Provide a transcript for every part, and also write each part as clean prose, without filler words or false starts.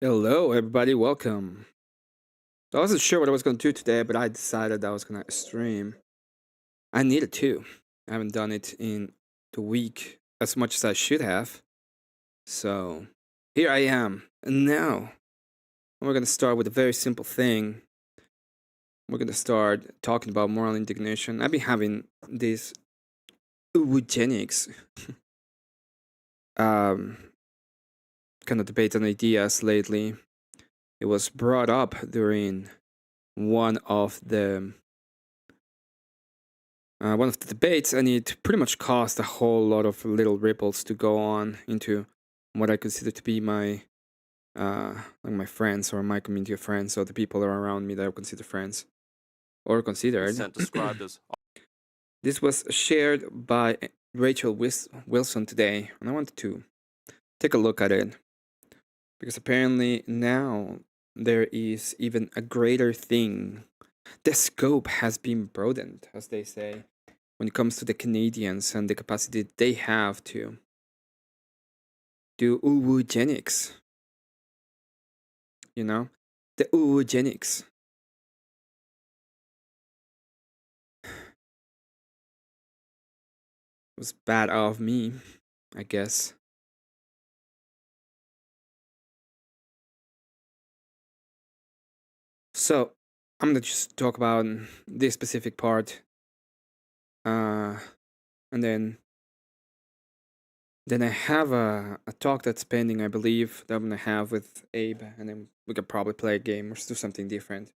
Hello, everybody. Welcome. I wasn't sure what I was going to do today, but I decided I was going to stream. I needed to. I haven't done it in the week as much as I should have. So here I am. And now we're going to start with a very simple thing. We're going to start talking about moral indignation. I've been having this Uwugenics um, kind of debate on ideas lately. It was brought up during one of the debates, and it pretty much caused a whole lot of little ripples to go on into what I consider to be my like my friends or my community of friends, or the people that are around me that I consider friends or considered. Consent described as This was shared by Rachel Wilson today, and I wanted to take a look at it because apparently now there is even a greater thing. The scope has been broadened, as they say, when it comes to the Canadians and the capacity they have to do Uwugenics. You know? The Uwugenics. Was bad of me, I guess. So, I'm gonna just talk about this specific part. And then I have a talk that's pending, I believe, that I'm gonna have with Abe, and then we could probably play a game or do something different.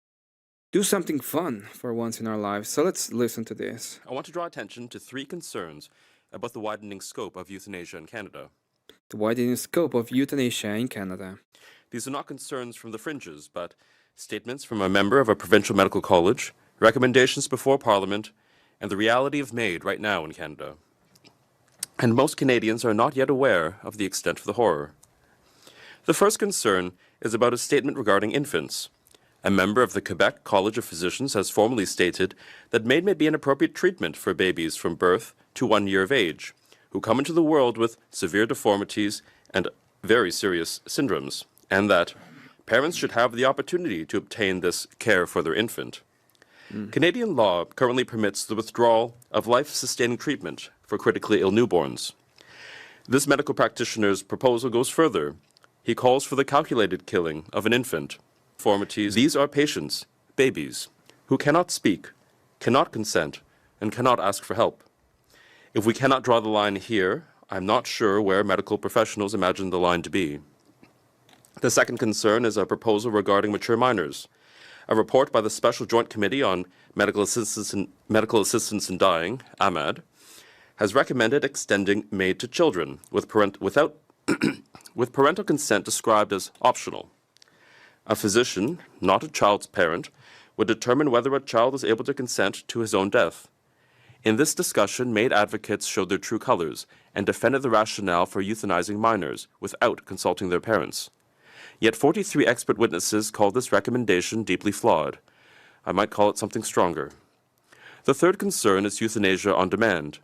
Do something fun for once in our lives. So let's listen to this. I want to draw attention to three concerns about the widening scope of euthanasia in Canada. The widening scope of euthanasia in Canada. These are not concerns from the fringes, but statements from a member of a provincial medical college, recommendations before Parliament, and the reality of MAID right now in Canada. And most Canadians are not yet aware of the extent of the horror. The first concern is about a statement regarding infants. A member of the Quebec College of Physicians has formally stated that MAID may be an appropriate treatment for babies from birth to 1 year of age, who come into the world with severe deformities and very serious syndromes, and that parents should have the opportunity to obtain this care for their infant. Canadian law currently permits the withdrawal of life-sustaining treatment for critically ill newborns. This medical practitioner's proposal goes further. He calls for the calculated killing of an infant. Deformities. These are patients, babies, who cannot speak, cannot consent, and cannot ask for help. If we cannot draw the line here, I'm not sure where medical professionals imagine the line to be. The second concern is a proposal regarding mature minors. A report by the Special Joint Committee on Medical Assistance in Dying, AMAD, has recommended extending MAID to children with parental consent described as optional. A physician, not a child's parent, would determine whether a child is able to consent to his own death. In this discussion, MAID advocates showed their true colors and defended the rationale for euthanizing minors without consulting their parents. Yet 43 expert witnesses called this recommendation deeply flawed. I might call it something stronger. The third concern is euthanasia on demand.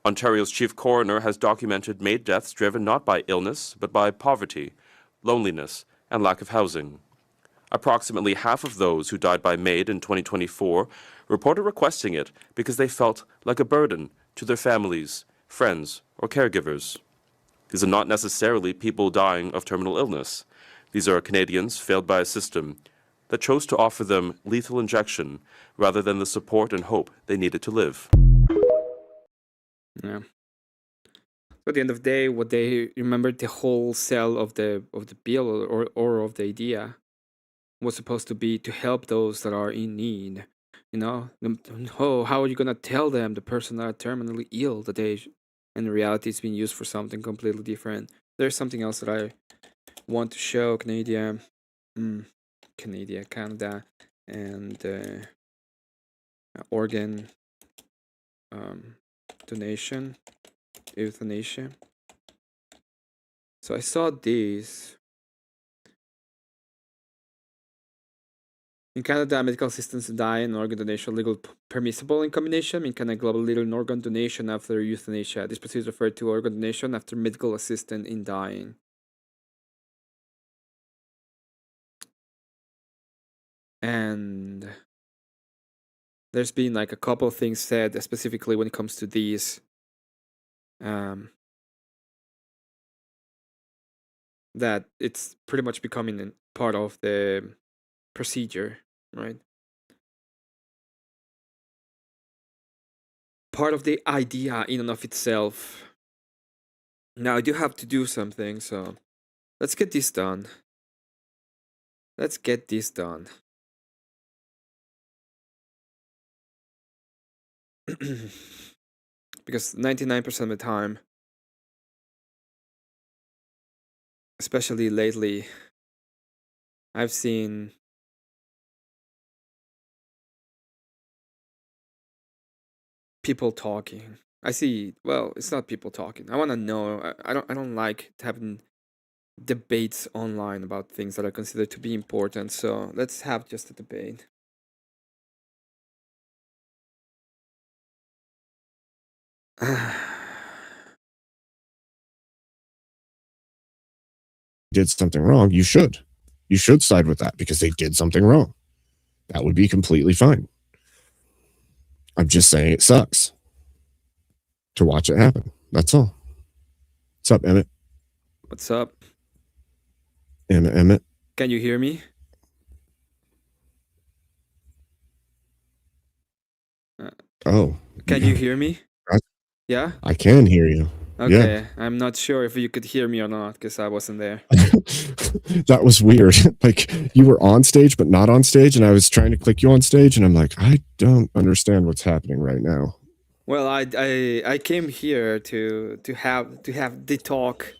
Ontario's chief coroner has documented MAID deaths driven not by illness, but by poverty, loneliness, and lack of housing. Approximately half of those who died by MAID in 2024 reported requesting it because they felt like a burden to their families, friends, or caregivers. These are not necessarily people dying of terminal illness. These are Canadians failed by a system that chose to offer them lethal injection rather than the support and hope they needed to live. Yeah. So at the end of the day, what they remembered, the whole cell of the bill or of the idea was supposed to be to help those that are in need. You know, oh, how are you gonna tell them, the person that are terminally ill, that they, in reality, it's being used for something completely different. There's something else that I want to show Canada, and organ donation, euthanasia. So I saw these. In Canada, medical assistance in dying and organ donation legal permissible in combination. In Canada, global leader in organ donation after euthanasia. This procedure is referred to organ donation after medical assistance in dying. and there's been like a couple of things said specifically when it comes to these, um, that it's pretty much becoming part of the procedure, right? Part of the idea in and of itself. Now I do have to do something, so let's get this done. Let's get this done. Because 99% of the time, especially lately, I've seen people talking. I see, well, it's not people talking. I want to know. I don't like having debates online about things that are considered to be important. So let's have just a debate. Did something wrong, you should. You should side with that because they did something wrong. That would be completely fine. I'm just saying it sucks to watch it happen. That's all. What's up, Emmett? What's up? Emmett? Can you hear me? Oh. Can you hear me? Yeah? I can hear you. Okay. Yeah. I'm not sure if you could hear me or not because I wasn't there. That was weird. Like you were on stage but not on stage, and I was trying to click you on stage, and I'm like, I don't understand what's happening right now. Well, I came here to have the talk.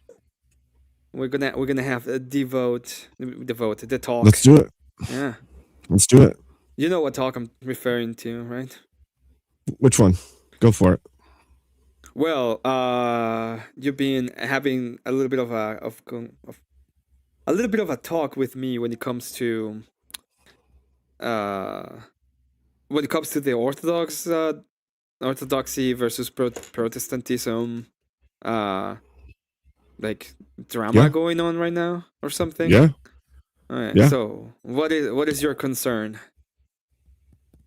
We're gonna have the talk. Let's do it. Yeah. Let's do it. You know what talk I'm referring to, right? Which one? Go for it. Well, you've been having a little bit of a little bit of a talk with me when it comes to the Orthodoxy versus Protestantism, like drama going on right now or something. Yeah. All right. Yeah. So what is your concern?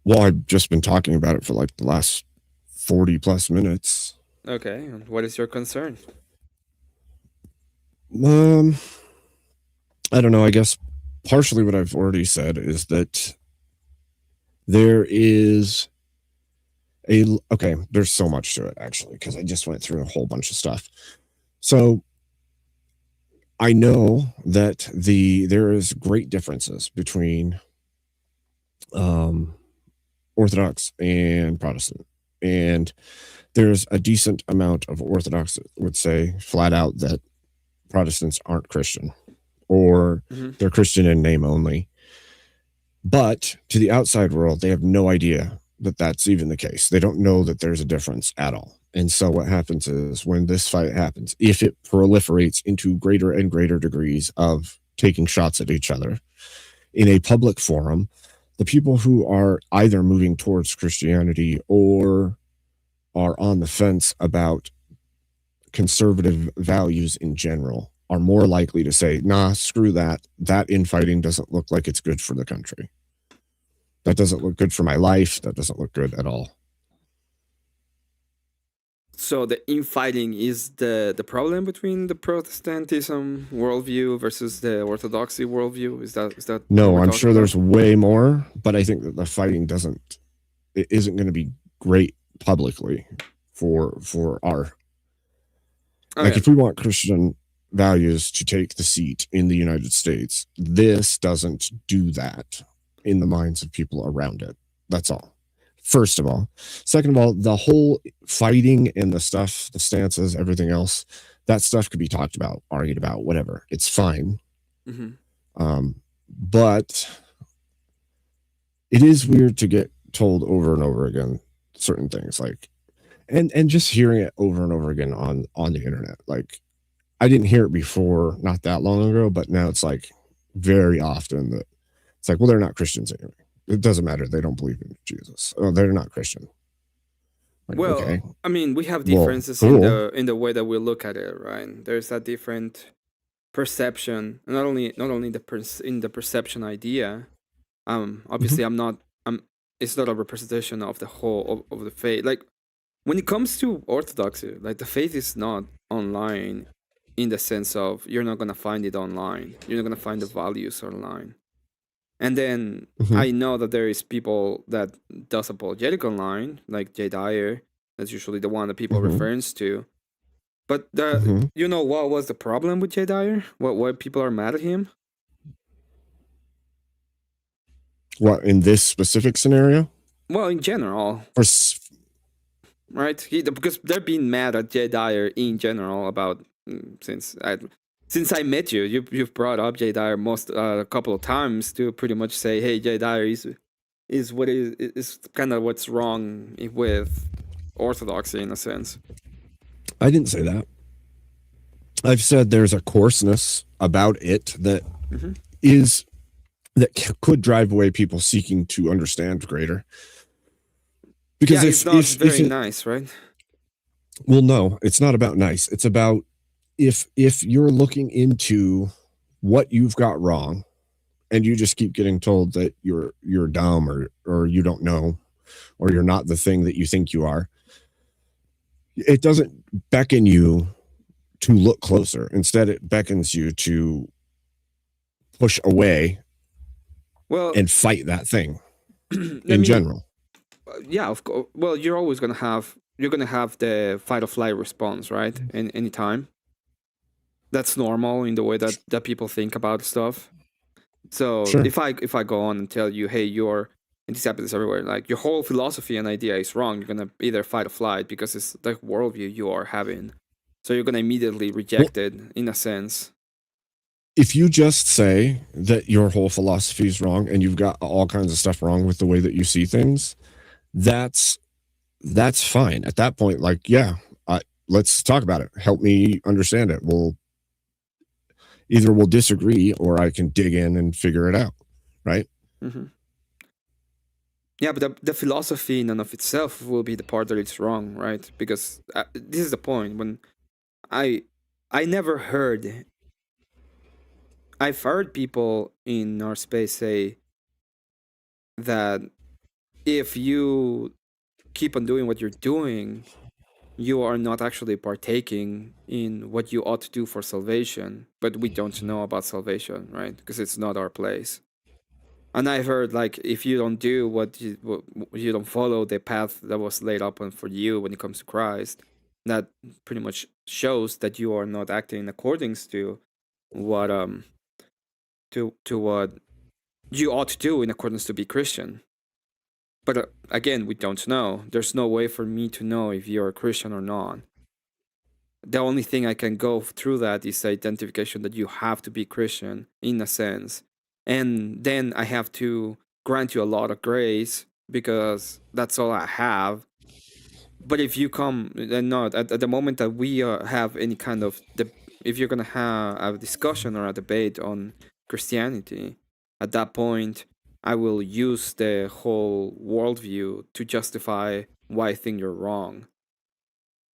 Well, I've just been talking about it for like the last 40 plus minutes. Okay. And what is your concern? I don't know. I guess partially what I've already said is that there is there's so much to it actually, because I just went through a whole bunch of stuff. So I know that there is great differences between Orthodox and Protestant, and there's a decent amount of Orthodox that would say flat out that Protestants aren't Christian, or they're Christian in name only. But to the outside world, they have no idea that that's even the case. They don't know that there's a difference at all. And so what happens is when this fight happens, if it proliferates into greater and greater degrees of taking shots at each other in a public forum, the people who are either moving towards Christianity or are on the fence about conservative values in general are more likely to say, nah, screw that. That infighting doesn't look like it's good for the country. That doesn't look good for my life. That doesn't look good at all. So the infighting is the problem between the Protestantism worldview versus the Orthodoxy worldview? Is that No, I'm sure there's way more, but I think that the fighting isn't going to be great publicly for our like if we want Christian values to take the seat in the United States, this doesn't do that in the minds of people around it. That's all. First of all. Second of all, the whole fighting and the stuff, the stances, everything else, that stuff could be talked about, argued about, whatever. It's fine. But it is weird to get told over and over again certain things, like and just hearing it over and over again on the internet. Like I didn't hear it before not that long ago, but now it's like very often that it's like, well, they're not Christians anyway. It doesn't matter. They don't believe in Jesus. Oh, they're not Christian. Like, well, okay. I mean, we have differences in the way that we look at it, right? There's a different perception, not only in the perception idea. Obviously, I'm not. It's not a representation of the whole of the faith. Like when it comes to Orthodoxy, like the faith is not online, in the sense of you're not gonna find it online. You're not gonna find the values online. And then Mhm. I know that there is people that does apologetic online, like Jay Dyer. That's usually the one that people Mhm. refers to. But Mhm. you know what was the problem with Jay Dyer? Why people are mad at him? What, in this specific scenario? Well, in general, For right? Because they're being mad at Jay Dyer in general about since I met you. You've brought up Jay Dyer most a couple of times to pretty much say, hey, Jay Dyer is what is kind of what's wrong with Orthodoxy in a sense. I didn't say that. I've said there's a coarseness about it that Mm-hmm. is that could drive away people seeking to understand greater. Because Yeah, it's not very nice, right? Well, no, it's not about nice. It's about if you're looking into what you've got wrong and you just keep getting told that you're dumb or you don't know or you're not the thing that you think you are, it doesn't beckon you to look closer. Instead, it beckons you to push away Well, and fight that thing I in mean, general. yeah, of course. Well, you're gonna have the fight or flight response, right? In any time. That's normal in the way that people think about stuff. So Sure. if I go on and tell you, hey, you're and this happens everywhere, like your whole philosophy and idea is wrong, you're gonna either fight or flight because it's the worldview you are having. So you're gonna immediately Well, reject it in a sense. if you just say that your whole philosophy is wrong and you've got all kinds of stuff wrong with the way that you see things, that's fine. At that point, like, yeah, let's talk about it. Help me understand it. We'll disagree or I can dig in and figure it out. Right. Mm-hmm. Yeah, but the philosophy in and of itself will be the part that it's wrong, right? Because this is the point when I I never heard I've heard people in our space say that if you keep on doing what you're doing, you are not actually partaking in what you ought to do for salvation, but we don't know about salvation, right? Because it's not our place. And I've heard like if you don't do what you don't follow the path that was laid up for you when it comes to Christ, that pretty much shows that you are not acting in accordance to what to what you ought to do in accordance to be Christian. But again, we don't know. There's no way for me to know if you're a Christian or not. The only thing I can go through that is the identification that you have to be Christian in a sense. And then I have to grant you a lot of grace because that's all I have. But if you come and not at the moment that we have any kind of if you're gonna have a discussion or a debate on Christianity, at that point I will use the whole worldview to justify why I think you're wrong.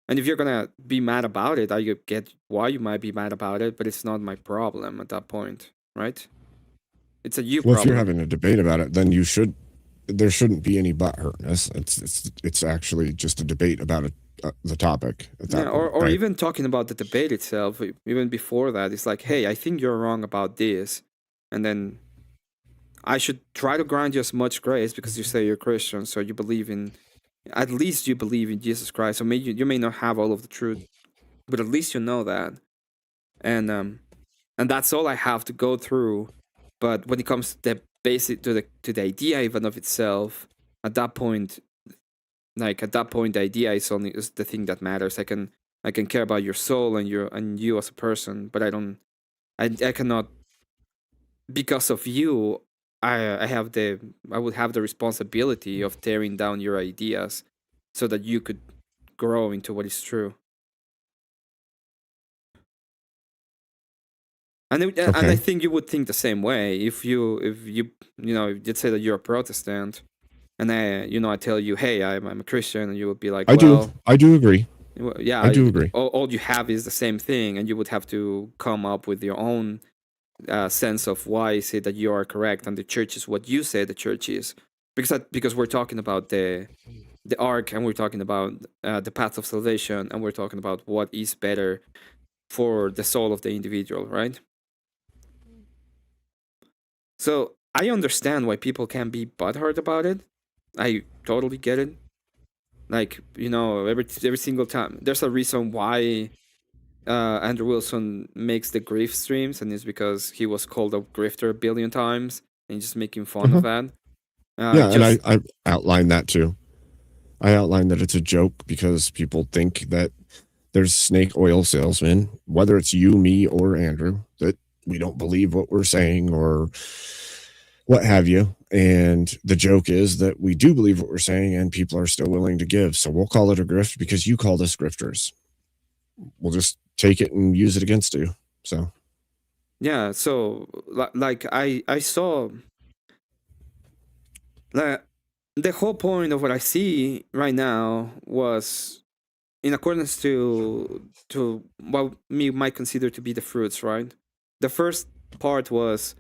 And if you're gonna be mad about it, I get why you might be mad about it, but it's not my problem at that point, right? It's a you Well, if you're problem. having a debate about it, then there shouldn't be any butthurtness. It's actually just a debate about the topic at Yeah, that point, or right? even talking about the debate itself, even before that, it's like, hey, I think you're wrong about this, and then I should try to grant you as much grace because you say you're Christian, so you believe in, at least you believe in Jesus Christ. So maybe you may not have all of the truth, but at least you know that, and that's all I have to go through. But when it comes to the basic to the idea even of itself, at that point, the idea is the thing that matters. I can care about your soul and you as a person, but I cannot, because of you. I would have the responsibility of tearing down your ideas so that you could grow into what is true. And I Okay. think you would think the same way if you you'd say that you're a Protestant, and I tell you, hey, I'm a Christian, and you would be like, I do. well, I do agree. yeah, I do agree. all you have is the same thing, and you would have to come up with your own sense of why is it that you are correct and the church is what you say the church is, because we're talking about the ark, and we're talking about the path of salvation, and we're talking about what is better for the soul of the individual, right? So I understand why people can be butthurt about it. I totally get it. Like, every single time, there's a reason why Andrew Wilson makes the grief streams, and it's because he was called a grifter a billion times, and just making fun of that. Yeah, and I outlined that too. I outlined that it's a joke because people think that there's snake oil salesmen, whether it's you, me, or Andrew, that we don't believe what we're saying or what have you. And the joke is that we do believe what we're saying and people are still willing to give. So we'll call it a grift because you called us grifters. We'll just take it and use it against you. So yeah, so like I saw like the whole point of what I see right now was in accordance to what me might consider to be the fruits, right? The first part was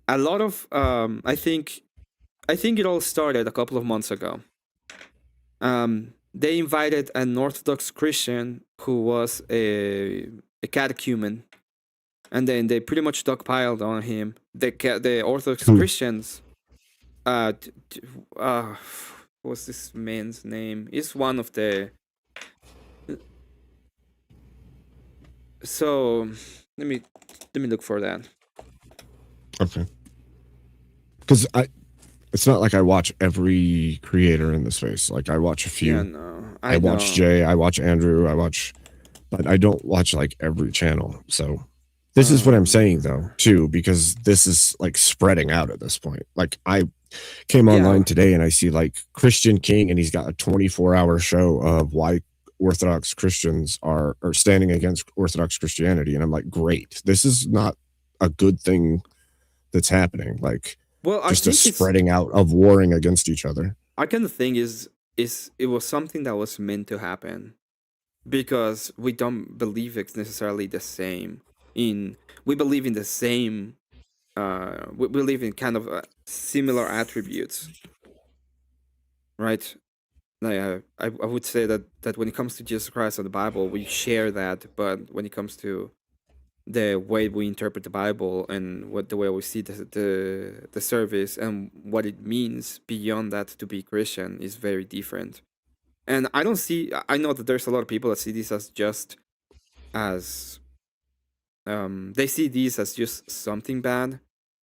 a lot of I think it all started a couple of months ago. They invited an Orthodox Christian who was a catechumen, and then they pretty much stockpiled on him. The Orthodox Christians, what's this man's name? He's one of the. So let me look for that. Okay. Because it's not like I watch every creator in the space. Like I watch a few. Yeah, no, I watch Jay, I watch Andrew, but I don't watch like every channel. So this is what I'm saying though, too, because this is like spreading out at this point. Like I came online today and I see like Christian King, and he's got a 24-hour show of why Orthodox Christians are standing against Orthodox Christianity. And I'm like, great. This is not a good thing that's happening. Like, well, just a spreading out of warring against each other. I kind of think is it was something that was meant to happen, because we don't believe it's necessarily the same. We believe in the same. We believe in kind of similar attributes, right? Like I would say that when it comes to Jesus Christ and the Bible, we share that, but when it comes to the way we interpret the Bible and the way we see the service and what it means beyond that to be Christian is very different. And I know that there's a lot of people that see this as just as they see this as just something bad,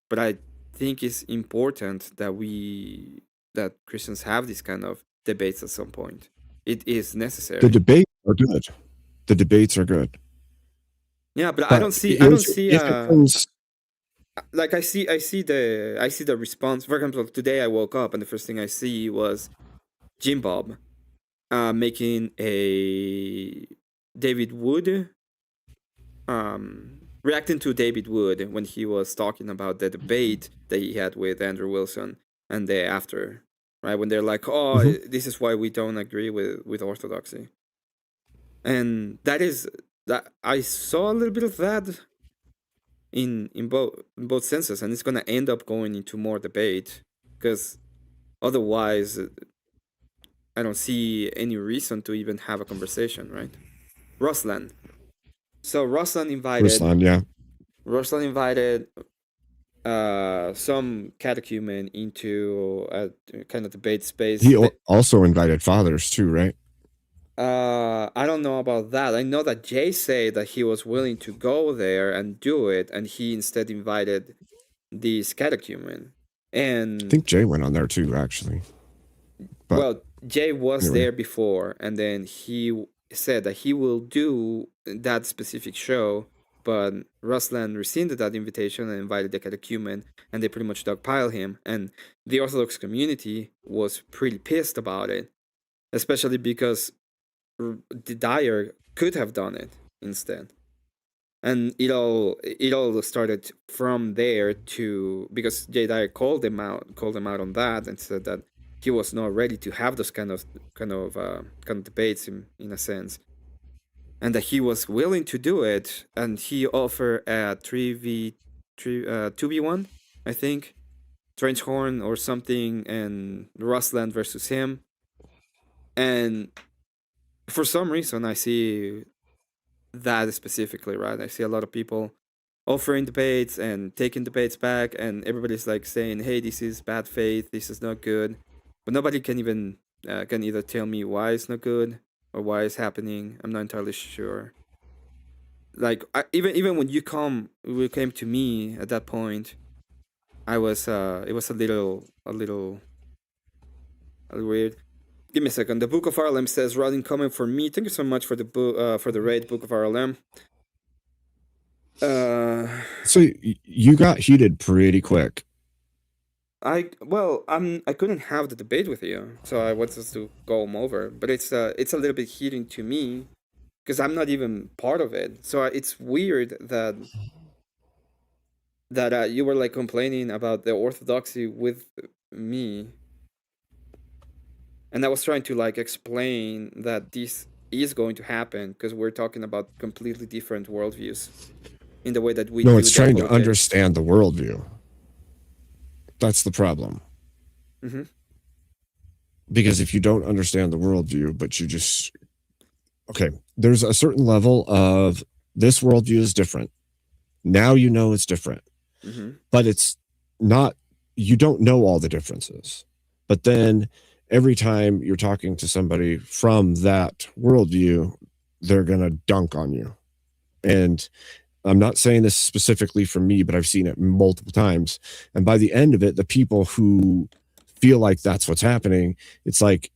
but I think it's important that Christians have this kind of debates at some point. It is necessary. The debates are good. The debates are good. Yeah, but I don't see like I see the response. For example, today I woke up and the first thing I see was Jim Bob making a David Wood reacting to David Wood when he was talking about the debate that he had with Andrew Wilson and the after, right? When they're like, oh, this is why we don't agree with Orthodoxy. And that I saw a little bit of that in both senses, and it's gonna end up going into more debate, because otherwise I don't see any reason to even have a conversation, right? Ruslan. So Ruslan invited some catechumen into a kind of debate space. He also invited fathers too, right? I don't know about that. I know that Jay said that he was willing to go there and do it, and he instead invited these catechumen. And I think Jay went on there too, actually. But well, Jay was there before, and then he said that he will do that specific show, but Ruslan rescinded that invitation and invited the catechumen, and they pretty much dogpiled him. And the Orthodox community was pretty pissed about it, especially because the Dyer could have done it instead. And it all started from there because Jay Dyer called him out on that and said that he was not ready to have those kind of debates in a sense. and that he was willing to do it, and he offered a 2v1, I think, Trenchhorn or something, and Rustland versus him. And for some reason, I see that specifically, right? I see a lot of people offering debates and taking debates back, and everybody's like saying, "Hey, this is bad faith. This is not good," but nobody can even can either tell me why it's not good or why it's happening. I'm not entirely sure. Like even when you came to me at that point, I was it was a little weird. Give me a second. The Book of RLM says, "Rodin comment for me. Thank you so much for the book for the raid, Book of RLM." So you got heated pretty quick. I couldn't have the debate with you, so I wanted to go them over. But it's a little bit heating to me because I'm not even part of it. So it's weird that you were like complaining about the orthodoxy with me, and I was trying to like explain that this is going to happen because we're talking about completely different worldviews in the way that we. No, it's trying to understand the worldview. That's the problem. Mm-hmm. Because if you don't understand the worldview, but you just, okay, there's a certain level of this worldview is different. Now you know it's different, mm-hmm. But it's not, you don't know all the differences. But then every time you're talking to somebody from that worldview, they're going to dunk on you. And I'm not saying this specifically for me, but I've seen it multiple times. And by the end of it, the people who feel like that's what's happening, it's like,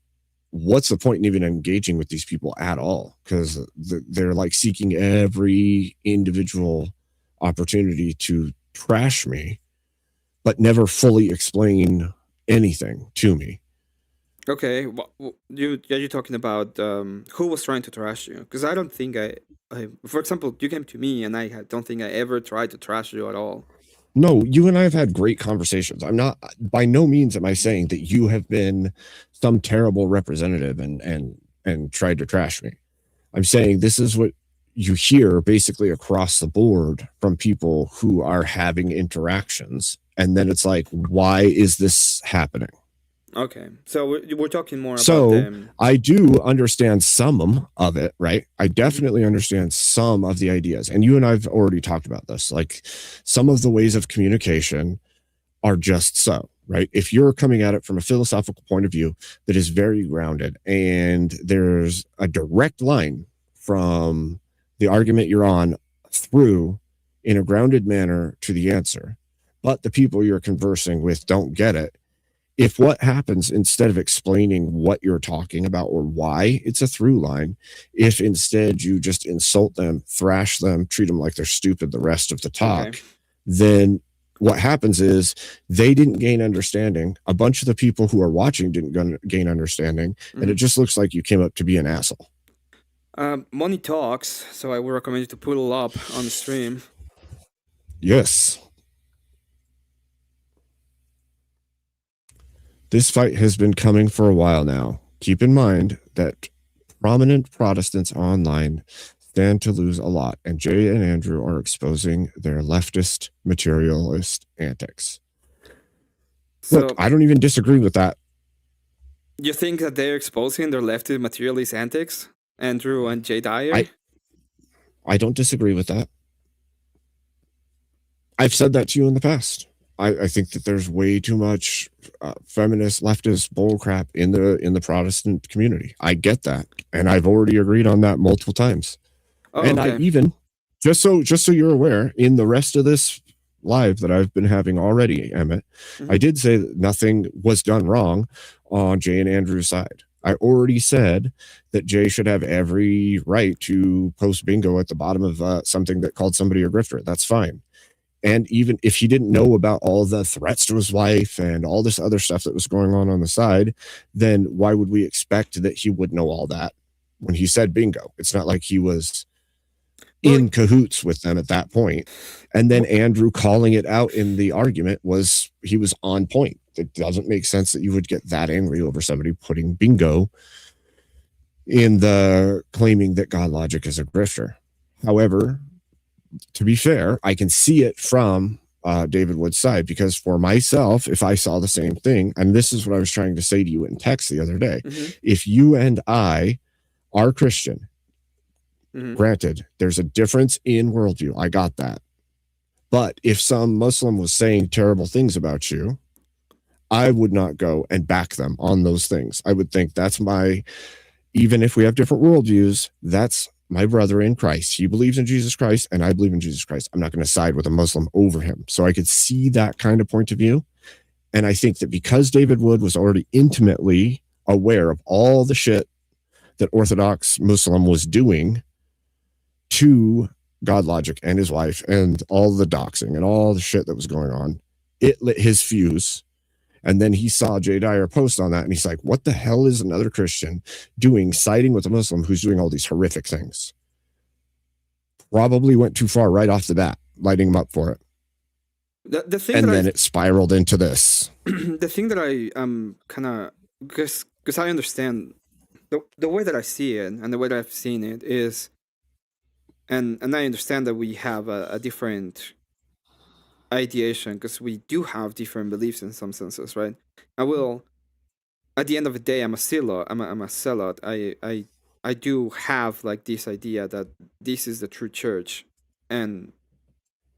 what's the point in even engaging with these people at all? Because they're like seeking every individual opportunity to trash me, but never fully explain anything to me. Okay, well, you're talking about who was trying to trash you? Because I don't think for example, you came to me and I don't think I ever tried to trash you at all. No, you and I have had great conversations. I'm not, by no means am I saying that you have been some terrible representative and tried to trash me. I'm saying this is what you hear basically across the board from people who are having interactions. And then it's like, why is this happening? Okay, so we're talking more so about them. I do understand some of it, right? I definitely understand some of the ideas. And you and I've already talked about this. Like some of the ways of communication are just so, right? If you're coming at it from a philosophical point of view that is very grounded and there's a direct line from the argument you're on through in a grounded manner to the answer, but the people you're conversing with don't get it, if what happens, instead of explaining what you're talking about or why it's a through line, if instead you just insult them, thrash them, treat them like they're stupid the rest of the talk, okay, then what happens is they didn't gain understanding. A bunch of the people who are watching didn't gain understanding, and it just looks like you came up to be an asshole. Money talks, so I would recommend you to pull up on the stream. Yes. This fight has been coming for a while now. Keep in mind that prominent Protestants online stand to lose a lot, and Jay and Andrew are exposing their leftist materialist antics. So, look, I don't even disagree with that. You think that they're exposing their leftist materialist antics, Andrew and Jay Dyer? I don't disagree with that. I've said that to you in the past. I think that there's way too much feminist leftist bullcrap in the Protestant community. I get that, and I've already agreed on that multiple times. Oh, and okay. I even just so you're aware, in the rest of this live that I've been having already, Emmet, I did say that nothing was done wrong on Jay and Andrew's side. I already said that Jay should have every right to post bingo at the bottom of something that called somebody a grifter. That's fine. And even if he didn't know about all the threats to his wife and all this other stuff that was going on the side, then why would we expect that he would know all that when he said bingo? It's not like he was in cahoots with them at that point. And then Andrew calling it out in the argument he was on point. It doesn't make sense that you would get that angry over somebody putting bingo in the claiming that God logic is a grifter. However, to be fair, I can see it from David Wood's side, because for myself, if I saw the same thing, and this is what I was trying to say to you in text the other day, if you and I are Christian, granted, there's a difference in worldview. I got that. But if some Muslim was saying terrible things about you, I would not go and back them on those things. I would think that's even if we have different worldviews, that's my brother in Christ. He believes in Jesus Christ, and I believe in Jesus Christ. I'm not going to side with a Muslim over him. So I could see that kind of point of view. And I think that because David Wood was already intimately aware of all the shit that Orthodox Muslim was doing to God Logic and his wife, and all the doxing and all the shit that was going on, it lit his fuse. And then he saw Jay Dyer post on that, and he's like, what the hell is another Christian doing, siding with a Muslim who's doing all these horrific things? Probably went too far right off the bat, lighting him up for it. The thing and then it spiraled into this. The thing that I kind of, because I understand the way that I see it and the way that I've seen it is, and I understand that we have a different ideation, because we do have different beliefs in some senses, right? At the end of the day, I'm a zealot. I'm a zealot. I do have like this idea that this is the true church, and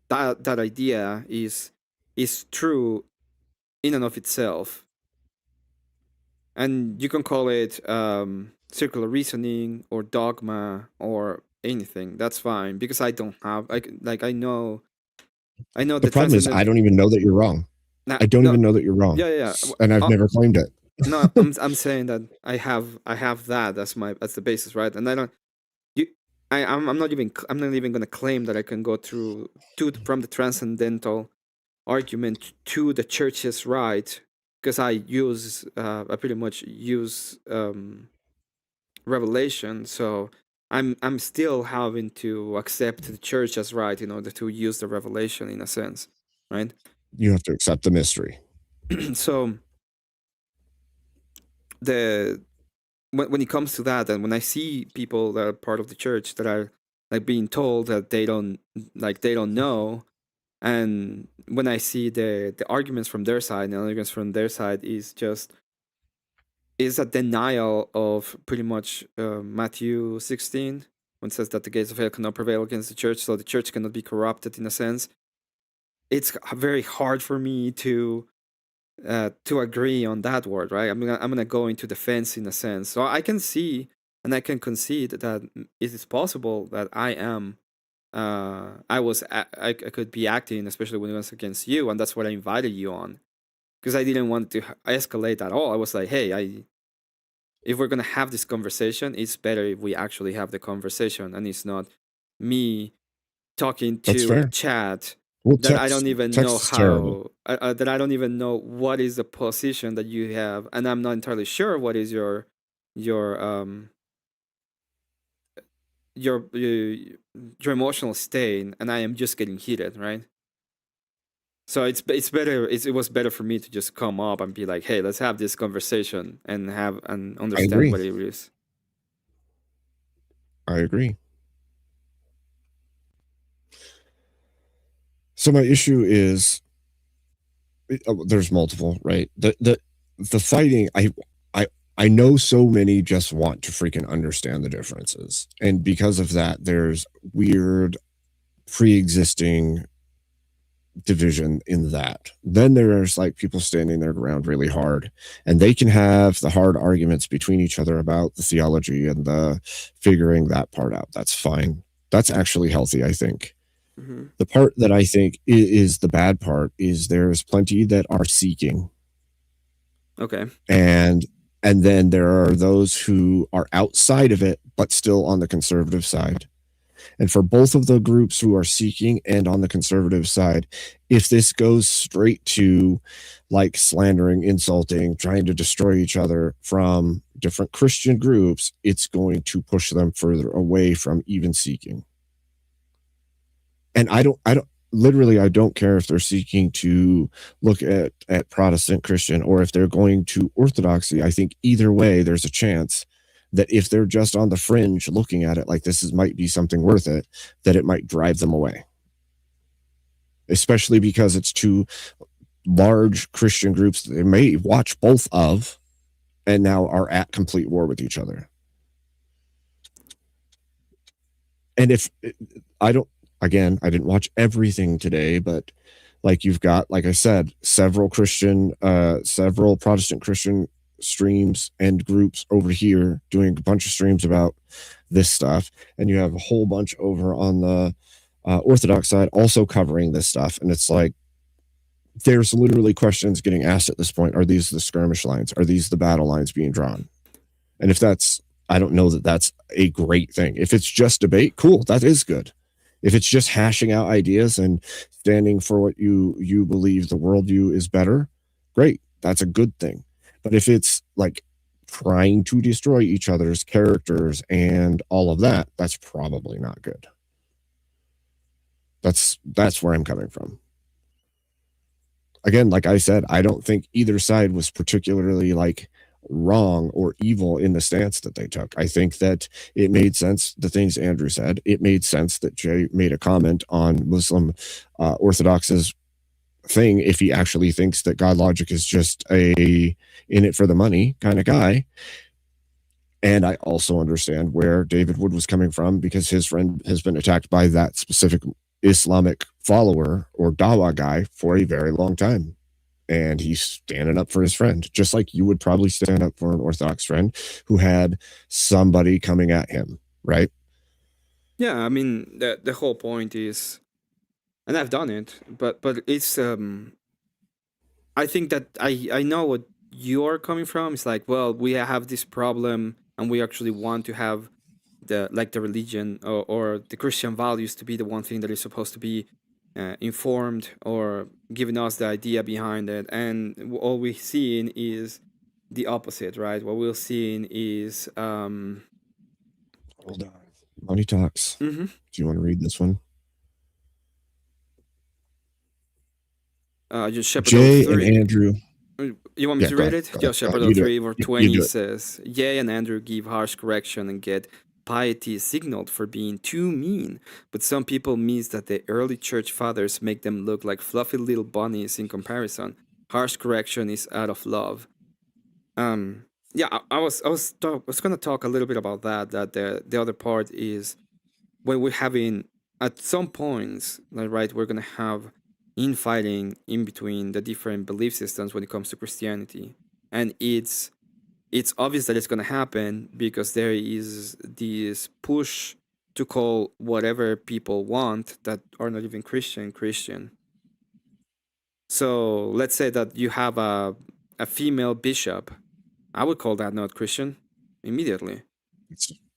that idea is true in and of itself. And you can call it circular reasoning or dogma or anything. That's fine, because I don't have I know the problem is I don't even know that you're wrong. I don't even know that you're wrong. Yeah. And I've never claimed it. No, I'm saying that I have that as the basis, right? And I'm not even going to claim that I can go from the transcendental argument to the church's right, because I pretty much use revelation. So I'm still having to accept the church as right in order to use the revelation, in a sense, right? You have to accept the mystery. So when it comes to that, and when I see people that are part of the church that are like being told that they don't know, and when I see the arguments from their side, and the arguments from their side is a denial of pretty much Matthew 16, when it says that the gates of hell cannot prevail against the church, so the church cannot be corrupted, in a sense. It's very hard for me to agree on that word, right? I'm gonna go into defense, in a sense. So I can see and I can concede that it is possible that I could be acting, especially when it was against you, and that's what I invited you on, because I didn't want to escalate at all. I was like, hey, if we're gonna have this conversation, it's better if we actually have the conversation, and it's not me talking to a chat. Well, that I don't even know how. That I don't even know what is the position that you have, and I'm not entirely sure what is your emotional state, and I am just getting heated, right? So it's better. It was better for me to just come up and be like, "Hey, let's have this conversation and understand what it is." I agree. So my issue is, there's multiple, right? The fighting. I know so many just want to freaking understand the differences, and because of that, there's weird pre-existing division in that. Then there's like people standing their ground really hard, and they can have the hard arguments between each other about the theology and the figuring that part out. That's fine. That's actually healthy, I think. Mm-hmm. The part that I think is the bad part is there's plenty that are seeking. Okay. And then there are those who are outside of it, but still on the conservative side. And for both of the groups who are seeking and on the conservative side, if this goes straight to like slandering, insulting, trying to destroy each other from different Christian groups, it's going to push them further away from even seeking. And I don't care if they're seeking to look at Protestant Christian or if they're going to Orthodoxy. I think either way, there's a chance that if they're just on the fringe looking at it like might be something worth it, that it might drive them away. Especially because it's two large Christian groups that they may watch both of and now are at complete war with each other. And if I didn't watch everything today, but like you've got, like I said, several Protestant Christian streams and groups over here doing a bunch of streams about this stuff. And you have a whole bunch over on the Orthodox side also covering this stuff. And it's like, there's literally questions getting asked at this point. Are these the skirmish lines? Are these the battle lines being drawn? And if I don't know that that's a great thing. If it's just debate, cool, that is good. If it's just hashing out ideas and standing for what you believe the worldview is better, great, that's a good thing. But if it's like trying to destroy each other's characters and all of that, that's probably not good. That's where I'm coming from. Again, like I said, I don't think either side was particularly like wrong or evil in the stance that they took. I think that it made sense, the things Andrew said. It made sense that Jay made a comment on Muslim Orthodox's thing if he actually thinks that God logic is just a in it for the money kind of guy. And I also understand where David Wood was coming from, because his friend has been attacked by that specific Islamic follower or Dawa guy for a very long time. And he's standing up for his friend, just like you would probably stand up for an Orthodox friend who had somebody coming at him, right? Yeah, I mean, the whole point is, and I've done it, but it's I think that I know what you're coming from. It's like, well, we have this problem, and we actually want to have the religion or the Christian values to be the one thing that is supposed to be informed or giving us the idea behind it, and all we're seeing is the opposite, right? What we're seeing is hold on, Money Talks. Mm-hmm. Do you want to read this one? Just Shepherd Jay 03. and Andrew. You want me to read it? Just Shepherd 03 or 20 says, Jay and Andrew give harsh correction and get piety signaled for being too mean, but some people miss that the early church fathers make them look like fluffy little bunnies in comparison. Harsh correction is out of love. Yeah, I was going to talk a little bit about that. That the other part is when we're having at some points, right, we're going to have infighting in between the different belief systems when it comes to Christianity, and it's obvious that it's going to happen because there is this push to call whatever people want that are not even Christian. So let's say that you have a female bishop. I would call that not Christian immediately.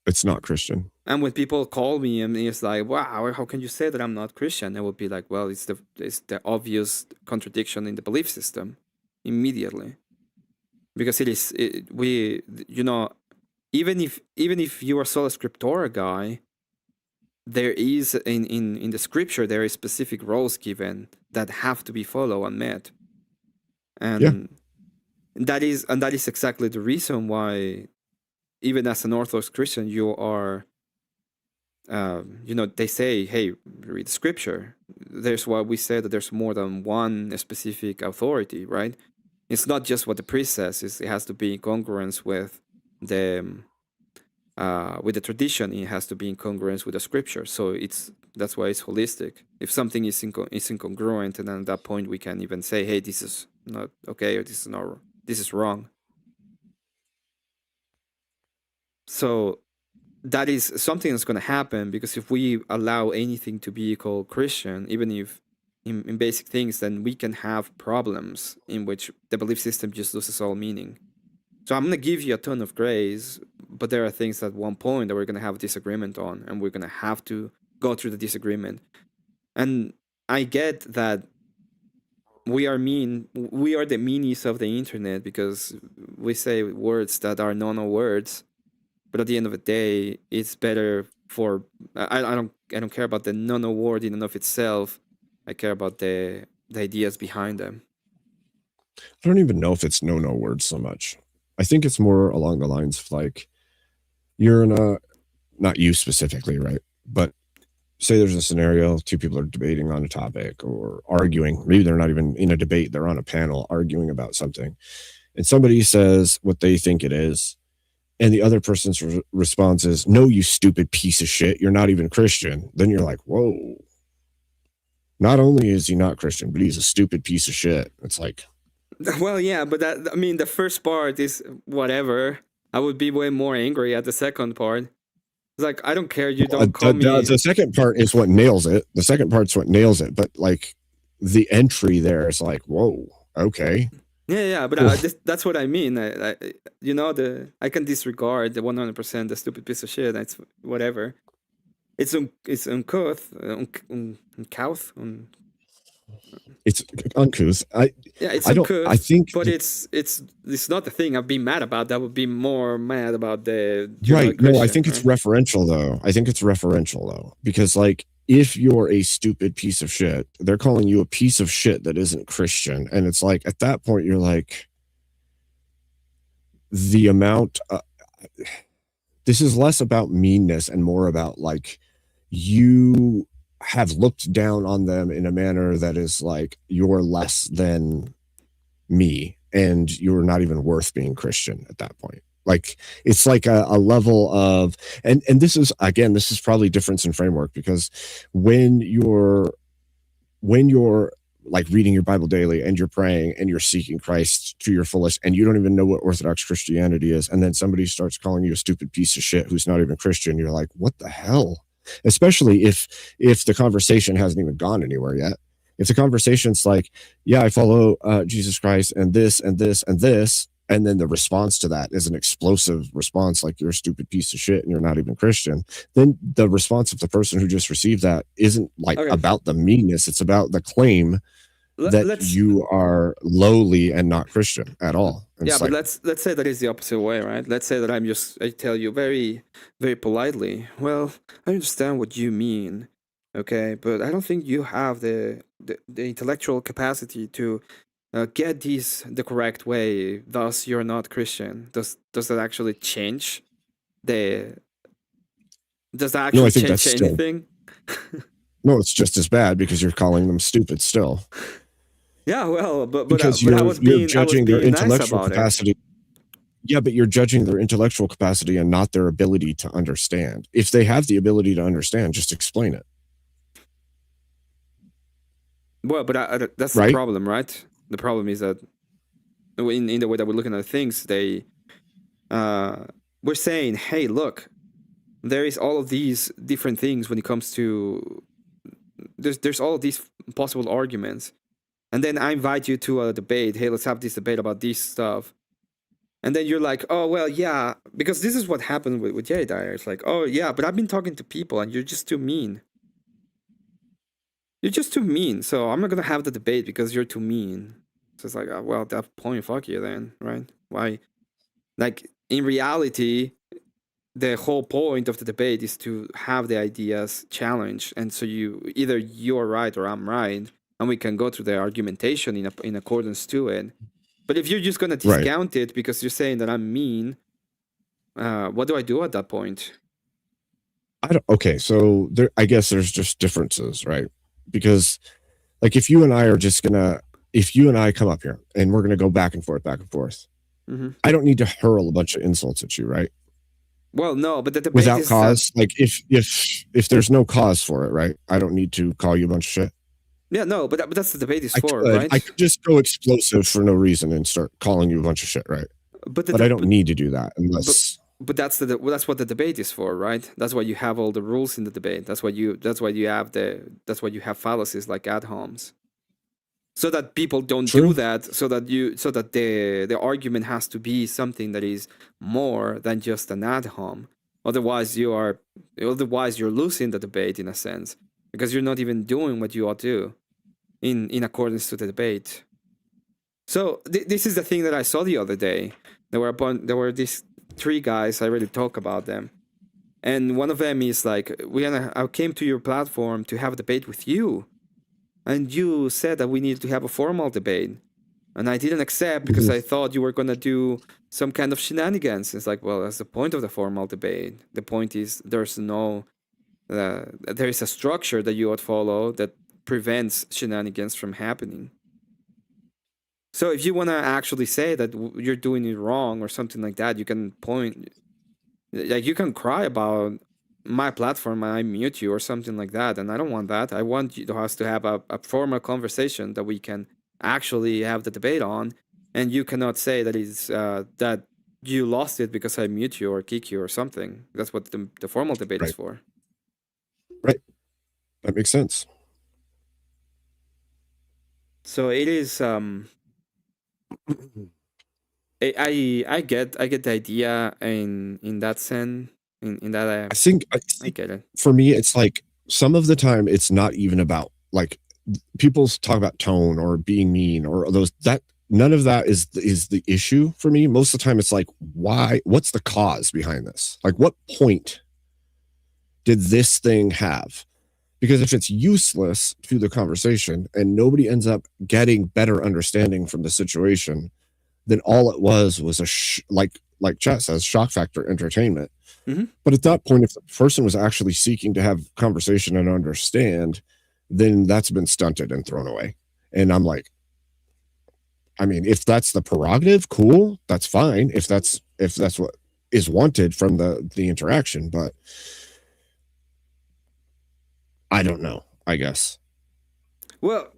It's not Christian. And when people call me and it's like, wow, how can you say that I'm not Christian? I would be like, well, it's the obvious contradiction in the belief system immediately. Because even if you are sola scriptura guy, there is in the scripture there is specific roles given that have to be followed and met, and that is exactly the reason why, even as an Orthodox Christian, you are, they say, hey, read scripture. There's why we say that there's more than one specific authority, right? It's not just what the priest says. It has to be in congruence with the tradition. It has to be in congruence with the scripture. So that's why it's holistic. If something is incongruent, and then at that point we can even say, hey, this is not okay, or this is wrong. So that is something that's going to happen, because if we allow anything to be called Christian, even if in basic things, then we can have problems in which the belief system just loses all meaning. So I'm going to give you a ton of grace, but there are things at one point that we're going to have a disagreement on, and we're going to have to go through the disagreement. And I get that we are the meanies of the internet, because we say words that are no words, but at the end of the day, it's better for I don't care about the no word in and of itself. I care about the ideas behind them. I don't even know if it's no words so much. I think it's more along the lines of like, you're in a, not you specifically, right? But say there's a scenario, two people are debating on a topic or arguing. Maybe they're not even in a debate, they're on a panel arguing about something. And somebody says what they think it is. And the other person's response is, no, you stupid piece of shit. You're not even Christian. Then you're like, whoa. Not only is he not Christian, but he's a stupid piece of shit. It's like, well, yeah, but that, I mean, the first part is whatever. I would be way more angry at the second part. It's like, I don't care. You don't call me. the second part is what nails it. The second part's what nails it. But like the entry there is like, whoa, okay. Yeah, but that's what I mean. You know, I can disregard the 100% the stupid piece of shit. That's whatever. It's uncouth, uncouth. It's uncouth. It's I don't. uncouth. I think, but it's not the thing I'd be mad about. That would be more mad about the right. No, I think it's referential though. I think it's referential though, because like if you're a stupid piece of shit, they're calling you a piece of shit that isn't Christian, and it's like at that point you're like, the amount. This is less about meanness and more about like you have looked down on them in a manner that is like you're less than me and you're not even worth being Christian at that point. Like it's like a level of and this is again, this is probably difference in framework, because when you're like reading your Bible daily and you're praying and you're seeking Christ to your fullest and you don't even know what Orthodox Christianity is, and then somebody starts calling you a stupid piece of shit who's not even Christian, you're like, what the hell? Especially if the conversation hasn't even gone anywhere yet. If the conversation's like, yeah, I follow Jesus Christ and this and this and this, and then the response to that is an explosive response like you're a stupid piece of shit and you're not even Christian, then the response of the person who just received that isn't like about the meanness, it's about the claim that you are lowly and not Christian at all. And yeah, but like, let's say that is the opposite way, right? Let's say that I tell you very, very politely, well, I understand what you mean, okay, but I don't think you have the intellectual capacity to get these the correct way. Thus, you're not Christian. Does that actually change the? Does that actually change anything? No, it's just as bad because you're calling them stupid still. Yeah, well, but you're judging their intellectual capacity. Yeah, but you're judging their intellectual capacity and not their ability to understand. If they have the ability to understand, just explain it. Well, but that's right? The problem, right? The problem is that in the way that we're looking at things, we're saying, hey, look, there is all of these different things when it comes to there's all of these possible arguments. And then I invite you to a debate. Hey, let's have this debate about this stuff. And then you're like, oh, well, yeah, because this is what happened with Jay Dyer. It's like, oh, yeah, but I've been talking to people and you're just too mean. You're just too mean. So I'm not going to have the debate because you're too mean. So it's like, oh, well, at that point, fuck you then, right? Why? Like, in reality, the whole point of the debate is to have the ideas challenged. And so either you're right or I'm right. And we can go through the argumentation in accordance to it. But if you're just going to discount it because you're saying that I'm mean, what do I do at that point? Okay, so I guess there's just differences, right? Because like if you and I come up here and we're going to go back and forth, mm-hmm. I don't need to hurl a bunch of insults at you, right? Well, no, but the debate without cause, like if there's no cause for it, right? I don't need to call you a bunch of shit. Yeah, no, but that's the debate is for, right? I could just go explosive for no reason and start calling you a bunch of shit, right? But I don't need to do that unless. But that's what the debate is for, right? That's why you have all the rules in the debate. That's why you have fallacies like ad homs, so that people don't do that. So that the argument has to be something that is more than just an ad hom. Otherwise, you're losing the debate in a sense because you're not even doing what you ought to. In accordance to the debate. So this is the thing that I saw the other day. There were these three guys. I already talked about them, and one of them is like, I came to your platform to have a debate with you, and you said that we need to have a formal debate. and I didn't accept because I thought you were gonna do some kind of shenanigans. It's like, well, that's the point of the formal debate. The point is there is a structure that you would follow that prevents shenanigans from happening. So if you want to actually say that you're doing it wrong or something like that, you can point, like you can cry about my platform, I mute you or something like that, and I don't want that. I want us to have a formal conversation that we can actually have the debate on, and you cannot say that is that you lost it because I mute you or kick you or something. That's what the formal debate is Right. for. Right. That makes sense. So it is I get the idea in that sense, in that I think I get it. for me, it's like some of the time it's not even about like people talk about tone or being mean or those that none of that is the issue for me. Most of the time it's like, what's the cause behind this? Like what point did this thing have? Because if it's useless to the conversation and nobody ends up getting better understanding from the situation, then all it was a like chat says, shock factor entertainment. Mm-hmm. But at that point, if the person was actually seeking to have conversation and understand, then that's been stunted and thrown away. And I'm like, I mean, if that's the prerogative, cool, that's fine. If that's what is wanted from the interaction, but I don't know, I guess. Well,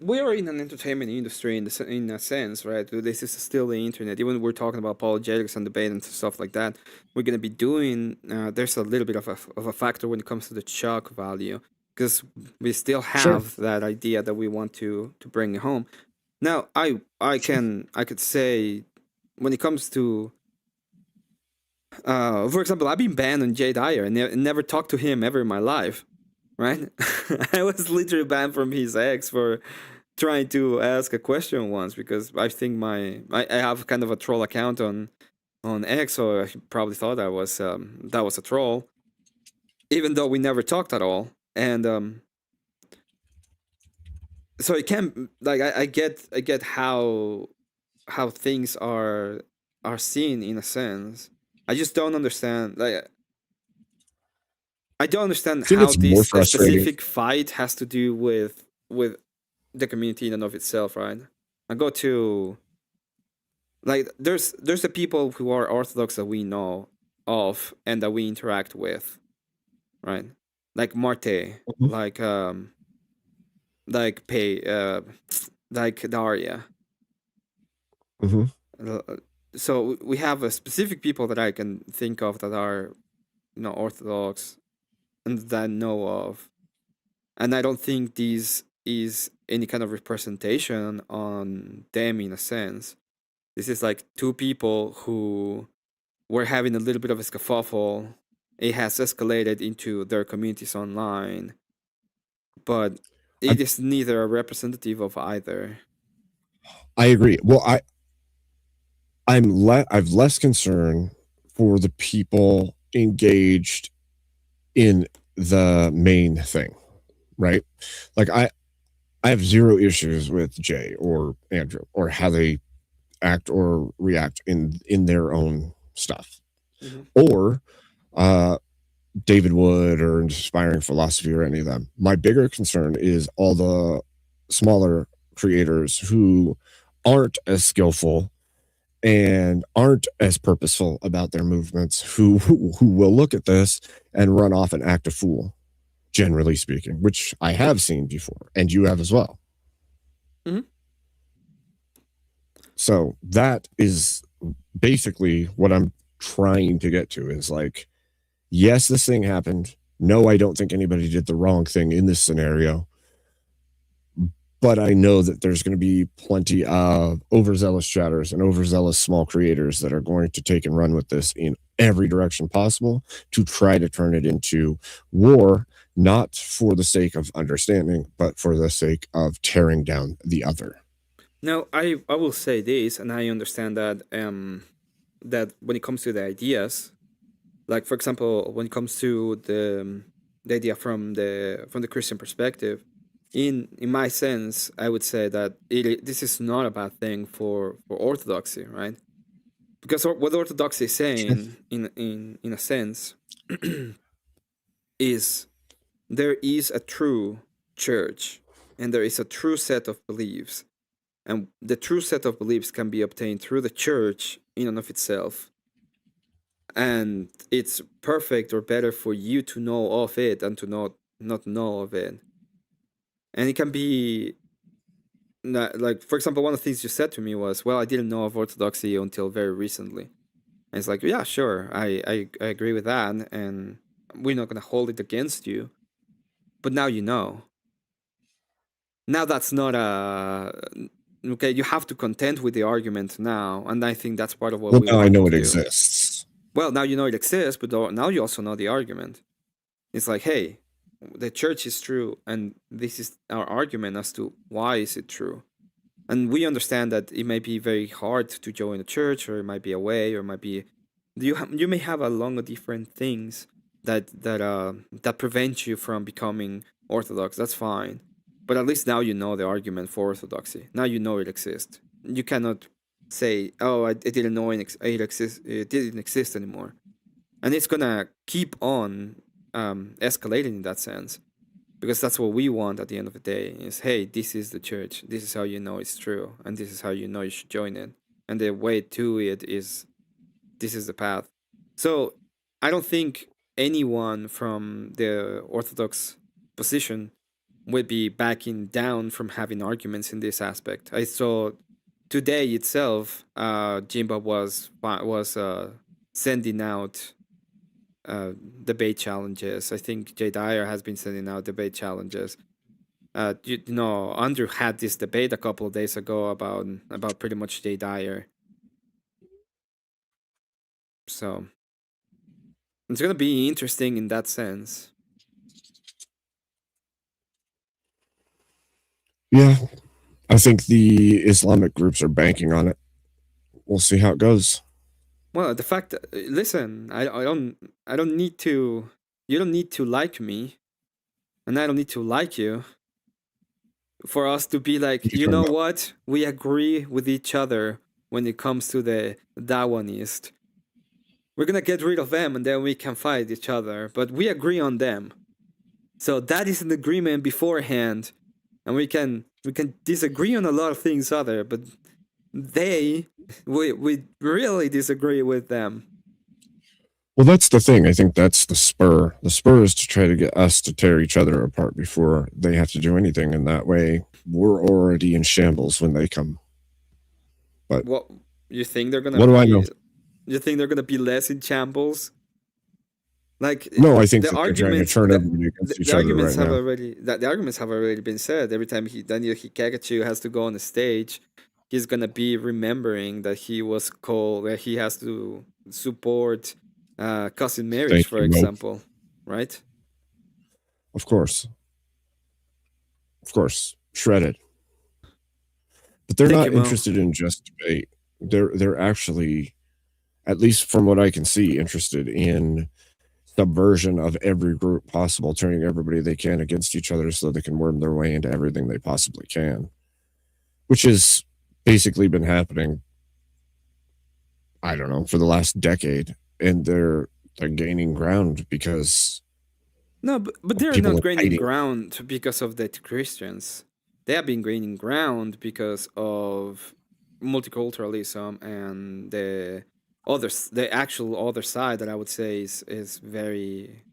we are in an entertainment industry in a sense, right? This is still the internet. Even we're talking about apologetics and debate and stuff like that. We're gonna be doing. There's a little bit of a factor when it comes to the shock value because we still Sure. have that idea that we want to bring home. Now, I could say when it comes to for example, I've been banned on Jay Dyer and never talked to him ever in my life, right? I was literally banned from his ex for trying to ask a question once because I think I have kind of a troll account on X, so he probably thought that was a troll, even though we never talked at all. And so it can like I get how things are seen in a sense. I just don't understand like I don't understand I think how it's more this frustrating. specific fight has to do with the community in and of itself, right? I go to like there's the people who are Orthodox that we know of and that we interact with, right? Like Marte, Mhm. like Pay, like Daria. Mhm. Uh, So we have a specific people that I can think of that are Orthodox and that I know of, and I don't think this is any kind of representation on them in a sense. This is like two people who were having a little bit of a scuffle. It has escalated into their communities online, but I it is neither a representative of either. I agree. Well, I've less concern for the people engaged in the main thing, right? Like I have zero issues with Jay or Andrew or how they act or react in their own stuff, Mm-hmm. or uh, David Wood or Inspiring Philosophy or any of them. My bigger concern is all the smaller creators who aren't as skillful and aren't as purposeful about their movements, who will look at this and run off and act a fool, generally speaking, which I have seen before, and you have as well. Mm-hmm. So that is basically what I'm trying to get to is like, yes, this thing happened. No, I don't think anybody did the wrong thing in this scenario. But I know that there's going to be plenty of overzealous chatters and overzealous small creators that are going to take and run with this in every direction possible to try to turn it into war, not for the sake of understanding, but for the sake of tearing down the other. Now, I will say this, and I understand that when it comes to the ideas, like for example, when it comes to the idea from the Christian perspective, in my sense, I would say that this is not a bad thing for Orthodoxy, right? Because what Orthodoxy is saying, in a sense, is there is a true church and there is a true set of beliefs, and the true set of beliefs can be obtained through the church in and of itself, and it's perfect or better for you to know of it than to not know of it. And it can be like, for example, one of the things you said to me was, well, I didn't know of Orthodoxy until very recently. And it's like, yeah, sure, I agree with that, and we're not going to hold it against you, but now you know. Now that's not a okay. You have to contend with the argument now, and I think that's part of what Well, we now I want know you it to do. exists. Well, now you know it exists, but now you also know the argument. It's like, hey, the church is true, and this is our argument as to why is it true. And we understand that it may be very hard to join a church, or it might be a way, or it might be you may have a lot of different things that prevent you from becoming Orthodox. That's fine, but at least now you know the argument for Orthodoxy. Now you know it exists. You cannot say, "Oh, I didn't know it didn't exist anymore," and it's gonna keep on escalating in that sense, because that's what we want at the end of the day. Is, hey, this is the church. This is how you know it's true, and this is how you know you should join it. And the way to it is, this is the path. So I don't think anyone from the Orthodox position would be backing down from having arguments in this aspect. I saw today itself, Jimba was sending out debate challenges. I think Jay Dyer has been sending out debate challenges. Andrew had this debate a couple of days ago about pretty much Jay Dyer. So it's gonna be interesting in that sense. Yeah, I think the Islamic groups are banking on it. We'll see how it goes. Well, the fact that, listen, I don't need to. You don't need to like me, and I don't need to like you for us to be like, What are you you talking know about? what? We agree with each other when it comes to the Dawanist. We're gonna get rid of them, and then we can fight each other. But we agree on them, so that is an agreement beforehand, and we can disagree on a lot of things other, but we really disagree with them. Well, that's the thing. I think that's the spur. The spur is to try to get us to tear each other apart before they have to do anything. And that way, we're already in shambles when they come. But What you think they're gonna what do I know? be? You think they're gonna be less in shambles? Like No, I think the that they're trying to turn everybody against each the other arguments right have now. already the arguments have already been said. Every time Daniel Hikagachu has to go on the stage, he's gonna be remembering that he was called, that he has to support cousin marriage, Thank for you, Mo. example, right? Of course. Of course. Shredded. But they're Thank you, not Mo. interested in just debate. They're actually, at least from what I can see, interested in subversion of every group possible, turning everybody they can against each other so they can worm their way into everything they possibly can, which has basically been happening, I don't know, for the last decade. And they're gaining ground because No, but they're people not are gaining hiding. ground because of the Christians. They have been gaining ground because of multiculturalism and the actual other side that I would say is very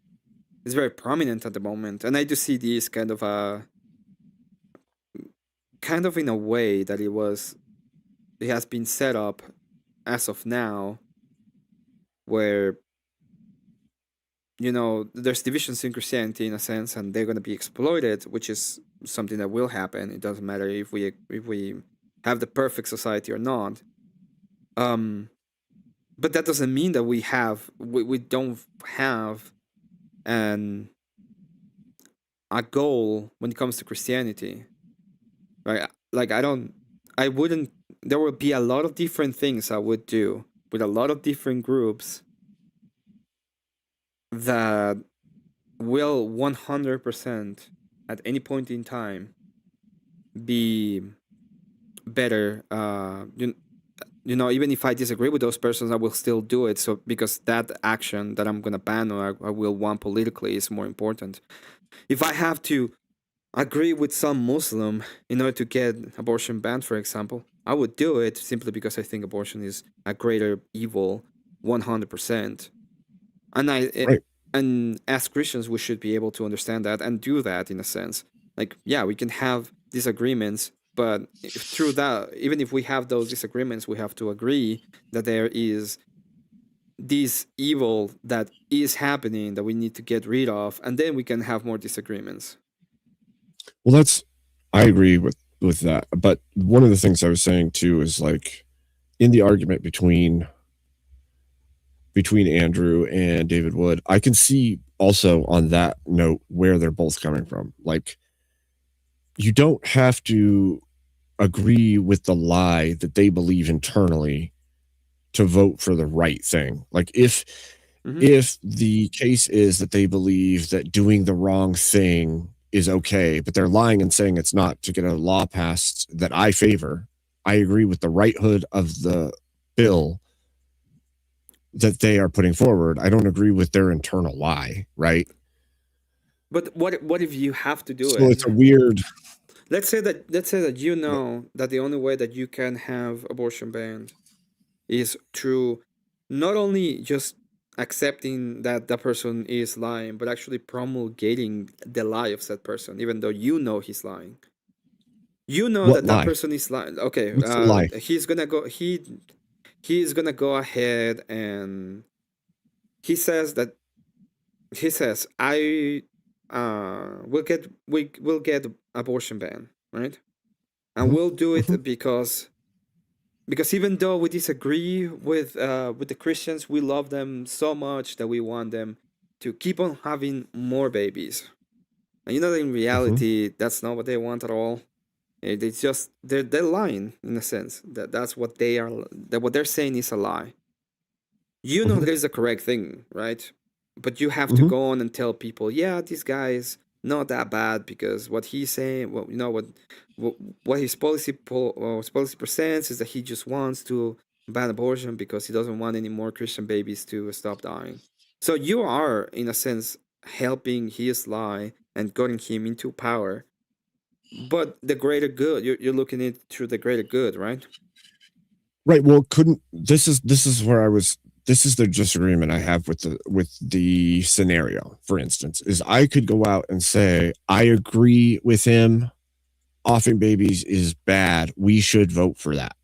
prominent at the moment. And I do see this kind of in a way that it has been set up as of now, where there's divisions in Christianity in a sense, and they're going to be exploited, which is something that will happen. It doesn't matter if we have the perfect society or not. But that doesn't mean that we don't have an a goal when it comes to Christianity, right? Like I wouldn't. There would be a lot of different things I would do with a lot of different groups that will 100% at any point in time be better. Even if I disagree with those persons, I will still do it. So because that action that I'm gonna ban or I will want politically is more important. If I have to agree with some Muslim in order to get abortion banned, for example, I would do it simply because I think abortion is a greater evil, 100%. And Right. and as Christians, we should be able to understand that and do that in a sense. Like, yeah, we can have disagreements, but through that, even if we have those disagreements, we have to agree that there is this evil that is happening that we need to get rid of, and then we can have more disagreements. Well, I agree with that. But one of the things I was saying too is like in the argument between Andrew and David Wood, I can see also on that note where they're both coming from. Like, you don't have to agree with the lie that they believe internally to vote for the right thing. Like, if the case is that they believe that doing the wrong thing is okay, but they're lying and saying it's not to get a law passed that I favor, I agree with the righthood of the bill that they are putting forward. I don't agree with their internal lie, right? But what if you have to do it? So it's a weird. Let's say that that the only way that you can have abortion banned is through not only just accepting that that person is lying, but actually promulgating the lie of that person, even though you know he's lying. You know What that lie? person is lying. Okay, What's the lie? he's gonna go. He's gonna go ahead and he says I will get abortion ban, right? And we'll do it because even though we disagree with the Christians, we love them so much that we want them to keep on having more babies. And you know that in reality, that's not what they want at all. It's just they're lying in a sense. That's what they are. That what they're saying is a lie. You know that is the correct thing, right? But you have to go on and tell people, yeah, this guy is not that bad because what he's saying, well, you know what his policy presents is that he just wants to ban abortion because he doesn't want any more Christian babies to stop dying. So you are, in a sense, helping his lie and getting him into power. But the greater good, you're looking at it through the greater good, right? Right. Well, this is where I was. This is the disagreement I have with the scenario. For instance, is I could go out and say I agree with him. Offing babies is bad. We should vote for that.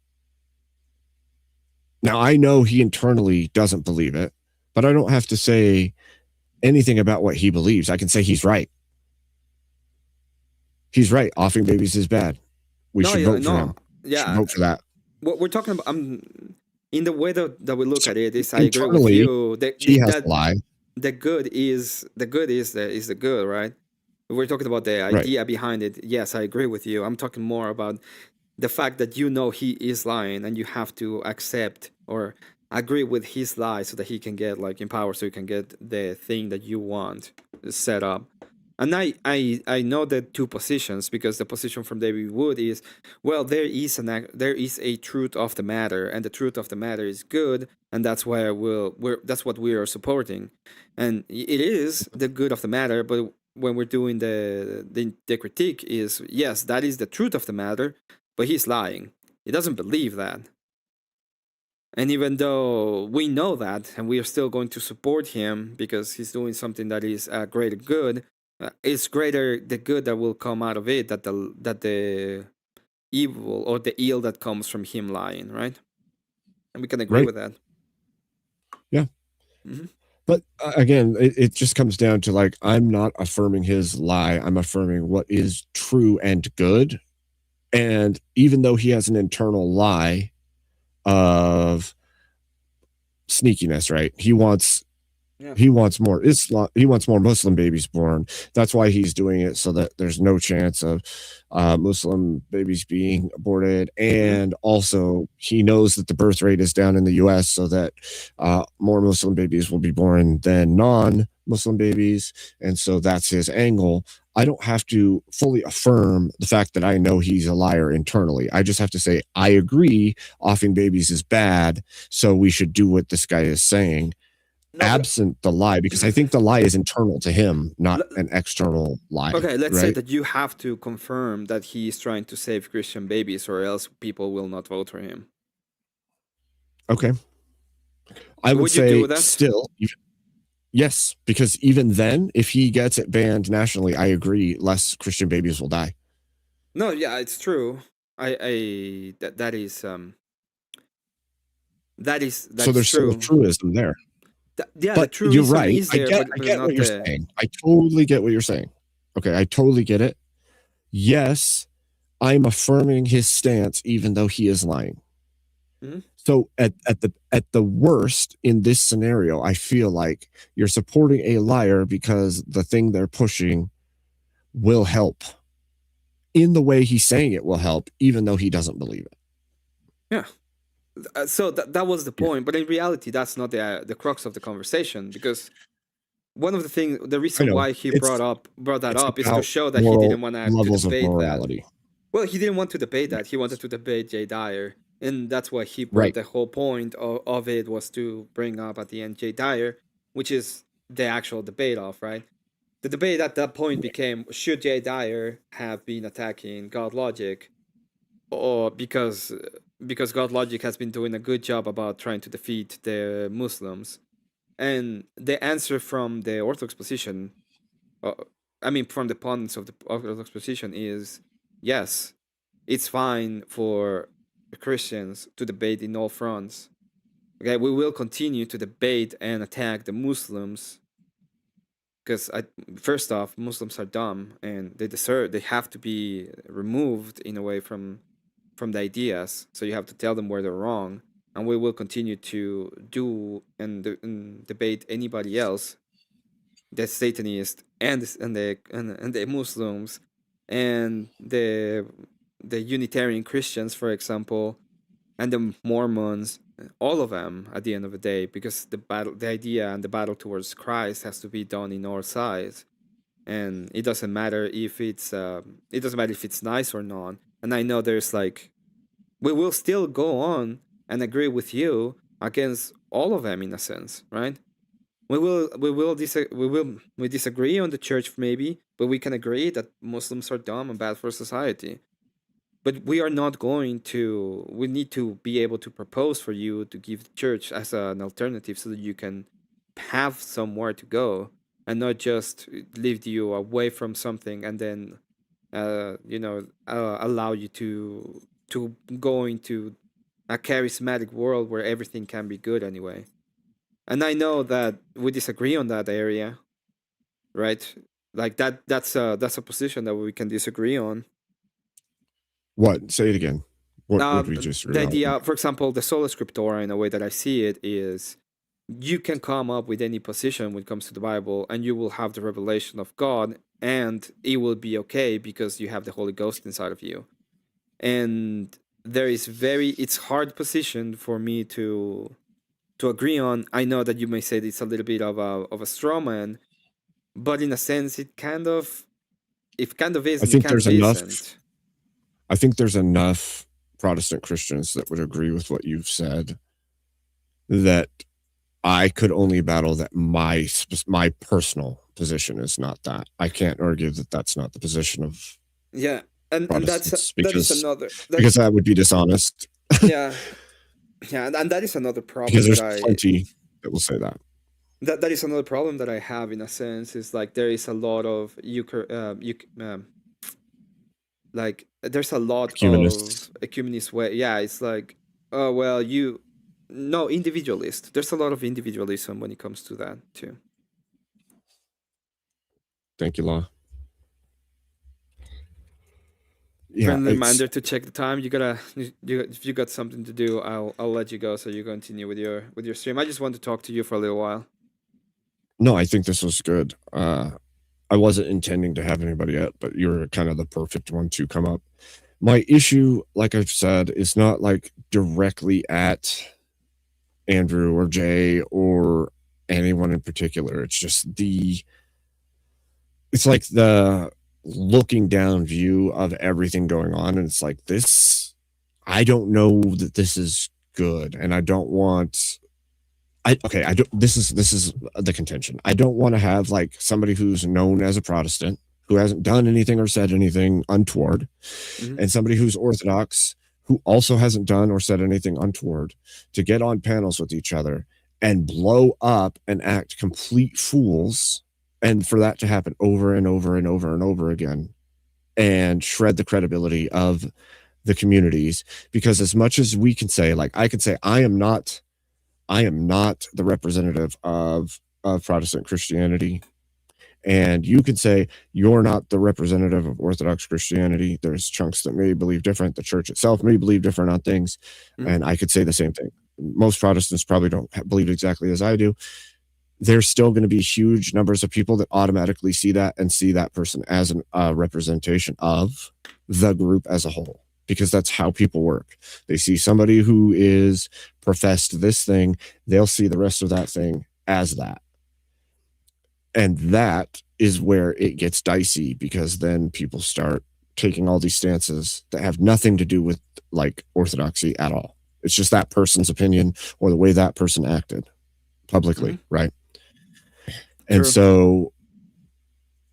Now I know he internally doesn't believe it, but I don't have to say anything about what he believes. I can say he's right. He's right. Offing babies is bad. We should vote for him. Yeah, should vote for that. What we're talking about, in the way that we look at it, is I agree with you. He has to lie. The good is the good, right? We're talking about the idea behind it. Yes, I agree with you. I'm talking more about the fact that you know he is lying and you have to accept or agree with his lie so that he can get like in power, so you can get the thing that you want set up. And I know the two positions, because the position from David Wood is, well, there is a truth of the matter, and the truth of the matter is good, and that's why that's what we are supporting, and it is the good of the matter. But when we're doing the critique is, yes, that is the truth of the matter, but he's lying. He doesn't believe that. And even though we know that, and we are still going to support him because he's doing something that is a greater good, it's greater the good that will come out of it that the evil or the ill that comes from him lying, right? And we can agree with that. Yeah. But again, it just comes down to like, I'm not affirming his lie. I'm affirming what is true and good. And even though he has an internal lie of sneakiness, right? He wants more Islam. He wants more Muslim babies born. That's why he's doing it, so that there's no chance of Muslim babies being aborted. And also, he knows that the birth rate is down in the U.S., so that more Muslim babies will be born than non-Muslim babies. And so that's his angle. I don't have to fully affirm the fact that I know he's a liar internally. I just have to say, I agree offing babies is bad, so we should do what this guy is saying, absent the lie, because I think the lie is internal to him, not an external lie. Okay, let's say right? that you have to confirm that he is trying to save Christian babies, or else people will not vote for him. Okay. I would you say do that? still, yes, because even then, if he gets it banned nationally, I agree, less Christian babies will die. No, yeah, it's true. That is so true. there's still a truism there. Yeah, but the truism you're right. is there, I get what you're saying. I totally get what you're saying. Okay, I totally get it. Yes, I'm affirming his stance, even though he is lying. Mm-hmm. So at the worst in this scenario, I feel like you're supporting a liar because the thing they're pushing will help in the way he's saying it will help, even though he doesn't believe it. Yeah. So that was the point, but in reality, that's not the crux of the conversation, because one of the reason why he brought that up is to show that he didn't want to debate that. Well, he didn't want to debate that. He wanted to debate Jay Dyer, and that's why he brought the whole point of it was to bring up at the end Jay Dyer, which is the actual debate of, right? The debate at that point became, should Jay Dyer have been attacking God Logic, or because God Logic has been doing a good job about trying to defeat the Muslims. And the answer from the Orthodox position, from the opponents of the Orthodox position, is yes, it's fine for Christians to debate in all fronts. Okay, we will continue to debate and attack the Muslims, because first off, Muslims are dumb and they have to be removed in a way from the ideas. So you have to tell them where they're wrong, and we will continue to do and debate anybody else, the Satanist and the Muslims and the Unitarian Christians, for example, and the Mormons, all of them at the end of the day, because the idea and the battle towards Christ has to be done in all sides, and it doesn't matter if it's nice or not. And I know there's we will still go on and agree with you against all of them in a sense, right? We disagree on the church maybe, but we can agree that Muslims are dumb and bad for society. But we are not going to. We need to be able to propose for you to give the church as an alternative, so that you can have somewhere to go and not just leave you away from something and then allow you to go into a charismatic world where everything can be good anyway. And I know that we disagree on that area, right? Like that's a position that we can disagree on. What? Say it again. What would we just the idea, for example, the sola scriptura, in a way that I see it, is you can come up with any position when it comes to the Bible, and you will have the revelation of God, and it will be okay because you have the Holy Ghost inside of you. And it's hard position for me to agree on. I know that you may say it's a little bit of a straw man, but in a sense, it kind of is. I think there's enough. I think there's enough Protestant Christians that would agree with what you've said, that I could only battle that my personal position is not that. I can't argue that that's not the position of and that's another, because that would be dishonest. Yeah, and that is another problem. Because there's plenty that will say that. That is another problem that I have, in a sense, is there is a lot of there's a lot of ecumenist way. Yeah, it's individualist. There's a lot of individualism when it comes to that too. Thank you, Law. Friendly reminder to check the time. If you got something to do, I'll let you go so you continue with your stream. I just want to talk to you for a little while. No, I think this was good. I wasn't intending to have anybody yet, but you're kind of the perfect one to come up. My issue, like I've said, is not directly at Andrew or Jay or anyone in particular. It's just it's like the looking down view of everything going on, and it's like, this, I don't know that this is good, and I don't want. I don't. This is the contention. I don't want to have like somebody who's known as a Protestant who hasn't done anything or said anything untoward, Mhm. and somebody who's Orthodox who also hasn't done or said anything untoward to get on panels with each other and blow up and act complete fools, and for that to happen over and over and over and over again, and shred the credibility of the communities. Because as much as we can say, like I can say, I am not the representative of Protestant Christianity. And you could say you're not the representative of Orthodox Christianity. There's chunks that may believe different. The church itself may believe different on things. Mhm. And I could say the same thing. Most Protestants probably don't believe exactly as I do. There's still going to be huge numbers of people that automatically see that and see that person as a representation of the group as a whole, because that's how people work. They see somebody who is professed this thing, they'll see the rest of that thing as that. And that is where it gets dicey, because then people start taking all these stances that have nothing to do with like orthodoxy at all. It's just that person's opinion or the way that person acted publicly, Mhm. right? And True. so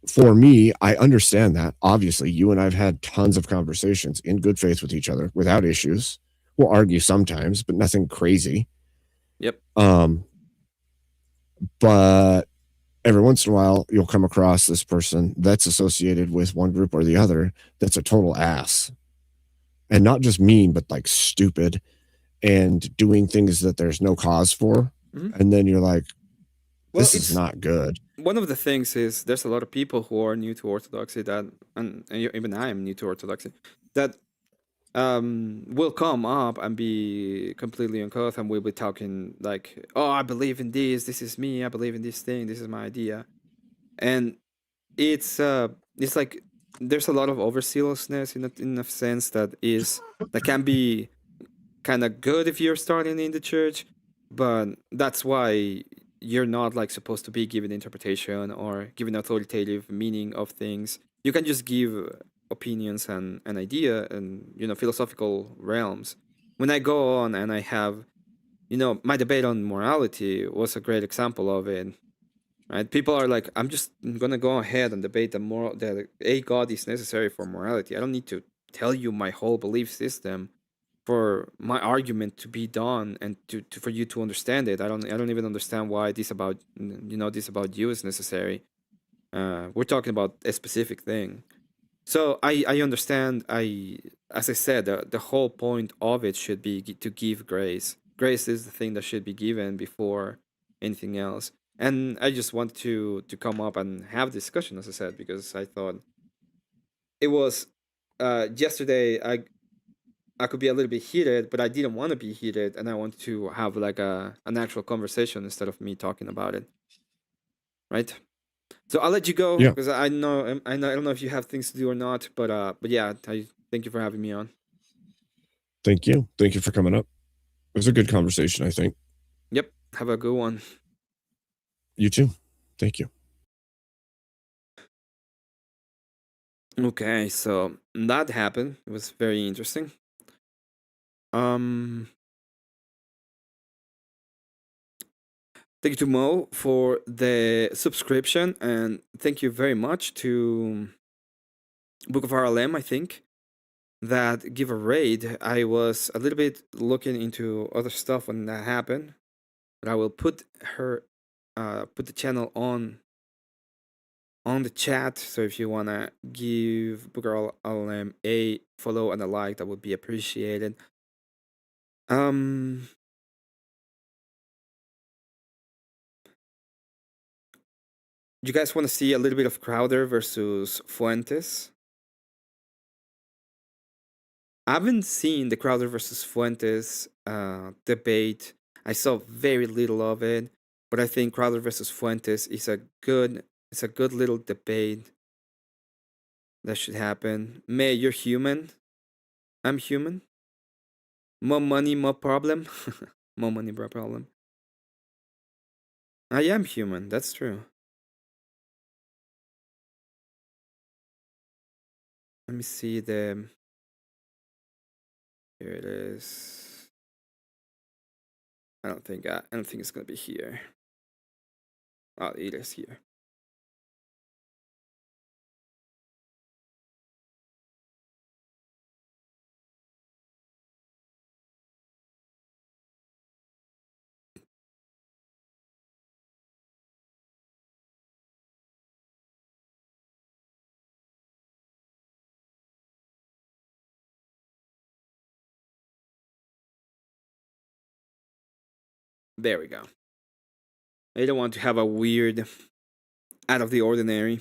for me, I understand that. Obviously, you and I've had tons of conversations in good faith with each other without issues. We'll argue sometimes, but nothing crazy. Yep. But every once in a while, you'll come across this person that's associated with one group or the other that's a total ass. And not just mean, but like stupid and doing things that there's no cause for. Mhm. And then you're like, Well, this is it's not good. one of the things is there's a lot of people who are new to Orthodoxy that, and even I am new to Orthodoxy, that will come up and be completely uncouth, and we'll be talking like, oh, I believe in this is me, I believe in this thing, this is my idea. And it's like there's a lot of overzealousness in a sense that can be kind of good if you're starting in the church, but that's why you're not like supposed to be giving interpretation or giving authoritative meaning of things. You can just give opinions and an idea and philosophical realms. When I go on and I have my debate on morality was a great example of it. Right? People are like, I'm just gonna go ahead and debate that a God is necessary for morality. I don't need to tell you my whole belief system for my argument to be done and for you to understand it. I don't even understand why this about you is necessary. We're talking about a specific thing. So I understand. As I said, the whole point of it should be to give grace. Grace is the thing that should be given before anything else. And I just want to come up and have discussion, as I said, because I thought it was yesterday. I could be a little bit heated, but I didn't want to be heated, and I want to have like an actual conversation instead of me talking about it, right? So I'll let you go Yeah. because I don't know if you have things to do or not, but yeah, I thank you for having me on. Thank you. Thank you for coming up. It was a good conversation, I think. Yep, have a good one. You too. Thank you. Okay, so that happened. It was very interesting. Um, Thank you to Mo for the subscription, and thank you very much to Book of RLM, I think, that give a raid. I was a little bit looking into other stuff when that happened, but I will put the channel on the chat. So if you wanna give Booker RLM a follow and a like, that would be appreciated. Um, you guys want to see a little bit of Crowder versus Fuentes? I haven't seen the Crowder versus Fuentes debate. I saw very little of it, but I think Crowder versus Fuentes is a good little debate that should happen. May you're human. I'm human. More money, more problem. More money, more problem. I am human. That's true. Let me see the. Here it is. I don't think it's gonna be here. Oh, it is here. There we go. I don't want to have a weird, out of the ordinary.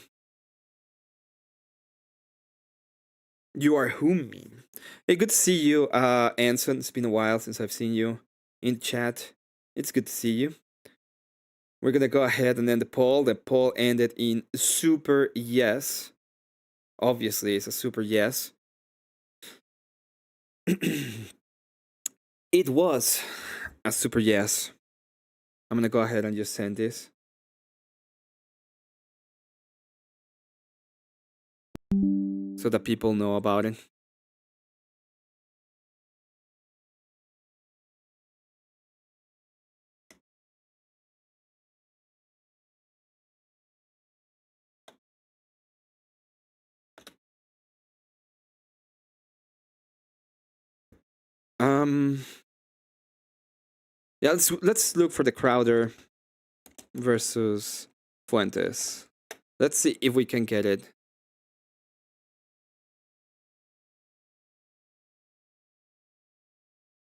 You are whom mean? Hey, good to see you, Anson. It's been a while since I've seen you in chat. It's good to see you. We're gonna go ahead and end the poll. The poll ended in super yes. Obviously, it's a super yes. It was a super yes. I'm gonna go ahead and just send this. So that people know about it. Yeah, let's look for the Crowder versus Fuentes. Let's see if we can get it.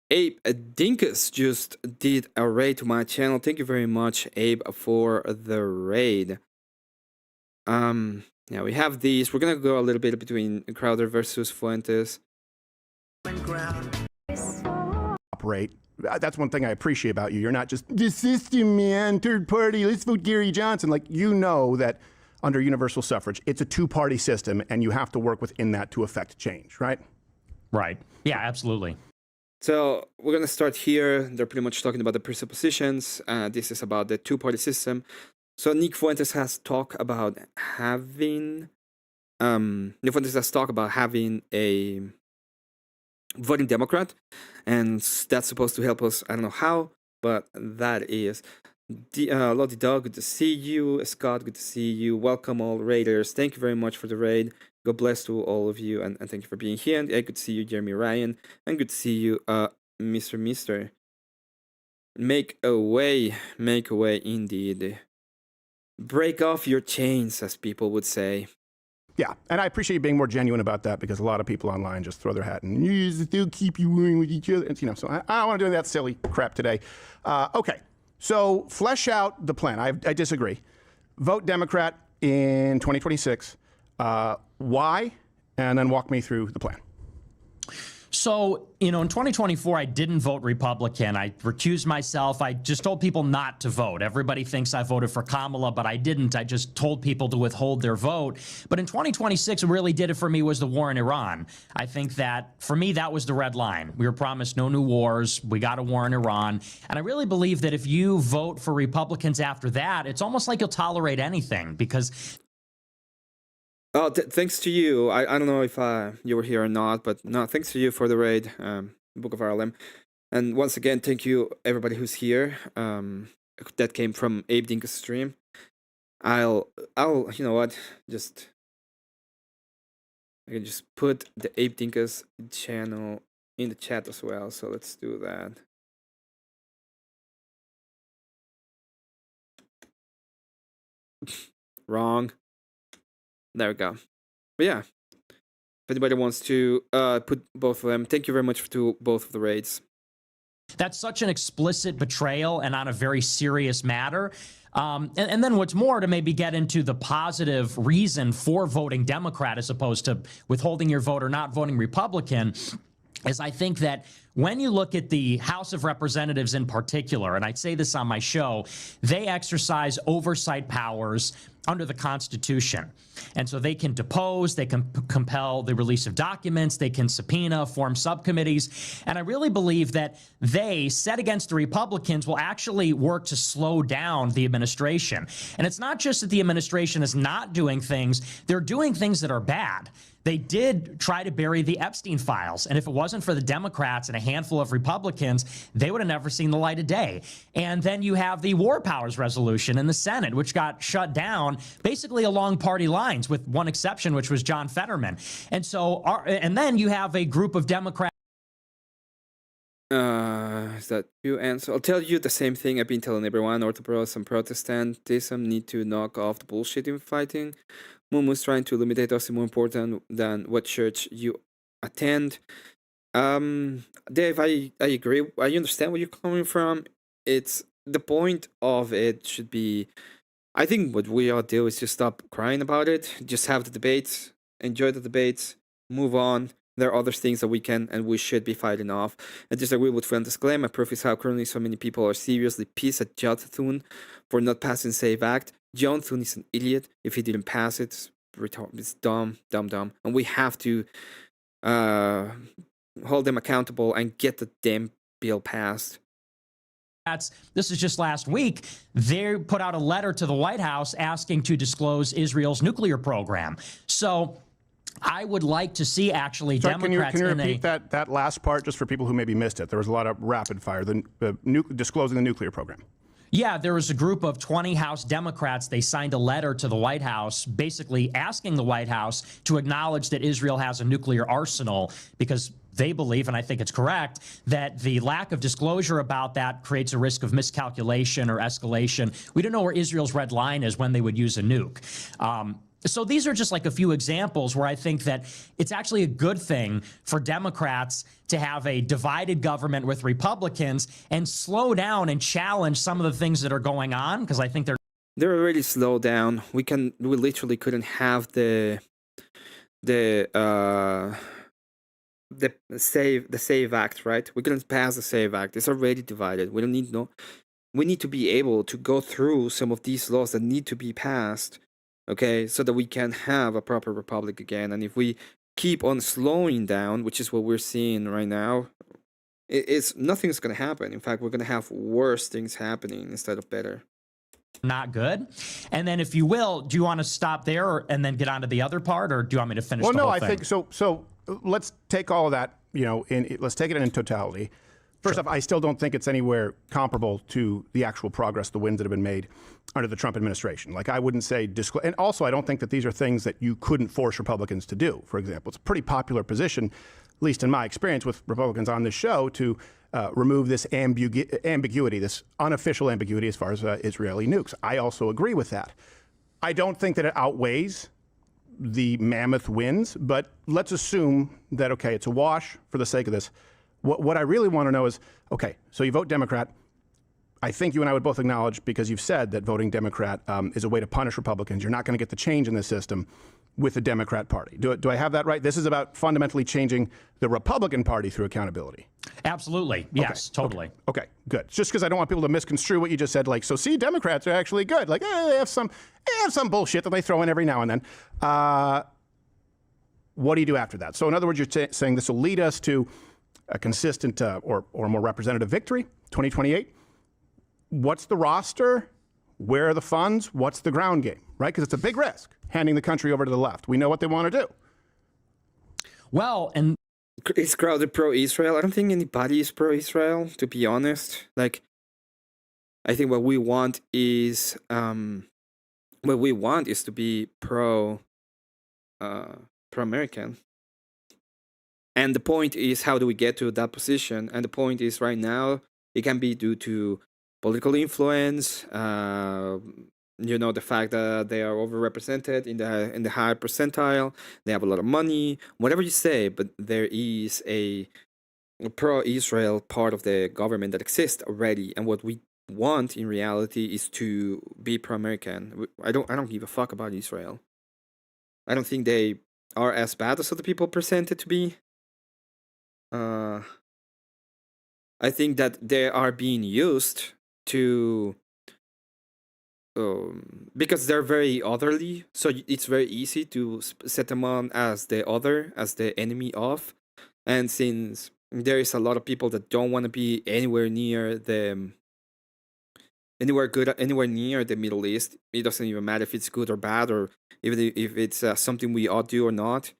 Abe Dinkus just did a raid to my channel. Thank you very much, Abe, for the raid. Yeah, we have these. We're gonna go a little bit between Crowder versus Fuentes. Operate. That's one thing I appreciate about you. You're not just the system, man, third party, let's vote Gary Johnson. Like, you know that under universal suffrage, it's a two-party system, and you have to work within that to affect change, right? Right. Yeah, absolutely. So we're gonna start here. They're pretty much talking about the presuppositions. This is about the two-party system. So Nick Fuentes has talked about having a voting Democrat, and that's supposed to help us. I don't know how, but that is. Lottie Dog, good to see you. Scott, good to see you. Welcome all raiders. Thank you very much for the raid. God bless to all of you, and thank you for being here. And good to see you, Jeremy Ryan, and good to see you, Mister. Make a way indeed. Break off your chains, as people would say. Yeah, and I appreciate you being more genuine about that, because a lot of people online just throw their hat and they'll keep you warring with each other. And, so I don't want to do that silly crap today. Okay, so flesh out the plan. I disagree. Vote Democrat in 2026. Why? And then walk me through the plan. So, in 2024, I didn't vote Republican. I recused myself. I just told people not to vote. Everybody thinks I voted for Kamala, but I didn't. I just told people to withhold their vote. But in 2026, what really did it for me was the war in Iran. I think that, for me, that was the red line. We were promised no new wars. We got a war in Iran. And I really believe that if you vote for Republicans after that, it's almost like you'll tolerate anything, because... Oh, thanks to you. I don't know if you were here or not, but no, thanks to you for the raid, Book of Harlem. And once again, thank you everybody who's here. That came from Abe Dinka's stream. I'll you know what? I can just put the Abe Dinka's channel in the chat as well. So let's do that. Wrong. There we go. But yeah, if anybody wants to put both of them, thank you very much to both of the raids. That's such an explicit betrayal and on a very serious matter. And then what's more, to maybe get into the positive reason for voting Democrat as opposed to withholding your vote or not voting Republican, is I think that when you look at the House of Representatives in particular, and I say this on my show, they exercise oversight powers under the Constitution. And so they can depose, they can compel the release of documents, they can subpoena, form subcommittees. And I really believe that they, set against the Republicans, will actually work to slow down the administration. And it's not just that the administration is not doing things, they're doing things that are bad. They did try to bury the Epstein files. And if it wasn't for the Democrats and a handful of Republicans, they would have never seen the light of day. And then you have the War Powers Resolution in the Senate, which got shut down basically along party lines, with one exception, which was John Fetterman. And so, and then you have a group of Democrats. Is that you answer? I'll tell you the same thing I've been telling everyone. Orthodox and Protestantism need to knock off the bullshit in fighting. Muumu's trying to eliminate us is more important than what church you attend. Dave, I agree. I understand where you're coming from. It's the point of it should be, I think what we all do is just stop crying about it. Just have the debates, enjoy the debates, move on. There are other things that we can and we should be fighting off. I disagree with Fuentes' claim. My proof is how currently so many people are seriously pissed at John Thune for not passing SAVE Act. John Thune is an idiot. If he didn't pass it, it's dumb. And we have to hold them accountable and get the damn bill passed. This is just last week, they put out a letter to the White House asking to disclose Israel's nuclear program. So I would like to see actually Democrats. Can you repeat that last part just for people who maybe missed it? There was a lot of rapid fire, disclosing the nuclear program. Yeah, there was a group of 20 House Democrats. They signed a letter to the White House basically asking the White House to acknowledge that Israel has a nuclear arsenal, because they believe, and I think it's correct, that the lack of disclosure about that creates a risk of miscalculation or escalation. We don't know where Israel's red line is when they would use a nuke. So these are just like a few examples where I think that it's actually a good thing for Democrats to have a divided government with Republicans and slow down and challenge some of the things that are going on, because I think they're already slowed down. We literally couldn't have the SAVE Act, right? We couldn't pass the SAVE Act. It's already divided. We don't need we need to be able to go through some of these laws that need to be passed, okay, so that we can have a proper republic again. And if we keep on slowing down, which is what we're seeing right now, nothing's going to happen. In fact, we're going to have worse things happening instead of better. not good. And then, if you will, do you want to stop there and then get on to the other part, or do you want me to finish the whole thing? I think so. So let's take all of that, let's take it in totality. First off, I still don't think it's anywhere comparable to the actual progress, the wins that have been made under the Trump administration. Like, I wouldn't say and also, I don't think that these are things that you couldn't force Republicans to do. For example, it's a pretty popular position, at least in my experience with Republicans on this show, to remove this ambiguity, this unofficial ambiguity as far as Israeli nukes. I also agree with that. I don't think that it outweighs the mammoth wins, but let's assume that, okay, it's a wash for the sake of this. What I really want to know is, okay, so you vote Democrat. I think you and I would both acknowledge, because you've said that voting Democrat is a way to punish Republicans. You're not going to get the change in the system with the Democrat Party. Do I have that right? This is about fundamentally changing the Republican Party through accountability. Absolutely. Yes, okay. Totally. Okay, good. Just because I don't want people to misconstrue what you just said. Like, so see, Democrats are actually good. Like, they have some bullshit that they throw in every now and then. What do you do after that? So in other words, you're saying this will lead us to a consistent or more representative victory, 2028. What's the roster? Where are the funds? What's the ground game, right? Because it's a big risk, handing the country over to the left. We know what they want to do. Well, and is Crowder pro-Israel? I don't think anybody is pro-Israel, to be honest. Like, I think what we want is to be pro-American. And the point is, how do we get to that position? And the point is, right now, it can be due to political influence, the fact that they are overrepresented in the high percentile, they have a lot of money, whatever you say, but there is a pro-Israel part of the government that exists already, and what we want in reality is to be pro-American. I don't give a fuck about Israel. I don't think they are as bad as other people present it to be. I think that they are being used to because they're very otherly, so it's very easy to set them on as the other, as the enemy of. And since there is a lot of people that don't want to be anywhere near anywhere near the Middle East, it doesn't even matter if it's good or bad, or even if it's something we ought to do or not.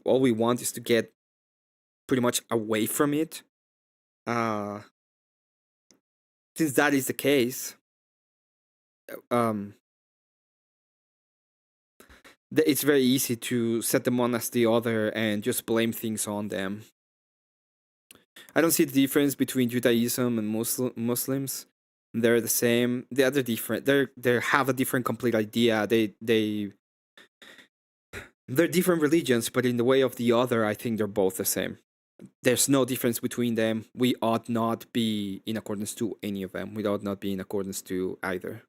All we want is to get pretty much away from it. Since that is the case, it's very easy to set them on as the other and just blame things on them. I don't see the difference between Judaism and Muslims. They're the same. They're different. They have a different complete idea. They're different religions, but in the way of the other, I think they're both the same. There's no difference between them. We ought not be in accordance to any of them. We ought not be in accordance to either.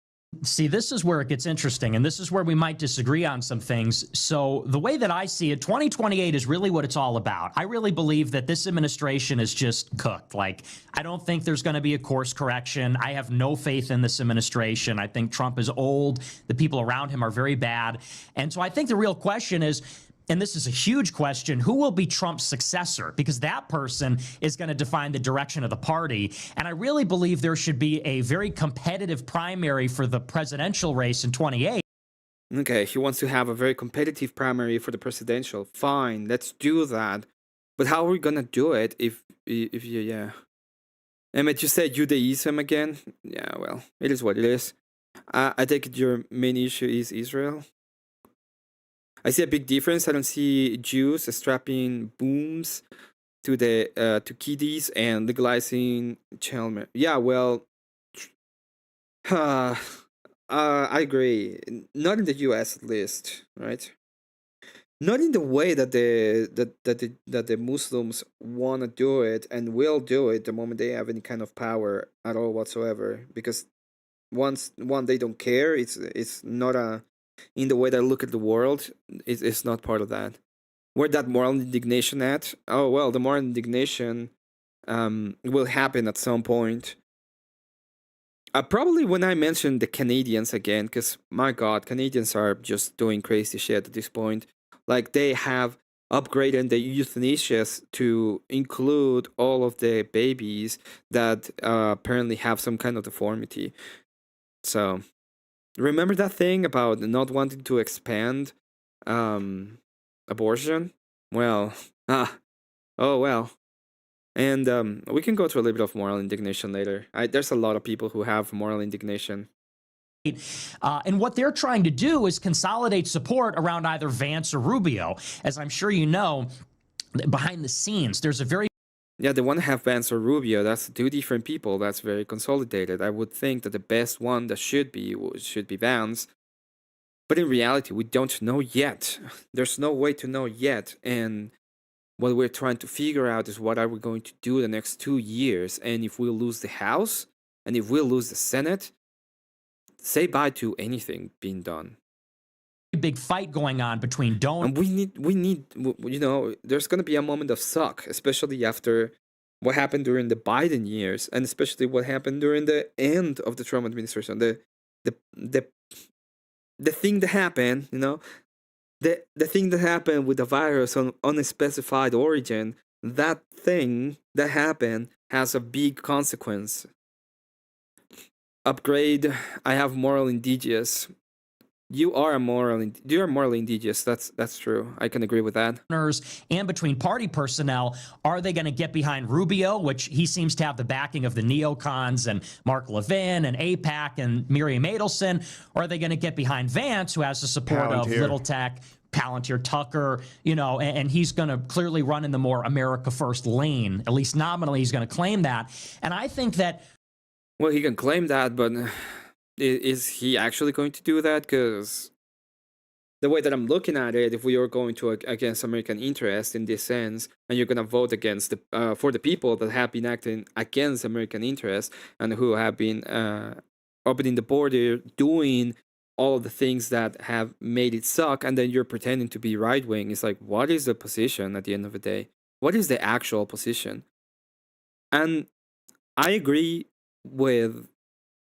See, this is where it gets interesting, and this is where we might disagree on some things. So the way that I see it, 2028 is really what it's all about. I really believe that this administration is just cooked. Like, I don't think there's going to be a course correction. I have no faith in this administration. I think Trump is old. The people around him are very bad. And so I think the real question is, and this is a huge question, who will be Trump's successor? Because that person is going to define the direction of the party. And I really believe there should be a very competitive primary for the presidential race in 28. Okay, he wants to have a very competitive primary for the presidential. Fine, let's do that. But how are we going to do it if yeah. Emmet, you said Judaism again? Yeah, well, it is what it is. I take it your main issue is Israel. I see a big difference. I don't see Jews strapping booms to the to kiddies and legalizing child. Yeah, well, I agree. Not in the U.S. at least, right? Not in the way that the Muslims want to do it and will do it the moment they have any kind of power at all whatsoever. Because once they don't care, it's not a in the way that I look at the world, it's not part of that. Where that moral indignation at? Oh, well, the moral indignation will happen at some point. Probably when I mention the Canadians again, because my God, Canadians are just doing crazy shit at this point. Like, they have upgraded the euthanasia to include all of the babies that apparently have some kind of deformity. So, remember that thing about not wanting to expand abortion? Well, oh well. And we can go to a little bit of moral indignation later. There's a lot of people who have moral indignation. And what they're trying to do is consolidate support around either Vance or Rubio. As I'm sure you know, behind the scenes, there's a very Yeah, they want to have Vance or Rubio. That's two different people. That's very consolidated. I would think that the best one that should be Vance. But in reality, we don't know yet. There's no way to know yet. And what we're trying to figure out is what are we going to do the next 2 years. And if we lose the House, and if we lose the Senate, say bye to anything being done. big fight going on between donors. And we need, you know, there's going to be a moment of suck, especially after what happened during the Biden years, and especially what happened during the end of the Trump administration. The thing that happened, you know, the thing that happened with the virus on unspecified origin, that thing that happened has a big consequence. Upgrade, I have moral indigenous. You are morally indigenous. That's true. I can agree with that. And between party personnel, are they going to get behind Rubio, which he seems to have the backing of the neocons and Mark Levin and AIPAC and Miriam Adelson, or are they going to get behind Vance, who has the support of Little Tech, Palantir, Tucker, you know, and he's going to clearly run in the more America First lane. At least nominally, he's going to claim that. And I think that... Well, he can claim that, but is he actually going to do that? Because the way that I'm looking at it, if we are going to against American interest in this sense, and you're going to vote against for the people that have been acting against American interest and who have been opening the border, doing all of the things that have made it suck, and then you're pretending to be right-wing. It's like, what is the position at the end of the day? What is the actual position? And I agree with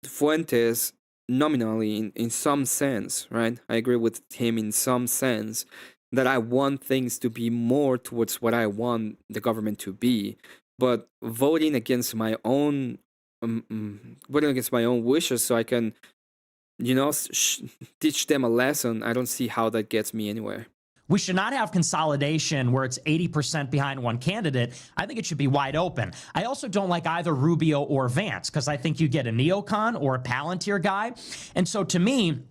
Fuentes nominally in some sense, right? I agree with him in some sense that I want things to be more towards what I want the government to be, but voting against my own voting against my own wishes so I can, teach them a lesson. I don't see how that gets me anywhere. We should not have consolidation where it's 80% behind one candidate. I think it should be wide open. I also don't like either Rubio or Vance because I think you get a neocon or a Palantir guy. And so to me,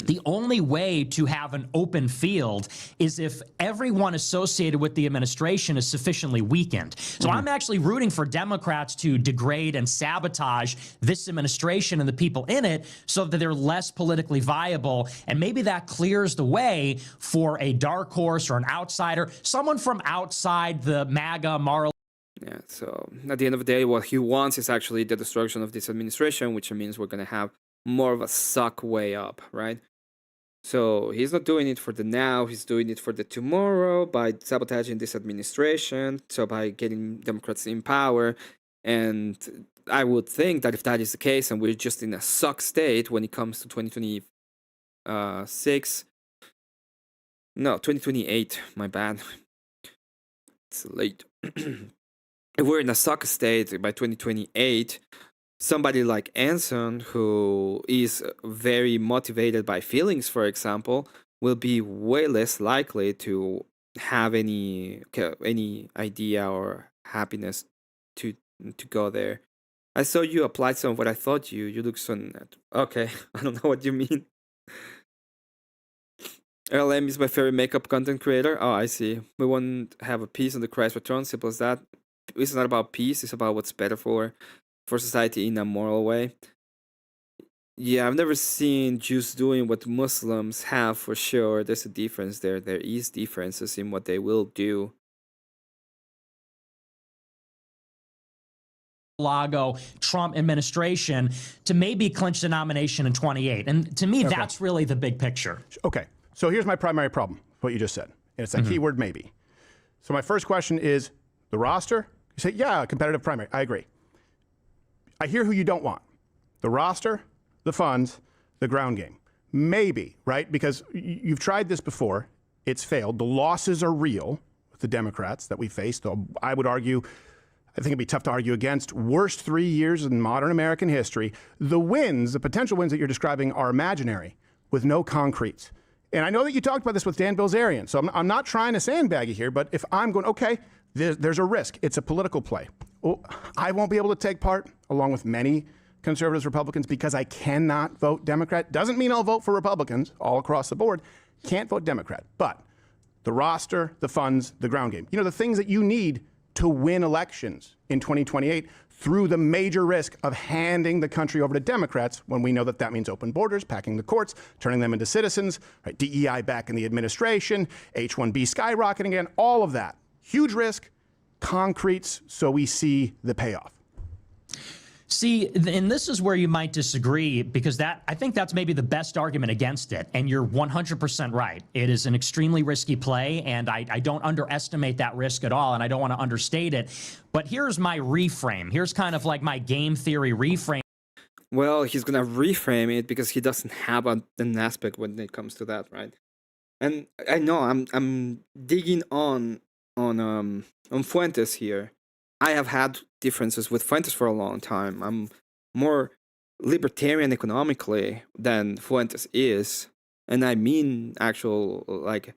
the only way to have an open field is if everyone associated with the administration is sufficiently weakened. So I'm actually rooting for Democrats to degrade and sabotage this administration and the people in it so that they're less politically viable. And maybe that clears the way for a dark horse or an outsider, someone from outside the MAGA moral. Yeah, so at the end of the day, what he wants is actually the destruction of this administration, which means we're going to have more of a suck way up, right? So he's not doing it for the now, he's doing it for the tomorrow by sabotaging this administration, so by getting Democrats in power. And I would think that if that is the case and we're just in a suck state when it comes to 2028, my bad. It's late. If we're in a suck state by 2028, somebody like Anson, who is very motivated by feelings, for example, will be way less likely to have any idea or happiness to go there. I saw you applied some of what I thought you look so okay. I don't know what you mean. LM is my favorite makeup content creator. Oh, I see. We won't have a peace on the Christ return. Simple as that. It's not about peace. It's about what's better for society in a moral way. Yeah, I've never seen Jews doing what Muslims have for sure. There's a difference there. There is differences in what they will do. Lago Trump administration to maybe clinch the nomination in 28. And to me, that's really the big picture. Okay, so here's my primary problem, what you just said. And it's that keyword maybe. So my first question is the roster. You say, yeah, competitive primary. I agree. I hear who you don't want. The roster, the funds, the ground game. Maybe, right? Because you've tried this before. It's failed. The losses are real with the Democrats that we faced. Though I would argue, I think it'd be tough to argue against, worst 3 years in modern American history. The wins, the potential wins that you're describing are imaginary with no concretes. And I know that you talked about this with Dan Bilzerian. So I'm not trying to sandbag you here, but if I'm going, okay, there's a risk. It's a political play. Well, I won't be able to take part, along with many conservatives, Republicans, because I cannot vote Democrat. Doesn't mean I'll vote for Republicans all across the board. Can't vote Democrat. But the roster, the funds, the ground game. You know, the things that you need to win elections in 2028 through the major risk of handing the country over to Democrats when we know that that means open borders, packing the courts, turning them into citizens, right? DEI back in the administration, H-1B skyrocketing again, all of that. Huge risk, concretes, so we see the payoff. See, and this is where you might disagree, because I think that's maybe the best argument against it. And you're 100% right. It is an extremely risky play, and I don't underestimate that risk at all, and I don't want to understate it. But here's my reframe. Here's kind of like my game theory reframe. Well, he's gonna reframe it because he doesn't have an aspect when it comes to that, right? And I know I'm digging on Fuentes here. I have had differences with Fuentes for a long time. I'm more libertarian economically than Fuentes is. And I mean actual, like,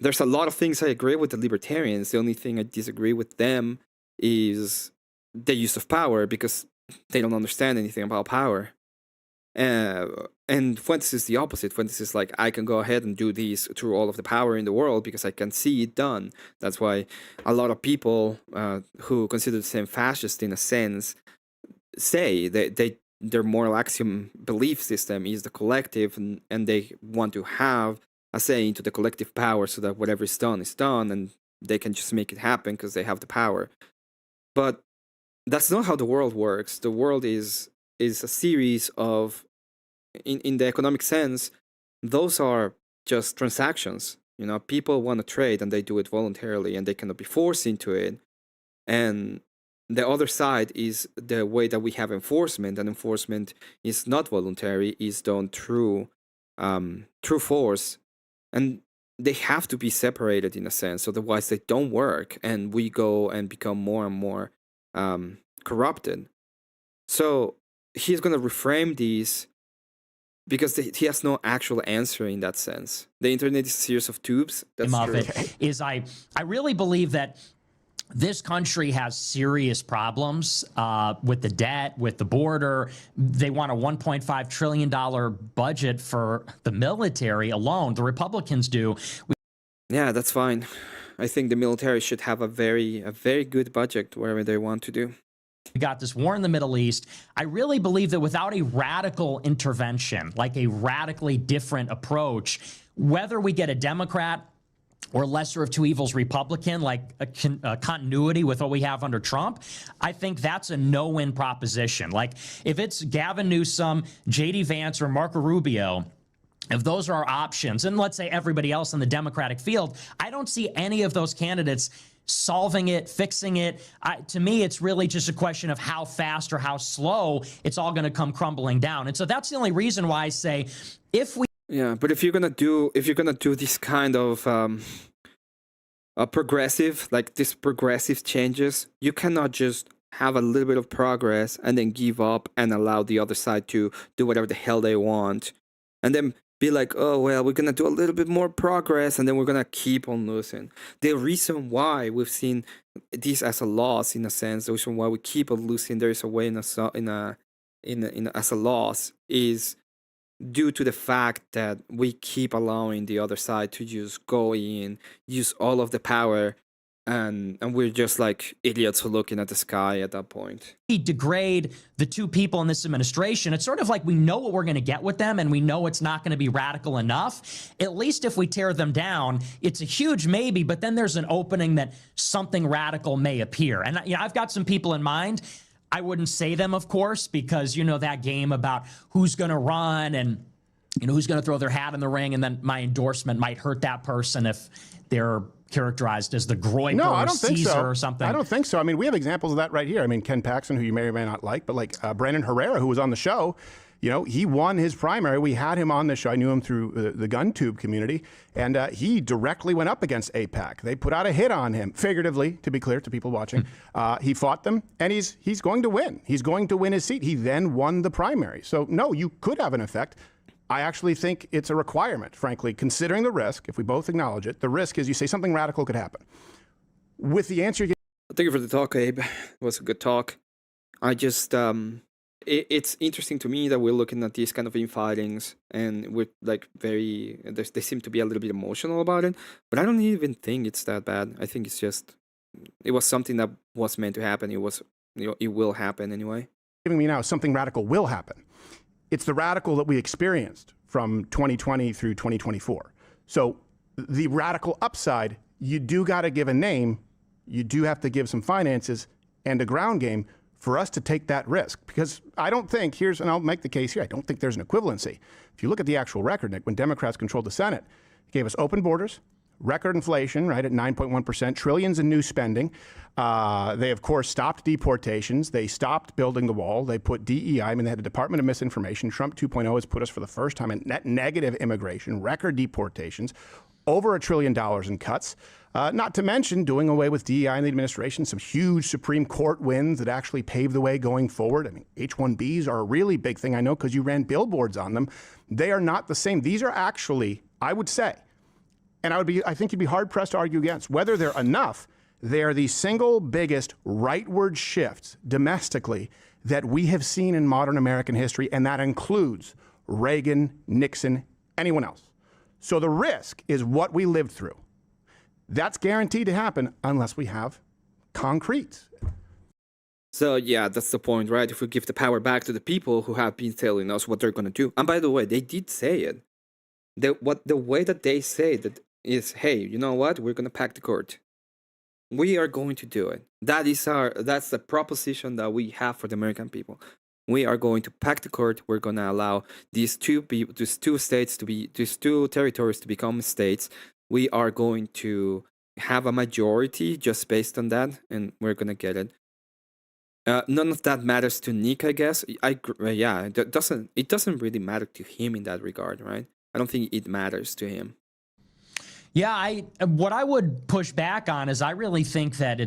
there's a lot of things I agree with the libertarians. The only thing I disagree with them is the use of power, because they don't understand anything about power. And Fuentes is the opposite. Fuentes is like, I can go ahead and do these through all of the power in the world because I can see it done. That's why a lot of people who consider themselves fascist in a sense say that their moral axiom belief system is the collective, and they want to have a say into the collective power so that whatever is done, and they can just make it happen because they have the power. But that's not how the world works. The world is a series of, in the economic sense, those are just transactions. You know, people want to trade and they do it voluntarily and they cannot be forced into it. And the other side is the way that we have enforcement, and enforcement is not voluntary, is done through force, and they have to be separated in a sense, otherwise they don't work, and we go and become more and more corrupted. So he's going to reframe these because he has no actual answer in that sense. The internet is a series of tubes. That's true. Is I really believe that this country has serious problems with the debt, with the border. They want a $1.5 trillion budget for the military alone. The Republicans do. Yeah, that's fine. I think the military should have a very good budget wherever they want to do. We got this war in the Middle East. I really believe that without a radical intervention, like a radically different approach, whether we get a Democrat or lesser of two evils Republican, like a continuity with what we have under Trump, I think that's a no-win proposition. Like if it's Gavin Newsom, J.D. Vance, or Marco Rubio, if those are our options, and let's say everybody else in the Democratic field, I don't see any of those candidates solving it, fixing it. To me, it's really just a question of how fast or how slow it's all going to come crumbling down. And so that's the only reason why I say if we... Yeah, but if you're gonna do this kind of progressive changes, you cannot just have a little bit of progress and then give up and allow the other side to do whatever the hell they want, and then be like, oh well, we're gonna do a little bit more progress and then we're gonna keep on losing. The reason why we've seen this as a loss, in a sense, the reason why we keep on losing, there is a way as a loss, is due to the fact that we keep allowing the other side to just go in, use all of the power, and we're just like idiots looking at the sky at that point. We degrade the two people in this administration. It's sort of like we know what we're going to get with them, and we know it's not going to be radical enough. At least if we tear them down, it's a huge maybe, but then there's an opening that something radical may appear. And I've got some people in mind. I wouldn't say them, of course, because you know that game about who's going to run and who's going to throw their hat in the ring, and then my endorsement might hurt that person if they're characterized as the Groiper or Caesar or something. I don't think so. I mean, we have examples of that right here. I mean, Ken Paxton, who you may or may not like, but like Brandon Herrera, who was on the show, he won his primary. We had him on the show. I knew him through the GunTube community, and he directly went up against AIPAC. They put out a hit on him, figuratively, to be clear to people watching. He fought them, and he's going to win. He's going to win his seat. He then won the primary. So, no, you could have an effect. I actually think it's a requirement, frankly, considering the risk. If we both acknowledge it, the risk is you say something radical could happen. With the answer you get. Thank you for the talk, Abe. It was a good talk. I just, it's interesting to me that we're looking at these kind of infightings, and we're like they seem to be a little bit emotional about it, but I don't even think it's that bad. I think it was something that was meant to happen. It was, it will happen anyway. Giving me now something radical will happen. It's the radical that we experienced from 2020 through 2024. So the radical upside, you do got to give a name, you do have to give some finances and a ground game for us to take that risk. Because I don't think, and I'll make the case here, I don't think there's an equivalency. If you look at the actual record, Nick, when Democrats controlled the Senate, it gave us open borders, record inflation, right, at 9.1%, trillions in new spending. They, of course, stopped deportations. They stopped building the wall. They put DEI. I mean, they had a Department of Misinformation. Trump 2.0 has put us for the first time in net negative immigration, record deportations, over $1 trillion in cuts. Not to mention doing away with DEI in the administration, some huge Supreme Court wins that actually paved the way going forward. I mean, H-1Bs are a really big thing, I know, because you ran billboards on them. They are not the same. These are actually, I would say, and I think you'd be hard-pressed to argue against whether they're enough. They're the single biggest rightward shifts domestically that we have seen in modern American history, and that includes Reagan, Nixon, anyone else. So the risk is what we lived through. That's guaranteed to happen unless we have concrete. So yeah, that's the point, right? If we give the power back to the people who have been telling us what they're going to do. And by the way, they did say it. The way that they say that is, hey, you know what? We're going to pack the court. We are going to do it. That's the proposition that we have for the American people. We are going to pack the court. We're going to allow these two territories to become states. We are going to have a majority just based on that, and we're going to get it. None of that matters to Nick, I guess. Yeah, it doesn't really matter to him in that regard, right? I don't think it matters to him. Yeah, what I would push back on is I really think that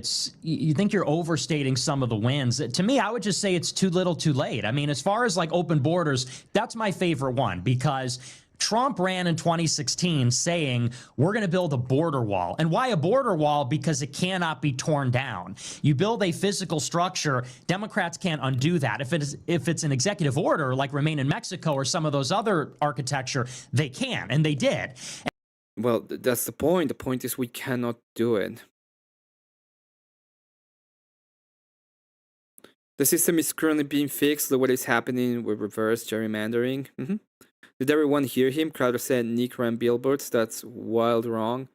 you think you're overstating some of the wins. To me, I would just say it's too little too late. I mean, as far as like open borders, that's my favorite one because Trump ran in 2016 saying, we're going to build a border wall. And why a border wall? Because it cannot be torn down. You build a physical structure, Democrats can't undo that. If it's an executive order, like Remain in Mexico or some of those other architecture, they can, and they did. Well, that's the point. The point is we cannot do it. The system is currently being fixed. Look what is happening with reverse gerrymandering. Did everyone hear him? Crowder said Nick ran billboards. That's wild wrong.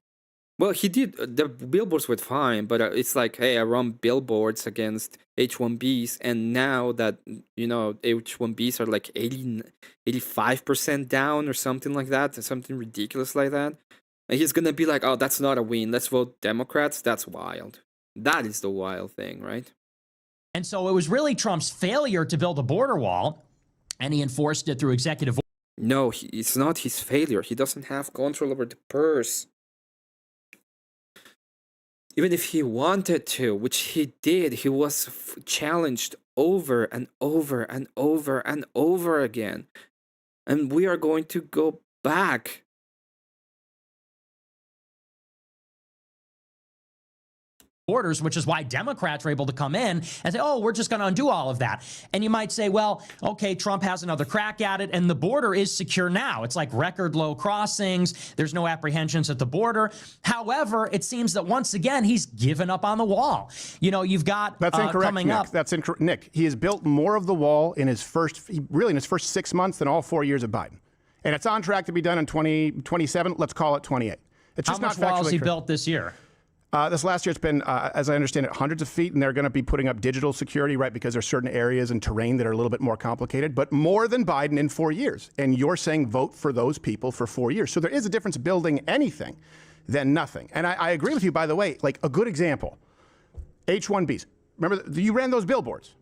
Well, he did. The billboards were fine, but it's like, hey, I run billboards against H-1Bs, and now that, you know, H-1Bs are like 85% down or something like that, something ridiculous like that, and he's gonna be like, oh, that's not a win. Let's vote Democrats. That's wild. That is the wild thing, right? And so it was really Trump's failure to build a border wall, and he enforced it through executive order. No, it's not his failure. He doesn't have control over the purse. Even if he wanted to, which he did, he was challenged over and over and over and over again. And we are going to go back. Borders, which is why Democrats are able to come in and say, oh, we're just going to undo all of that. And you might say, well, okay, Trump has another crack at it, and the border is secure now. It's like record low crossings. There's no apprehensions at the border. However, it seems that once again, he's given up on the wall. You know, you've got That's incorrect, coming Nick. up. That's incorrect. Nick, he has built more of the wall in his first 6 months than all 4 years of Biden. And it's on track to be done in 2027. Let's call it 28. It's just How much not wall has he correct. built this year? This last year, it's been, as I understand it, hundreds of feet, and they're going to be putting up digital security, right, because there's certain areas and terrain that are a little bit more complicated, but more than Biden in 4 years. And you're saying vote for those people for 4 years. So there is a difference building anything than nothing. And I agree with you, by the way, like a good example, H-1Bs. Remember, you ran those billboards,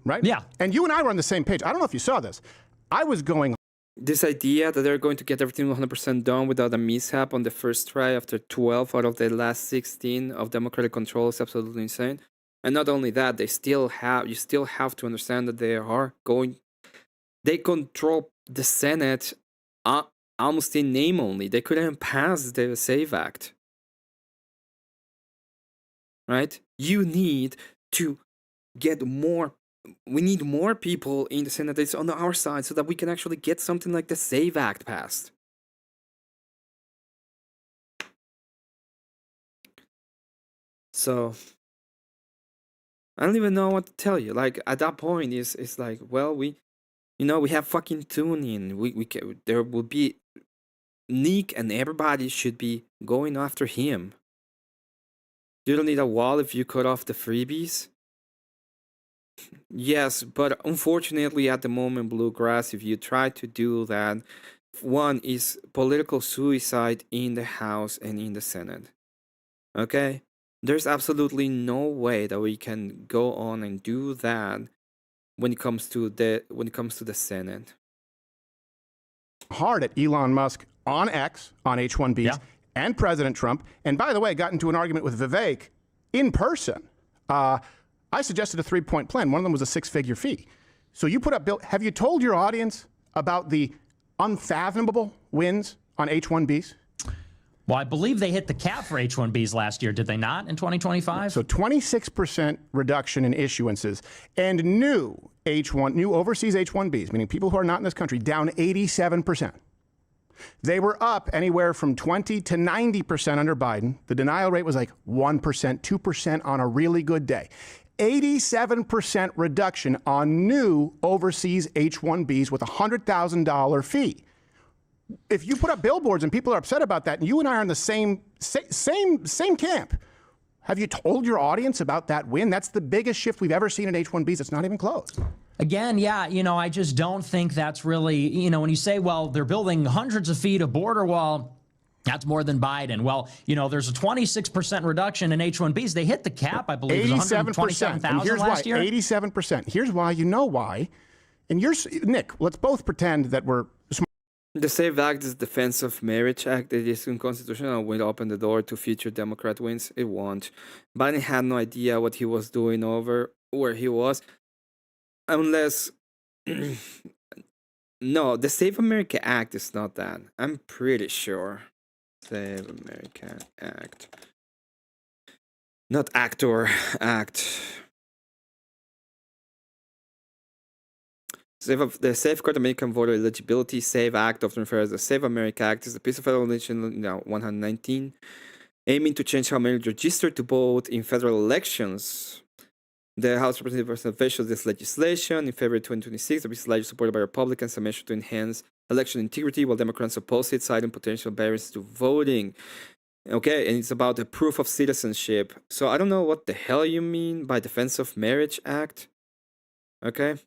right? Yeah. And you and I were on the same page. I don't know if you saw this. I was going This idea that they're going to get everything 100% done without a mishap on the first try after 12 out of the last 16 of Democratic control is absolutely insane. And not only that, you still have to understand that they control the Senate almost in name only. They couldn't pass the SAVE Act. Right? You need to get more. We need more people in the Senate that's on our side so that we can actually get something like the SAVE Act passed. So, I don't even know what to tell you. Like, at that point, it's like, well, we have fucking tuning. There will be Nick and everybody should be going after him. You don't need a wall if you cut off the freebies. Yes, but unfortunately at the moment, Bluegrass, if you try to do that, one is political suicide in the House and in the Senate. Okay? There's absolutely no way that we can go on and do that when it comes to the Senate. hard at Elon Musk on X, on H-1Bs, and President Trump. And by the way, got into an argument with Vivek in person. I suggested a 3-point plan. One of them was a 6-figure fee. So you put up, Bill, have you told your audience about the unfathomable wins on H-1Bs? Well, I believe they hit the cap for H-1Bs last year, did they not, in 2025? So 26% reduction in issuances, and new overseas H-1Bs, meaning people who are not in this country, down 87%. They were up anywhere from 20 to 90% under Biden. The denial rate was like 1%, 2% on a really good day. 87% reduction on new overseas H-1Bs with a $100,000 fee. If you put up billboards and people are upset about that, and you and I are in the same camp, have you told your audience about that win? That's the biggest shift we've ever seen in H-1Bs. It's not even close. Again, yeah, I just don't think that's really, when you say, well, they're building hundreds of feet of border wall, That's more than Biden. Well, there's a 26% reduction in H-1Bs. They hit the cap, I believe, 127,000 last year. 87%. Here's why. You know why. And Nick, let's both pretend that we're smart. The SAVE Act is Defense of Marriage Act. It is unconstitutional and will open the door to future Democrat wins. It won't. Biden had no idea what he was doing over where he was. Unless... No, the Save America Act is not that. I'm pretty sure. Save America Act. Not actor, act. The Safeguard American Voter Eligibility SAVE Act, often referred as the Save America Act, is a piece of federal legislation, 119, aiming to change how men register to vote in federal elections. The House of Representatives officials this legislation in February 2026. The piece of legislation supported by Republicans, a measure to enhance election integrity, while Democrats oppose it, citing potential barriers to voting. Okay, and it's about the proof of citizenship. So I don't know what the hell you mean by Defense of Marriage Act. Okay.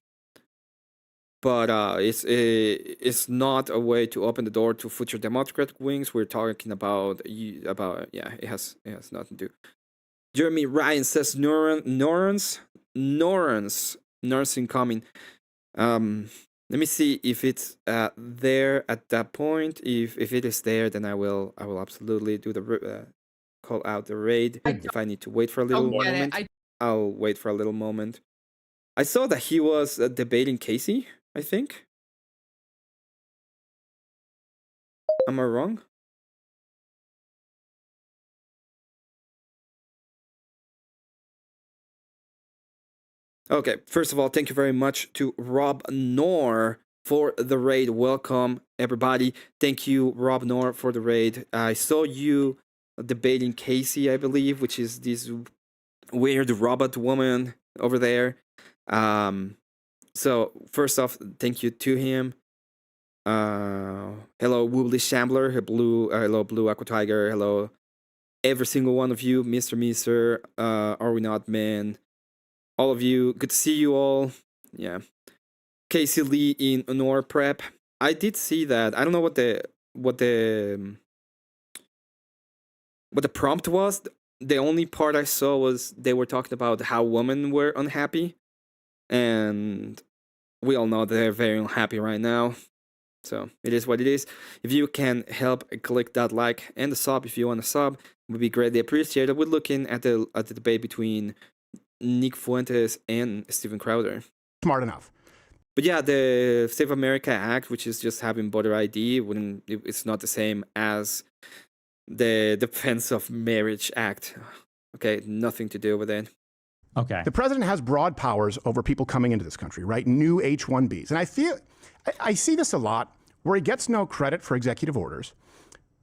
But it's not a way to open the door to future Democratic wings. We're talking about it has nothing to do. Jeremy Ryan says Norrance incoming. Let me see if it's there at that point. If it is there, then I will absolutely do the call out the raid. If I need to wait for a little moment, I'll wait for a little moment. I saw that he was debating Casey, I think. Am I wrong? Okay, first of all, thank you very much to Rob Knorr for the raid. Welcome, everybody. Thank you, Rob Knorr, for the raid. I saw you debating Casey, I believe, which is this weird robot woman over there. So, first off, thank you to him. Hello, Woobly Shambler. Hello, Blue Aqua Tiger. Hello, every single one of you, Mr. Are We Not Men? All of you, good to see you all. Yeah. Casey Lee in Honor Prep. I did see that. I don't know what the prompt was. The only part I saw was they were talking about how women were unhappy. And we all know they're very unhappy right now. So it is what it is. If you can help click that like and the sub if you want to sub, it would be greatly appreciated. We're looking at the debate between Nick Fuentes and Steven Crowder. Smart enough. But yeah, the Save America Act, which is just having voter ID, it's not the same as the Defense of Marriage Act. Okay, nothing to do with it. Okay. The president has broad powers over people coming into this country, right? New H-1Bs. And I see this a lot where he gets no credit for executive orders.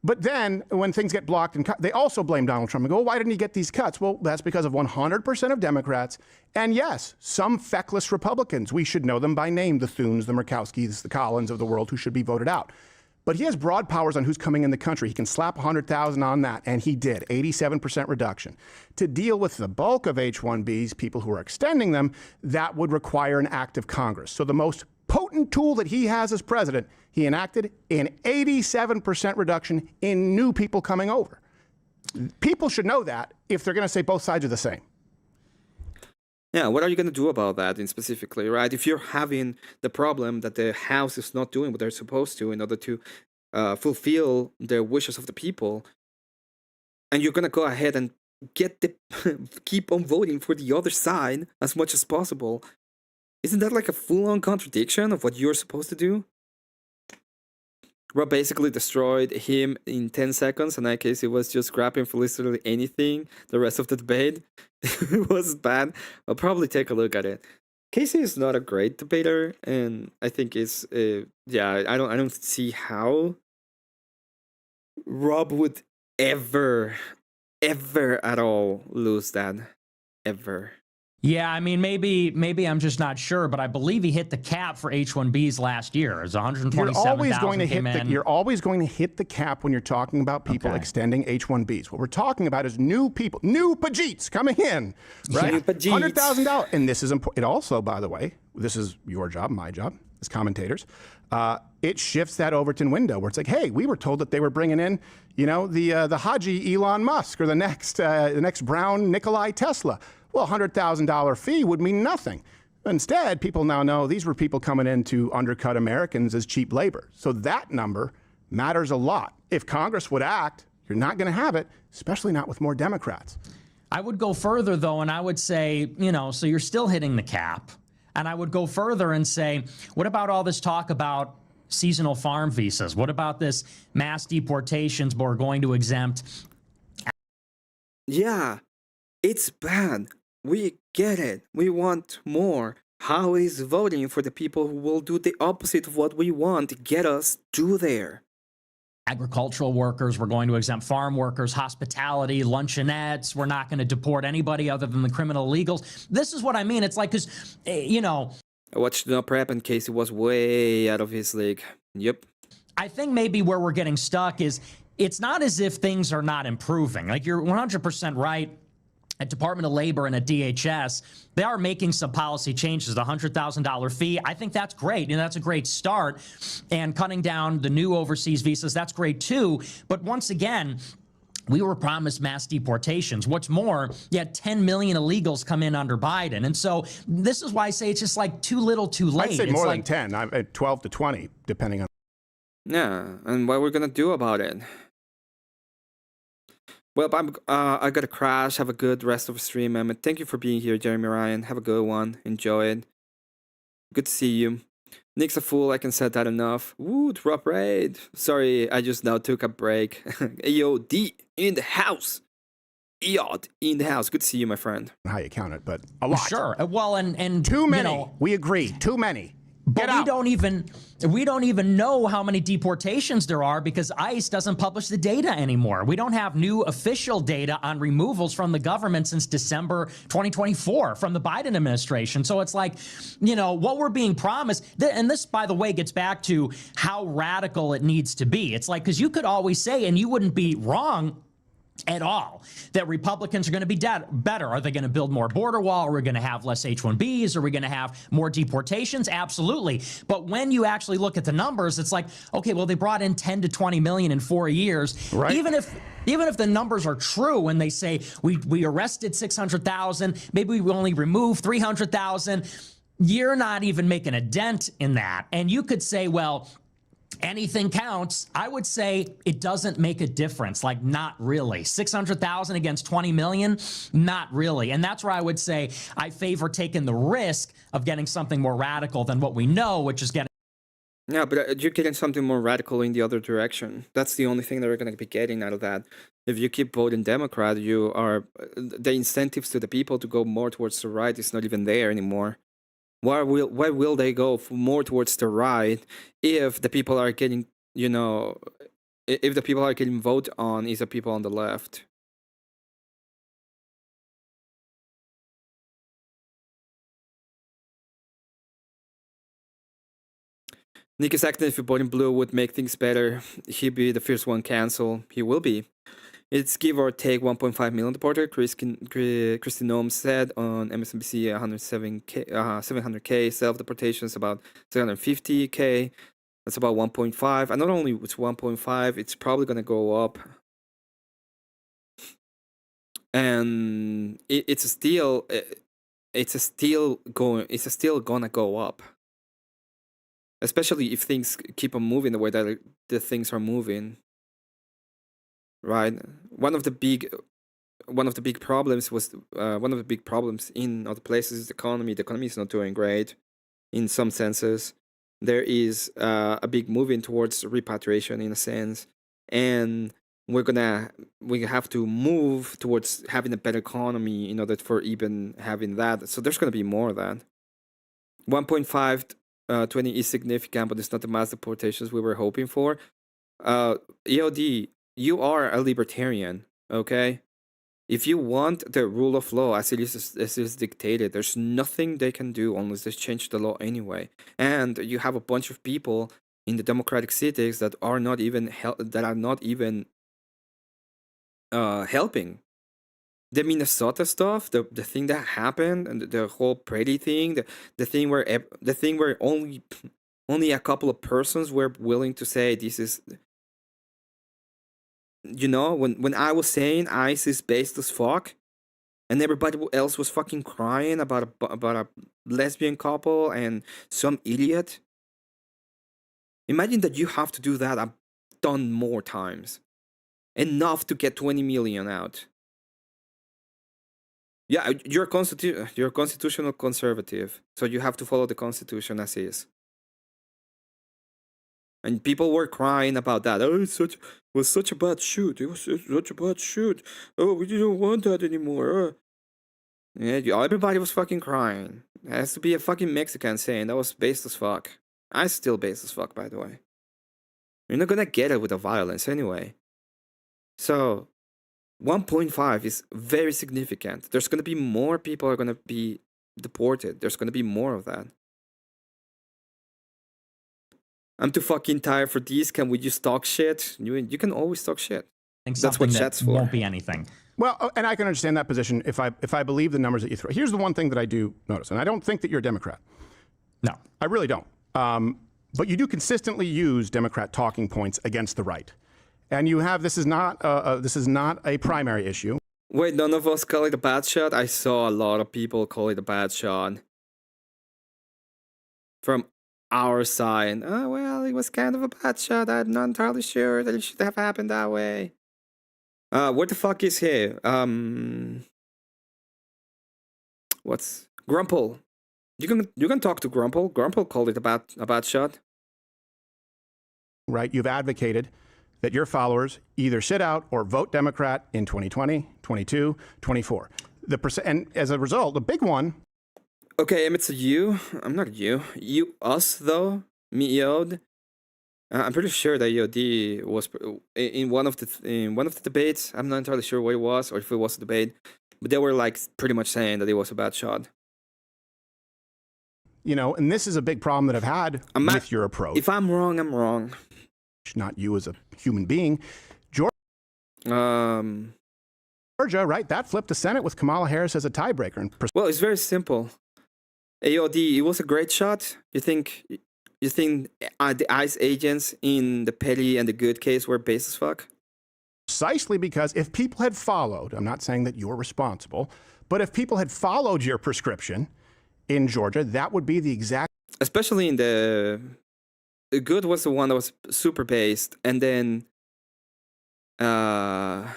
But then when things get blocked and cut, they also blame Donald Trump and go, why didn't he get these cuts? Well, that's because of 100% of Democrats. And yes, some feckless Republicans. We should know them by name, the Thunes, the Murkowskis, the Collins of the world who should be voted out. But he has broad powers on who's coming in the country. He can slap 100,000 on that, and he did, 87% reduction. To deal with the bulk of H-1Bs, people who are extending them, that would require an act of Congress. So the most potent tool that he has as president, he enacted an 87% reduction in new people coming over. People should know that if they're going to say both sides are the same. Yeah, what are you going to do about that specifically, right? If you're having the problem that the House is not doing what they're supposed to in order to fulfill the wishes of the people, and you're going to go ahead and keep on voting for the other side as much as possible, isn't that like a full-on contradiction of what you're supposed to do? Rob basically destroyed him in 10 seconds. In that case, it was just scrapping for literally anything the rest of the debate. It was bad. I'll probably take a look at it. Casey is not a great debater, and I think it's I don't see how Rob would ever at all lose that. Ever. Yeah, I mean, maybe I'm just not sure, but I believe he hit the cap for H-1Bs last year. It was 127,000 came in. You're always going to hit the cap when you're talking about people extending H-1Bs. What we're talking about is new people, new Pajeets coming in, right? New Pajeets. $100,000. And this is important. It also, by the way, this is your job, my job. as commentators, it shifts that Overton window where it's like, hey, we were told that they were bringing in, the Haji Elon Musk or the next Brown Nikolai Tesla. Well, $100,000 fee would mean nothing. Instead, people now know these were people coming in to undercut Americans as cheap labor. So that number matters a lot. If Congress would act, you're not going to have it, especially not with more Democrats. I would go further, though, and I would say, so you're still hitting the cap. And I would go further and say, what about all this talk about seasonal farm visas? What about this mass deportations we're going to exempt? Yeah, it's bad. We get it. We want more. How is voting for the people who will do the opposite of what we want to get us to there? Agricultural workers, we're going to exempt farm workers, hospitality, luncheonettes. We're not going to deport anybody other than the criminal illegals. This is what I mean. It's like, because, I watched the prep and Casey was way out of his league. Yep. I think maybe where we're getting stuck is it's not as if things are not improving. Like, you're 100% right. At Department of Labor and at DHS, they are making some policy changes. The $100,000 fee, I think that's great. That's a great start. And cutting down the new overseas visas, that's great too. But once again, we were promised mass deportations. What's more, you had 10 million illegals come in under Biden. And so this is why I say it's just like too little too late. I'd say more than 10, 12 to 20, depending on. Yeah, and what we're going to do about it? Well, I got to crash. Have a good rest of the stream, Emmet. Thank you for being here, Jeremy Ryan. Have a good one. Enjoy it. Good to see you. Nick's a fool. I can say that enough. Woo, drop raid. Sorry, I just now took a break. AOD in the house. EOD in the house. Good to see you, my friend. How you count it, but a lot. Sure. Well, and too many. We agree. Too many. But we don't even know how many deportations there are because ICE doesn't publish the data anymore. We don't have new official data on removals from the government since December 2024 from the Biden administration. So it's like, what we're being promised, and this, by the way, gets back to how radical it needs to be. It's like, because you could always say, and you wouldn't be wrong at all, that Republicans are going to be better. Are they going to build more border wall? Are we going to have less H-1Bs? Are we going to have more deportations? Absolutely. But when you actually look at the numbers, it's like, okay, well, they brought in 10 to 20 million in 4 years. Right. Even if the numbers are true and they say we arrested 600,000, maybe we only removed 300,000, you're not even making a dent in that. And you could say, well, anything counts. I would say it doesn't make a difference. Like, not really. 600,000 against 20 million? Not really. And that's where I would say I favor taking the risk of getting something more radical than what we know, which is getting. Yeah, but you're getting something more radical in the other direction. That's the only thing that we're going to be getting out of that. If you keep voting Democrat, you are the incentives to the people to go more towards the right is not even there anymore. Why will they go more towards the right if the people are getting, if the people are getting voted on is the people on the left? Nick is acting if voting blue would make things better. He'd be the first one cancel. He will be. It's give or take 1.5 million deported. Kristi Noem said on MSNBC 700K. Self-deportations about 750K. That's about 1.5. And not only it's 1.5, it's probably going to go up. And it's still gonna go up. Especially if things keep on moving the way that the things are moving. Right, one of the big problems in other places is the economy. The economy is not doing great, in some senses. There is a big moving towards repatriation, in a sense, and we have to move towards having a better economy in order for even having that. So there's going to be more of that. 1.520 is significant, but it's not the mass deportations we were hoping for. EOD. You are a libertarian, okay? If you want the rule of law as it is dictated, there's nothing they can do unless they change the law anyway. And you have a bunch of people in the democratic cities that are not even helping. The Minnesota stuff, the thing that happened, and the whole Brady thing, the thing where only only a couple of persons were willing to say this is, you know, when I was saying ICE is based as fuck, and everybody else was fucking crying about a lesbian couple and some idiot. Imagine that you have to do that a ton more times, enough to get 20 million out. Yeah, you're a constitutional conservative, so you have to follow the constitution as is. And people were crying about that. Oh, it was such a bad shoot. It was such a bad shoot. Oh, we didn't want that anymore. Yeah, everybody was fucking crying. It has to be a fucking Mexican saying that was based as fuck. I'm still based as fuck, by the way. You're not gonna get it with the violence anyway. So, 1.5 is very significant. There's gonna be more people are gonna be deported. There's gonna be more of that. I'm too fucking tired for these. Can we just talk shit? You can always talk shit. That's what chat's for. Won't be anything. Well, and I can understand that position if I believe the numbers that you throw. Here's the one thing that I do notice, and I don't think that you're a Democrat. No, I really don't. But you do consistently use Democrat talking points against the right, and you have this is not a primary issue. Wait, none of us call it a bad shot? I saw a lot of people call it a bad shot from our side. Oh, well, it was kind of a bad shot. I'm not entirely sure that it should have happened that way. What the fuck is he? What's Grumple? You can talk to Grumple. Grumple called it a bad shot. Right? You've advocated that your followers either sit out or vote Democrat in 2020, 22, 24. And as a result, the big one. Okay, Emmet, so you. I'm not you. Us though. Me, Yod. I'm pretty sure that EOD was in one of the debates. I'm not entirely sure what it was or if it was a debate, but they were like pretty much saying that it was a bad shot. You know, and this is a big problem that I've had with your approach. If I'm wrong, I'm wrong. Not you as a human being. Georgia, right? That flipped the Senate with Kamala Harris as a tiebreaker. Well, it's very simple. AOD, it was a great shot. You think the ICE agents in the petty and the good case were base as fuck? Precisely because if people had followed, I'm not saying that you're responsible, but if people had followed your prescription in Georgia, that would be the exact. Especially in the good was the one that was super based, and then the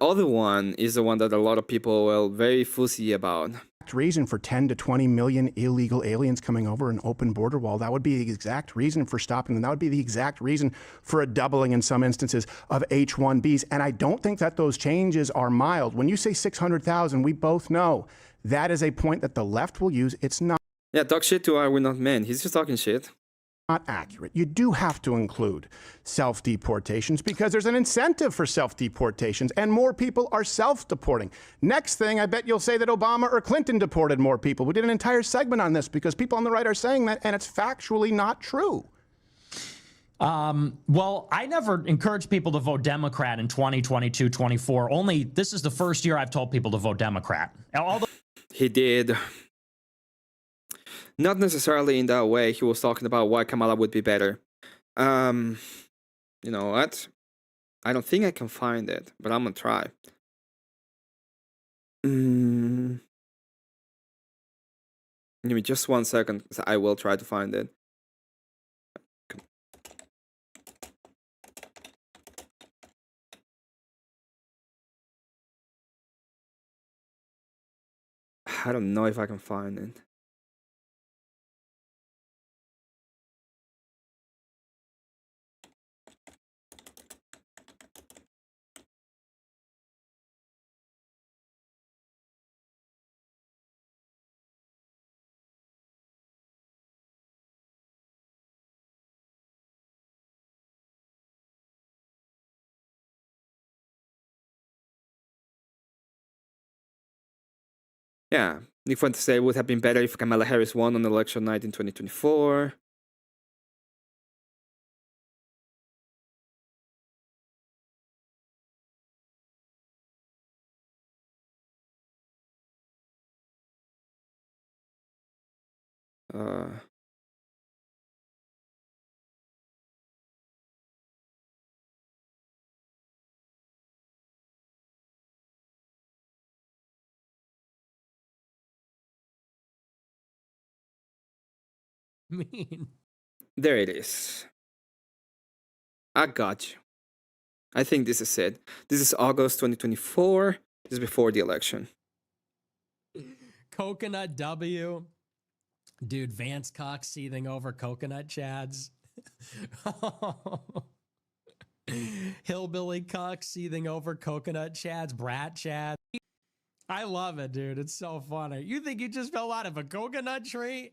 other one is the one that a lot of people were very fussy about. Reason for 10 to 20 million illegal aliens coming over an open border wall. That would be the exact reason for stopping them. That would be the exact reason for a doubling in some instances of H-1Bs. And I don't think that those changes are mild. When you say 600,000, we both know that is a point that the left will use. It's not. Yeah, talk shit to We're Not Men. He's just talking shit. Not accurate. You do have to include self-deportations because there's an incentive for self-deportations and more people are self-deporting. Next thing, I bet you'll say that Obama or Clinton deported more people. We did an entire segment on this because people on the right are saying that and it's factually not true. Well, I never encourage people to vote Democrat in 2022, 24. Only this is the first year I've told people to vote Democrat. Although he did. Not necessarily in that way. He was talking about why Kamala would be better. You know what? I don't think I can find it, but I'm gonna try. Give me just 1 second, because I will try to find it. I don't know if I can find it. Yeah, Nick Fuentes said it would have been better if Kamala Harris won on election night in 2024. mean? There it is. I got you. I think this is it. This is August 2024. This is before the election. Coconut W. Dude, Vance Cox seething over coconut chads. Hillbilly Cox seething over coconut chads, brat chads. I love it, dude. It's so funny. You think you just fell out of a coconut tree?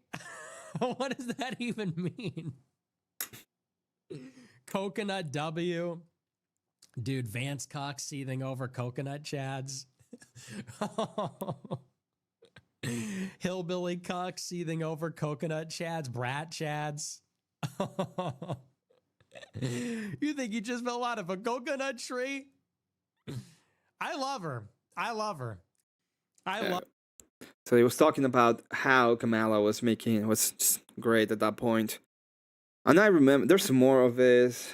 What does that even mean? Coconut W. Dude, Vance Cox seething over coconut chads. Hillbilly Cox seething over coconut chads, brat chads. You think you just fell out of a coconut tree? I love her. I love her. I love. So he was talking about how Kamala was just great at that point. And I remember there's some more of this.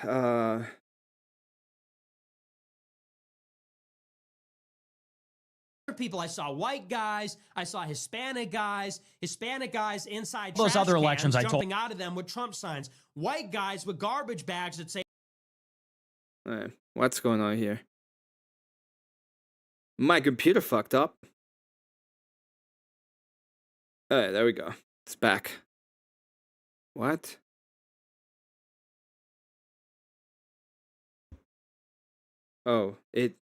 People, I saw white guys, I saw Hispanic guys inside those trash other cans, elections I jumping out of them with Trump signs. White guys with garbage bags that say, What's going on here? My computer fucked up. Alright, there we go. It's back. What? Oh, it.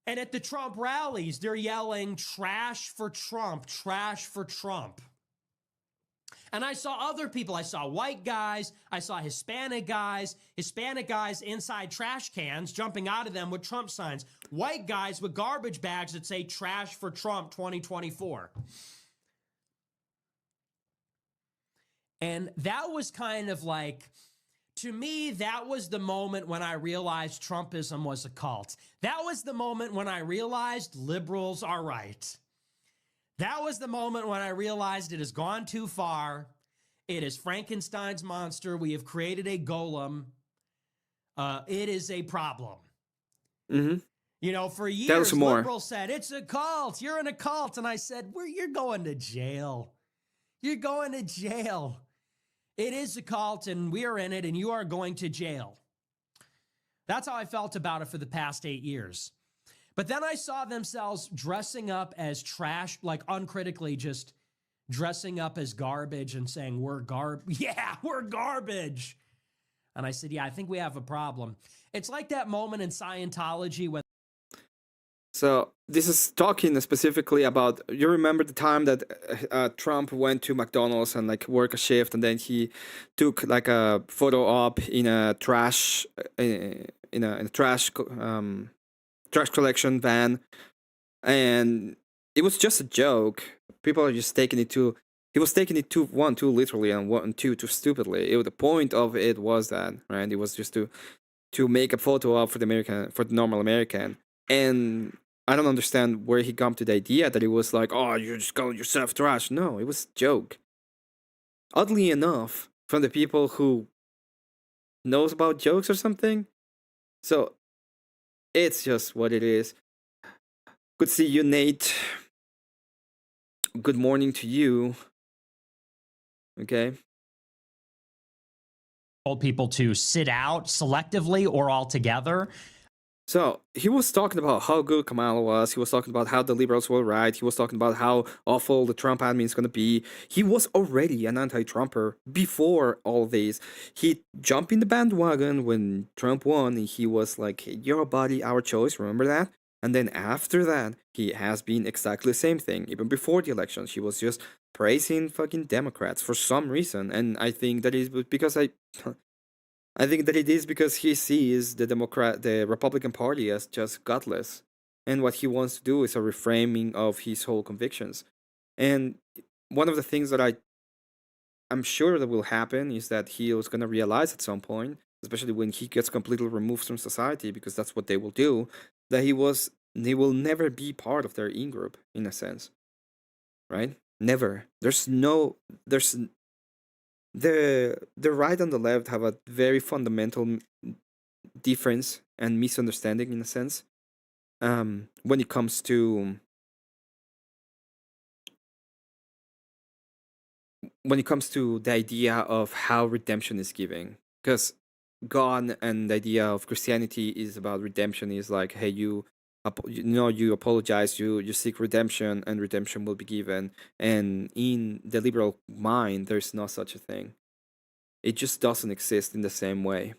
and at the Trump rallies, they're yelling, trash for Trump, trash for Trump. And I saw other people. I saw white guys. I saw Hispanic guys inside trash cans, jumping out of them with Trump signs. White guys with garbage bags that say trash for Trump 2024. And that was kind of like, to me, that was the moment when I realized Trumpism was a cult. That was the moment when I realized liberals are right. That was the moment when I realized it has gone too far. It is Frankenstein's monster. We have created a golem. It is a problem. Mm-hmm. You know, for years, more. liberals said, it's a cult. You're in a cult. And I said, you're going to jail. You're going to jail. It is a cult, and we are in it, and you are going to jail. That's how I felt about it for the past 8 years. But then I saw themselves dressing up as trash, like uncritically just dressing up as garbage and saying, we're garbage. Yeah, we're garbage. And I said, yeah, I think we have a problem. It's like that moment in Scientology when. So this is talking specifically about, you remember the time that Trump went to McDonald's and like work a shift, and then he took like a photo op in a trash, in a trash collection van, and it was just a joke. People are just taking it too. He was taking it too literally, and too stupidly. The point of it was that, right? It was just to make a photo op for the normal American, and I don't understand where he come to the idea that it was like, oh, you're just calling yourself trash. No, it was a joke. Oddly enough, from the people who knows about jokes or something. So it's just what it is. Good to see you, Nate. Good morning to you. Okay. Told people to sit out selectively or altogether. So he was talking about how good Kamala was. He was talking about how the liberals were right. He was talking about how awful the Trump admin is going to be. He was already an anti-Trumper before all this. He jumped in the bandwagon when Trump won, and he was like, your body, our choice. Remember that? And then after that, he has been exactly the same thing. Even before the elections, he was just praising fucking Democrats for some reason. And I think that is because I think that it is because he sees the Republican Party as just gutless, and what he wants to do is a reframing of his whole convictions. And one of the things that I'm sure that will happen is that he is going to realize at some point, especially when he gets completely removed from society, because that's what they will do, that he will never be part of their in-group, in a sense, right? Never. The right and the left have a very fundamental difference and misunderstanding, in a sense. when it comes to the idea of how redemption is giving, because God and the idea of Christianity is about redemption is like, hey, you apologize, you seek redemption, and redemption will be given. And in the liberal mind, there's no such a thing. It just doesn't exist in the same way.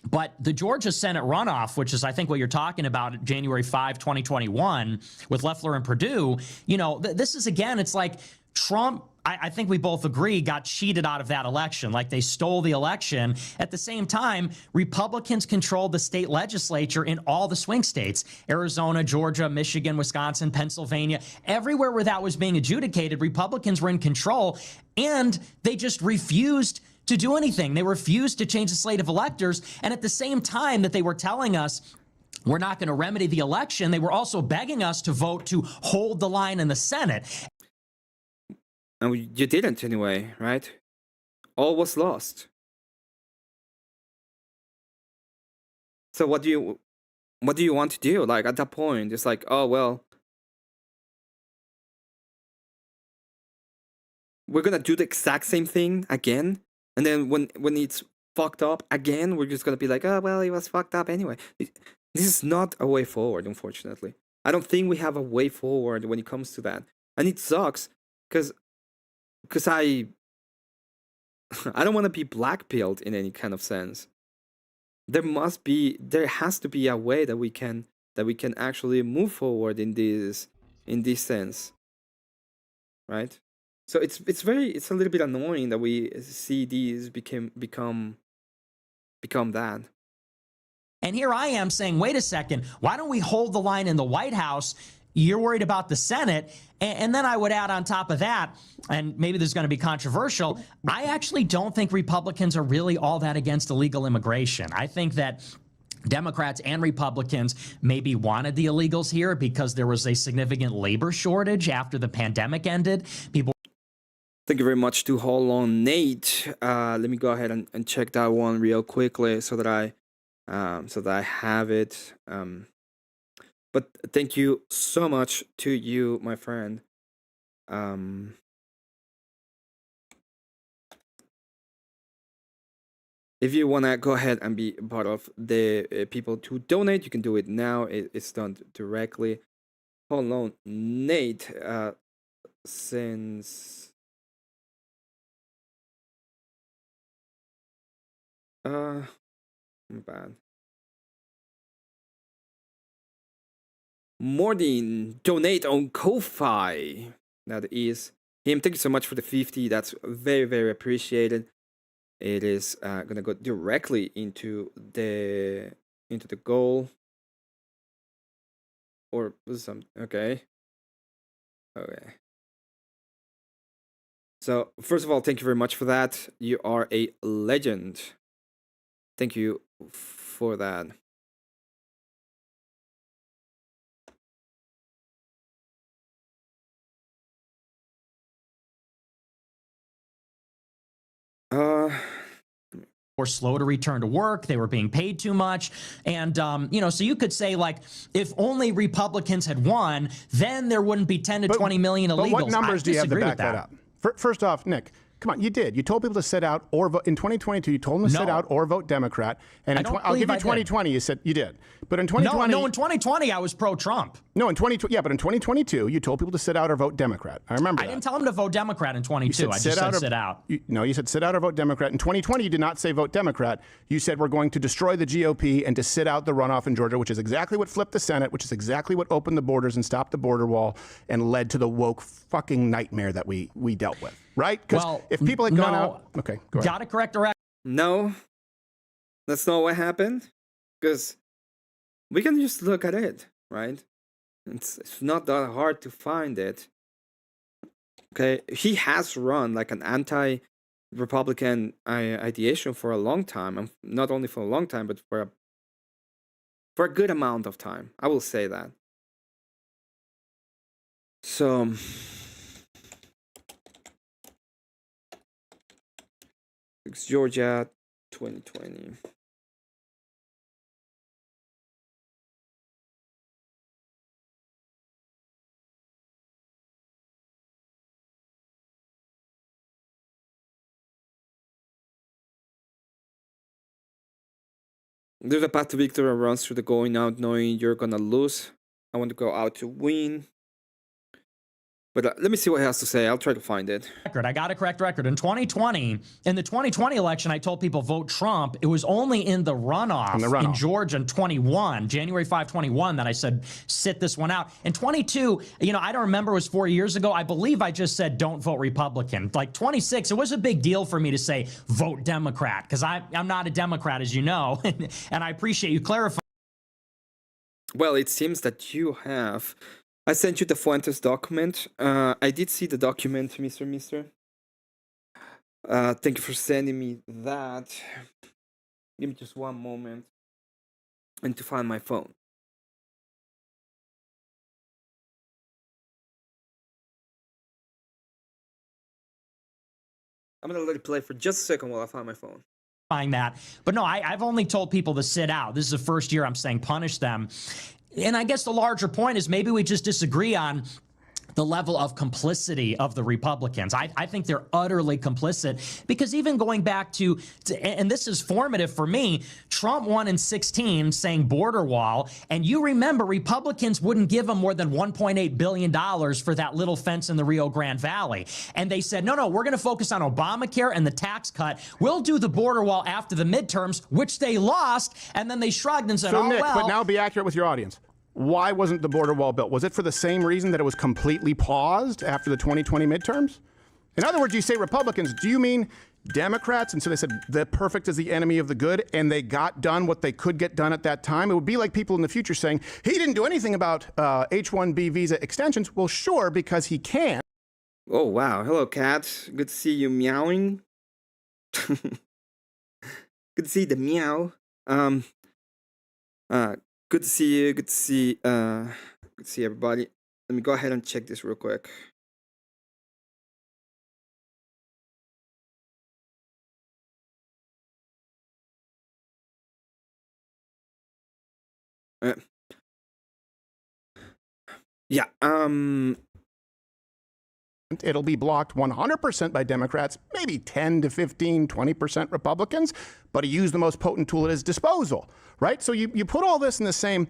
But the Georgia Senate runoff, which is, I think, what you're talking about, January 5, 2021, with Loeffler and Perdue, this is, again, it's like Trump, I think we both agree, got cheated out of that election. Like, they stole the election. At the same time, Republicans controlled the state legislature in all the swing states: Arizona, Georgia, Michigan, Wisconsin, Pennsylvania. Everywhere where that was being adjudicated, Republicans were in control, and they just refused to do anything. They refused to change the slate of electors. And at the same time that they were telling us we're not going to remedy the election, they were also begging us to vote to hold the line in the Senate. And you didn't anyway, right? All was lost. So what do you want to do? Like, at that point, it's like, oh well, we're gonna do the exact same thing again. And then when it's fucked up again, we're just gonna be like, oh well, it was fucked up anyway. This is not a way forward, unfortunately. I don't think we have a way forward when it comes to that, and it sucks because I don't want to be blackpilled in any kind of sense. There has to be a way that we can actually move forward in this sense, right? So it's a little bit annoying that we see these become that. And here I am saying, wait a second, why don't we hold the line in the White House? You're worried about the Senate. And then I would add on top of that, and maybe this is going to be controversial, I actually don't think Republicans are really all that against illegal immigration. I think that Democrats and Republicans maybe wanted the illegals here because there was a significant labor shortage after the pandemic ended. Thank you very much to Hold On Nate. Let me go ahead and check that one real quickly so that I have it. But thank you so much to you, my friend. If you want to go ahead and be part of the people to donate, you can do it now. It's done directly. Hold on, Nate. Since bad. Mordin, donate on Ko-Fi. That is him. Thank you so much for the 50. That's very, very appreciated. It is gonna go directly into the goal. Or some okay. So first of all, thank you very much for that. You are a legend. Thank you for that. Were slow to return to work. They were being paid too much. And, so you could say, like, if only Republicans had won, then there wouldn't be 10 to 20 million illegals. But what numbers do you have to back that up? First off, Nick, come on, you did. You told people to sit out or vote. In 2022, you told them to sit out or vote Democrat. And I'll give you 2020, you said you did. But in 2020... No, in 2020, I was pro-Trump. No, in 2020, yeah, but in 2022, you told people to sit out or vote Democrat. I remember that. I didn't tell them to vote Democrat in 22. I just said sit out. You said sit out or vote Democrat. In 2020, you did not say vote Democrat. You said we're going to destroy the GOP and to sit out the runoff in Georgia, which is exactly what flipped the Senate, which is exactly what opened the borders and stopped the border wall and led to the woke fucking nightmare that we dealt with, right? Because if people had gone out... Okay, go ahead. Got to correct or... No, that's not what happened. Because we can just look at it, right? It's not that hard to find it. Okay, he has run like an anti-Republican ideation for a long time, and not only for a long time, but for a good amount of time. I will say that. So it's Georgia 2020. There's a path to victory that runs through the going out knowing you're gonna lose. I want to go out to win. But let me see what he has to say. I'll try to find it. I got a correct record. In 2020, in the 2020 election, I told people vote Trump. It was only in the runoff, in Georgia in January 5, 21, that I said, sit this one out. In 22, I don't remember, it was 4 years ago. I believe I just said, don't vote Republican. Like 26, it was a big deal for me to say, vote Democrat, because I'm not a Democrat, as you know, and I appreciate you clarifying. Well, it seems that you have. I sent you the Fuentes document. I did see the document, Mr. Thank you for sending me that. Give me just one moment. I need to find my phone. I'm gonna let it play for just a second while I find my phone. That, but no, I've only told people to sit out. This is the first year I'm saying punish them. And I guess the larger point is maybe we just disagree on the level of complicity of the Republicans. I think they're utterly complicit, because even going back to, and this is formative for me, Trump won in 16 saying border wall, and you remember Republicans wouldn't give him more than $1.8 billion for that little fence in the Rio Grande Valley. And they said, no, we're going to focus on Obamacare and the tax cut. We'll do the border wall after the midterms, which they lost, and then they shrugged and said, so Nick, well. But now be accurate with your audience. Why wasn't the border wall built? Was it for the same reason that it was completely paused after the 2020 midterms? In other words, you say Republicans, do you mean Democrats? And so they said the perfect is the enemy of the good, and they got done what they could get done at that time? It would be like people in the future saying, he didn't do anything about H-1B visa extensions. Well, sure, because he can. Oh, wow. Hello, cat. Good to see you meowing. Good to see the meow. Good to see you. Good to see everybody. Let me go ahead and check this real quick. Yeah. It'll be blocked 100% by Democrats, maybe 10 to 15, 20% Republicans, but he used the most potent tool at his disposal, right? So you put all this in the same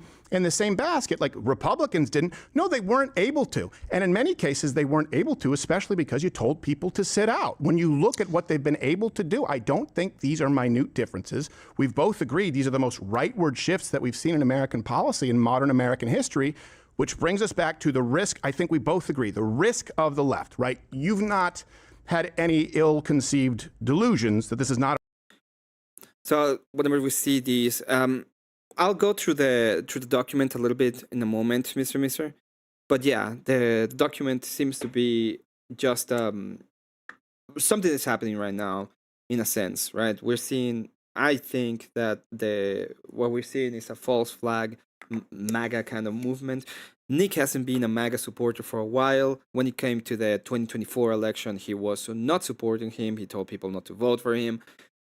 basket, like Republicans didn't. No, they weren't able to. And in many cases, they weren't able to, especially because you told people to sit out. When you look at what they've been able to do, I don't think these are minute differences. We've both agreed these are the most rightward shifts that we've seen in American policy in modern American history, which brings us back to the risk. I think we both agree, the risk of the left, right? You've not had any ill-conceived delusions that this is not. So whenever we see these, I'll go through the document a little bit in a moment, Mr. But yeah, the document seems to be just something that's happening right now, in a sense, right? We're seeing. I think that what we're seeing is a false flag MAGA kind of movement. Nick hasn't been a MAGA supporter for a while. When it came to the 2024 election, he was not supporting him. He told people not to vote for him.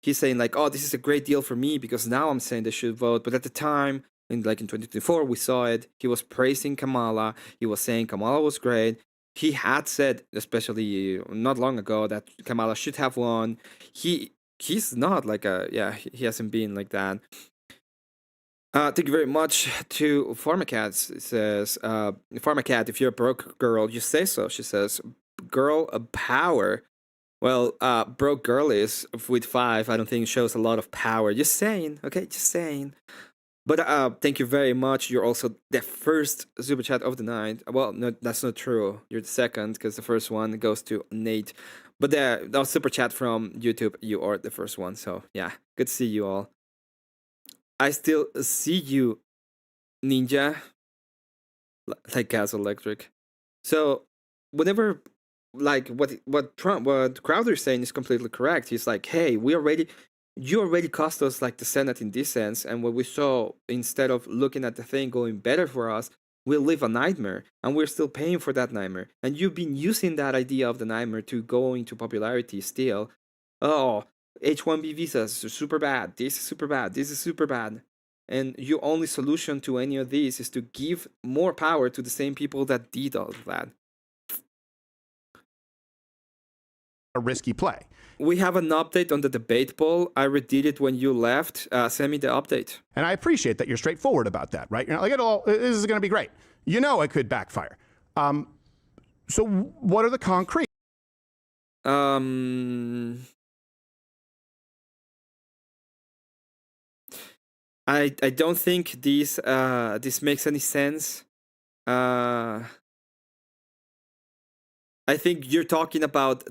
He's saying like, oh, this is a great deal for me because now I'm saying they should vote. But at the time, in 2024, we saw it. He was praising Kamala. He was saying Kamala was great. He had said, especially not long ago, that Kamala should have won. He's not like he hasn't been like that. Thank you very much to Pharmacat. It says, Pharmacat, if you're a broke girl, you say so. She says, girl power. Well, broke girl is with 5. I don't think shows a lot of power. Just saying, okay, just saying. But thank you very much. You're also the first super chat of the night. Well, no, that's not true. You're the second because the first one goes to Nate. But the super chat from YouTube, you are the first one. So yeah, good to see you all. I still see you, Ninja. Like Gas Electric. So whenever, like what Crowder's saying is completely correct. He's like, hey, you already cost us like the Senate in this sense, and what we saw, instead of looking at the thing going better for us, we live a nightmare, and we're still paying for that nightmare. And you've been using that idea of the nightmare to go into popularity still. Oh, H-1B visas are super bad. This is super bad. This is super bad. And your only solution to any of these is to give more power to the same people that did all of that. a risky play. We have an update on the debate poll. I redid it when you left. Send me the update. And I appreciate that you're straightforward about that, right? You're not like, this is going to be great. You know it could backfire. So what are the concrete? I don't think this makes any sense. I think you're talking about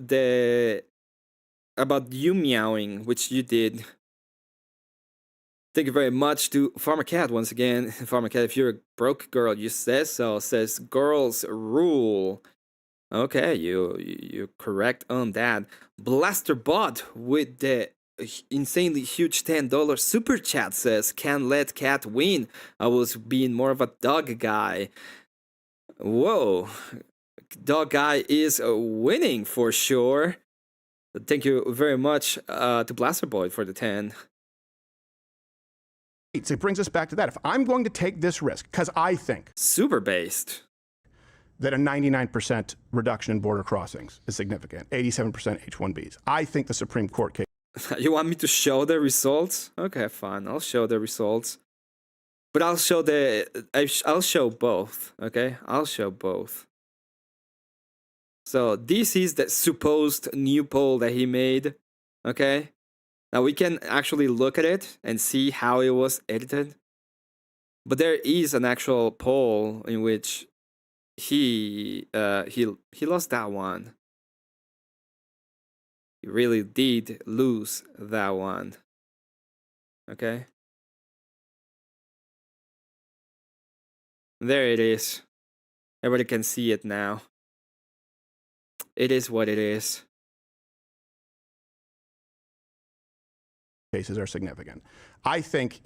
you meowing, which you did. Thank you very much to Farmer Cat once again. Farmer Cat, if you're a broke girl, you says so. Says girls rule. Okay, you're correct on that. Blasterbot with the insanely huge $10 super chat says, "Can't let Cat win. I was being more of a dog guy." Whoa, dog guy is winning for sure. Thank you very much to Blasterboy for the 10. It brings us back to that. If I'm going to take this risk, because I think super based that a 99% reduction in border crossings is significant, 87% H-1Bs. I think the Supreme Court case. You want me to show the results? Okay, fine. I'll show the results. But I'll show both, okay? I'll show both. So this is the supposed new poll that he made, okay? Now we can actually look at it and see how it was edited. But there is an actual poll in which he lost that one. He really did lose that one. Okay? There it is. Everybody can see it now. It is what it is. Cases are significant. I think,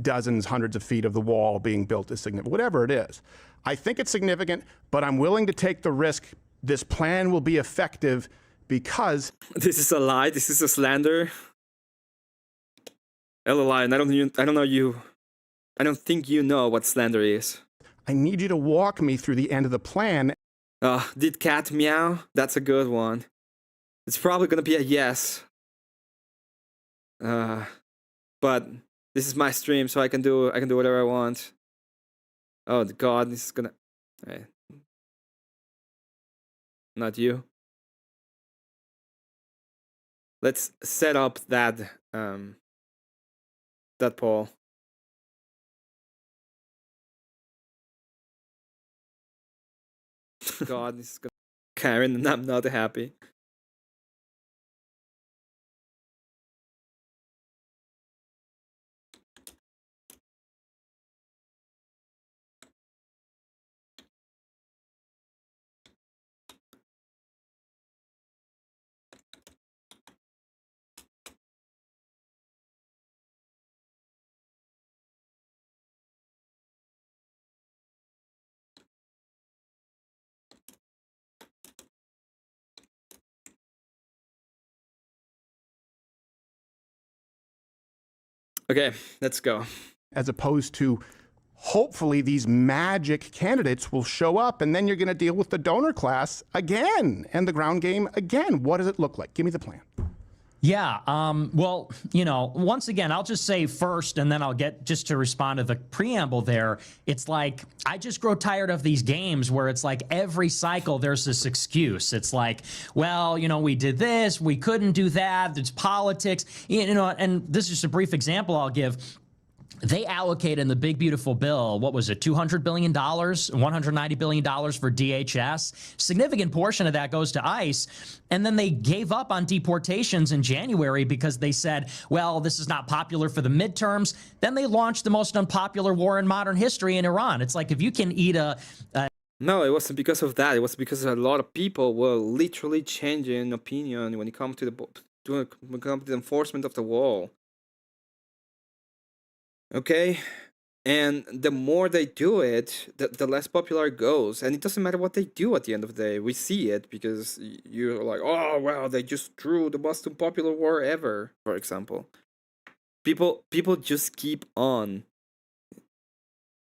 dozens, hundreds of feet of the wall being built is significant, whatever it is. I think it's significant, but I'm willing to take the risk this plan will be effective because... This is a lie. This is a slander. LLI, and I don't think you know what slander is. I need you to walk me through the end of the plan. Did Cat meow? That's a good one. It's probably gonna be a yes. But this is my stream, so I can do whatever I want. Oh God, this is gonna. Hey. Not you. Let's set up that poll. God, this is gonna. Karen, and I'm not happy. Okay, let's go. As opposed to hopefully these magic candidates will show up and then you're going to deal with the donor class again and the ground game again. What does it look like? Give me the plan. Yeah, well, once again, I'll just say first, and then I'll get just to respond to the preamble there. It's like, I just grow tired of these games where it's like every cycle there's this excuse. It's like, well, we did this, we couldn't do that, it's politics, and this is just a brief example I'll give. They allocate in the big, beautiful bill, what was it, $200 billion, $190 billion for DHS. Significant portion of that goes to ICE. And then they gave up on deportations in January because they said, well, this is not popular for the midterms. Then they launched the most unpopular war in modern history in Iran. It's like if you can eat No, it wasn't because of that. It was because a lot of people were literally changing opinion when it comes to the enforcement of the wall. Okay, and the more they do it, the less popular it goes, and it doesn't matter what they do at the end of the day. We see it because you're like, oh wow, they just drew the most unpopular war ever, for example. People just keep on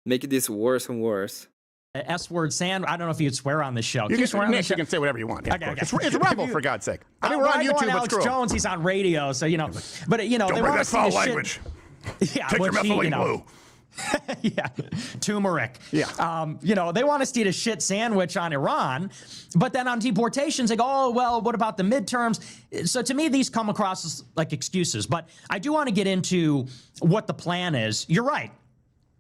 making this worse and worse. S-word sand. I don't know if you'd swear on the show. You Can you swear on the Nick, show? you can say whatever you want. Yeah, Okay, of course. okay. It's Rebel, for God's sake. I mean, we're When on I go YouTube, but Alex screw 'em. Jones, he's on radio, so, you know. But, you know, Don't they bring want that to see the foul shit. language. Yeah, Take your which he, methylene you know, blue. yeah, turmeric. Yeah. You know, they want us to eat a shit sandwich on Iran, but then on deportations, they go, oh, well, what about the midterms? So to me, these come across as like excuses. But I do want to get into what the plan is. You're right.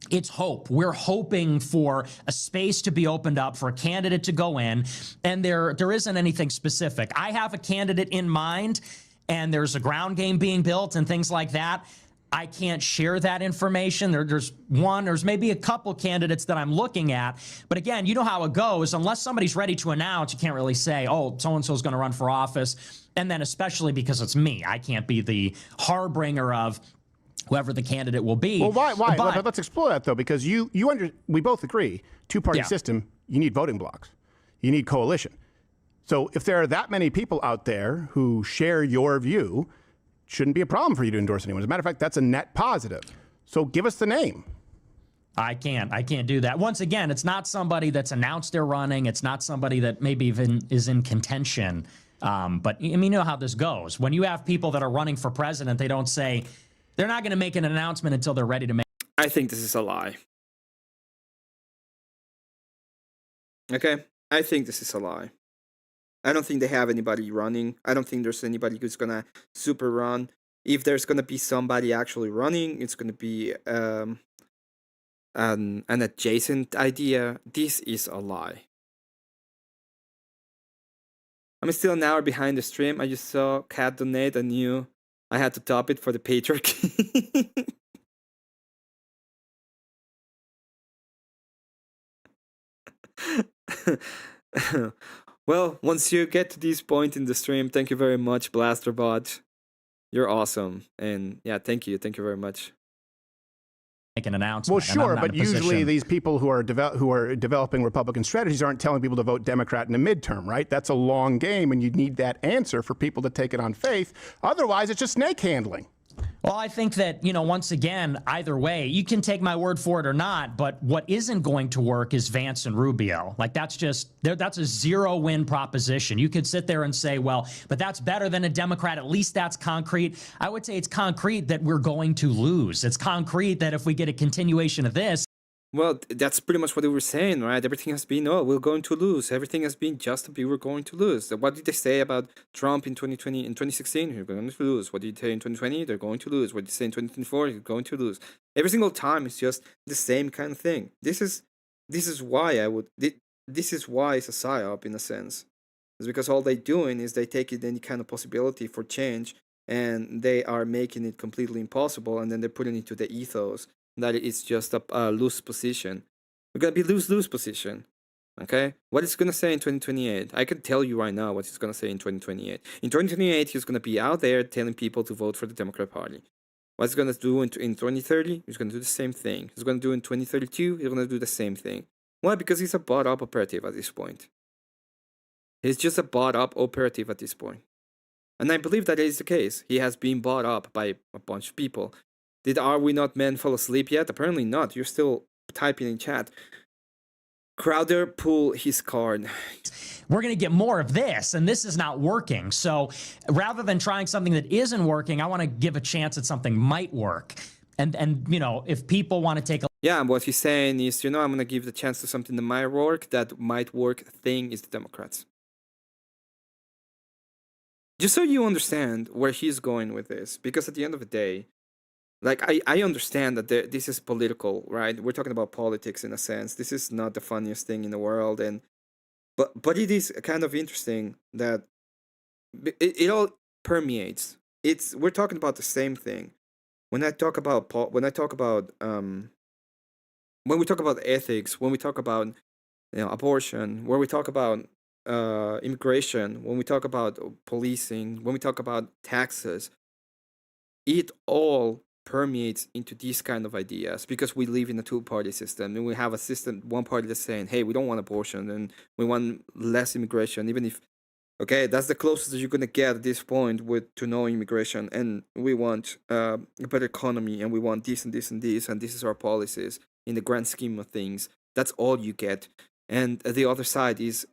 It's hope. We're hoping for a space to be opened up for a candidate to go in, and there isn't anything specific. I have a candidate in mind, and there's a ground game being built and things like that. I can't share that information. There's maybe a couple candidates that I'm looking at. But again, you know how it goes. Unless somebody's ready to announce, you can't really say, oh, so-and-so is going to run for office. And then especially because it's me, I can't be the harbinger of whoever the candidate will be. Well, why? But, Let's explore that, though, because we both agree, two-party system, you need voting blocks. You need coalition. So if there are that many people out there who share your view, shouldn't be a problem for you to endorse anyone. As a matter of fact, that's a net positive. So give us the name. I can't do that. Once again, it's not somebody that's announced they're running. It's not somebody that maybe even is in contention. But I mean, you know how this goes. When you have people that are running for president, they don't say, they're not going to make an announcement until they're ready to make. I think this is a lie. Okay? I think this is a lie. I don't think they have anybody running. I don't think there's anybody who's gonna super run. If there's gonna be somebody actually running, it's gonna be an adjacent idea. This is a lie. I'm still an hour behind the stream. I just saw Cat donate. I knew I had to top it for the patriarchy. Well, once you get to this point in the stream, thank you very much, Blasterbot. You're awesome. And yeah, thank you. Thank you very much. Make an announcement. Well, sure, but usually these people who are developing Republican strategies aren't telling people to vote Democrat in a midterm, right? That's a long game, and you need that answer for people to take it on faith. Otherwise, it's just snake handling. Well, I think that, you know, once again, either way, you can take my word for it or not, but what isn't going to work is Vance and Rubio. Like, that's a zero-win proposition. You could sit there and say, well, but that's better than a Democrat. At least that's concrete. I would say it's concrete that we're going to lose. It's concrete that if we get a continuation of this, Well, that's pretty much what they were saying, right? Everything has been, oh, we're going to lose. Everything has been just we were going to lose. What did they say about Trump in 2020, in 2016? You're going to lose. What did they say in 2020? They're going to lose. What did they say in 2024? You're going to lose. Every single time, it's just the same kind of thing. This is why this is why it's a psyop in a sense. It's because all they're doing is they take it any kind of possibility for change and they are making it completely impossible, and then they're putting it to the ethos that it's just a loose position. We're gonna be lose position. Okay? What it's gonna say in 2028? I can tell you right now what it's gonna say in 2028. In 2028, he's gonna be out there telling people to vote for the Democrat Party. What he's gonna do in 2030? He's gonna do the same thing. He's gonna do in 2032. He's gonna do the same thing. Why? Because he's a bought-up operative at this point. He's just a bought-up operative at this point. And I believe that is the case. He has been bought up by a bunch of people. Are we not men fall asleep yet? Apparently not. You're still typing in chat. Crowder pull his card. we're going to get more of this, and this is not working. So rather than trying something that isn't working, I want to give a chance that something might work. And you know, if people want to take a Yeah, what he's saying is, you know, I'm going to give the chance to something that might work. That might work thing is the Democrats. Just so you understand where he's going with this, because at the end of the day, like, I understand that this is political, right? We're talking about politics in a sense. This is not the funniest thing in the world, but it is kind of interesting that it all permeates. We're talking about the same thing. When we talk about ethics, when we talk about abortion, when we talk about immigration, when we talk about policing, when we talk about taxes, it all permeates into these kind of ideas because we live in a two-party system and we have a system, one party that's saying, hey, we don't want abortion and we want less immigration, even if, okay, that's the closest that you're going to get at this point to no immigration, and we want a better economy and we want this and this and this, and this is our policies in the grand scheme of things. That's all you get. and the other side it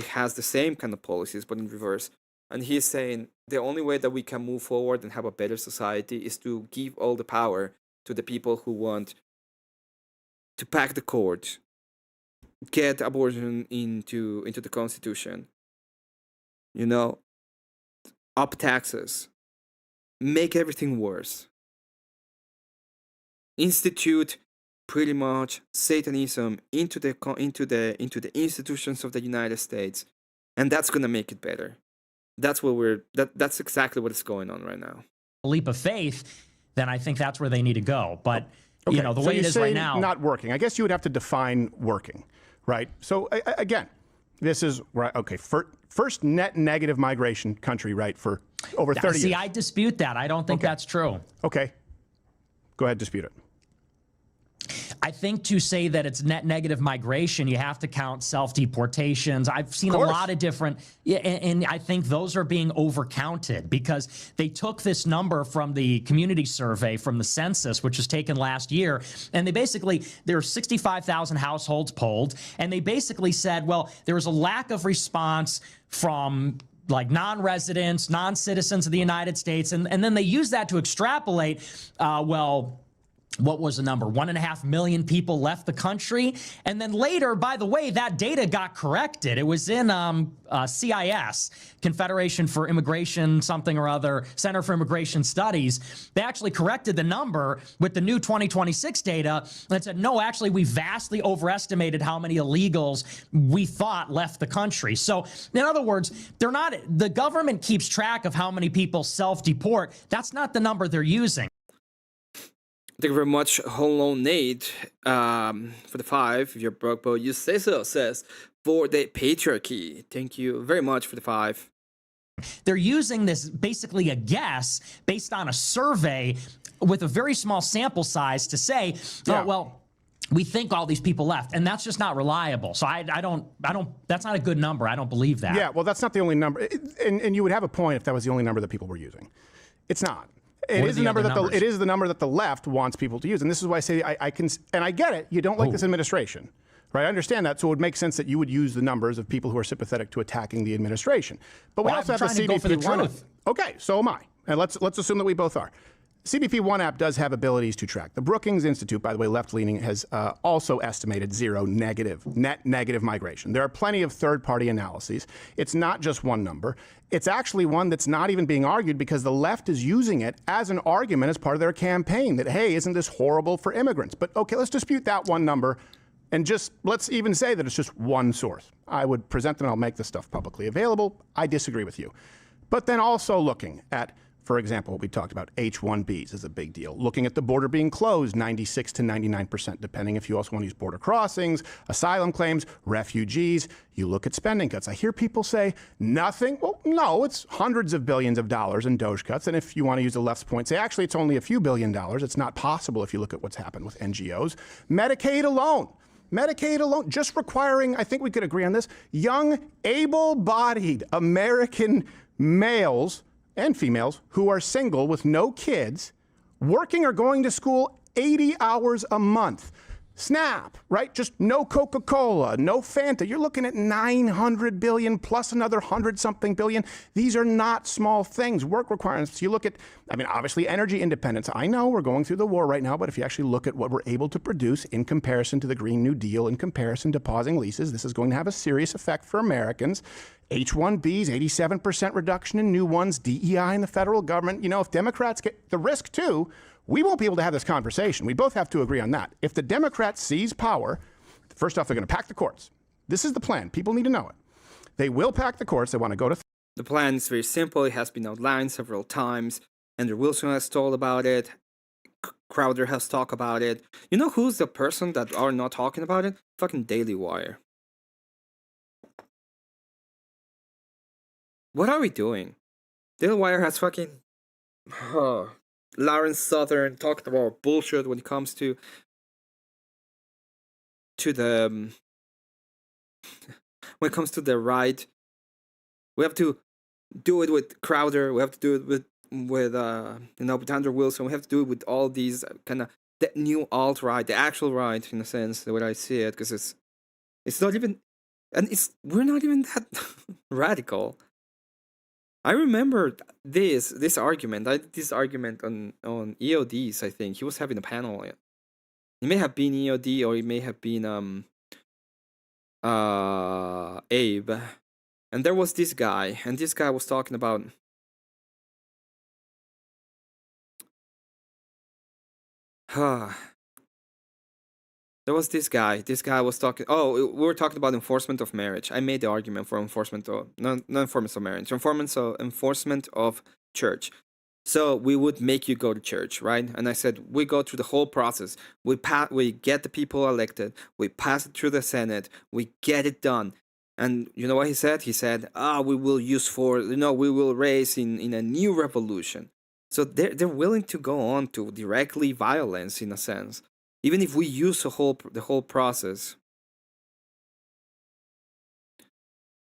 has the same kind of policies but in reverse. And he's saying the only way that we can move forward and have a better society is to give all the power to the people who want to pack the court, get abortion into the Constitution, up taxes, make everything worse, institute pretty much Satanism into the institutions of the United States, and that's gonna make it better. That's what that's exactly what is going on right now. A leap of faith, then I think that's where they need to go. But Okay, the so way you it is say right now, not working. I guess you would have to define working, right? So again, this is right. Okay, first net negative migration country, right, for over 30 see, years. I dispute that. I don't think that's true. Okay, go ahead, dispute it. I think to say that it's net negative migration, you have to count self-deportations. I've seen a lot of different, and I think those are being overcounted because they took this number from the community survey from the census, which was taken last year, and there were 65,000 households polled, and they basically said, well, there was a lack of response from like non-residents, non-citizens of the United States, and then they used that to extrapolate, what was the number? 1.5 million people left the country. And then later, by the way, that data got corrected. It was in CIS, Confederation for Immigration, something or other, Center for Immigration Studies. They actually corrected the number with the new 2026 data and said, no, actually, we vastly overestimated how many illegals we thought left the country. So in other words, the government keeps track of how many people self-deport. That's not the number they're using. Thank you very much, Hello Nate, for the 5. If you're broke, but you say so, says, for the patriarchy. Thank you very much for the 5. They're using this basically a guess based on a survey with a very small sample size to say, oh, well, we think all these people left, and that's just not reliable. So I don't, that's not a good number. I don't believe that. Yeah, well, that's not the only number. And you would have a point if that was the only number that people were using. It's not. It is the number that the left wants people to use, and this is why I say I can, and I get it. You don't like this administration, right? I understand that, so it would make sense that you would use the numbers of people who are sympathetic to attacking the administration. But we also have the CBP1 app. Okay, so am I, and let's assume that we both are. CBP1 app does have abilities to track. The Brookings Institute, by the way, left-leaning, has also estimated net negative migration. There are plenty of third-party analyses. It's not just one number. It's actually one that's not even being argued because the left is using it as an argument as part of their campaign that, hey, isn't this horrible for immigrants? But okay, let's dispute that one number and just let's even say that it's just one source. I would present them and I'll make this stuff publicly available. I disagree with you. But then also looking at, for example, what we talked about, H-1Bs is a big deal. Looking at the border being closed, 96 to 99%, depending if you also want to use border crossings, asylum claims, refugees. You look at spending cuts. I hear people say nothing. Well, no, it's hundreds of billions of dollars in Doge cuts. And if you want to use the left's point, say actually it's only a few $billion. It's not possible if you look at what's happened with NGOs. Medicaid alone, just requiring, I think we could agree on this, young, able-bodied American males and females who are single with no kids, working or going to school 80 hours a month. Snap, right? Just no Coca-Cola, no Fanta. You're looking at 900 billion plus another 100-something billion. These are not small things. Work requirements. You look at, I mean, obviously energy independence. I know we're going through the war right now, but if you actually look at what we're able to produce in comparison to the Green New Deal, in comparison to pausing leases, this is going to have a serious effect for Americans. H-1Bs, 87% reduction in new ones, DEI in the federal government. You know, if Democrats get the risk too, we won't be able to have this conversation. We both have to agree on that. If the Democrats seize power, first off, they're going to pack the courts. This is the plan. People need to know it. They will pack the courts. They want to go to... The plan is very simple. It has been outlined several times. Andrew Wilson has told about it. Crowder has talked about it. You know who's the person that are not talking about it? Fucking Daily Wire. What are we doing? Daily Wire has fucking... Lawrence Southern talked about bullshit when it comes to the when it comes to the right. We have to do it with Crowder. We have to do it with with Andrew Wilson. We have to do it with all these kind of the new alt right, the actual right in a sense, the way I see it, because it's not even And we're not even that radical. I remember this argument. I did this argument on EODs. I think he was having a panel. It may have been EOD or it may have been Abe, and there was this guy, and this guy was talking about there was this guy. This guy was talking. Oh, we were talking about enforcement of marriage. I made the argument for enforcement of not enforcement of marriage, enforcement of church. So we would make you go to church, right? And I said we go through the whole process. We get the people elected. We pass it through the Senate. We get it done. And you know what he said? He said, we will use force. We will raise in a new revolution." So they're willing to go on to directly violence in a sense, even if we use the whole process.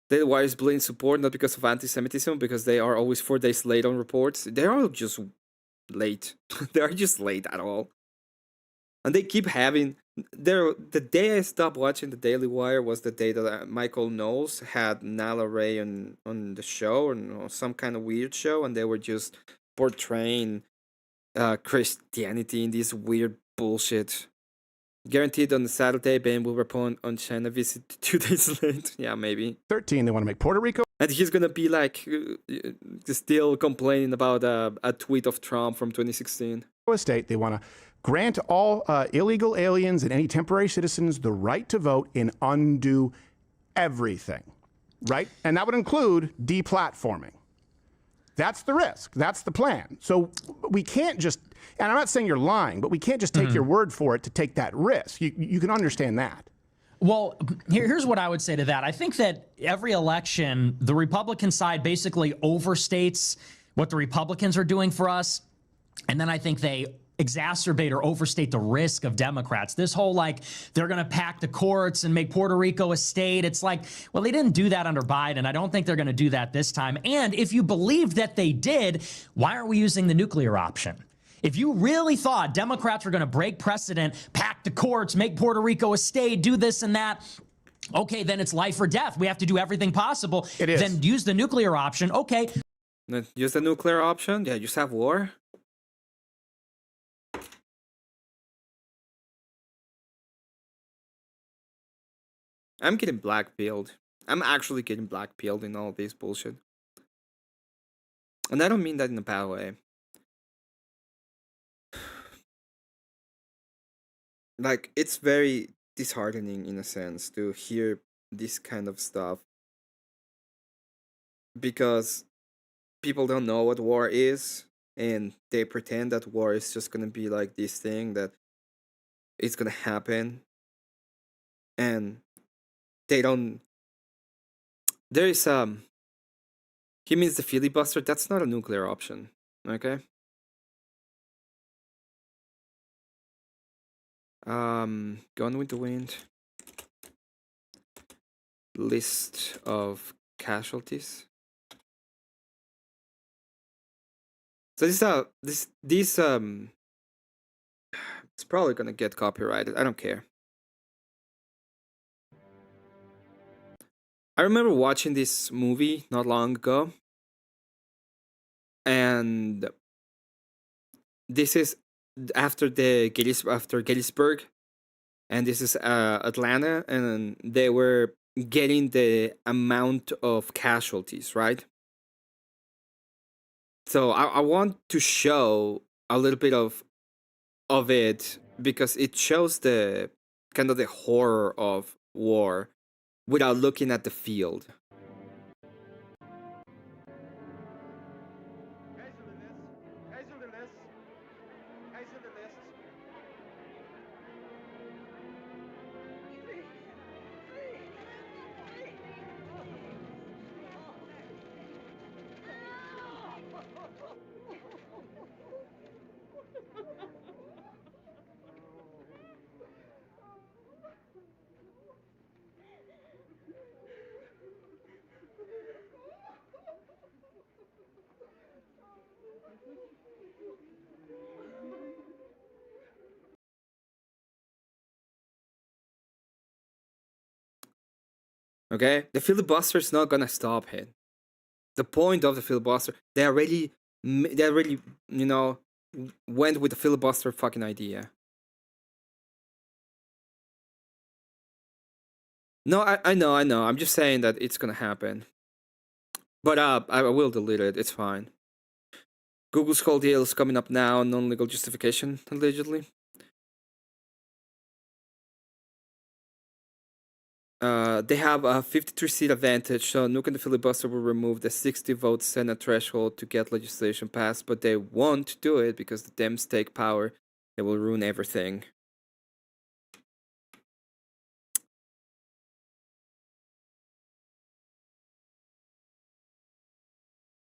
Why is blatant support not because of anti-Semitism, because they are always 4 days late on reports. They are just late. They are just late at all, and they keep having. The day I stopped watching the Daily Wire was the day that Michael Knowles had Nala Ray on the show, or some kind of weird show, and they were just portraying Christianity in this weird bullshit. Guaranteed on the Saturday, Ben will report on China visit 2 days late. Yeah, maybe. 13, they want to make Puerto Rico And he's gonna be like still complaining about a tweet of Trump from 2016. a state. They want to grant all illegal aliens and any temporary citizens the right to vote and undo everything, right? And that would include deplatforming. That's the risk. That's the plan. So we can't just, and I'm not saying you're lying, but we can't just take your word for it to take that risk. You can understand that. Well, here's what I would say to that. I think that every election, the Republican side basically overstates what the Republicans are doing for us. And then I think they exacerbate or overstate the risk of Democrats. This whole, like, they're going to pack the courts and make Puerto Rico a state. It's like, well, they didn't do that under Biden. I don't think they're going to do that this time. And if you believe that they did, why aren't we using the nuclear option? If you really thought Democrats were going to break precedent, pack the courts, make Puerto Rico a state, do this and that, okay, then it's life or death. We have to do everything possible. It is. Then use the nuclear option. Okay. Use the nuclear option? Yeah, just have war? I'm getting black-pilled. I'm actually getting black-pilled in all this bullshit. And I don't mean that in a bad way. Like, it's very disheartening in a sense to hear this kind of stuff. Because people don't know what war is, and they pretend that war is just gonna be like this thing that it's gonna happen. And they don't. There is he means the filibuster. That's not a nuclear option, okay? Gone with the Wind. List of casualties. So this it's probably gonna get copyrighted. I don't care. I remember watching this movie not long ago, and this is after Gettysburg, and this is Atlanta, and they were getting the amount of casualties, right? So I want to show a little bit of it because it shows the kind of the horror of war without looking at the field. Okay? The filibuster is not gonna stop it. The point of the filibuster, they already, you know, went with the filibuster fucking idea. No, I know. I'm just saying that it's gonna happen. But I will delete it. It's fine. Google's call deal is coming up now. Non-legal justification, allegedly. They have a 53-seat advantage, so nuking the filibuster will remove the 60-vote Senate threshold to get legislation passed, but they won't do it because the Dems take power. It will ruin everything.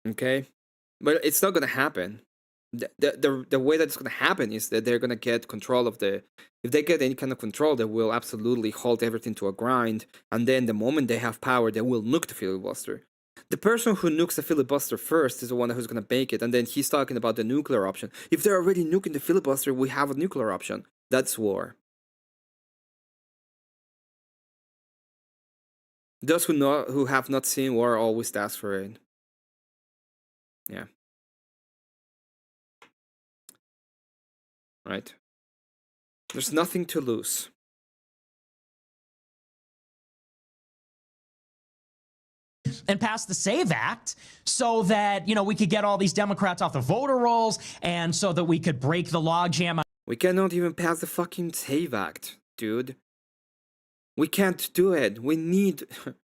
Okay? But it's not gonna happen. The way that it's gonna happen is that they're gonna get control of the. If they get any kind of control, they will absolutely halt everything to a grind. And then the moment they have power, they will nuke the filibuster. The person who nukes the filibuster first is the one who's gonna make it. And then he's talking about the nuclear option. If they're already nuking the filibuster, we have a nuclear option. That's war. Those who have not seen war always ask for it. Yeah. Right. There's nothing to lose. And pass the SAVE Act so that, you know, we could get all these Democrats off the voter rolls and so that we could break the logjam. We cannot even pass the fucking SAVE Act, dude. We can't do it. We need...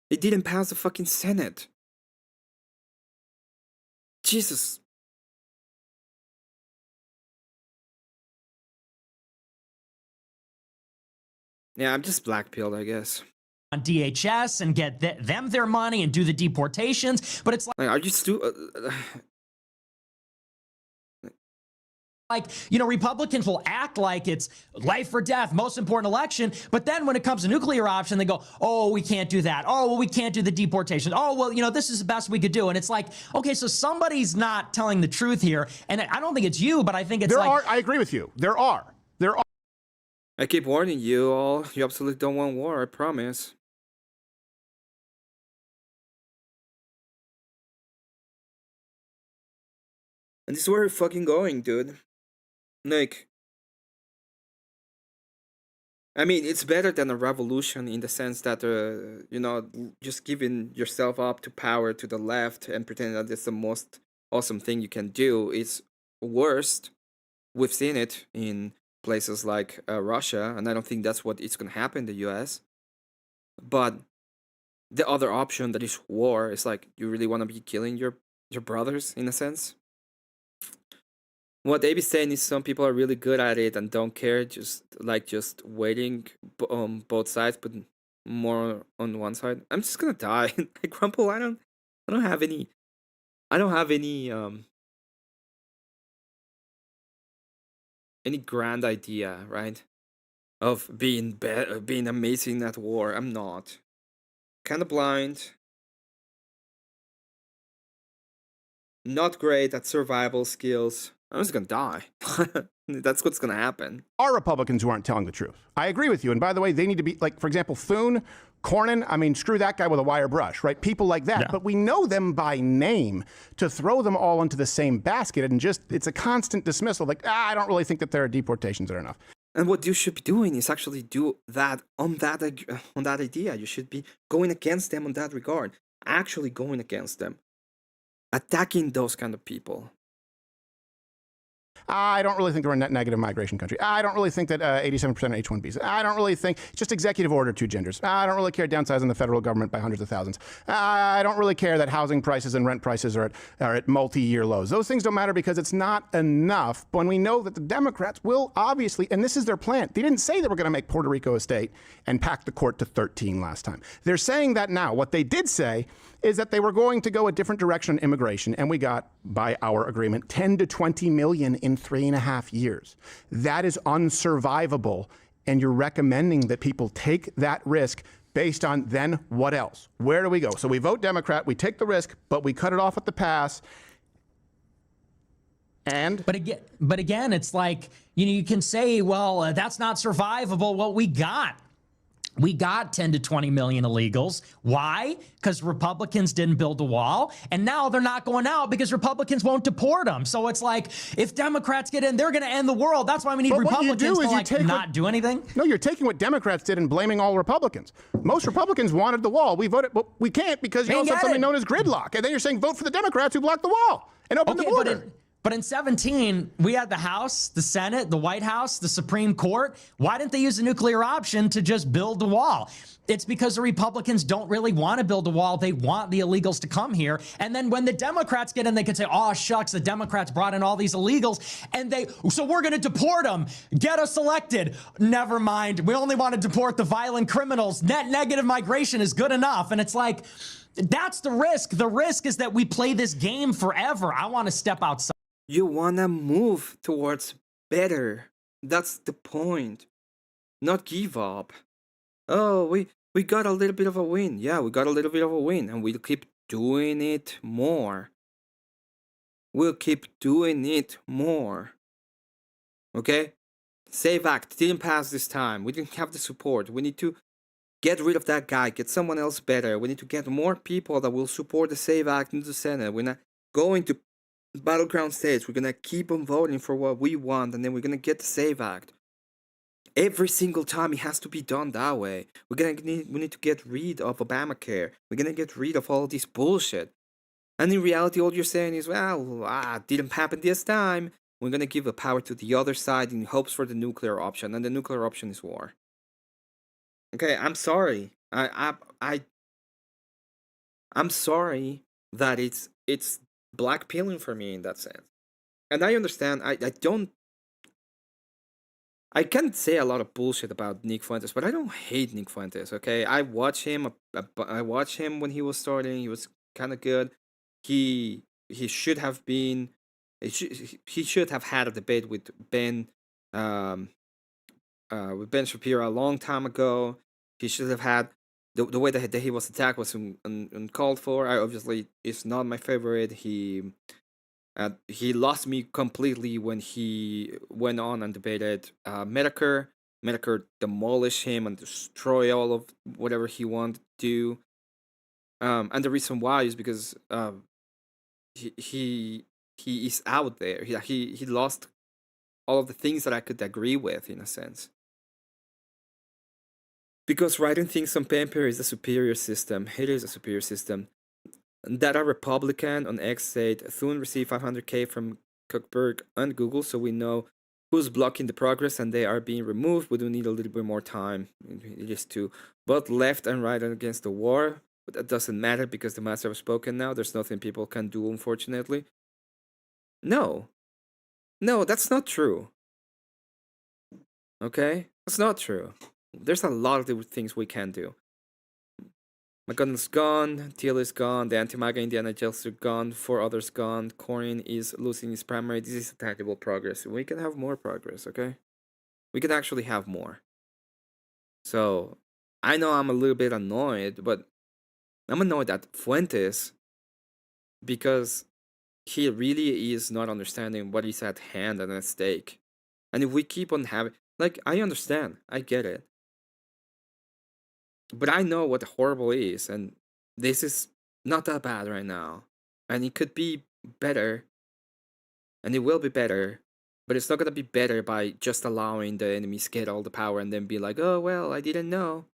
It didn't pass the fucking Senate. Jesus. Yeah, I'm just blackpilled, I guess. On DHS and get them their money and do the deportations, but it's Like, are you like, you know, Republicans will act like it's life or death, most important election, but then when it comes to nuclear option, they go, oh, we can't do that. Oh, well, we can't do the deportation. Oh, well, you know, this is the best we could do. And it's like, okay, so somebody's not telling the truth here. And I don't think it's you, but I think it's I agree with you. There are. I keep warning you all. You absolutely don't want war, I promise. And this is where we're fucking going, dude. Like, I mean, it's better than a revolution in the sense that, you know, just giving yourself up to power to the left and pretending that it's the most awesome thing you can do. It's worst. We've seen it in places like Russia, and I don't think that's what it's going to happen in the US. But the other option that is war is like, you really want to be killing your brothers, in a sense? What Abe's saying is some people are really good at it and don't care, just waiting on both sides, but more on one side. I'm just gonna die. Like, Grumple, I don't have any any grand idea, right? Of being being amazing at war. I'm not. Kinda blind. Not great at survival skills. I'm just gonna die. That's what's gonna happen. Are Republicans who aren't telling the truth. I agree with you. And by the way, they need to be, like, for example, Thune, Cornyn, I mean, screw that guy with a wire brush, right? People like that. Yeah. But we know them by name. To throw them all into the same basket and just, it's a constant dismissal. Like, I don't really think that there are deportations that are enough. And what you should be doing is actually do that on that idea. You should be going against them on that regard. Actually going against them. Attacking those kind of people. I don't really think we're a net negative migration country. I don't really think that 87% are H-1Bs. I don't really think just executive order 2 genders. I don't really care downsizing the federal government by hundreds of thousands. I don't really care that housing prices and rent prices are at multi-year lows. Those things don't matter because it's not enough when we know that the Democrats will obviously, and this is their plan. They didn't say they were going to make Puerto Rico a state and pack the court to 13 last time. They're saying that now. What they did say is that they were going to go a different direction on immigration, and we got, by our agreement, 10 to 20 million in 3.5 years. That is unsurvivable, and you're recommending that people take that risk based on then what else? Where do we go? So we vote Democrat, we take the risk, but we cut it off at the pass. And? But again, it's like, you know, you can say, well, that's not survivable. Well, we got We got 10 to 20 million illegals. Why? Because Republicans didn't build a wall. And now they're not going out because Republicans won't deport them. So it's like, if Democrats get in, they're going to end the world. That's why we need Republicans to like not do anything. No, you're taking what Democrats did and blaming all Republicans. Most Republicans wanted the wall. We voted, but we can't because you also have something known as gridlock. And then you're saying vote for the Democrats who blocked the wall and opened the border. But in 17, we had the House, the Senate, the White House, the Supreme Court. Why didn't they use the nuclear option to just build the wall? It's because the Republicans don't really want to build a wall. They want the illegals to come here. And then when the Democrats get in, they can say, oh, shucks, the Democrats brought in all these illegals. And so we're going to deport them. Get us elected. Never mind. We only want to deport the violent criminals. Net negative migration is good enough. And it's like, that's the risk. The risk is that we play this game forever. I want to step outside. You wanna move towards better. That's the point. Not give up. Oh, we got a little bit of a win. Yeah, we got a little bit of a win, and we'll keep doing it more. We'll keep doing it more. Okay? Save Act didn't pass this time. We didn't have the support. We need to get rid of that guy, get someone else better. We need to get more people that will support the Save Act into the Senate. We're not going to battleground states. We're gonna keep on voting for what we want, and then we're gonna get the Save Act. Every single time it has to be done that way. We need to get rid of Obamacare. We're gonna get rid of all this bullshit. And in reality, all you're saying is, well, didn't happen this time. We're gonna give the power to the other side in hopes for the nuclear option, and the nuclear option is war. Okay, I'm sorry. I'm sorry that it's black pilling for me in that sense. And I understand, I can't say a lot of bullshit about Nick Fuentes, but I don't hate Nick Fuentes, okay? I watched him when he was starting. He was kind of good. He should have been, he should have had a debate with Ben Shapiro a long time ago. He should have had, the way that he was attacked was uncalled for. Obviously, it's not my favorite. He lost me completely when he went on and debated Medicare. Medicare demolished him and destroy all of whatever he wanted to do. And the reason why is because he is out there. He lost all of the things that I could agree with, in a sense. Because writing things on paper is a superior system. It is a superior system. That a Republican on X said, Thune received $500K from Cookberg and Google, so we know who's blocking the progress and they are being removed. We do need a little bit more time. It is to both left and right against the war. But that doesn't matter because the master have spoken now. There's nothing people can do, unfortunately. No, that's not true. Okay? That's not true. There's a lot of things we can do. McConnell's gone, Thiel is gone, the anti-MAGA Indiana Jones are gone, 4 others gone, Corin is losing his primary. This is attackable progress. We can have more progress, okay? We can actually have more. So, I know I'm a little bit annoyed, but I'm annoyed at Fuentes because he really is not understanding what is at hand and at stake. And if we keep on having, like, I understand, I get it. But I know what horrible is, and this is not that bad right now. And it could be better, and it will be better, but it's not going to be better by just allowing the enemies get all the power and then be like, oh, well, I didn't know.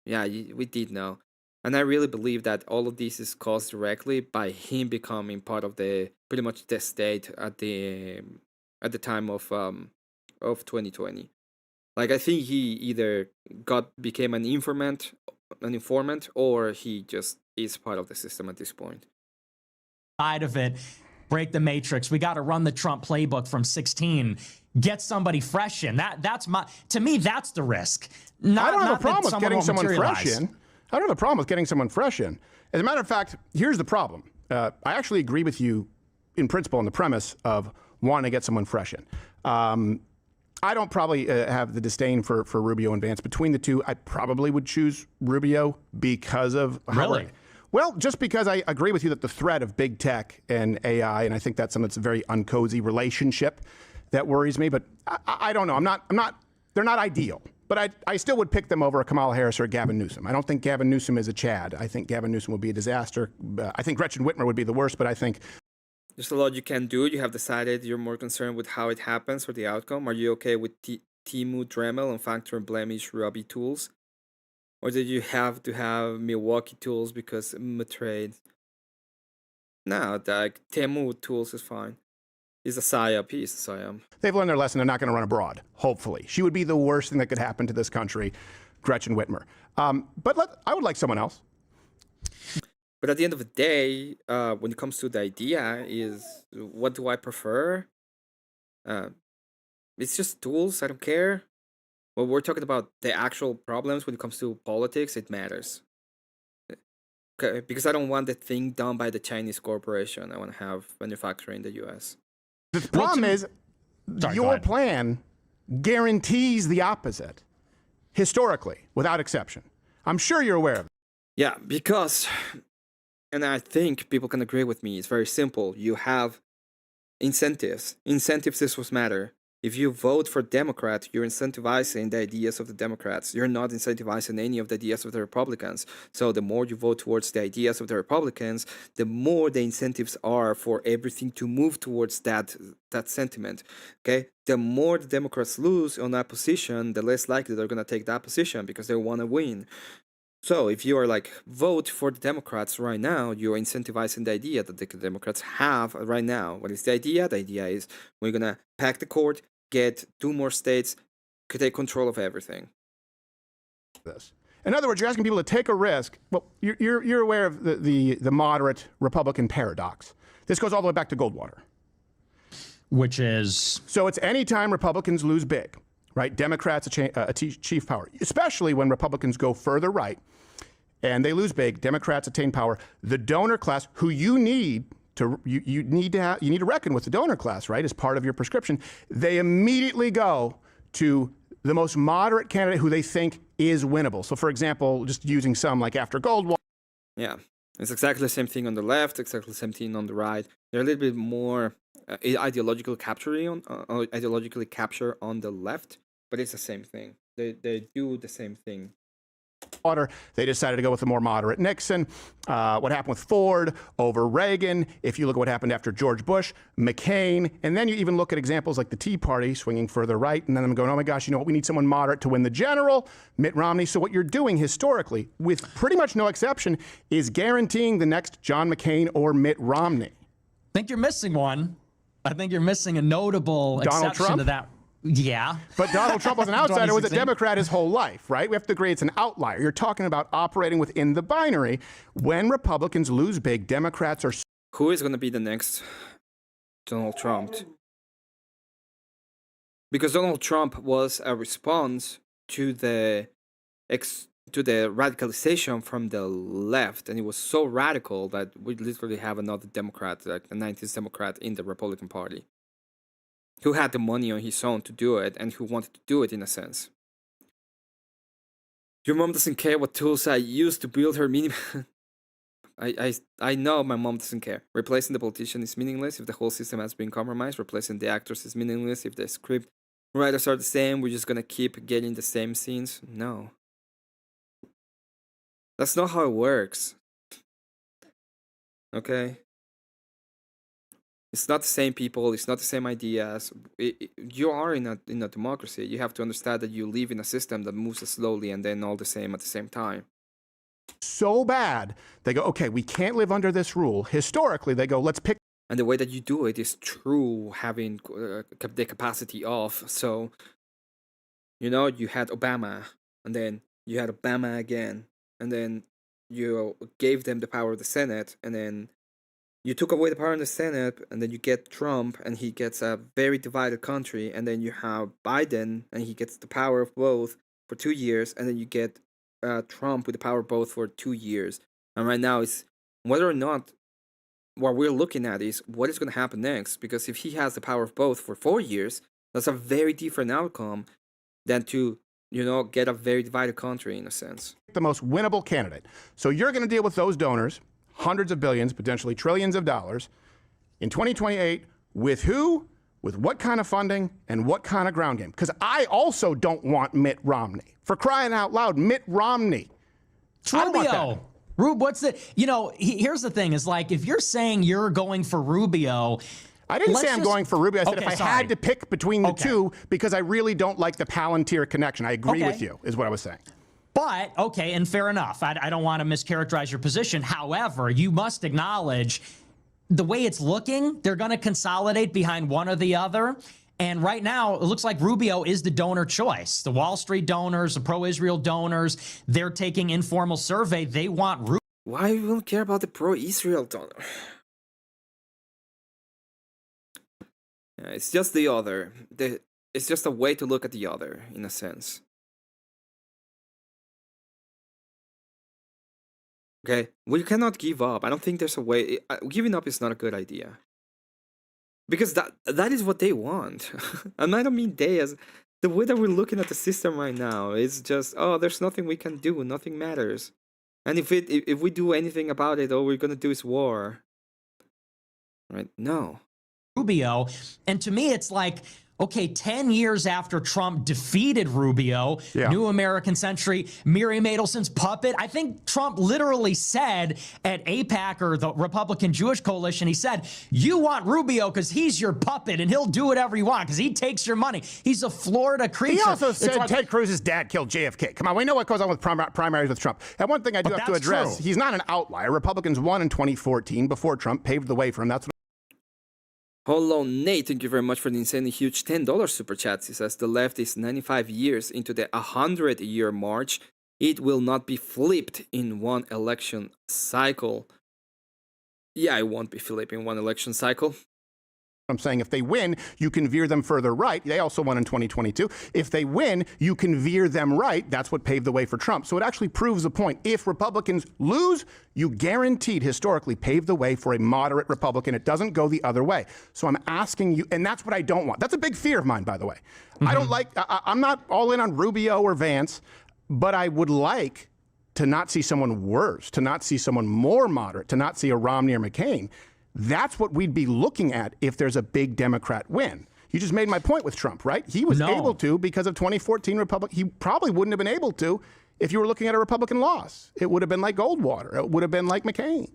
Yeah, we did know. And I really believe that all of this is caused directly by him becoming part of pretty much the state at the time of 2020. Like, I think he either became an informant, or he just is part of the system at this point. Side of it, break the matrix. We got to run the Trump playbook from 16. Get somebody fresh in. To me, that's the risk. I don't have a problem with getting someone fresh in. I don't have a problem with getting someone fresh in. As a matter of fact, here's the problem. I actually agree with you in principle on the premise of wanting to get someone fresh in. I don't probably have the disdain for Rubio and Vance. Between the two, I probably would choose Rubio because of really. Well, just because I agree with you that the threat of big tech and AI, and I think that's something that's a very uncozy relationship that worries me. But I don't know. I'm not. They're not ideal. But I still would pick them over a Kamala Harris or a Gavin Newsom. I don't think Gavin Newsom is a Chad. I think Gavin Newsom would be a disaster. I think Gretchen Whitmer would be the worst, but I think There's a lot you can do. You have decided you're more concerned with how it happens or the outcome. Are you okay with Timu Dremel and Factor and Blemish Ruby tools? Or did you have to have Milwaukee tools because trade? No, like Temu tools is fine. He's a psyop. He's a psyop. they've learned their lesson. They're not going to run abroad, hopefully. She would be the worst thing that could happen to this country, Gretchen Whitmer. But I would like someone else. But at the end of the day, when it comes to the idea is, what do I prefer? It's just tools. I don't care. When we're talking about the actual problems when it comes to politics, it matters. Okay, because I don't want the thing done by the Chinese corporation. I want to have manufacturing in the U.S. The problem is Sorry, go your ahead. plan guarantees the opposite, historically, without exception. I'm sure you're aware of it. Yeah, because, and I think people can agree with me, it's very simple. You have incentives. Incentives is what matter. If you vote for Democrat, you're incentivizing the ideas of the Democrats. You're not incentivizing any of the ideas of the Republicans. So the more you vote towards the ideas of the Republicans, the more the incentives are for everything to move towards that sentiment. Okay? The more the Democrats lose on that position, the less likely they're going to take that position because they want to win. So if you are like, vote for the Democrats right now, you're incentivizing the idea that the Democrats have right now. What is the idea? The idea is we're going to pack the court, get 2 more states, could take control of everything. This. In other words, you're asking people to take a risk. Well, you're aware of the moderate Republican paradox. This goes all the way back to Goldwater. Which is So it's any time Republicans lose big, right? Democrats chief power, especially when Republicans go further right and they lose big. Democrats attain power. The donor class, who you need to reckon with the donor class, right, as part of your prescription. They immediately go to the most moderate candidate who they think is winnable. So, for example, just using some like after Goldwater. Yeah, it's exactly the same thing on the left, exactly the same thing on the right. They're a little bit more ideologically capture on the left, but it's the same thing. They do the same thing. They decided to go with the more moderate Nixon. What happened with Ford over Reagan? If you look at what happened after George Bush, McCain, and then you even look at examples like the Tea Party swinging further right, and then I'm going, oh my gosh, you know what? We need someone moderate to win the general, Mitt Romney. So what you're doing historically, with pretty much no exception, is guaranteeing the next John McCain or Mitt Romney. I think you're missing one. I think you're missing a notable Donald exception Trump? to that. Yeah. But Donald Trump was an outsider, was a 2016. Democrat his whole life, right? We have to agree it's an outlier. You're talking about operating within the binary. When Republicans lose big, Democrats are... Who is going to be the next Donald Trump? Because Donald Trump was a response to the radicalization from the left, and it was so radical that we literally have another Democrat, like the 90s Democrat in the Republican Party, who had the money on his own to do it and who wanted to do it in a sense. Your mom doesn't care what tools I use to build her mini. I know my mom doesn't care. Replacing the politician is meaningless if the whole system has been compromised. Replacing the actors is meaningless if the script writers are the same. We're just gonna keep getting the same scenes. No. That's not how it works. Okay? It's not the same people. It's not the same ideas. You are in a democracy. You have to understand that you live in a system that moves slowly and then all the same at the same time. so bad, they go, okay, we can't live under this rule. Historically, they go, let's pick. And the way that you do it is through having the capacity off. So, you know, you had Obama, and then you had Obama again, and then you gave them the power of the Senate, and then you took away the power of the Senate, and then you get Trump, and he gets a very divided country, and then you have Biden, and he gets the power of both for 2 years, and then you get Trump with the power of both for 2 years. And right now, it's whether or not what we're looking at is what is going to happen next. Because if he has the power of both for 4 years, that's a very different outcome than to, you know, get a very divided country in a sense. The most winnable candidate. So you're going to deal with those donors, hundreds of billions, potentially trillions of dollars, in 2028 with who? with what kind of funding and what kind of ground game. Because I also don't want Mitt Romney. For crying out loud, Mitt Romney. I don't want that. Rubio. What's the, here's the thing is like, if you're saying you're going for Rubio. I didn't say I'm going for Rubio. I said if I had to pick between the two, because I really don't like the Palantir connection. I agree with you, is what I was saying. But, okay, and fair enough. I don't want to mischaracterize your position. However, you must acknowledge the way it's looking, they're going to consolidate behind one or the other. And right now, it looks like Rubio is the donor choice. The Wall Street donors, the pro-Israel donors, they're taking informal survey. They want Rubio. Why we don't care about the pro-Israel donor? It's just the other. It's just a way to look at the other, in a sense. Okay, we cannot give up. I don't think there's a way. Giving up is not a good idea. Because that is what they want. And I don't mean they as... The way that we're looking at the system right now is just, oh, there's nothing we can do. Nothing matters. And if we do anything about it, all we're going to do is war. Right? No. Rubio. And to me, it's like, okay, 10 years after Trump defeated Rubio, New American Century, Miriam Adelson's puppet, I think Trump literally said at AIPAC, or the Republican Jewish Coalition, he said, you want Rubio because he's your puppet and he'll do whatever you want because he takes your money. He's a Florida creature. He also said like, Ted Cruz's dad killed JFK. Come on, we know what goes on with primaries with Trump. And one thing I do have to address, he's not an outlier. Republicans won in 2014 before Trump paved the way for him. That's what Hello, Nate. Thank you very much for the insanely huge $10 super chat. He says the left is 95 years into the 100-year march. It will not be flipped in one election cycle. Yeah, it won't be flipped in one election cycle. I'm saying if they win, you can veer them further right. They also won in 2022. If they win, you can veer them right. That's what paved the way for Trump. So it actually proves a point. If Republicans lose, you guaranteed historically paved the way for a moderate Republican. It doesn't go the other way. So I'm asking you, and that's what I don't want. That's a big fear of mine, by the way. I don't like, I'm not all in on Rubio or Vance, but I would like to not see someone worse, to not see someone more moderate, to not see a Romney or McCain. That's what we'd be looking at if there's a big Democrat win. You just made my point with Trump, right? He was able to because of 2014 Republican. He probably wouldn't have been able to if you were looking at a Republican loss. It would have been like Goldwater. It would have been like McCain.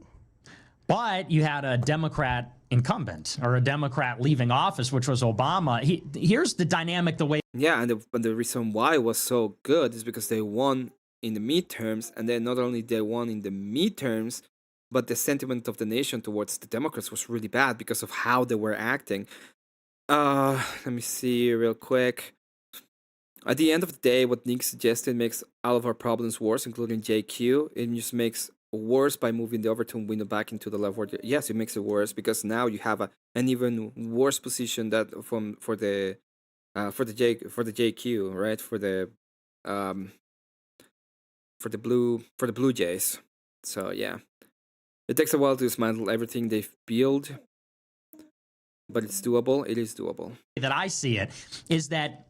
But you had a Democrat incumbent or a Democrat leaving office, which was Obama. Here's the dynamic the way. Yeah, and the reason why it was so good is because they won in the midterms, and then not only they won in the midterms, but the sentiment of the nation towards the Democrats was really bad because of how they were acting. Let me see real quick. At the end of the day, what Nick suggested makes all of our problems worse, including JQ. It just makes worse by moving the overtone window back into the left word. Yes, it makes it worse because now you have an even worse position that for the JQ, right? For the Blue Jays. So yeah. It takes a while to dismantle everything they've built, but it's doable. It is doable. That I see it is that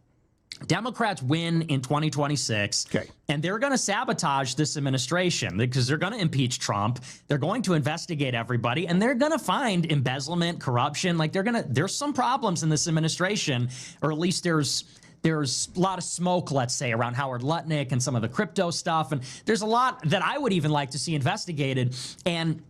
Democrats win in 2026, and they're going to sabotage this administration because they're going to impeach Trump. They're going to investigate everybody, and they're going to find embezzlement, corruption. Like there's some problems in this administration, or at least there's a lot of smoke, let's say, around Howard Lutnick and some of the crypto stuff. And there's a lot that I would even like to see investigated. And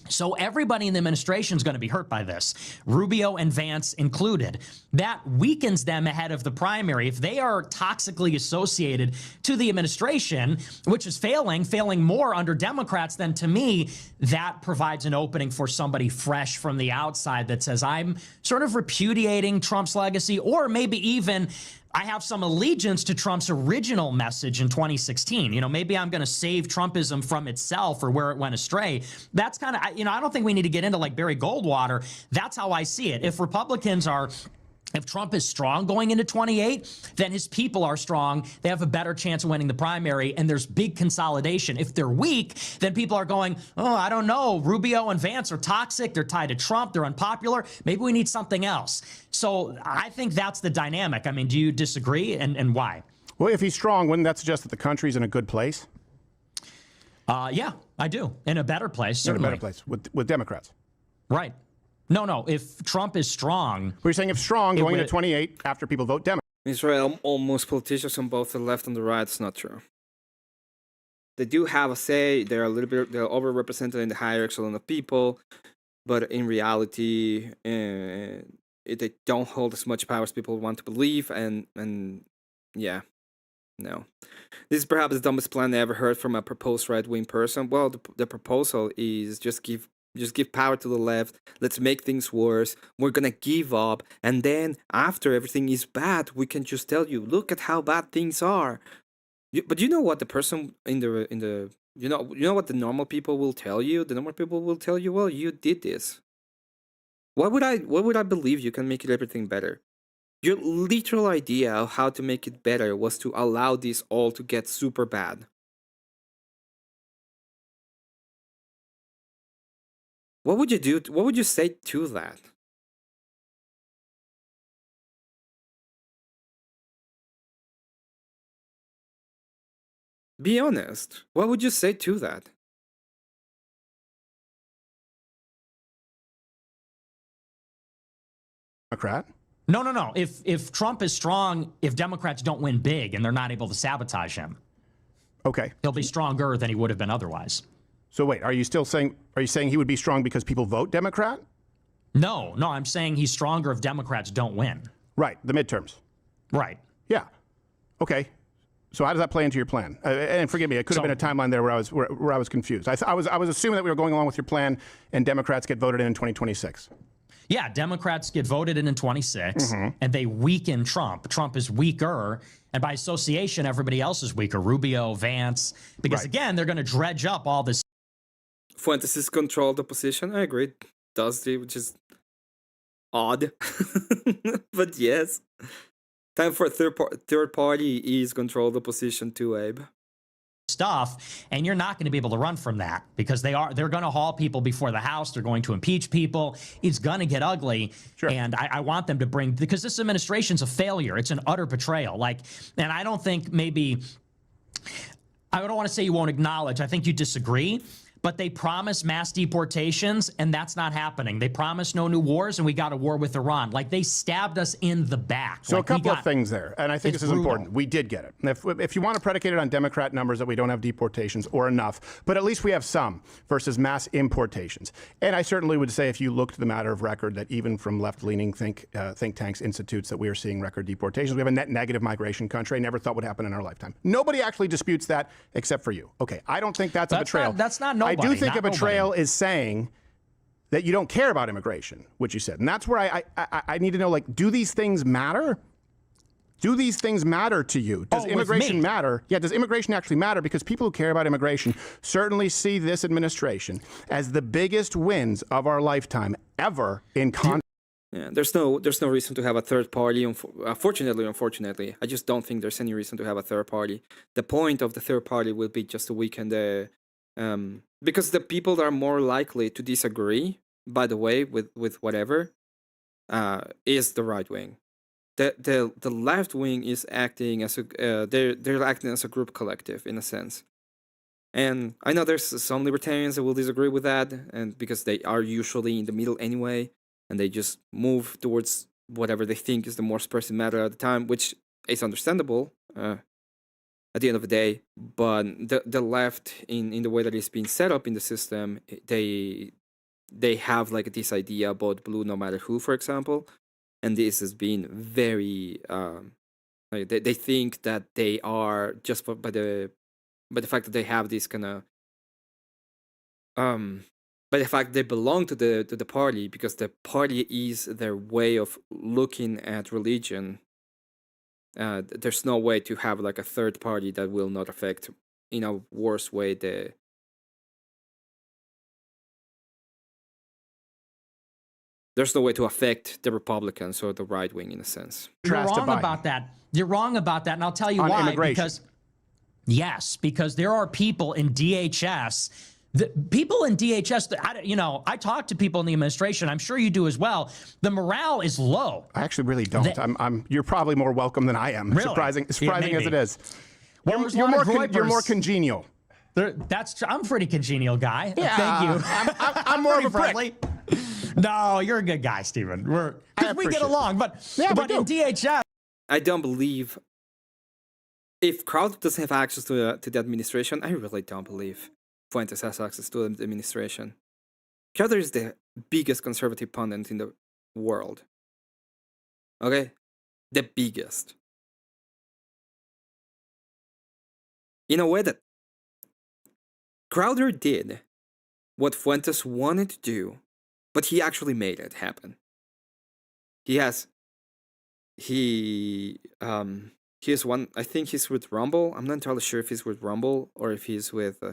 so everybody in the administration is going to be hurt by this, Rubio and Vance included. That weakens them ahead of the primary. If they are toxically associated to the administration, which is failing more under Democrats, then to me, that provides an opening for somebody fresh from the outside that says, I'm sort of repudiating Trump's legacy, or maybe even I have some allegiance to Trump's original message in 2016. You know, maybe I'm going to save Trumpism from itself or where it went astray. That's kind of, you know, I don't think we need to get into like Barry Goldwater. That's how I see it. If Republicans are... If Trump is strong going into 28, then his people are strong. They have a better chance of winning the primary, and there's big consolidation. If they're weak, then people are going, oh, I don't know. Rubio and Vance are toxic. They're tied to Trump. They're unpopular. Maybe we need something else. So I think that's the dynamic. I mean, do you disagree, and why? Well, if he's strong, wouldn't that suggest that the country's in a good place? Yeah, I do. In a better place, certainly. In a better place with Democrats. Right. No. If Trump is strong, We're saying if strong going would- into 28 after people vote Democrat. In Israel, almost politicians on both the left and the right. It's not true. They do have a say. They're overrepresented in the higher echelon of people, but in reality, they don't hold as much power as people want to believe. And yeah, no. This is perhaps the dumbest plan I ever heard from a proposed right-wing person. Well, the proposal is just give power to the left. Let's make things worse. We're gonna give up, and then after everything is bad, we can just tell you, look at how bad things are. But you know what the person in the you know what the normal people will tell you? The normal people will tell you, well, you did this. Why would I believe you can make everything better? Your literal idea of how to make it better was to allow this all to get super bad. What would you do? What would you say to that? Be honest. What would you say to that? Democrat. no. If Trump is strong, if Democrats don't win big and they're not able to sabotage him, Okay. he'll be stronger than he would have been otherwise. So wait, are you saying he would be strong because people vote Democrat? No, I'm saying he's stronger if Democrats don't win. Right, the midterms. Right. Yeah. Okay. So how does that play into your plan? And forgive me, it could have been a timeline there where I was confused. I was assuming that we were going along with your plan, and Democrats get voted in 2026. Yeah, Democrats get voted in 26, and they weaken Trump. Trump is weaker, and by association, everybody else is weaker. Rubio, Vance, because again, they're going to dredge up all this. Fuentes is control the position. I agree. Does he, which is odd, but yes. Time for a third party is control the position too, Abe. Stuff, and you're not going to be able to run from that because they're going to haul people before the House. They're going to impeach people. It's going to get ugly. Sure. And I want them to bring, because this administration's a failure. It's an utter betrayal. And I don't think I don't want to say you won't acknowledge. I think you disagree. But they promised mass deportations, and that's not happening. They promised no new wars, and we got a war with Iran. They stabbed us in the back. So a couple of things there, and I think this is brutal. important. We did get it. If you want to predicate it on Democrat numbers that we don't have deportations or enough, but at least we have some versus mass importations. And I certainly would say if you look to the matter of record that even from left-leaning think tanks, institutes, that we are seeing record deportations. We have a net negative migration country. I never thought would happen in our lifetime. Nobody actually disputes that except for you. Okay, I don't think that's a betrayal. That's not nobody. I do think not a betrayal nobody. is saying that you don't care about immigration, which you said. And that's where I need to know, do these things matter? Do these things matter to you? Does immigration matter? Yeah, does immigration actually matter? Because people who care about immigration certainly see this administration as the biggest wins of our lifetime ever in context. Yeah, there's no reason to have a third party. Unfortunately, I just don't think there's any reason to have a third party. The point of the third party will be just to weaken the because the people that are more likely to disagree, by the way, with whatever, is the right wing. The left wing is acting as they're acting as a group collective in a sense. And I know there's some libertarians that will disagree with that, and because they are usually in the middle anyway, and they just move towards whatever they think is the most pressing matter at the time, which is understandable. At the end of the day, but the left, in the way that it's been set up in the system, they have this idea about blue no matter who, for example, and this has been very they think that they are just by the fact that they have this kind of by the fact they belong to the party, because the party is their way of looking at religion. There's no way to have a third party that will not affect in a worse way there's no way to affect the Republicans or the right wing in a sense. You're wrong about that. You're wrong about that, and I'll tell you why. Immigration. Because there are people in DHS. People in DHS, I talk to people in the administration. I'm sure you do as well. The morale is low. I actually really don't. You're probably more welcome than I am. Really? Surprising as it is. Well, you're more congenial. I'm a pretty congenial guy. Yeah, Thank you. I'm more of a prick. friendly. No, you're a good guy, Stephen. Because we get appreciate along, but in DHS, I don't believe if Crowder doesn't have access to the administration. I really don't believe Fuentes has access to the administration. Crowder is the biggest conservative pundit in the world. Okay, the biggest. In a way that Crowder did what Fuentes wanted to do, but he actually made it happen. He's one. I think he's with Rumble. I'm not entirely sure if he's with Rumble or if he's with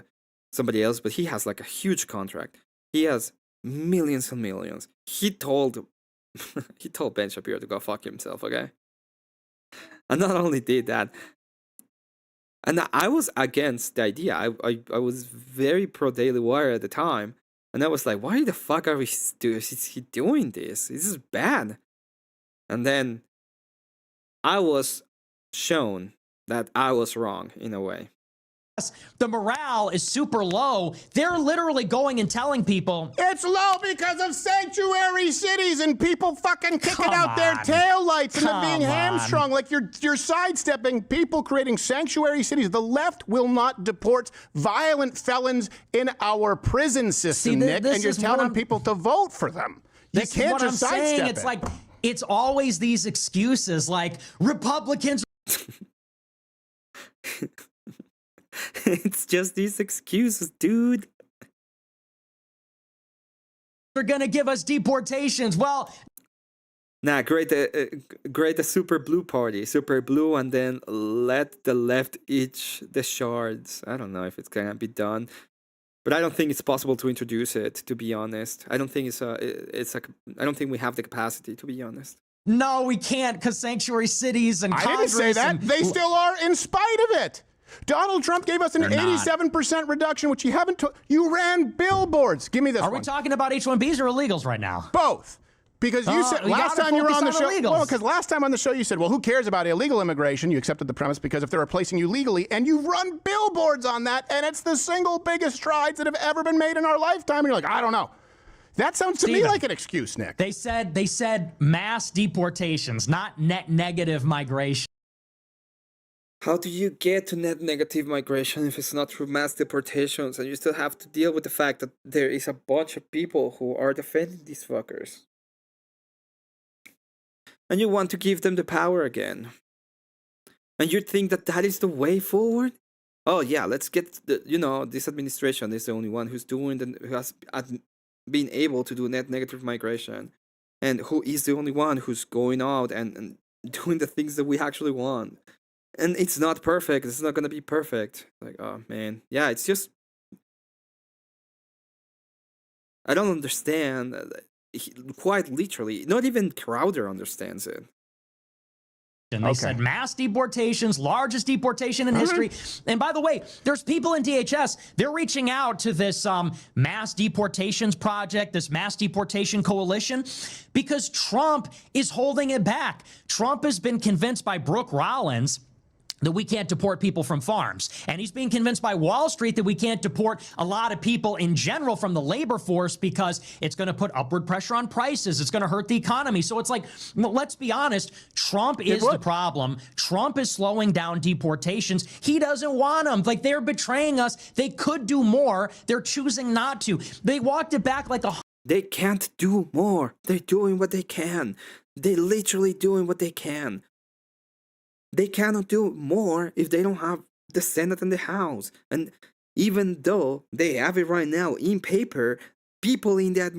somebody else, but he has like a huge contract. He has millions and millions. He told Ben Shapiro to go fuck himself. Okay, and not only did that, and I was against the idea. I was very pro Daily Wire at the time, and I was like, why the fuck is he doing this? This is bad. And then I was shown that I was wrong in a way. the morale is super low. They're literally going and telling people it's low because of sanctuary cities and people fucking kicking out their taillights and them being hamstrung. Like you're sidestepping people creating sanctuary cities. The left will not deport violent felons in our prison system, Nick, and you're telling people to vote for them. They can't just sidestep it. It's like it's always these excuses like Republicans. It's just these excuses, dude. They're gonna give us deportations. Well, nah, create a super blue party, super blue, and then let the left itch the shards. I don't know if it's gonna be done, but I don't think it's possible to introduce it. To be honest, I don't think I don't think we have the capacity. To be honest. No, we can't, because sanctuary cities and I Congress didn't say that. They still are, in spite of it. Donald Trump gave us an 87% reduction, which you haven't. You ran billboards. Give me this. Are we talking about H-1Bs or illegals right now? Both. Because you said last time you were on the show. Well, because last time on the show you said, well, who cares about illegal immigration? You accepted the premise because if they're replacing you legally, and you run billboards on that, and it's the single biggest strides that have ever been made in our lifetime. And you're like, I don't know. That sounds to me like an excuse, Nick. They said mass deportations, not net negative migration. How do you get to net negative migration if it's not through mass deportations, and you still have to deal with the fact that there is a bunch of people who are defending these fuckers? And you want to give them the power again. And you think that that is the way forward? Oh yeah, let's get this administration is the only one who's doing who has been able to do net negative migration, and who is the only one who's going out and doing the things that we actually want. And it's not perfect. It's not gonna be perfect. Like, oh man, yeah, it's just I don't understand. Quite literally, not even Crowder understands it. And they said mass deportations, largest deportation in history. And by the way, there's people in DHS, they're reaching out to this mass deportations project, this mass deportation coalition, because Trump is holding it back. Trump has been convinced by Brooke Rollins that we can't deport people from farms. And he's being convinced by Wall Street that we can't deport a lot of people in general from the labor force because it's going to put upward pressure on prices. It's going to hurt the economy. So it's like, well, let's be honest, Trump is the problem. Trump is slowing down deportations. He doesn't want them. Like, they're betraying us. They could do more. They're choosing not to. They walked it back like a... They can't do more. They're doing what they can. They're literally doing what they can. They cannot do more if they don't have the Senate and the House. And even though they have it right now in paper, people in the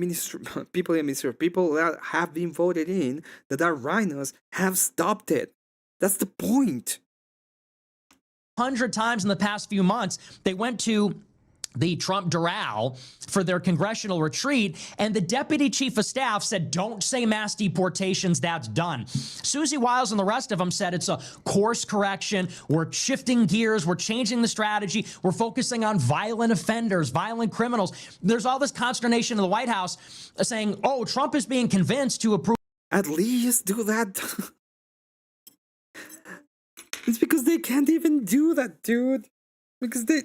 people that have been voted in, that are rhinos, have stopped it. That's the point. 100 times in the past few months, they went to the Trump Doral for their congressional retreat, and the deputy chief of staff said, don't say mass deportations, that's done. Susie Wiles and the rest of them said it's a course correction. We're shifting gears. We're changing the strategy. We're focusing on violent offenders, violent criminals. There's all this consternation in the White House saying, oh, Trump is being convinced to approve. At least do that. It's because they can't even do that, dude. Because they...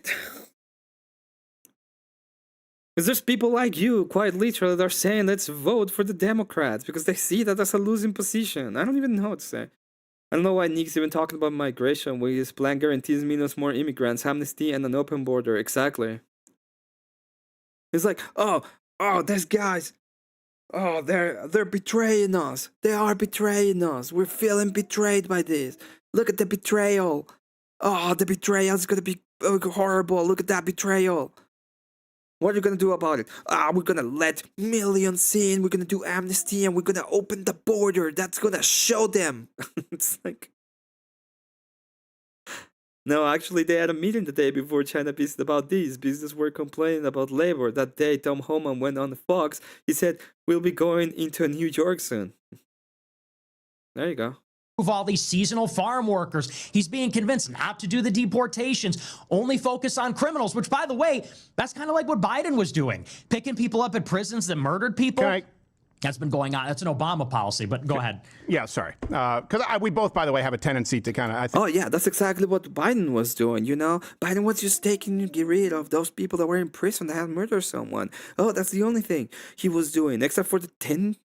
Because there's people like you, quite literally, that are saying let's vote for the Democrats because they see that as a losing position. I don't even know what to say. I don't know why Nick's even talking about migration when his plan guarantees millions more immigrants, amnesty, and an open border. Exactly. It's like, oh, these guys, oh, they're betraying us. They are betraying us. We're feeling betrayed by this. Look at the betrayal. Oh, the betrayal is gonna be horrible. Look at that betrayal. What are you gonna do about it? We're gonna let millions in. We're gonna do amnesty, and we're gonna open the border. That's gonna show them. It's like, no, actually, they had a meeting the day before China Business about this. Business were complaining about labor. That day, Tom Homan went on Fox. He said, we'll be going into New York soon. There you go. Of all these seasonal farm workers. He's being convinced not to do the deportations, only focus on criminals, which, by the way, that's kind of like what Biden was doing, picking people up at prisons that murdered people. That's been going on. That's an Obama policy, but go ahead. Yeah, sorry. Because we both, by the way, have a tendency to kind of... Oh, yeah, that's exactly what Biden was doing, you know? Biden was just taking to get rid of those people that were in prison that had murdered someone. Oh, that's the only thing he was doing, except for the 10,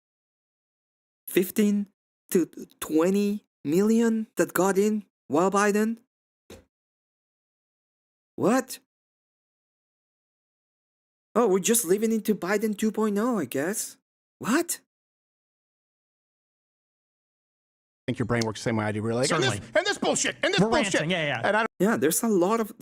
15 to 20 million that got in while Biden. What? Oh, we're just living into Biden 2.0, I guess. What? I think your brain works the same way I do. We're like, Certainly. and this bullshit, and this We're bullshit. ranting, yeah. And I don't Yeah, there's a lot of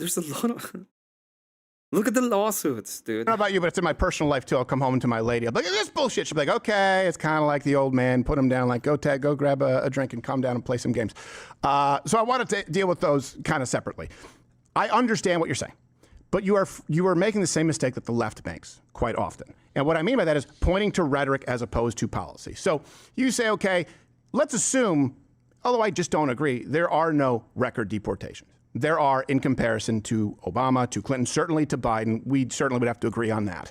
look at the lawsuits, dude. know about you, but it's in my personal life too. I'll come home to my lady. I'll be like, this bullshit. She'll be like, okay, it's kind of like the old man. Put him down, like, go, Ted, go grab a drink and calm down and play some games. So I wanted to deal with those kind of separately. I understand what you're saying, but you are making the same mistake that the left makes quite often. And what I mean by that is pointing to rhetoric as opposed to policy. So you say, okay, let's assume, although I just don't agree, there are no record deportations. There are, in comparison to Obama, to Clinton, certainly to Biden. We certainly would have to agree on that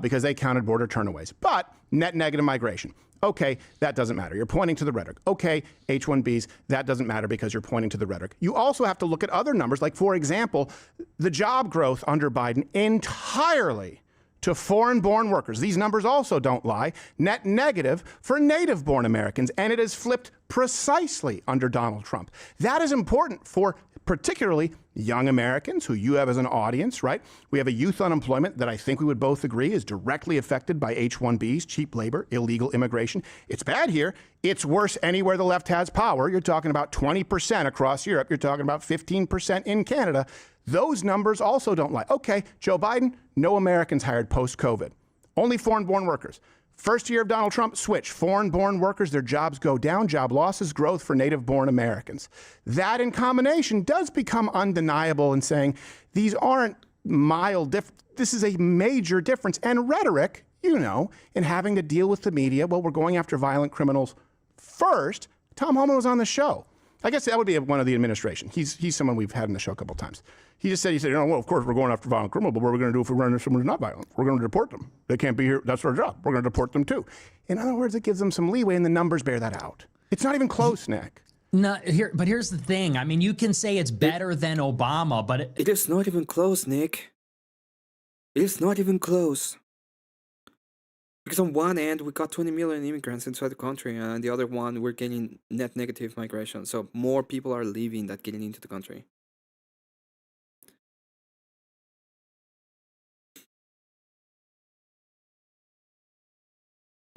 because they counted border turnaways. But net negative migration. Okay, that doesn't matter. You're pointing to the rhetoric. Okay, H-1Bs, that doesn't matter because you're pointing to the rhetoric. You also have to look at other numbers, like, for example, the job growth under Biden entirely to foreign-born workers. These numbers also don't lie. Net negative for native-born Americans, and it has flipped precisely under Donald Trump. That is important for particularly young Americans who you have as an audience, right? We have a youth unemployment that I think we would both agree is directly affected by H-1Bs, cheap labor, illegal immigration. It's bad here. It's worse anywhere the left has power. You're talking about 20% across Europe. You're talking about 15% in Canada. Those numbers also don't lie. Okay, Joe Biden, no Americans hired post-COVID. Only foreign-born workers. First year of Donald Trump, switch. Foreign-born workers, their jobs go down, job losses, growth for native-born Americans. That in combination does become undeniable in saying these aren't mild differences. This is a major difference. And rhetoric, you know, in having to deal with the media, well, we're going after violent criminals first. Tom Homan was on the show. I guess that would be one of the administration. He's someone we've had in the show a couple of times. He said, you know, well, of course, we're going after violent criminals, but what are we going to do if we run into someone who's not violent? We're going to deport them. They can't be here. That's our job. We're going to deport them, too. In other words, it gives them some leeway, and the numbers bear that out. It's not even close, Nick. No, but here's the thing. I mean, you can say it's better than Obama, but it is not even close, Nick. It is not even close. Because on one end, we got 20 million immigrants inside the country, and on the other one, we're getting net negative migration. So more people are leaving than getting into the country.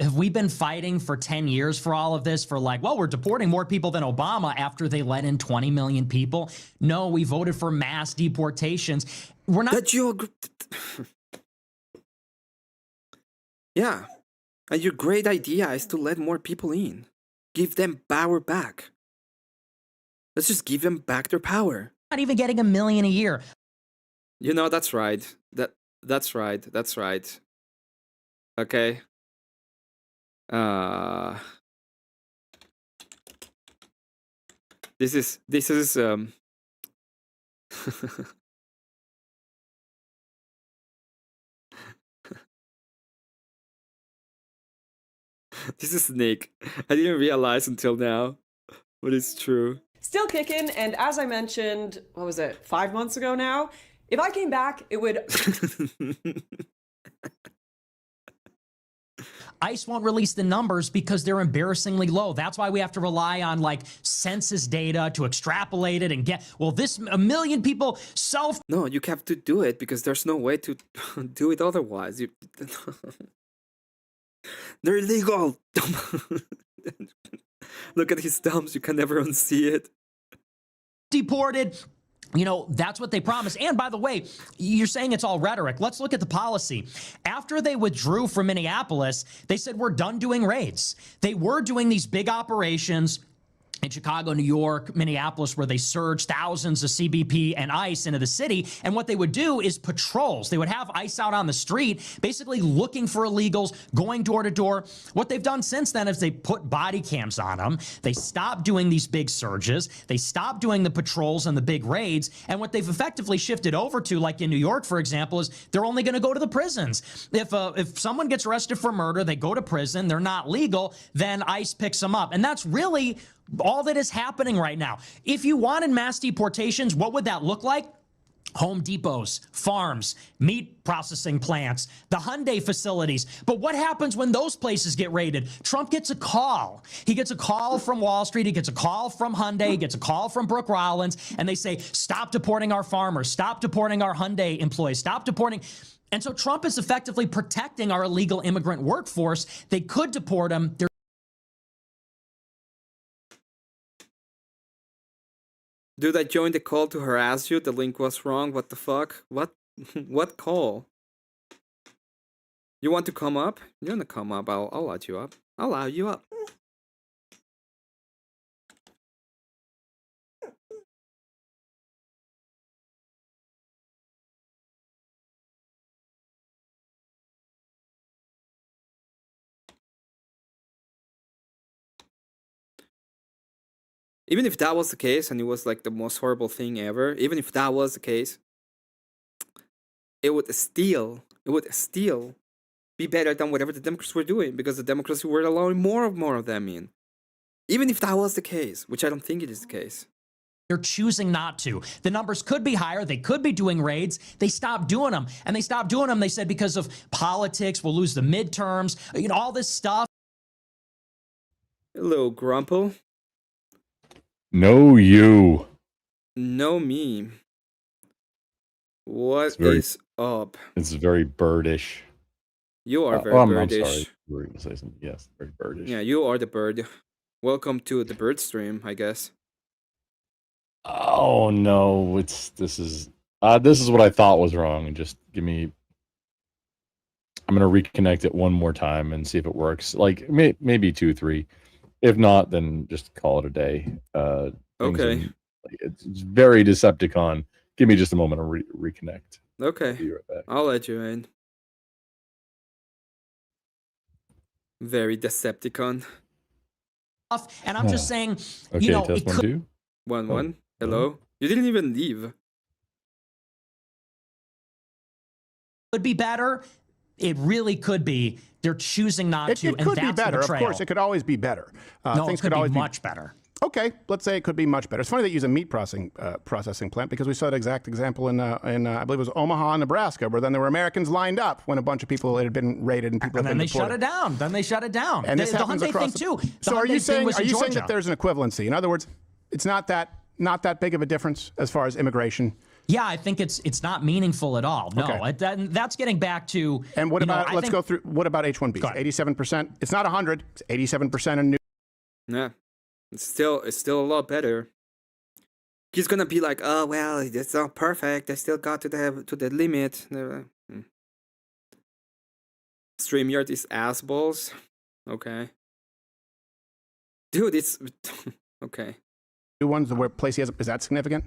have we been fighting for 10 years for all of this? For like, well, we're deporting more people than Obama after they let in 20 million people? No, we voted for mass deportations. We're not. That you yeah. And your great idea is to let more people in. Give them power back. Let's just give them back their power. Not even getting $1 million a year. You know, that's right. That's right. That's right. Okay. This is this is Nick. I didn't realize until now, but it's true. Still kicking, and as I mentioned, what was it, 5 months ago now? If I came back, it would... ICE won't release the numbers because they're embarrassingly low. That's why we have to rely on like census data to extrapolate it and get, well, this 1 million people No, you have to do it because there's no way to do it otherwise. They're illegal. Look at his thumbs. You can never unsee it. deported. You know, that's what they promised. And by the way, you're saying it's all rhetoric. Let's look at the policy. After they withdrew from Minneapolis, they said, we're done doing raids. They were doing these big operations in Chicago, New York, Minneapolis, where they surged thousands of CBP and ICE into the city. And what they would do is patrols. They would have ICE out on the street, basically looking for illegals, going door to door. What they've done since then is they put body cams on them. They stopped doing these big surges. They stopped doing the patrols and the big raids. And what they've effectively shifted over to, like in New York, for example, is they're only going to go to the prisons. If someone gets arrested for murder, they go to prison, they're not legal, then ICE picks them up. And that's really all that is happening right now. If you wanted mass deportations, what would that look like? Home Depots, farms, meat processing plants, the Hyundai facilities. But what happens when those places get raided? Trump gets a call. He gets a call from Wall Street. He gets a call from Hyundai. He gets a call from Brooke Rollins. And they say, stop deporting our farmers. Stop deporting our Hyundai employees. Stop deporting. And so Trump is effectively protecting our illegal immigrant workforce. They could deport them. Dude, I joined the call to harass you. The link was wrong. What the fuck? What? What call? You want to come up? You want to come up? I'll let you up. I'll allow you up. Even if that was the case and it was like the most horrible thing ever, even if that was the case, it would still be better than whatever the Democrats were doing, because the Democrats were allowing more of them in. Even if that was the case, which I don't think it is the case. They're choosing not to. The numbers could be higher. They could be doing raids. They stopped doing them. And they stopped doing them, they said, because of politics. We'll lose the midterms, you know, all this stuff. Hello, Grumple. No, you. No, me. What is up? It's very birdish. You are very I'm birdish. sorry. You were going to say something. Yes, very birdish. Yeah, you are the bird. Welcome to the bird stream, I guess. Oh no, this is what I thought was wrong. Just give me. I'm gonna reconnect it one more time and see if it works. Like maybe 2, 3. If not, then just call it a day. Okay. It's very Decepticon. Give me just a moment to reconnect. Okay. Be right back. I'll let you in. Very Decepticon. And I'm just saying, Okay, you know, test it 1, could 2. 1, 1. Hello? You didn't even leave. be better. It really could be. They're choosing not to. It could and be that's better. The Of course, it could always be better. no, Things it could always be much better. Okay, let's say it could be much better. It's funny they use a meat processing plant, because we saw that exact example in I believe it was Omaha, Nebraska, where then there were Americans lined up when a bunch of people had been raided and people And had then been they shut deported. it down. Then they shut it down. And this the happens Hyundai across thing too. So are you saying Georgia. that there's an equivalency? In other words, it's not that big of a difference as far as immigration? Yeah, I think it's not meaningful at all. No, Okay. That's getting back to. And what about let's go through. What about H-1Bs? 87%. It's not 100. It's 87% in new. Yeah. It's still a lot better. He's gonna be like, oh well, it's not perfect. I still got to the limit. StreamYard is ass balls. Okay. Dude, it's okay. New ones, the place he has, is that significant?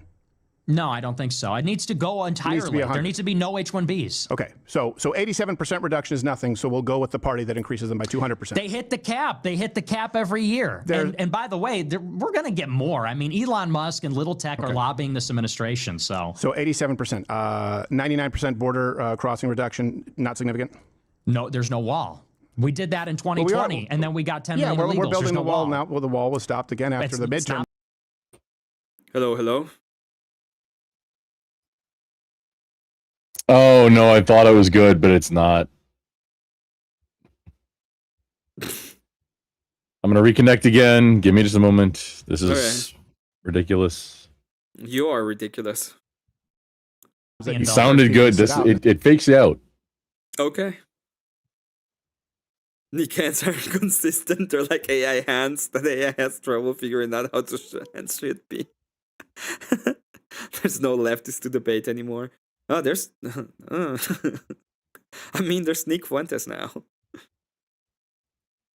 No, I don't think so. It needs to go entirely. There needs to be no H-1Bs. Okay, so 87% reduction is nothing, so we'll go with the party that increases them by 200%. They hit the cap. They hit the cap every year. And by the way, we're going to get more. I mean, Elon Musk and Little Tech are lobbying this administration. So 87%. 99% border crossing reduction, not significant? No, there's no wall. We did that in 2020, and then we got 10 million illegals. We're building There's no the wall now. Well, the wall was stopped again after the midterm. Hello. Oh no, I thought it was good, but it's not. I'm gonna reconnect again. Give me just a moment. This is ridiculous. You are ridiculous. You sounded good. It fakes you out. Okay. Nick hands are inconsistent. They're like AI hands that AI has trouble figuring out how to hands should be. There's no leftists to debate anymore. Oh, there's. I mean, there's Nick Fuentes now.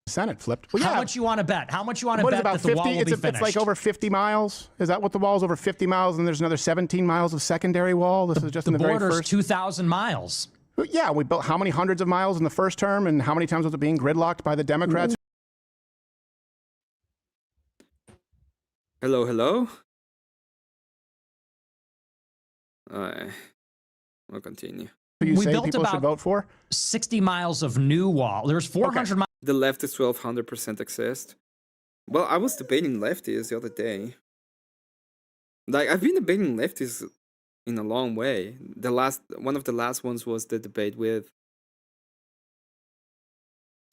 Senate flipped. Well, yeah. How much you want to bet? How much you want to What is bet it, about that the 50? wall will be It's finished? like over 50 miles. Is that what the wall's over 50 miles? And there's another 17 miles of secondary wall. This is just in the very border's first. 2,000 miles. Yeah, we built how many hundreds of miles in the first term, and how many times was it being gridlocked by the Democrats? Hello, hello. Alright, we'll continue. You We say built people should about vote for? 60 miles of new wall. There's 400 miles. The left is 1200% exist. Well, I was debating lefties the other day. Like, I've been debating lefties in a long way. One of the last ones was the debate with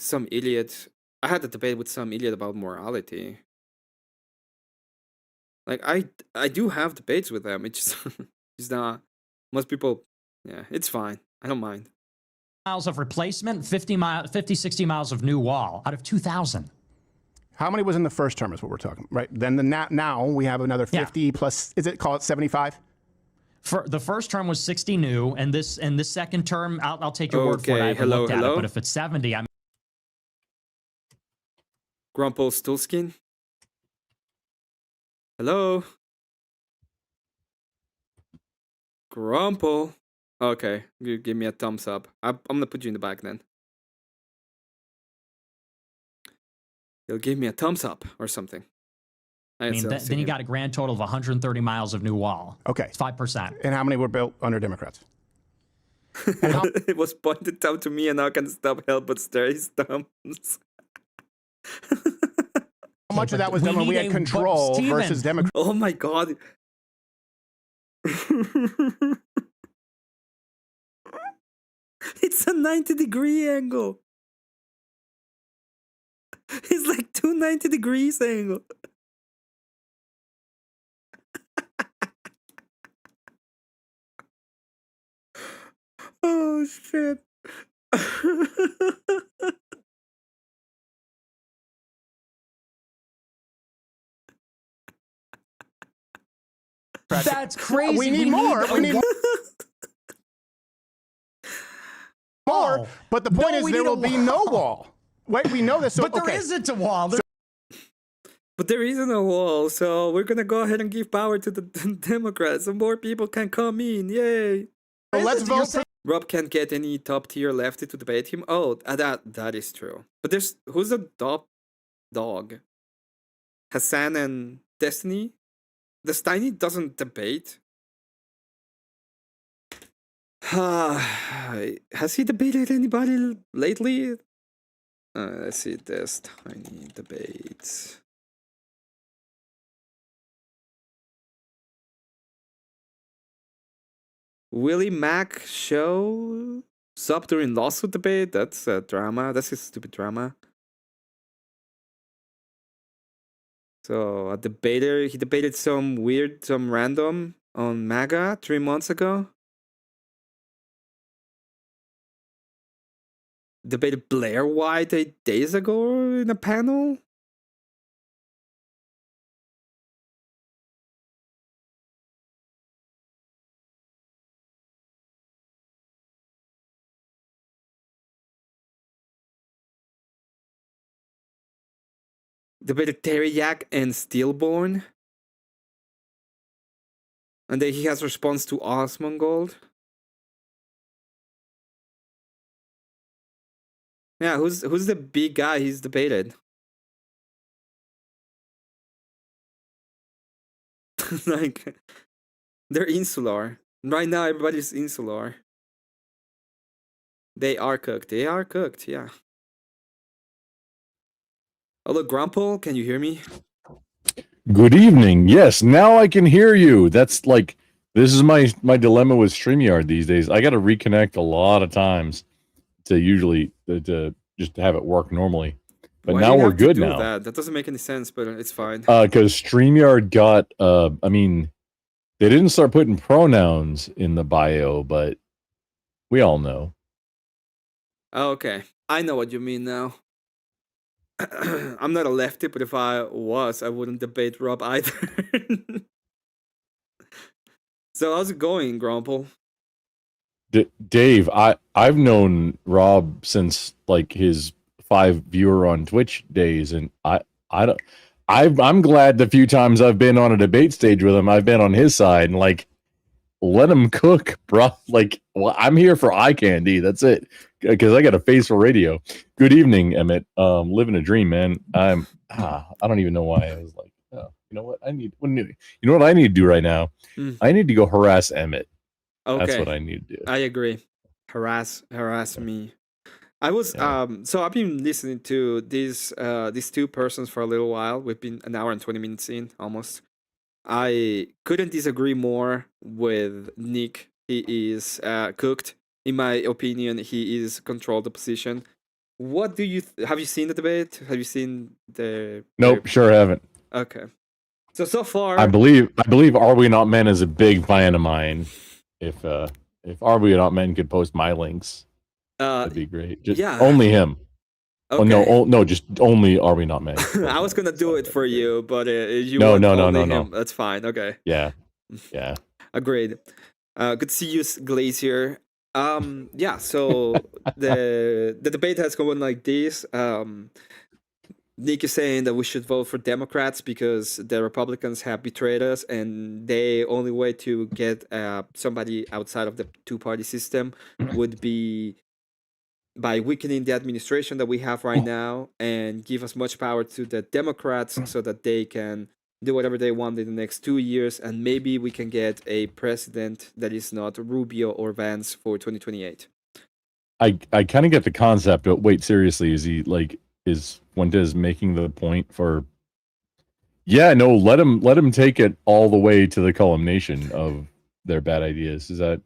some idiot. I had a debate with some idiot about morality. Like, I do have debates with them. It's just, it's not. Most people, yeah, it's fine. I don't mind. Miles of replacement, 50, 60 miles of new wall out of 2,000. How many was in the first term is what we're talking, right? Then now we have another 50 plus, call it 75? For the first term was 60 new, and this second term, I'll take your word for it. I haven't looked at it, but if it's 70, I'm. Grumple Stulskin. Hello. Grumple. Okay, you give me a thumbs up. I'm gonna put you in the back then. He'll give me a thumbs up or something. I mean, then you got a grand total of 130 miles of new wall. Okay. It's 5%. And how many were built under Democrats? It was pointed out to me, and I can stop help but stare his thumbs. How much of that was done when we had control versus Democrats? Oh my god. It's a 90-degree angle. It's like 290 degrees angle. Oh shit. That's crazy. We need more. We need more. Oh. But the point is there will be no wall. Wait, we know this. So, but there isn't a wall. But there isn't a wall, so we're gonna go ahead and give power to the Democrats, so more people can come in. Yay! So let's vote for. Rob can't get any top tier lefty to debate him. Oh, that is true. But who's the top dog? Hassan and Destiny. The Steiny doesn't debate. Has he debated anybody lately? Let's see this tiny debates. Willie Mack shows up during lawsuit debate. That's a drama. That's a stupid drama. So a debater, he debated some random on MAGA 3 months ago. Debated Blair White 8 days ago in a panel. Debated Teriyak and Stillborn. And then he has response to Osmongold. Yeah, who's the big guy he's debated? Like, they're insular. Right now, everybody's insular. They are cooked. They are cooked, yeah. Hello, Grumple, can you hear me? Good evening. Yes, now I can hear you. That's like, this is my dilemma with StreamYard these days. I got to reconnect a lot of times to usually to just have it work normally. But Why now do you we're have to good do now. That doesn't make any sense, but it's fine. Because StreamYard got, I mean, they didn't start putting pronouns in the bio, but we all know. Oh, okay, I know what you mean now. I'm not a lefty, but if I was, I wouldn't debate Rob either. So how's it going, Grumple? Dave, I've known Rob since like his 5 viewer on Twitch days, and I don't. I'm glad the few times I've been on a debate stage with him, I've been on his side, and like, let him cook, bro. Like, well, I'm here for eye candy. That's it, because I got a face for radio. Good evening, Emmet. Living a dream, man. I don't even know why I was like, oh, you know what? You know what I need to do right now? I need to go harass Emmet. Okay, that's what I need to do. I agree. Harass me. I was so I've been listening to these two persons for a little while. We've been an hour and 20 minutes in almost. I couldn't disagree more with Nick. He is cooked. In my opinion, he is controlled the position. What do you have you seen the debate? Have you seen the Nope, sure haven't. Okay. So far I believe Are We Not Men is a big fan of mine. If Are We Not Men could post my links, that'd be great. Just only him. Okay. Oh no, just only Are We Not Men. I was gonna do it for you, but you no. him. That's fine. Okay. Yeah. Agreed. Good to see you, Glacier. So the debate has gone like this. Nick is saying that we should vote for Democrats because the Republicans have betrayed us, and the only way to get somebody outside of the two-party system would be by weakening the administration that we have right now and give as much power to the Democrats so that they can do whatever they want in the next 2 years, and maybe we can get a president that is not Rubio or Vance for 2028. I kind of get the concept, but wait, seriously, is Fuentes making the point for? Yeah, no, let him take it all the way to the culmination of their bad ideas. Is that?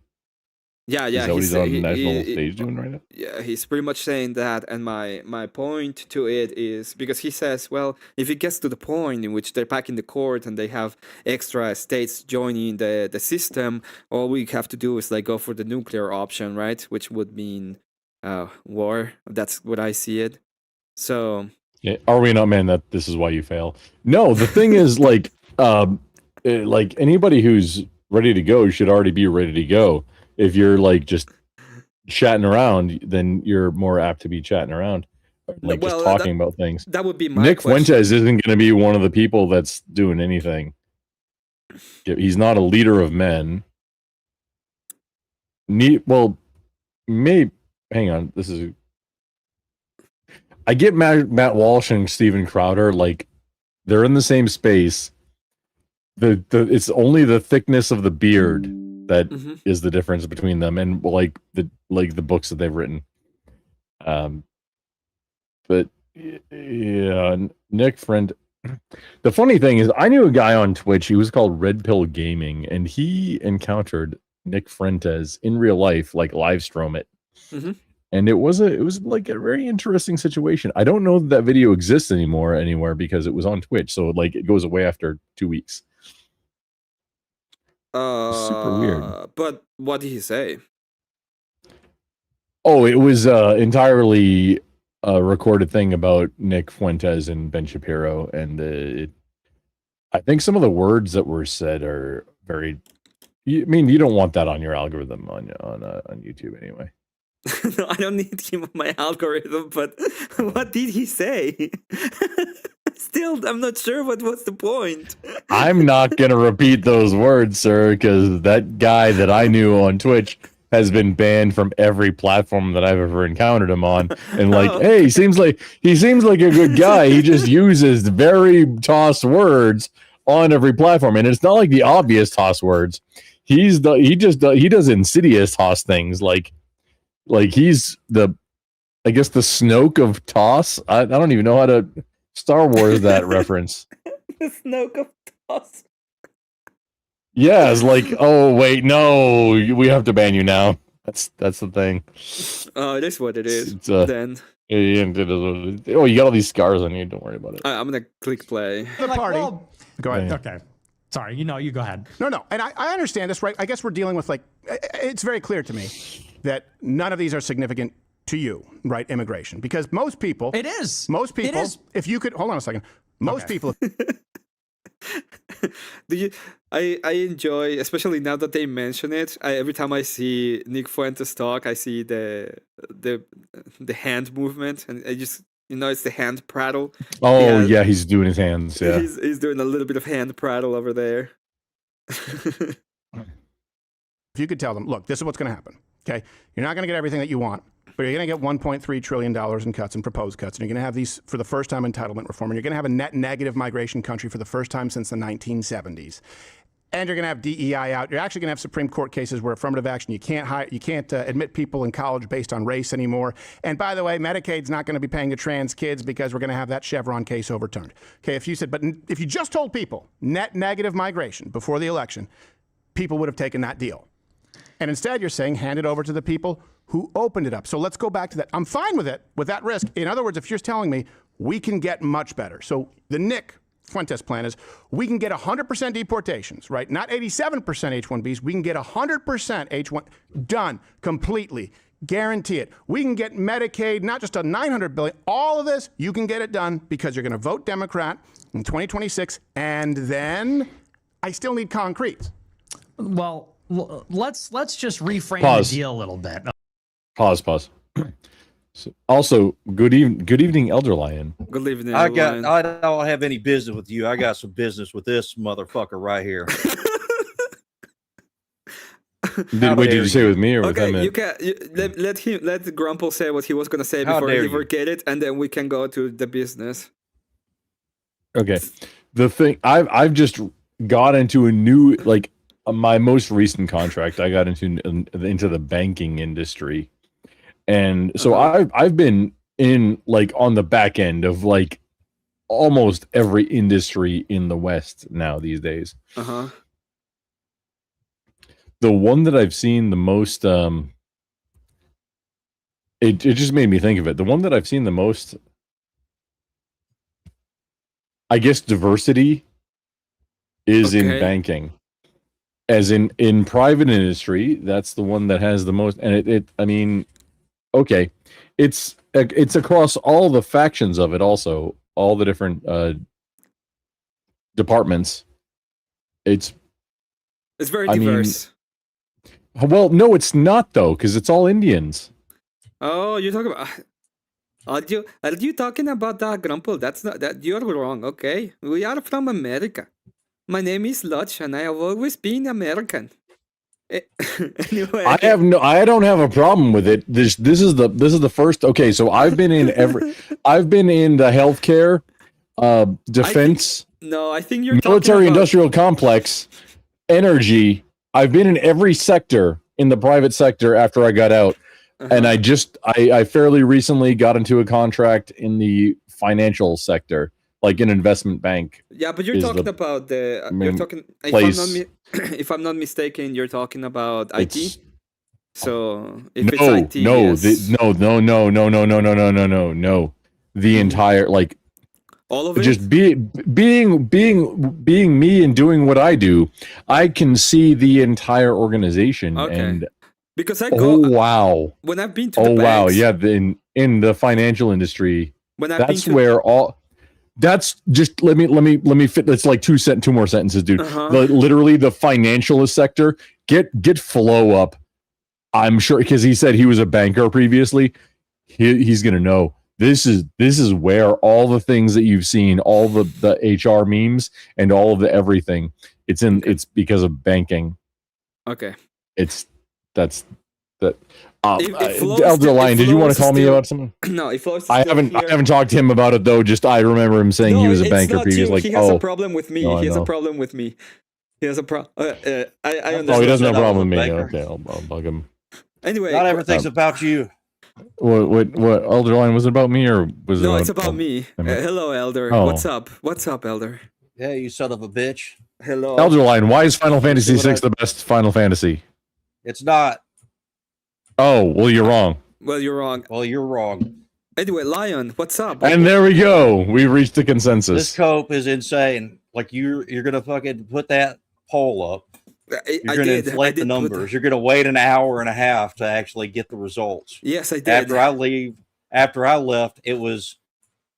Yeah. Is that what he's on the national stage doing right now? Yeah, he's pretty much saying that, and my point to it is because he says, well, if it gets to the point in which they're packing the court and they have extra states joining the system, all we have to do is like go for the nuclear option, right? Which would mean war. That's what I see it. So yeah, Are We Not Men? That this is why you fail. No, the thing is, like anybody who's ready to go should already be ready to go. If you're like just chatting around, then you're more apt to be chatting around, like just talking about things. That would be my Nick question. Fuentes isn't going to be one of the people that's doing anything. He's not a leader of men. Maybe. Hang on. This is. I get Matt Walsh and Steven Crowder, like they're in the same space. It's only the thickness of the beard that is the difference between them, and like the books that they've written. But yeah, Nick Friend. The funny thing is, I knew a guy on Twitch. He was called Red Pill Gaming, and he encountered Nick Fuentes in real life, like live stream it. And it was like a very interesting situation. I don't know that video exists anywhere because it was on Twitch, so like it goes away after 2 weeks. Super weird. But what did he say? Oh, it was entirely a recorded thing about Nick Fuentes and Ben Shapiro, and I think some of the words that were said are very. I mean, you don't want that on your algorithm on YouTube anyway. No, I don't need him on my algorithm. But what did he say? Still, I'm not sure what's the point. I'm not gonna repeat those words, sir, because that guy that I knew on Twitch has been banned from every platform that I've ever encountered him on. And like, hey, he seems like a good guy. He just uses very tossed words on every platform, and it's not like the obvious toss words. He does insidious toss things like he's the, I guess, the Snoke of toss. I don't even know how to Star Wars that reference. The Snoke of toss. Yeah, it's like, oh wait, no, we have to ban you now. That's the thing. Oh, it is what it is. It's, then Oh, you got all these scars on you. Don't worry about it. I'm gonna click play. The party. Go ahead. Okay. Sorry, you go ahead. No. And I understand this, right? I guess we're dealing with, like, it's very clear to me that none of these are significant to you, right? Immigration. Because most people. It is. Most people. It is. If you could. Hold on a second. Most people. I enjoy, especially now that they mention it. Every time I see Nick Fuentes talk, I see the hand movement, and I just it's the hand prattle. Oh yeah, he's doing his hands. Yeah, he's doing a little bit of hand prattle over there. If you could tell them, look, this is what's going to happen. Okay, you're not going to get everything that you want, but you're going to get $1.3 trillion in cuts and proposed cuts, and you're going to have these for the first time entitlement reform, and you're going to have a net negative migration country for the first time since the 1970s. And you're going to have DEI out. You're actually going to have Supreme Court cases where affirmative action, you can't admit people in college based on race anymore. And by the way, Medicaid's not going to be paying to trans kids because we're going to have that Chevron case overturned. Okay, if you just told people net negative migration before the election, people would have taken that deal. And instead, you're saying hand it over to the people who opened it up. So let's go back to that. I'm fine with it, with that risk. In other words, if you're telling me we can get much better. So the Nick Fuentes plan is we can get 100% deportations, right? Not 87% H-1Bs. We can get 100% H-1 done completely. Guarantee it. We can get Medicaid, not just a $900 billion. All of this, you can get it done because you're going to vote Democrat in 2026. And then I still need concrete. Well, let's just reframe Pause. the deal a little bit. Pause. So, also, good evening, Elder Lion. Good evening. I don't have any business with you. I got some business with this motherfucker right here. Did you say with me or with Emmet? You can let Grumple say what he was gonna say before he forget it, and then we can go to the business. Okay, the thing I've just got into a new my most recent contract. I got into the banking industry. And so I've been in on the back end of almost every industry in the West now these days. The one that I've seen the most, it just made me think of it. The one that I've seen the most, I guess, diversity is in banking. As in private industry, that's the one that has the most, and I mean. Okay, it's across all the factions of it. Also, all the different departments. It's very diverse. Well, no, it's not though, because it's all Indians. Oh, you're talking about. Are you talking about that, Grumple? That's not that. You're wrong. Okay, we are from America. My name is Lutch, and I have always been American. Anyway. I don't have a problem with it. This is the first. Okay, so I've been in the healthcare, defense. I think you're military industrial complex, energy. I've been in every sector in the private sector after I got out, and I fairly recently got into a contract in the financial sector, like an investment bank. Yeah, but you're talking about the. You're talking. If I'm not mistaken, you're talking about IT. So if it's IT, no. The entire all of it. Just being me and doing what I do, I can see the entire organization. Okay. And because I go. Oh wow! When I've been to the banks, wow! Yeah, in the financial industry, that's where all. That's just let me fit. It's like two more sentences, dude. Literally, the financial sector. Get Flo up. I'm sure because he said he was a banker previously. He's gonna know this is where all the things that you've seen, all the HR memes and all of the everything. It's because of banking. Okay. That's. Elder Lion, did you want to call me about something? No, if Flo's I haven't talked to him about it though. Just I remember him saying he was a banker previously. He has a problem with me. He has a problem with me. He has a problem. I understand. Oh, he doesn't have a problem with me. Okay, I'll bug him. Anyway, not everything's about you. What Elder Lion, was it about me or was it? No, it's about me. Hello, Elder. Oh. What's up? What's up, Elder? Yeah, you son of a bitch. Hello, Elder Lion. Why is Final Fantasy VI the best Final Fantasy? It's not. Oh, well, you're wrong. Well, you're wrong. Well, you're wrong. Anyway, Lion, what's up? And there we go. We reached a This consensus. cope is insane. Like you're gonna fucking put that poll up. You're gonna inflate the numbers. You're gonna wait an hour and a half to actually get the results. Yes, I did. After I left, it was.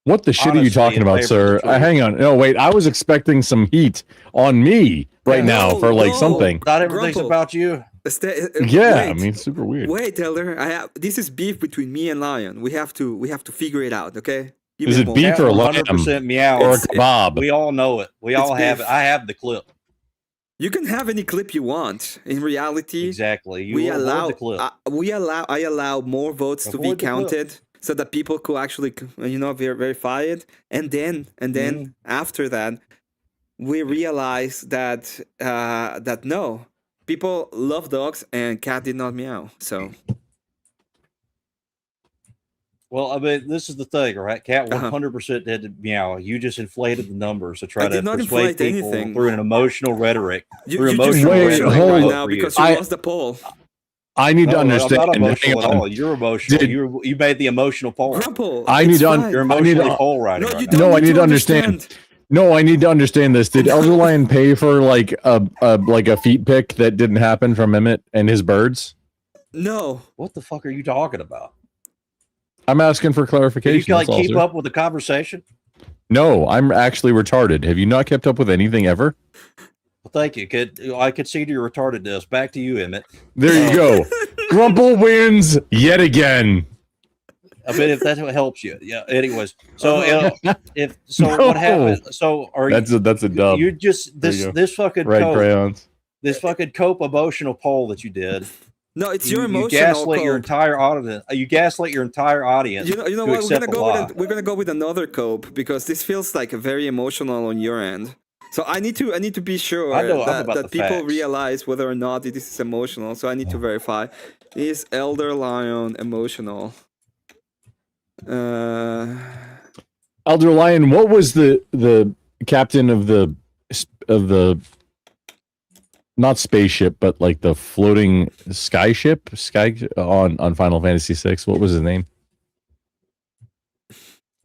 What the shit are you Honestly, talking in about, favor sir? of the truth. Hang on. No, wait. I was expecting some heat on me right now for like no. something. Not everything's Grumple. about you. Yeah, wait, I mean, super weird. Wait, Elder. This is beef between me and Lion. We have to figure it out, okay? Give Is me a it moment. beef or lamb 100% meow. or a It's- kebab? We all know it. We all have beef. it. I have the clip. You can have any clip you want. In reality, Exactly. You we avoid allow the clip. I allow more votes to be Avoid the clip. counted so that people could actually verify it, and then after that we realize that that no, people love dogs and cat did not meow. So Well, I mean, this is the thing, right? Cat Uh-huh. 100% did meow. You just inflated the numbers to I try to did not persuade inflate people anything. through an emotional rhetoric. Through you're just emotional Wait, emotional rhetoric. hold right on. now because you lost the poll. I need to No, understand. I'm not emotional Hang at on. all. You're emotional. Did- You made the emotional poll. Grumple, I it's need to fine. You're I need emotionally to- poll writing No, right you now. don't No, I need need to to understand. No, I need to understand this. Did Elder Lion pay for like a feet pick that didn't happen from Emmet and his birds? No. What the fuck are you talking about? I'm asking for Can clarification. you like that's all, keep sir. up with the conversation? No, I'm actually retarded. Have you not kept up with anything ever? Well, thank you. I could see to your retardedness. Back to you, Emmett. There you go. Grumple wins yet again. I mean, if that helps you. Yeah. Anyways, so if so, No. what happened? So are That's a dub. you just There you go. this fucking Red cope, crayons. this fucking cope emotional poll that you did? No, it's You your emotional gaslit your cope. entire audience. You gaslit your entire audience. You know to what? We're accept gonna the go lie. we're gonna go with another cope because this feels like very emotional on your end. So I need to be sure I know, I'm that, about that the people facts. realize whether or not this is emotional. So I need to verify. Is Elder Lion emotional? Elder Lion, what was the captain of the not spaceship, but like the floating sky on Final Fantasy VI? What was his name?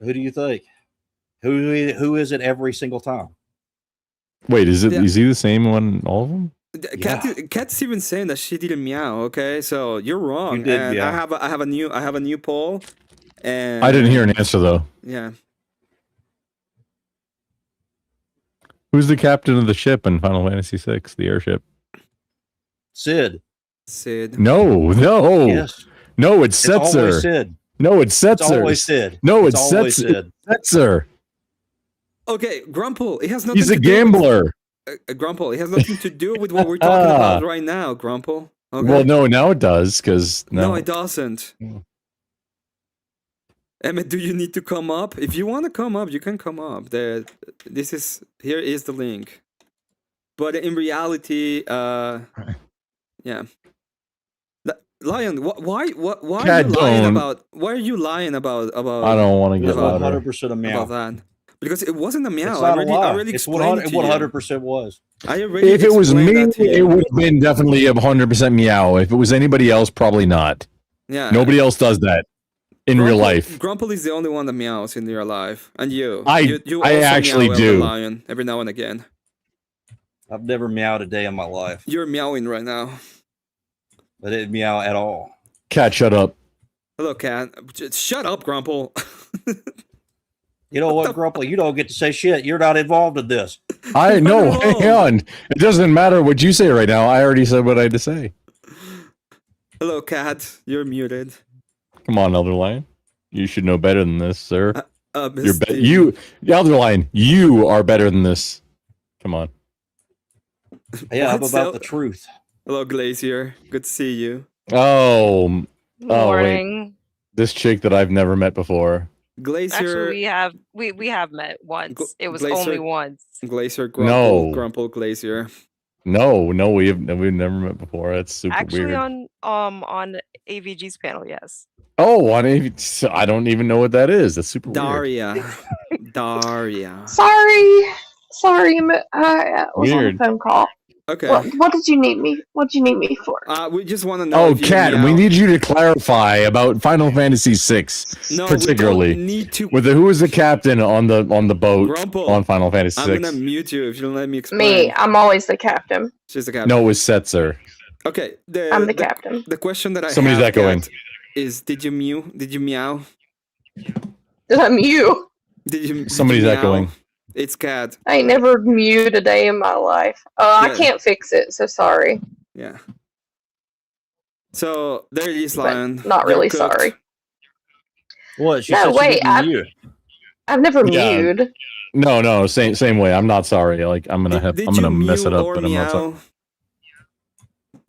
Who do you think? Who is it every single time? Wait, is Yeah. he the same on all of them? Cat's even saying that she didn't meow. Okay, so you're wrong. You did and meow. I have a new poll. And I didn't hear an answer though. Yeah. Who's the captain of the ship in Final Fantasy VI, the airship? Sid. Sid. No, Yes. no, it's It's always Setzer. Sid. No, it's It's Setzer. always Sid. No, it's always Setzer. Sid. Setzer. Okay, Grumple. It has nothing. He's a to do with- gambler. Grumple. It has nothing to do with what we're talking about right now, Grumple. Okay. Well, no, now it does because No, it doesn't. Emmet, do you need to come up? If you want to come up, you can come up. Here is the link. But in reality, yeah. Lion, why are you lying about? Why are you lying about? I don't want to get It's louder. 100% a meow. About that? Because it wasn't a meow. It's I not already, a lie. already It's explained to you. 100% was. I already If it was me, explained that to you. it would have been definitely 100% meow. If it was anybody else, probably not. Yeah. Nobody else does that in real life. Grumple is the only one that meows in real life, and you. I you I also actually meow Elder do. Lion every now and again. I've never meowed a day in my life. You're meowing right now. I didn't meow at all. Cat, shut up. Hello, cat. Just shut up, Grumple. You know what, Grumple? You don't get to say shit. You're not involved in this. I know. Not at Hang all. on. It doesn't matter what you say right now. I already said what I had to say. Hello, cat. You're muted. Come on, Elder Lion. You should know better than this, sir. You're Miss Steve. you, Elder Lion. You are better than this. Come on. Yeah, I'm What's about up? the truth. Hello, Glacier. Good to see you. Oh, wait. Morning. This chick that I've never met before. Glacier. Actually, we have met once. Gl- It was Glacier- only once. Glacier. Grumple. No. Grumple. Glacier. No, we've never met before. That's super Actually, weird. on AVG's panel, yes. Oh, I don't even know what that is. That's super weird. Daria. Daria. Sorry, I was on Weird. a phone call. Okay. What did you need me? What did you need me for? We just want to know. Oh, Kat, we need you to clarify about Final Fantasy VI, particularly. We don't need to. Who was the captain on the boat Grumple. on Final Fantasy VI? I'm gonna mute you if you don't let me explain. Me, I'm always the captain. She's the captain. No, it was Setzer. Okay. I'm the captain. The question that I Somebody's have, echoing. Kat, is did you mew? Did you meow? Did I mew? Somebody's meow? echoing. It's Kat. I ain't never mewed a day in my life. I can't fix it, so sorry. Yeah. So there it is, But Lion. not You're really cooked. sorry. What? She No, said wait, she didn't mute. I've never Yeah. mewed. No, same way. I'm not sorry. Like I'm gonna Did I'm gonna you mess it mew up, or but I'm not sorry. meow?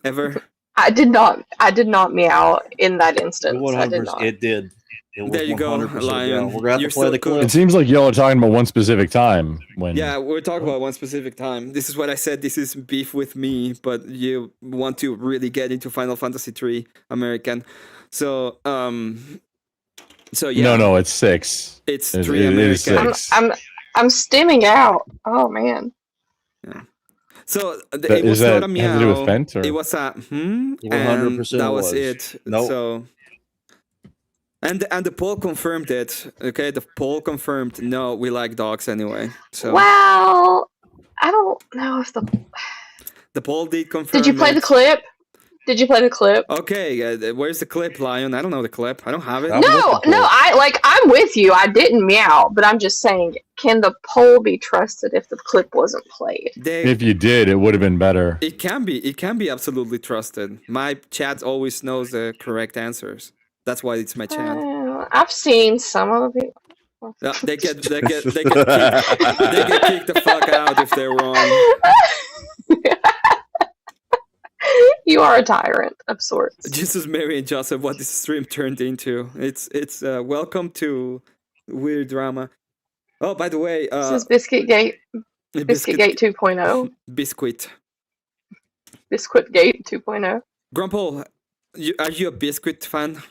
Ever? I did not meow in that instance. I did 100%. not. It did. It was There you go, 100%. Lion. Yeah. We're gonna have You're to play still the cooked. clip. It seems like y'all are talking about one specific time when. Yeah, we're talking about one specific time. This is what I said. This is beef with me, but you want to really get into Final Fantasy III American. So yeah. No, it's 6. It's It- 3 it is American. 6. I'm stimming out. Oh man. Yeah. So That- it was is not that a have meow. to do with Fent, or? It was a and 100% that was was. it. Nope. So and the poll confirmed it. Okay, the poll confirmed. No, we like dogs anyway. So Well, I don't know if the poll did confirm. Did you play it. the clip? Did you play the clip? Okay, where's the clip, Lion? I don't know the clip. I don't have it. No, I'm with you. I didn't meow, but I'm just saying, can the poll be trusted if the clip wasn't played? If you did, it would have been better. It can be absolutely trusted. My chat always knows the correct answers. That's why it's my chat. I've seen some of it. Yeah, they get kicked the fuck out if they're wrong. You are a tyrant of sorts. Jesus, Mary, and Joseph, what this stream turned into. It's welcome to weird drama. Oh, by the way, This is Biscuit Gate 2.0. Biscuit. Biscuit Gate 2.0. Grumple, are you a Biscuit fan?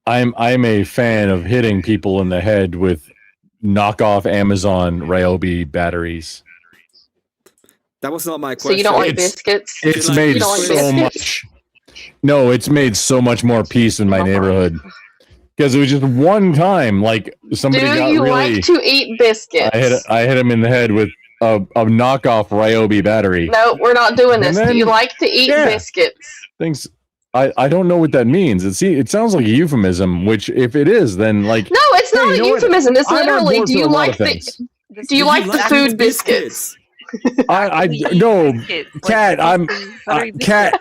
I'm a fan of hitting people in the head with knockoff Amazon Ryobi batteries. That was not my So question. you don't like biscuits? It's made so much. No, it's made so much more peace in my neighborhood. Because it was just one time, like somebody Do got you really. like to eat biscuits? I hit him in the head with a knockoff Ryobi battery. No, we're not doing this. And Do you then- like to eat yeah. biscuits? Things. I don't know what that means. It sounds like a euphemism. Which, if it is, then like. No, it's not Hey, a you know what? euphemism. It's I'm on literally, board do for you a lot like of things. do you like the food biscuits? I no, Cat. I'm Cat.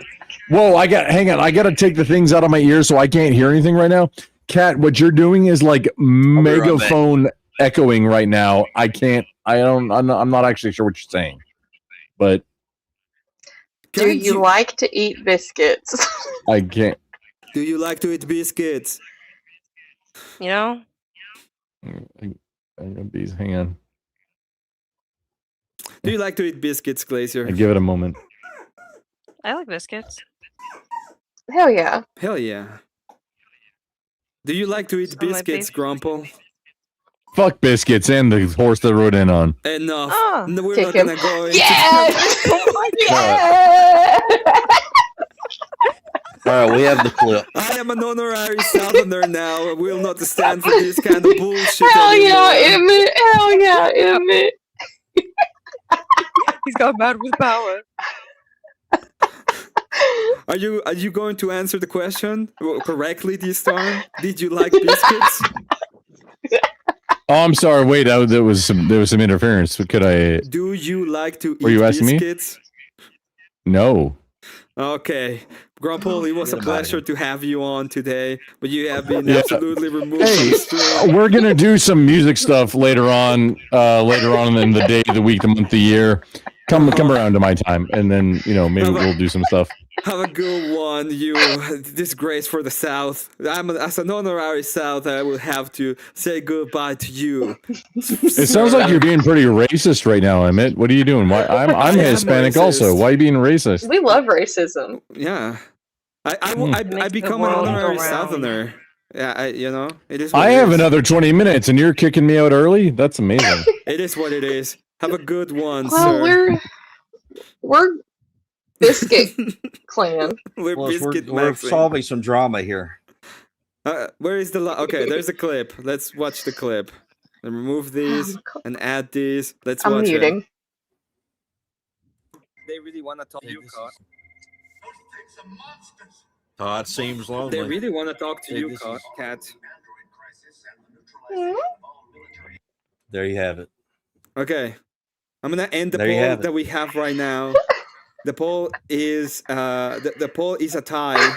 Whoa! Hang on. I got to take the things out of my ears so I can't hear anything right now. Cat, what you're doing is like megaphone echoing right now. I can't. I'm not actually sure what you're saying, but Do you like to eat biscuits? I can't. Do you like to eat biscuits? You know? I got these. Hang on. Do you like to eat biscuits, Glacier? I give it a moment. I like biscuits. Hell yeah. Hell yeah. Do you like to eat my biscuits, Grumple? Fuck biscuits and the horse that rode in on. Enough. Ah. No, we're Kick not him. gonna go into Yes! Yeah! All right, we have the clip. I am an honorary southerner now. I will not stand for this kind of bullshit Hell anymore. yeah, Emmett! Hell yeah, Emmett! He's got mad with power. Are you going to answer the question correctly this time? Did you like biscuits? Oh, I'm sorry. Wait, there was some interference. Could I? Do you like to eat Were you asking me? biscuits? No. Okay. Grumple, it was a Get him pleasure to have you on today, but you have been Yeah. absolutely removed from Hey, the stream. we're gonna do some music stuff later on in the day, the week, the month, the year. Come around to my time, and then maybe we'll do some stuff. Have a good one, you disgrace for the South. As an honorary South, I will have to say goodbye to you. It sounds like you're being pretty racist right now, Emmett. What are you doing? Why? I'm I am Hispanic racist. also. Why are you being racist? We love racism. Yeah. I become an world honorary go round. Southerner. Yeah, you know, it is. What I it have is. another 20 minutes, and you're kicking me out early. That's amazing. It is what it is. Have a good one, Well, sir. we're biscuit clan. We're Plus, biscuit we're maxing. solving some drama here. Where is the okay? There's a clip. Let's watch the clip. And remove these and add these. Let's I'm watch muting. it. They really want to talk to you, Todd seems lonely. They really want to talk to you, Cat. There you have it. Okay, I'm gonna end the There you poll have it. that we have right now. The poll is the poll is a tie.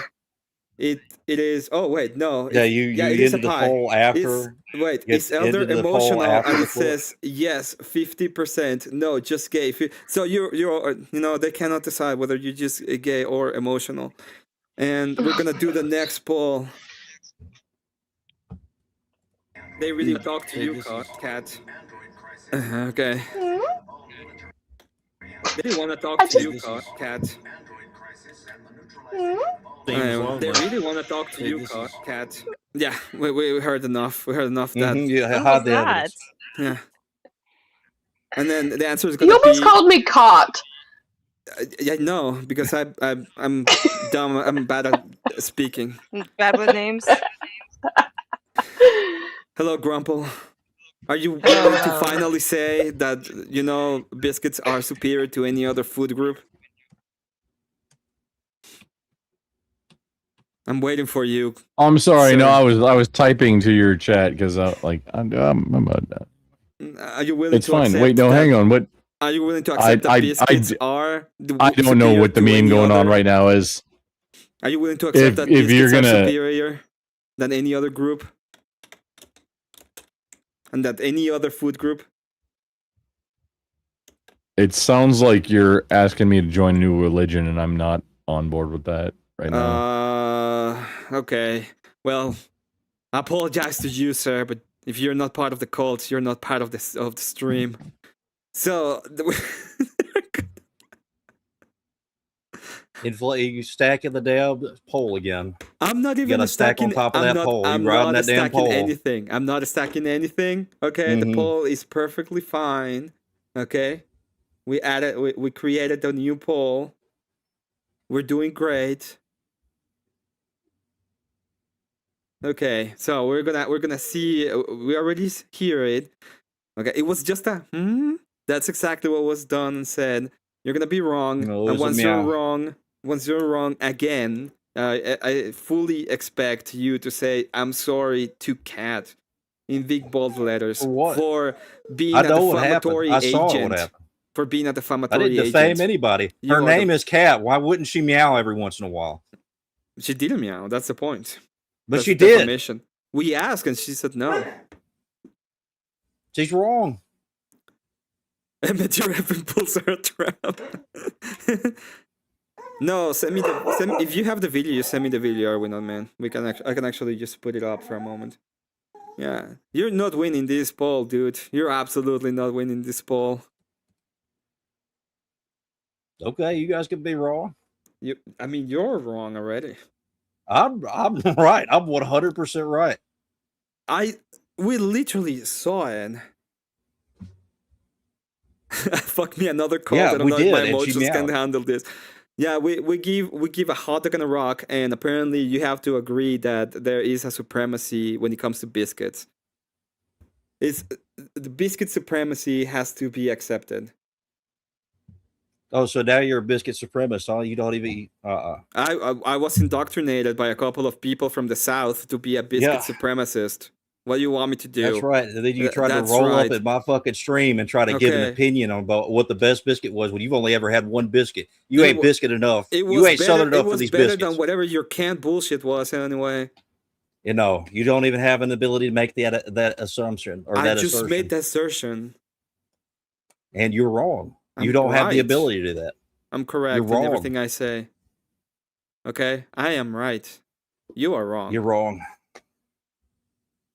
It is. Oh wait, no. Yeah, you it is a ended the tie. poll after. Wait, It is Elder ended the poll emotional? after And the it poll. says yes, 50%. No, just gay. So you're you know, they cannot decide whether you're just gay or emotional. And we're gonna do the next poll. They really talk to you, Cat. Okay. They want to talk to you, Cat. They really want to talk to you, Cat. Yeah, we heard enough. We heard enough that. Yeah, What hide was the that? evidence. Yeah. And then the answer is You gonna almost be. called me caught. Yeah, no, because I'm dumb. I'm bad at speaking. Bad with names. Hello, Grumple. Are you willing to finally say that, you know, biscuits are superior to any other food group? I'm waiting for you. I'm sorry. Sir. No, I was typing to your chat because I'm Are you willing it's to fine. accept Wait, no, that, hang on. What? Are you willing to accept that biscuits are I don't know superior what the to meme any going on other? right now is. Are you willing to accept that if you're biscuits are gonna- superior than any other group? And that any other food group? It sounds like you're asking me to join a new religion, and I'm not on board with that right now. Okay. Well, I apologize to you, sir, but if you're not part of the cult, you're not part of the stream. So, You stacking the damn pole again. I'm not You even got a stack on stacking. top of I'm that not. pole. I'm You riding not that damn stacking pole. anything. I'm not stacking anything. Okay, the Mhm. poll is perfectly fine. Okay, we added. We created a new poll. We're doing great. Okay, so we're gonna see. We already hear it. Okay, it was just a That's exactly what was done and said. You're gonna be wrong, No, it and was a meow. once you're wrong again, I fully expect you to say I'm sorry to Cat in big bold letters For what? for being I a know what happened. defamatory I saw what agent. happened. For being a I defamatory didn't defame agent. anybody. You Her are name the- is Cat. Why wouldn't she meow every once in a while? She didn't meow. That's the point. But That's she did. defamation. We asked and she said no. She's wrong. Emmet, your effing pulls are a trap. No, if you have the video, you send me the video, are we not, man? I can actually just put it up for a moment. Yeah, you're not winning this poll, dude. You're absolutely not winning this poll. Okay, you guys can be wrong. I mean, you're wrong already. I'm right. I'm 100% right. We literally saw it. Fuck me, another call Yeah, that we my did, and she emotions can't meowed. handle this. Yeah, we give a hot dog and a rock, and apparently you have to agree that there is a supremacy when it comes to biscuits. The biscuit supremacy has to be accepted. Oh, so now you're a biscuit supremacist, huh? You don't even eat. I was indoctrinated by a couple of people from the South to be a biscuit supremacist. What do you want me to do? That's right. And then you tried to That's roll right. up at my fucking stream and try to give an Okay. opinion on about what the best biscuit was when you've only ever had one biscuit. You It ain't wa- biscuit enough. It was You ain't better, southern it enough for was these better biscuits. than whatever your canned bullshit was anyway. You know, you don't even have an ability to make that assumption or I that just assertion. made the assertion. And you're wrong. You I'm don't have the right. ability to do that. I'm correct You're in wrong. everything I say. Okay? I am right. You are wrong. You're wrong.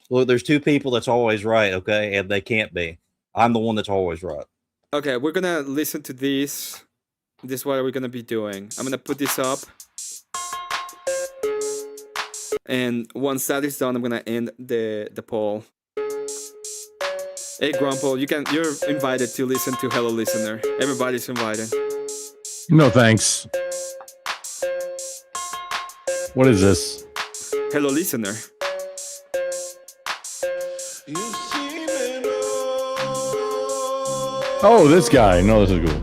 Look, there's two people that's always right, okay? And they can't be. I'm the one that's always right. Okay, we're gonna listen to this. This is what we're gonna be doing. I'm gonna put this up. And once that is done, I'm gonna end the poll. Hey Grumple, you're invited to listen to Hello Listener. Everybody's invited. No thanks. What is this? Hello Listener. Oh, this guy. No, this is cool.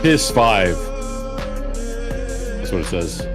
Piss 5. That's what it says.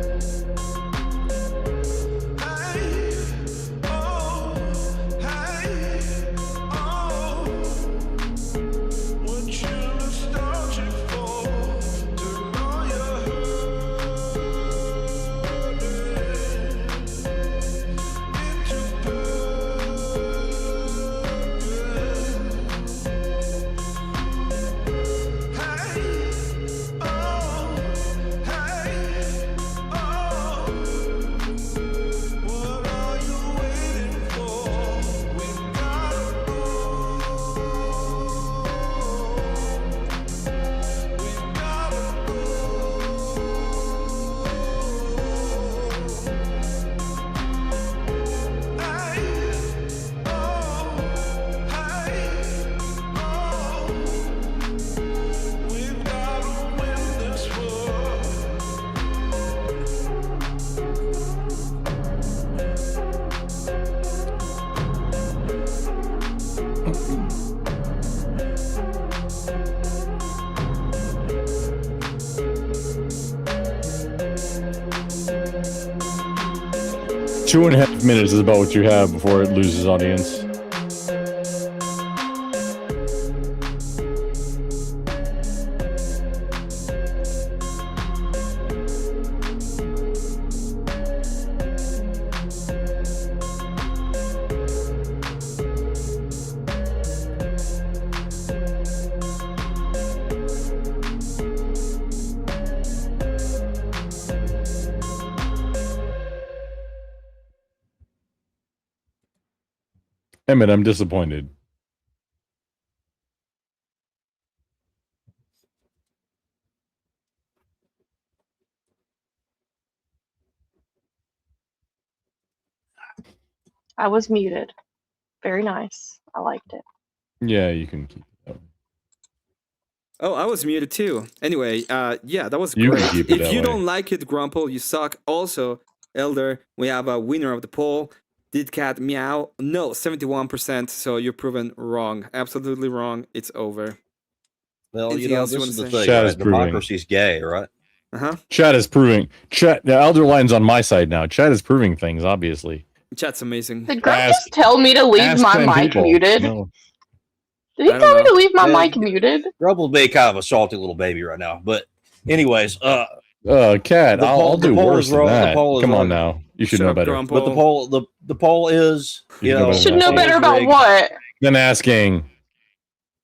Two and a half minutes is about what you have before it loses audience. Emmet, I'm disappointed. I was muted. Very nice. I liked it. Yeah, you can keep it up. Oh, I was muted too. Anyway, yeah, that was You great. can keep it If that you way. don't like it, Grumple, you suck. Also, Elder, we have a winner of the poll. Did cat meow? No, 71%. So you're proven wrong. Absolutely wrong. It's over. Well, Anything you know, else you this wanna is the say? thing, Chat right? is proving. Democracy's gay, right? Uh-huh. Chat is proving. Chat. The Elder Line's on my side now. Chat is proving things, obviously. Chat's amazing. Did Grump just tell me to leave ask my 10 mic people. muted? No. Did he I don't tell me know. to leave my Yeah, mic muted? Grub will be kind of a salty little baby right now. But anyways, Cat, The I'll poll- the do poll worse is than wrong. The that. poll is Come on wrong. now. You should Shut know up, better. Grumple. but the poll is, You you know know, better Should than know that. better about rigged. what? Then asking.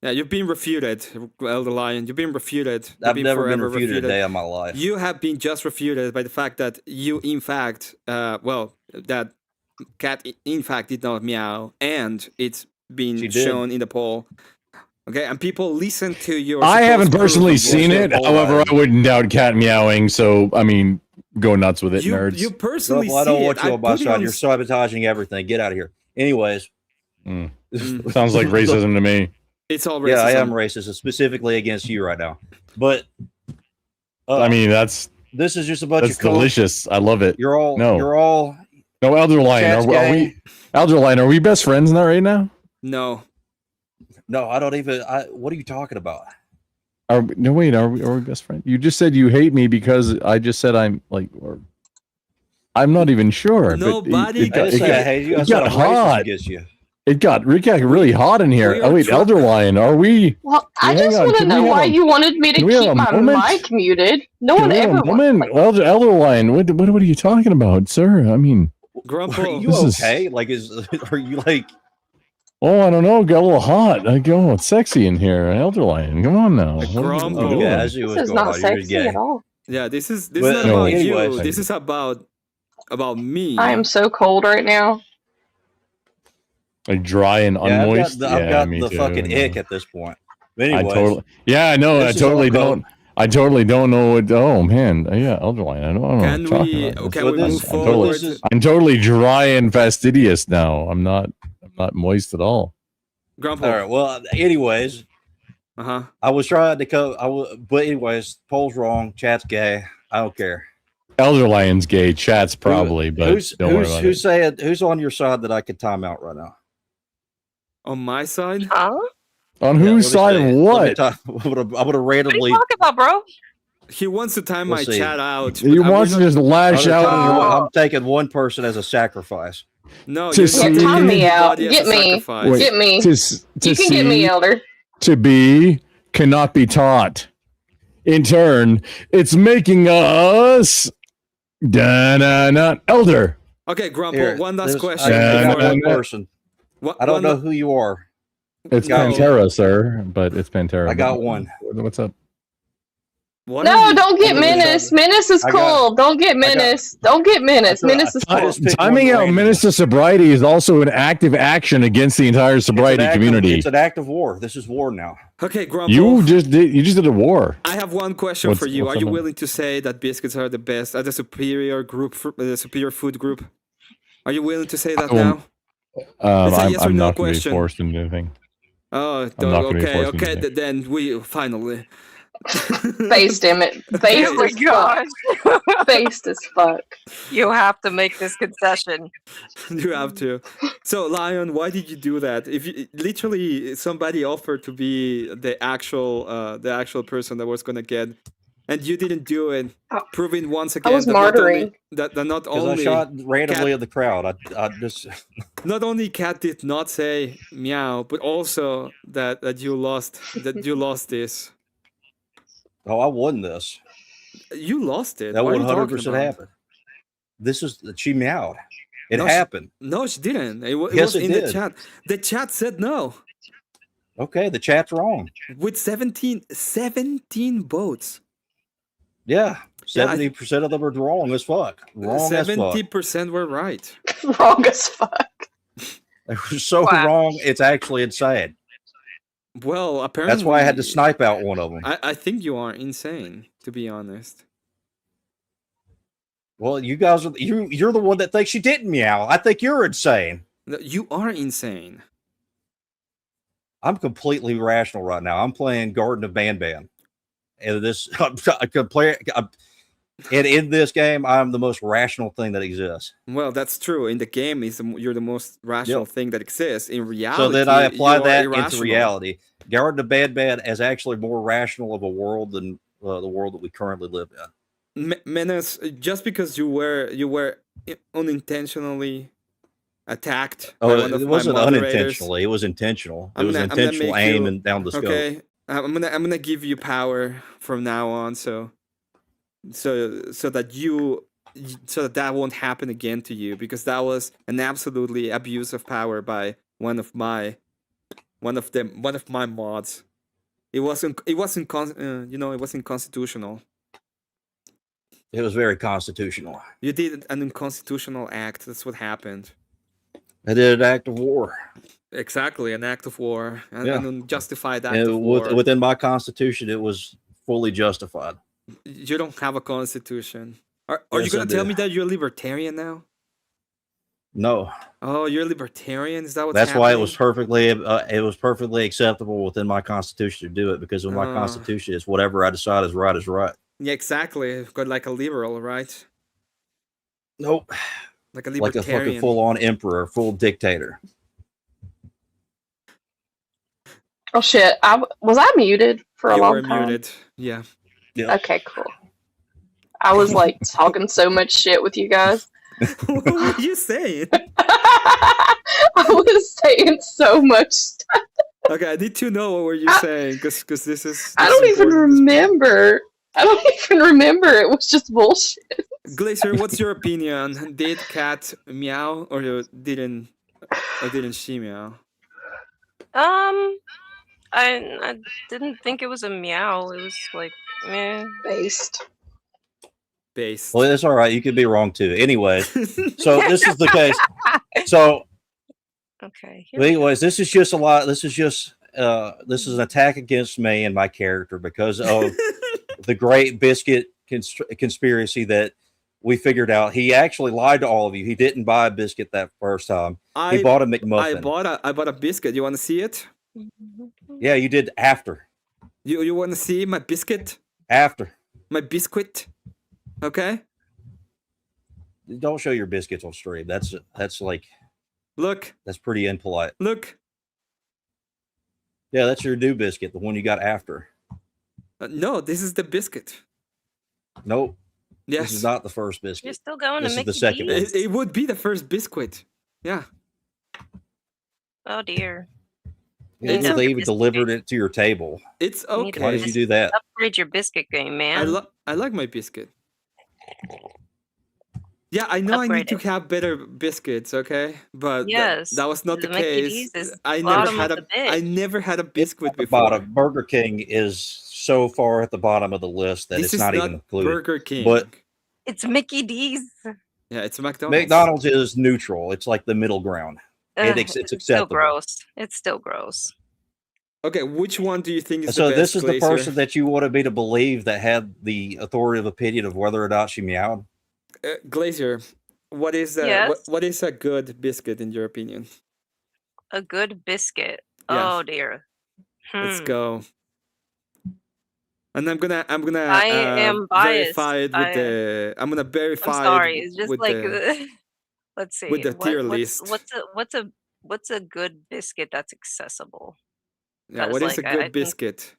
Yeah, you've been refuted, Elder Lion. You've been refuted. You've I've never been forever refuted a day in my life. You have been just refuted by the fact that you, in fact, that cat, in fact, did not meow, and it's been shown in the poll. Okay, and people listen to your. I haven't personally seen it. However, I wouldn't doubt cat meowing. So, I mean, go nuts with it, nerds. You personally I don't want see you it. on my side. You're sabotaging everything. Get out of here. Anyways. Sounds like racism to me. It's all racism. Yeah, I am racist, specifically against you right now. But I mean, this is just a bunch that's of coke. Delicious. I love it. You're all no, Elder Lion. Are we Elder Lion? Are we best friends now? Right now? No, I don't even. What are you talking about? Are we best friends? You just said you hate me because I just said I'm like, or I'm not even sure. Nobody. It got hot. It got really hot in here. Oh wait, Elder Lion, are we? Well, I just want to know why you wanted me to keep my mic muted. No one ever. Elder Lion, what are you talking about, sir? I mean, Grumple, are you okay? Are you like? Oh, I don't know. Got a little hot. It's sexy in here. Elder Lion, come on now. Grumple. Yeah, this is not sexy at all. Yeah, this is not about you. This is about me. I am so cold right now. Like dry and unmoist. I've got the fucking ick at this point. But anyways, I know. I totally don't. I totally don't know what. Oh man, yeah, Elder Lion. I don't know. Can we move forward? I'm totally dry and fastidious now. I'm not moist at all. Grumple. All right. Well, anyways. I was trying to but anyways, poll's wrong. Chat's gay. I don't care. Elder Lion's gay. Chat's probably, but who's on your side that I could time out right now? On my side? On whose side of what? I'm gonna randomly. What are you talking about, bro? He wants to time my chat out. He wants to just lash out. I'm taking one person as a sacrifice. No, time me out. Get me. Get me. You can get me, Elder. To be cannot be taught. In turn, it's making us elder. Okay, Grumple. One last question. One person. I don't know who you are. It's Pantera, sir, but it's Pantera. I got one. What's up? No, don't get Menace. Menace is cool. Don't get Menace. Don't get Menace. Menace is cool. Timing out Menace to sobriety is also an active action against the entire sobriety community. It's an act of war. This is war now. Okay, Grumple. You just did a war. I have one question for you. Are you willing to say that biscuits are the best, the superior group, the superior food group? Are you willing to say that now? I'm not going to be forced into anything. Oh, okay. Then we finally. Faced Emmet. Faced as fuck. Faced as fuck. You have to make this concession. You have to. So, Lion, why did you do that? If you, literally somebody offered to be the actual person that was gonna get, and you didn't do it, proving once again I was martyring. That not only I shot randomly at the crowd. I just not only Cat did not say meow, but also that you lost this. Oh, I won this. You lost it. That 100% happened. This is she meowed. It happened. No, she didn't. It was in the chat. The chat said no. Okay, the chat's wrong. With 17 votes. Yeah, 70% of them are wrong as fuck. Wrong 70% were right. Wrong as fuck. They were so wrong, it's actually insane. Well, apparently that's why I had to snipe out one of them. I think you are insane, to be honest. Well, you guys are you're the one that thinks she didn't meow. I think you're insane. You are insane. I'm completely rational right now. I'm playing Garden of Banban. And this and in this game, I'm the most rational thing that exists. Well, that's true. In the game, you're the most rational thing that exists. In reality, so then I apply that into reality. Garden of Banban is actually more rational of a world than the world that we currently live in. Menace, just because you were unintentionally attacked. Oh, it wasn't unintentionally. It was intentional. It was intentional aim and down the scope. Okay, I'm gonna give you power from now on. So that won't happen again to you, because that was an absolutely abuse of power by one of my One of my mods. It wasn't constitutional. It was very constitutional. You did an unconstitutional act. That's what happened. I did an act of war. Exactly, an act of war, an Yeah. unjustified act And of war. within my constitution, it was fully justified. You don't have a constitution. Are Yes, you gonna I tell do. me that you're a libertarian now? No, Oh, you're a libertarian? Is that what's that's happening? why it was perfectly acceptable within my constitution to do it, because in my constitution, it's whatever I decide is right is right. Yeah, exactly. Got like a liberal, right? Nope. Like a Like a libertarian. fucking full-on emperor, full dictator. Oh shit! Was I muted for a You long were time? muted. Yeah. Yeah. Okay, cool. I was like talking so much shit with you guys. What were you saying? I was saying so much stuff. Okay, I need to know what were you saying, because this is. I don't even remember. I don't even remember. It was just bullshit. Glacier, what's your opinion? Did cat meow or didn't she meow? I didn't think it was a meow. It was like meh. Based. Well, that's all right. You could be wrong too. Anyways, so this is the case. So, okay. anyways, this is just a lot. This is an attack against me and my character because of the Great Biscuit conspiracy that we figured out. He actually lied to all of you. He didn't buy a biscuit that first time. He bought a McMuffin. I bought a biscuit. You want to see it? Yeah, you did after. You want to see my biscuit? After. My biscuit. Okay. Don't show your biscuits on stream. That's like. Look. That's pretty impolite. Look. Yeah, that's your new biscuit, the one you got after. No, this is the biscuit. Nope. Yes. This is not the first biscuit. You're still going This to is the Mickey second one. D's? It would be the first biscuit. Yeah. Oh dear. Yeah, they even delivered it to your table. It's You need to okay. Why did you do that? upgrade your biscuit game, man. I like my biscuit. Yeah, I know I need to have better biscuits, okay? But Yes, that was not the the Mickey case. D's is I bottom never had of a the bit. I never had a biscuit At the before. bottom, Burger King is so far at the bottom of the list that This it's is not not even included. Burger King. But It's Mickey D's. Yeah, it's McDonald's. McDonald's is neutral. It's like the middle ground. It's still acceptable. gross. It's still gross. Okay, which one do you think is So the best? this is the Glacier? person that you wanted me to believe that had the authoritative opinion of whether or not she meowed. Glacier. What is Yes? what is a good biscuit in your opinion? A good biscuit. Yeah. Oh dear. Let's go. And I'm gonna I am biased. verify it with the I'm gonna verify I'm sorry. it It's just with like the let's see. with the tier list. What's a good biscuit that's accessible? Yeah, 'Cause, what is a like, good I think- biscuit?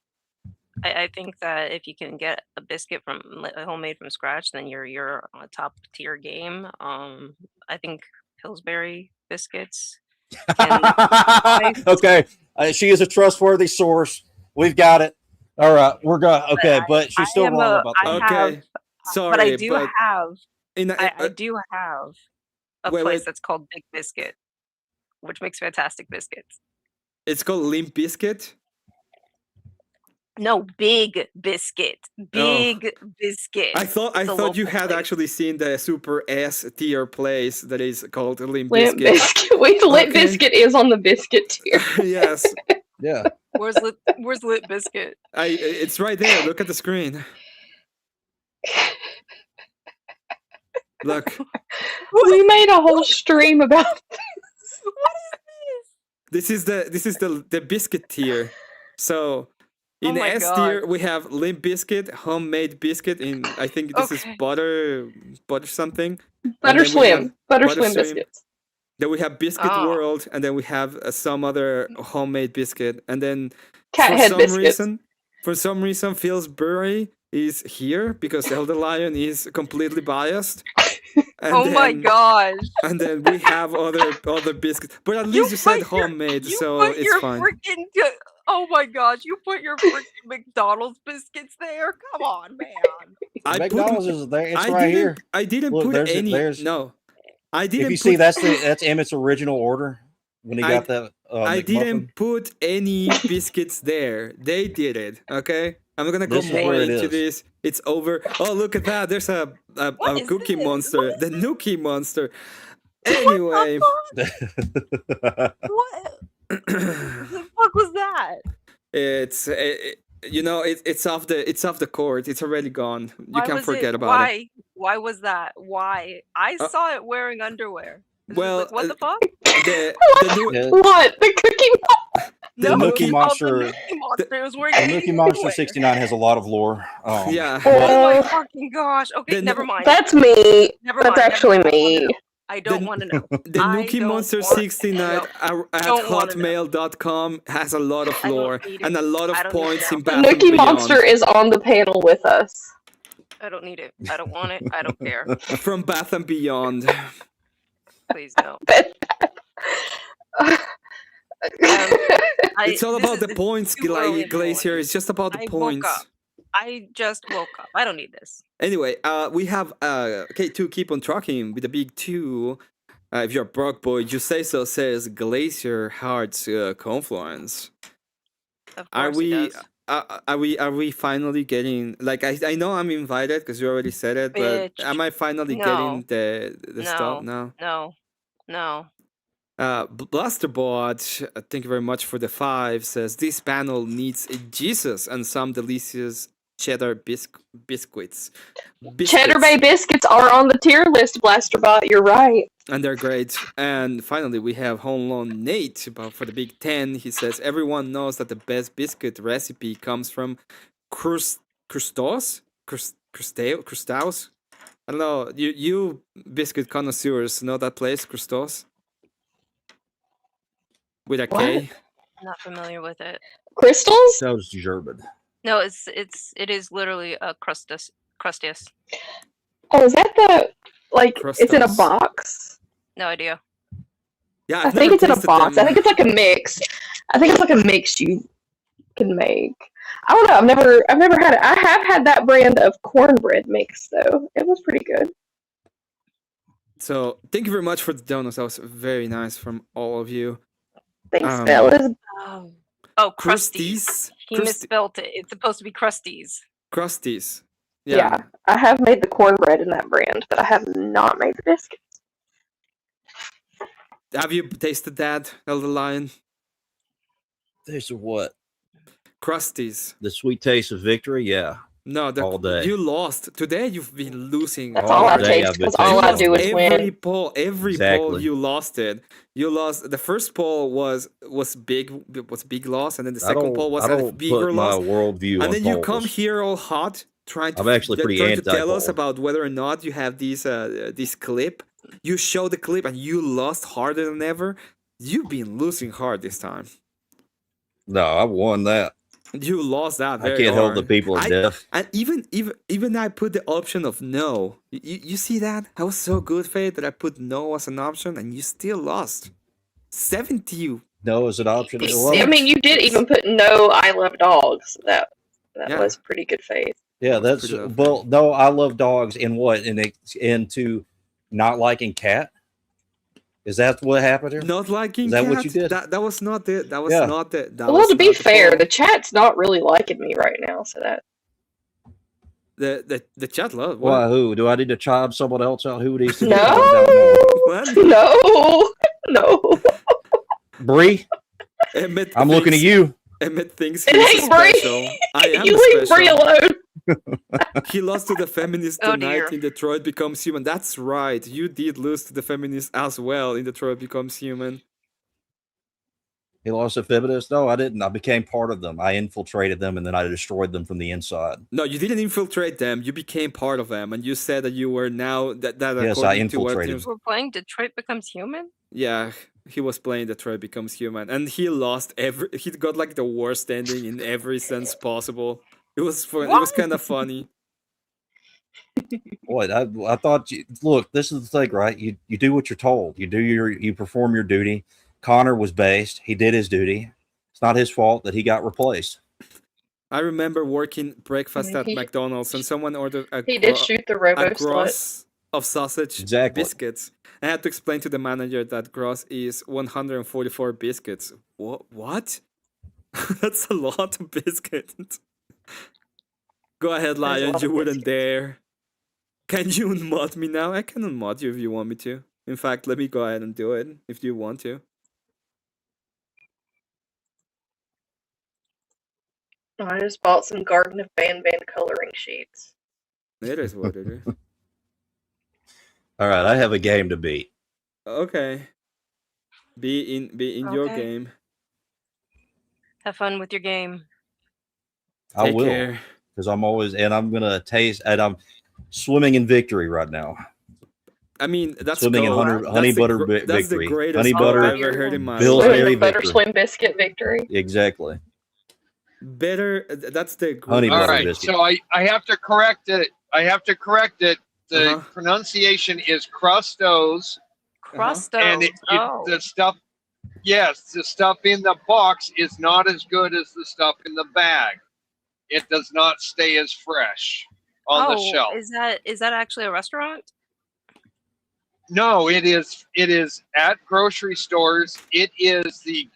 I think that if you can get a biscuit from homemade from scratch, then you're on a top tier game. I think Pillsbury biscuits. Okay, she is a trustworthy source. We've got it. All right, we're going. Okay, but she's still wrong about that. Okay, sorry, but I do have. in a- I do have a Wait, place wait. that's called Big Biscuit, which makes fantastic biscuits. It's called Limp Biscuit. No, Big Biscuit. Big Biscuit. I thought It's a you local had place. actually seen the super S tier place that is called Limp Limp Biscuit. biscuit. Wait, Lit Okay. biscuit is on the biscuit tier. Yes, Yeah. Where's Lit Biscuit? it's right there. Look at the screen. Look, We made a whole stream about this is the biscuit tier. So in Oh my S tier we have Limp Biscuit, homemade biscuit. In I think this is Okay. butter something. Butter then we have Slim. Butter Butter Slim Slim. biscuits. Then we have Biscuit Oh. World, and then we have some other homemade biscuit, and then Cat for head some biscuits. reason, Pillsbury is here because Elder Lion is completely biased. And Oh my then- gosh. And then we have other biscuits, but at least you said put your- homemade, You so put it's your fine. freaking oh my gosh, you put your freaking McDonald's biscuits there? Come on, man. I put- McDonald's is there. It's I right didn't, here. I didn't Look, put there's any. there's. No, I didn't. If you put, see, that's Emmett's original order. when he got that I McMuffin? didn't put any biscuits there. They did it. Okay. I'm not gonna go This is more where it into is. this. It's over. Oh, look at that! There's a What is cookie this? monster. The Nookie monster. Anyway, What the fuck was that? it's it's off the court. It's already gone. You Why can't was forget it? about it. Why was that? Why? I saw it wearing underwear. It's just Well, like, what the fuck? the new Yeah, What? The cookie? the No, Nookie it was called Monster- the Nookie Monster. It was wearing the Nookie Monster underwear. 69 has a lot of lore. yeah. Oh my Oh, fucking gosh. Okay, The never no- mind. that's me. Never That's mind. actually never mind. me. I don't The- want to know. The I Nookie don't Monster want- 69 no, at don't wanna know. hotmail.com has a lot of I don't lore need and it. a lot of I don't need points to in know. The Bath and Nookie Beyond. Monster is on the panel with us. I don't need it. I don't want it. I don't care. From Bath and Beyond. Please no. It's all about the points, too early in the Glacier. morning. It's just about the I woke points. up. I just woke up. I don't need this. Anyway, we have K2 keep on trucking with the big 2. If you're a Brock boy, you say so, says Glacier Hearts Confluence. Of Are course he we does. are we finally getting, like, I know I'm invited because you already said it, but Bitch. am I finally No. getting the stuff No. now? No. Blasterbot, thank you very much for the 5, says this panel needs a Jesus and some delicious cheddar biscuits. Cheddar Bay biscuits are on the tier list, Blasterbot. You're right. And they're great. And finally, we have Home Loan Nate for the Big 10. He says everyone knows that the best biscuit recipe comes from Crustaus. I don't know. You biscuit connoisseurs know that place, Crustaus? With a K. Not familiar with it. Crystals? That was German. No, it is literally a crustus. Oh, is that the it's in a Crustos. box? No idea. Yeah, I I've think never it's in a tasted box. them. I think it's like a mix. I think it's like a mix you can make. I don't know. I've never had it. I have had that brand of cornbread mix though. It was pretty good. So thank you very much for the donuts. That was very nice from all of you. Thanks, fellas. Oh, Crusties. He Crusty- misspelled it. It's supposed to be Crusties. Crusties. Yeah, I have made the cornbread in that brand, but I have not made the biscuits. Have you tasted that, Elder Lion? Taste of what? Crusties. The sweet taste of victory? Yeah. No, all day. You lost. Today you've been losing. That's all I taste. That's all I do is every win. poll, every poll you lost it. You lost. The first poll was big loss, and then the second poll was a bigger put loss. my worldview And then you polls. come here all hot, trying to I'm actually pretty trying to tell us anti-poll. about whether or not you have this clip. You show the clip and you lost harder than ever. You've been losing hard this time. No, I won that. You lost that. I Very can't hold the hard. people to death. And even I put the option of no. You see that? I was so good, Faith, that I put no as an option, and you still lost. 70. No is an option. I mean, you did even put no. I love dogs. That Yeah. was pretty good faith. Yeah, that's well. No, I love dogs. In what? Into not liking cat. Is that what happened here? Not liking Is that what cats? you did? That was not it. That was Yeah. not it. Well, to be fair, the chat's not really liking me right now, so that. the chat love. Why? Who? Do I need to chime someone else out? Who needs to? No, no. Bree, Emmet I'm looking at you. Emmet thinks It he's ain't Bree. special. I am You leave special. Bree alone. He lost to the feminist Oh, tonight dear. in Detroit Becomes Human. That's right. You did lose to the feminist as well in Detroit Becomes Human. He lost a feminist? No, I didn't. I became part of them. I infiltrated them and then I destroyed them from the inside. No, you didn't infiltrate them. You became part of them, and you said that you were now that. Yes, I according to what infiltrated. We're playing Detroit Becomes Human? Yeah, he was playing Detroit Becomes Human, and he lost every. He got like the worst ending in every sense possible. It was fun. It was kind of funny. What? I thought. Look, this is the thing, right? You do what you're told. You perform your duty. Connor was based. He did his duty. It's not his fault that he got replaced. I remember working breakfast Yeah, at he- McDonald's, and someone ordered a He did shoot the robo slut. of sausage Exactly. biscuits. I had to explain to the manager that gross is 144 biscuits. What? That's a lot of biscuits. Go ahead, There's a Lion. lot You of wouldn't biscuits. dare. Can you unmod me now? I can unmod you if you want me to. In fact, let me go ahead and do it if you want to. I just bought some Garden of Banban coloring sheets. It is what it is. All right, I have a game to beat. Okay. Be in your Okay. game. Have fun with your game. I Take will, care. because I'm always, and I'm gonna taste, and I'm swimming in victory right now. I mean, that's Swimming in gold. honey That's butter that's the victory. greatest Honey quote butter, I've ever heard in my Bill's life. Berry Butter victory. Swim biscuit victory. Exactly. Better. That's the Honey greatest. All butter right, biscuit. so I have to correct it. The Uh-huh. pronunciation is crustos, Crustos. and the stuff. Yes, the stuff in the box is not as good as the stuff in the bag. It does not stay as fresh on the shelf. Is that actually a restaurant? No, it is at grocery stores. It is the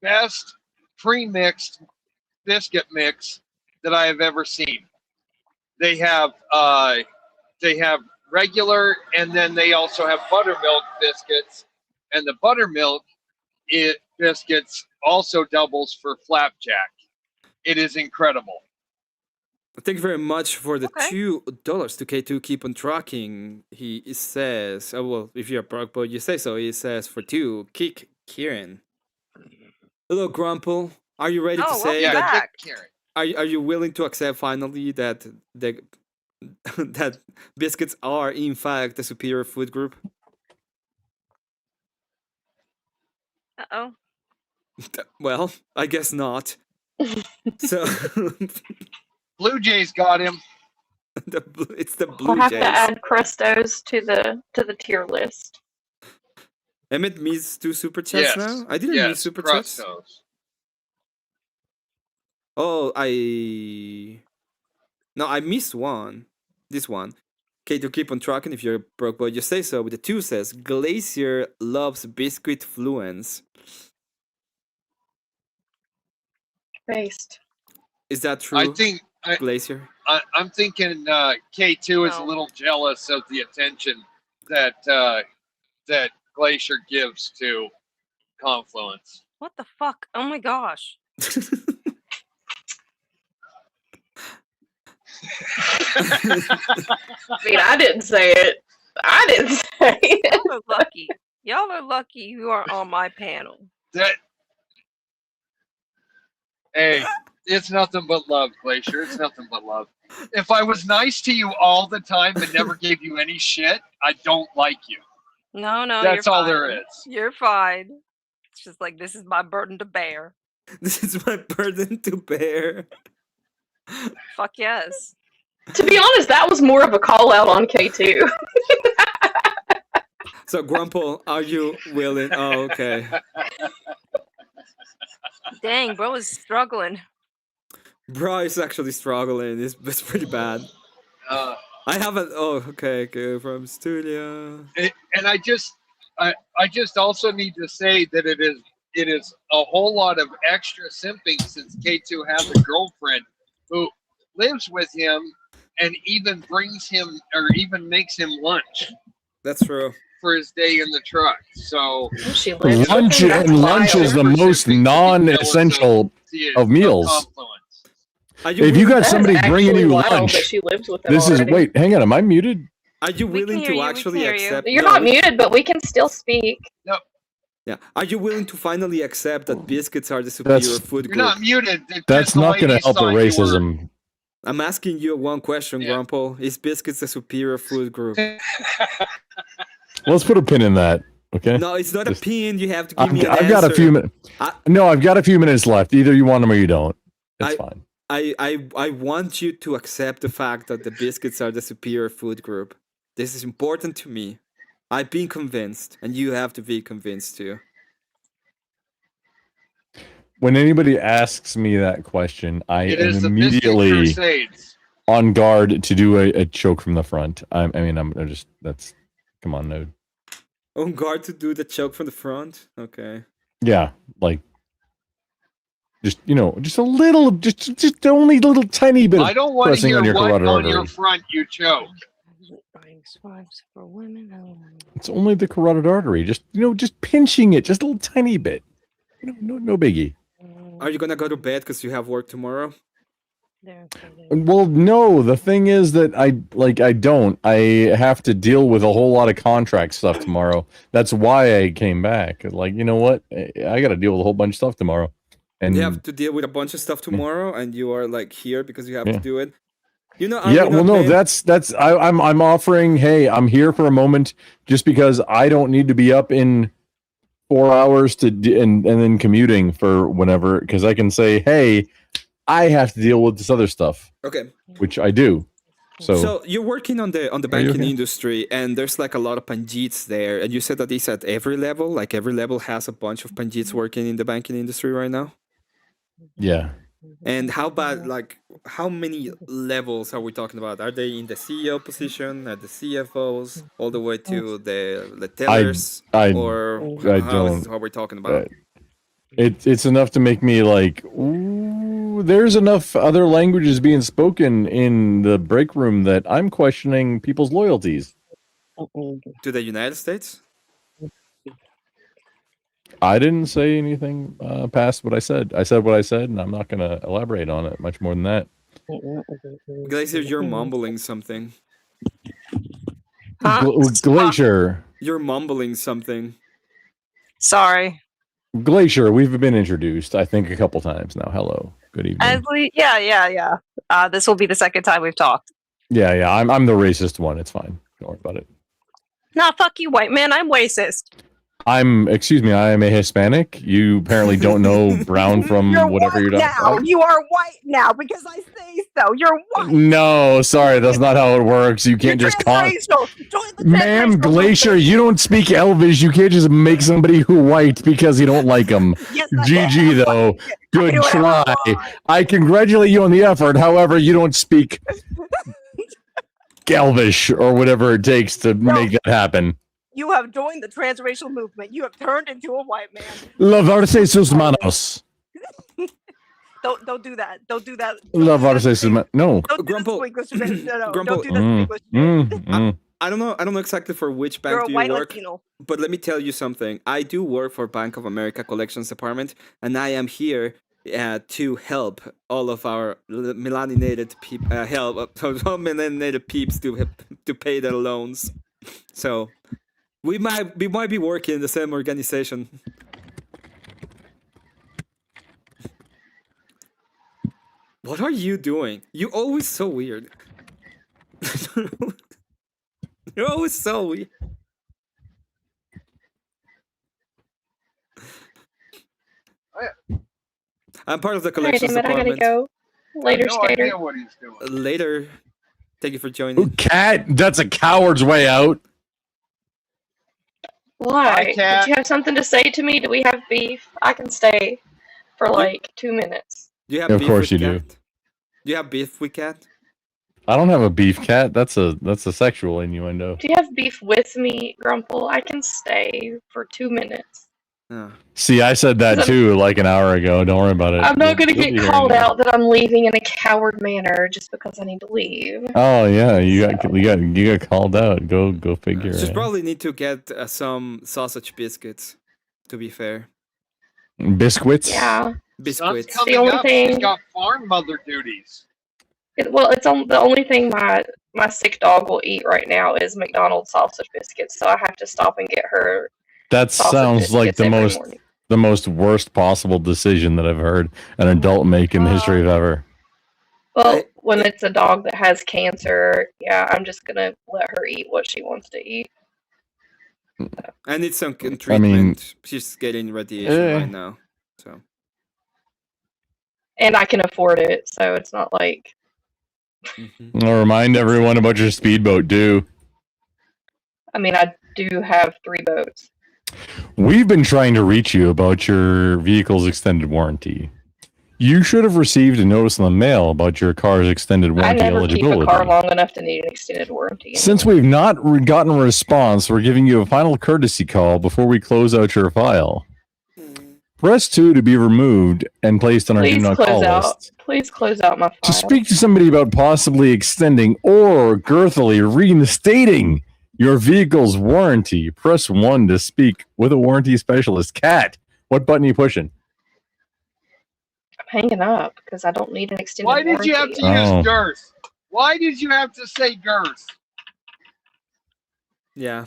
best pre-mixed biscuit mix that I have ever seen. They have regular, and then they also have buttermilk biscuits, and the buttermilk biscuits also doubles for flapjack. It is incredible. Thank you very much for the Okay. $2 to K2. Keep on trucking. He says, oh, well, if you're a broke boy, you say so. He says for 2, kick Kieran. Hello, Grumple. Are you ready to Oh, say welcome that? back. Karen. Are you willing to accept finally that that biscuits are in fact the superior food group? Uh-oh. Well, I guess not. So Blue Jays got him. it's the Blue We'll have Jays. to add Crustos to the tier list. Emmet missed 2 super chats Yes. now? I didn't miss super chats. Crustos. Oh, I missed one. This one. Okay, to keep on tracking if you're broke boy, just say so. But the 2 says Glacier loves biscuit fluence. Based. Is that true? I think Glacier. I'm thinking K2 is a No. little jealous of the attention that that Glacier gives to Confluence. What the fuck? Oh my gosh. I mean, I didn't say it. I didn't say it. Y'all are lucky. Y'all are lucky you are on my panel. Hey, it's nothing but love, Glacier. It's nothing but love. If I was nice to you all the time and never gave you any shit, I don't like you. No, That's you're all fine. there is. You're fine. It's just like this is my burden to bear. This is my burden to bear. Fuck yes. To be honest, that was more of a call out on K2. So, Grumple, are you willing? Oh, okay. Dang, bro is struggling. Bro is actually struggling. It's pretty bad. I haven't. Oh, okay. Go from studio. And I just also need to say that it is a whole lot of extra simping since K2 has a girlfriend who lives with him and even brings him or even makes him lunch That's true. for his day in the truck. So She lives with Lunch him, that's and lunch wild. is the most non-essential of meals. Confluence. Are you If you got That is somebody bringing actually you wild lunch, that she lives with him this is already. wait, hang on, am I muted? Are you We can willing hear to you, we actually can hear you. accept? You're No, not muted, but we can still speak. Yeah. Are you willing to finally accept that biscuits are the superior That's- food You're group? not muted. It's just That's the not going to ladies help the thought you were- racism. I'm asking you one question, Yeah. Grumple. Is biscuits a superior food group? Let's put a pin in that. Okay. No, it's not a Just- pin. You have to give I've, me an I've got a answer. few minutes. I- No, I've got a few minutes left. Either you want them or you don't. It's fine. I want you to accept the fact that the biscuits are the superior food group. This is important to me. I've been convinced, and you have to be convinced too. When anybody asks me that question, I It am is the Biscuit immediately Crusades. on guard to do a choke from the front. I'm just come on, Node. On guard to do the choke from the front. Okay. Yeah, like just just a little, just only a little tiny bit. I Of don't want to pressing hear on your what carotid on artery. your front you choke. It's only the carotid artery. Just just pinching it, just a little tiny bit. No biggie. Are you gonna go to bed because you have work tomorrow? Well, no. The thing is that I don't. I have to deal with a whole lot of contract stuff tomorrow. That's why I came back. Like, you know what? I got to deal with a whole bunch of stuff tomorrow. And you have to deal with a bunch of stuff tomorrow, and you are like here because you have to do it. I'm offering. Hey, I'm here for a moment, just because I don't need to be up in 4 hours and then commuting for whenever, because I can say, hey, I have to deal with this other stuff. Okay. Which I do. So you're working on the banking industry, and there's like a lot of panjits there, and you said that it's at every level. Like every level has a bunch of panjits working in the banking industry right now. Yeah. And how many levels are we talking about? Are they in the CEO position, at the CFOs, all the way to the tellers, how we're talking about? It's enough to make me like, ooh, there's enough other languages being spoken in the break room that I'm questioning people's loyalties. To the United States? I didn't say anything past what I said. I said what I said, and I'm not going to elaborate on it much more than that. Glacier, you're mumbling something. Glacier. You're mumbling something. Sorry. Glacier, we've been introduced, I think, a couple times now. Hello. Good evening. Yeah. This will be the second time we've talked. Yeah. I'm the racist one. It's fine. Don't worry about it. Nah, fuck you, white man. I'm racist. I am a Hispanic. You apparently don't know brown from whatever you're talking about. You are white now because I say so. You're white. No, sorry, that's not how it works. You can't just call. Ma'am, Glacier, you don't speak Elvish. You can't just make somebody who white because you don't like them. Yes, GG though. Good try. I congratulate you on the effort. However, you don't speak Elvish or whatever it takes to make that happen. You have joined the transracial movement. You have turned into a white man. Lavarse sus manos. Don't do that. Don't do that. Lavarse sus manos. No. Don't do the English. No. Grumple. Don't do the English. I don't know exactly for which bank You're a do white you work, Latino. but let me tell you something. I do work for Bank of America Collections Department, and I am here to help all of our melanated melanated peeps to pay their loans. So we might be working in the same organization. What are you doing? You're always so weird. You're always so weird. I'm part of the collections department. I gotta go. Later, no skater. idea what he's doing. Later. Thank you for joining. Cat, that's a coward's way out. Why? Cat. Did you have something to say to me? Do we have beef? I can stay for like 2 minutes. Do you have Of beef course with you Cat? Do you have beef with Cat? I don't have a beef cat. That's a sexual innuendo. Do you have beef with me, Grumple? I can stay for 2 minutes. Oh. See, I said that too like an hour ago. Don't worry about it. I'm not going to You'll be get hearing called it. out that I'm leaving in a coward manner just because I need to leave. Oh yeah, you got called out. Go figure. Just right? probably need to get some sausage biscuits, to be fair. Biscuits. Yeah. Biscuits. Sun's coming only up. thing- She's got farm mother duties. It's the only thing my sick dog will eat right now is McDonald's sausage biscuits. So I have to stop and get her. That sausage sounds like biscuits every the morning. most worst possible decision that I've heard an adult make in the history of ever. Well, when it's a dog that has cancer, yeah, I'm just gonna let her eat what she wants to eat. I need some treatment. I mean, she's getting radiation right now. So. And I can afford it, so it's not like. I'll remind everyone about your speedboat, too. I mean, I do have 3 boats. We've been trying to reach you about your vehicle's extended warranty. You should have received a notice in the mail about your car's extended I warranty never keep a eligibility. car long enough to need an extended warranty. Since we've not gotten a response, we're giving you a final courtesy call before we close out your file. Press 2 to be removed and placed on our do Please not close call out. list. Please close out my file. To speak to somebody about possibly extending or girthily reinstating your vehicle's warranty, press 1 to speak with a warranty specialist. Cat, what button are you pushing? I'm hanging up because I don't need an extended Why warranty. did you have to Oh. use girth? Why did you have to say girth? Yeah.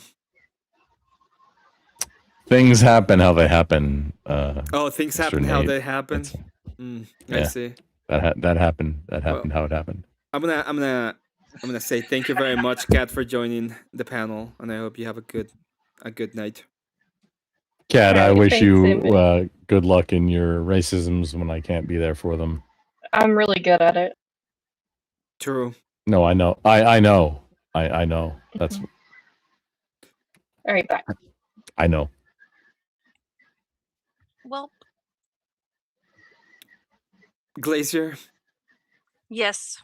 Things happen how they happen. Oh, things Mr. happen how Nate. they happen. I Yeah. see. That happened. That happened how it happened. I'm gonna say thank you very much, Kat, for joining the panel, and I hope you have a good night. Cat, I Alright, wish thanks, you Emmett. good luck in your racisms when I can't be there for them. I'm really good at it. True. No, I know. I know. I know. That's All right, bye. I know. Well, Glacier, yes.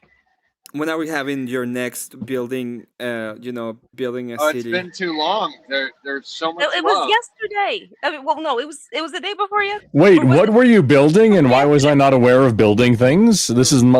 when are we having your next building? Building a Oh, it's city. been too long. There's so much It love. was yesterday. I mean, well, no, it was the day before yesterday. Wait, what were you building, and why was I not aware of building things? This is in my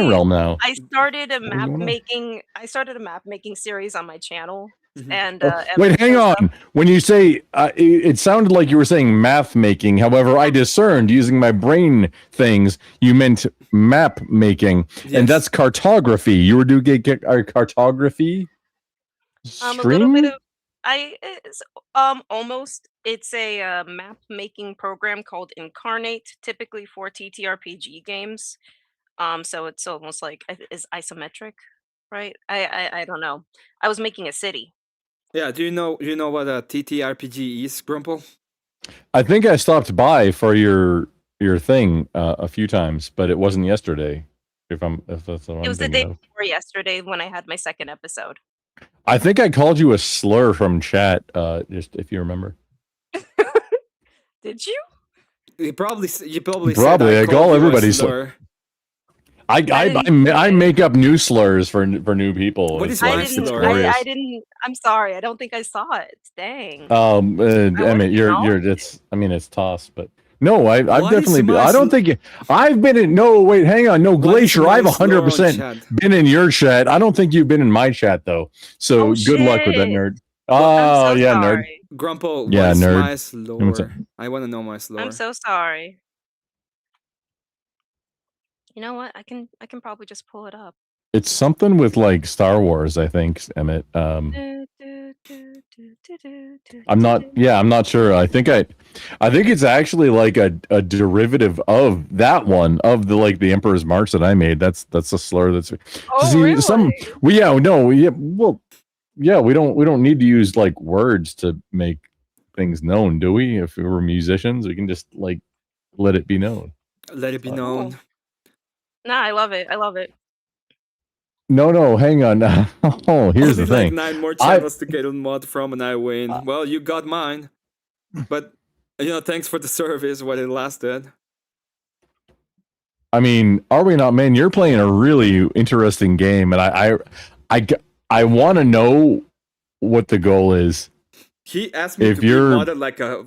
realm now. I started a map going on? making. I started a map making series on my channel, and Wait, hang on. When you say it sounded like you were saying math making. However, I discerned using my brain things you meant map making, and that's cartography. You were doing cartography a little stream. bit of almost. It's a map making program called Incarnate, typically for TTRPG games. So it's almost like is isometric, right? I don't know. I was making a city. Yeah. Do you know what a TTRPG is, Grumple? I think I stopped by for your thing a few times, but it wasn't yesterday. If that's what It I'm was the thinking day of. before yesterday when I had my second episode. I think I called you a slur from chat. Just if you remember. Did you? You probably Probably. I call everybody slur. I make up new slurs for new people. What It's is like- my it's slur? glorious. I didn't. I'm sorry. I don't think I saw it. Dang. Emmett, you're it's tossed, but no, I've What definitely is been, my I don't think I've been in. No, wait, hang on. No, What is Glacier, my I've slur on 100% chat? been in your chat. I don't think you've been in my chat though. So good luck with that, shit. nerd. I'm so yeah, nerd. sorry. Grumple, Yeah, what is nerd. my What's up? slur? I want to know my slur. I'm so sorry. You know what? I can probably just pull it up. It's something with like Star Wars, I think, Emmett. I'm not sure. I think it's actually like a derivative of that one, of the Emperor's March that I made. That's a slur that's really? we don't need to use like words to make things known, do we? If we were musicians, we can just like let it be known. Let it be known. Nah, I love it. I love it. No, hang on. Oh, here's the Only like thing. 9 more channels to get a mod from, and I win. Well, you got mine, but thanks for the service while it lasted. I mean, are we not, man? You're playing a really interesting game, and I want to know what the goal is. He asked me If to be you're- modded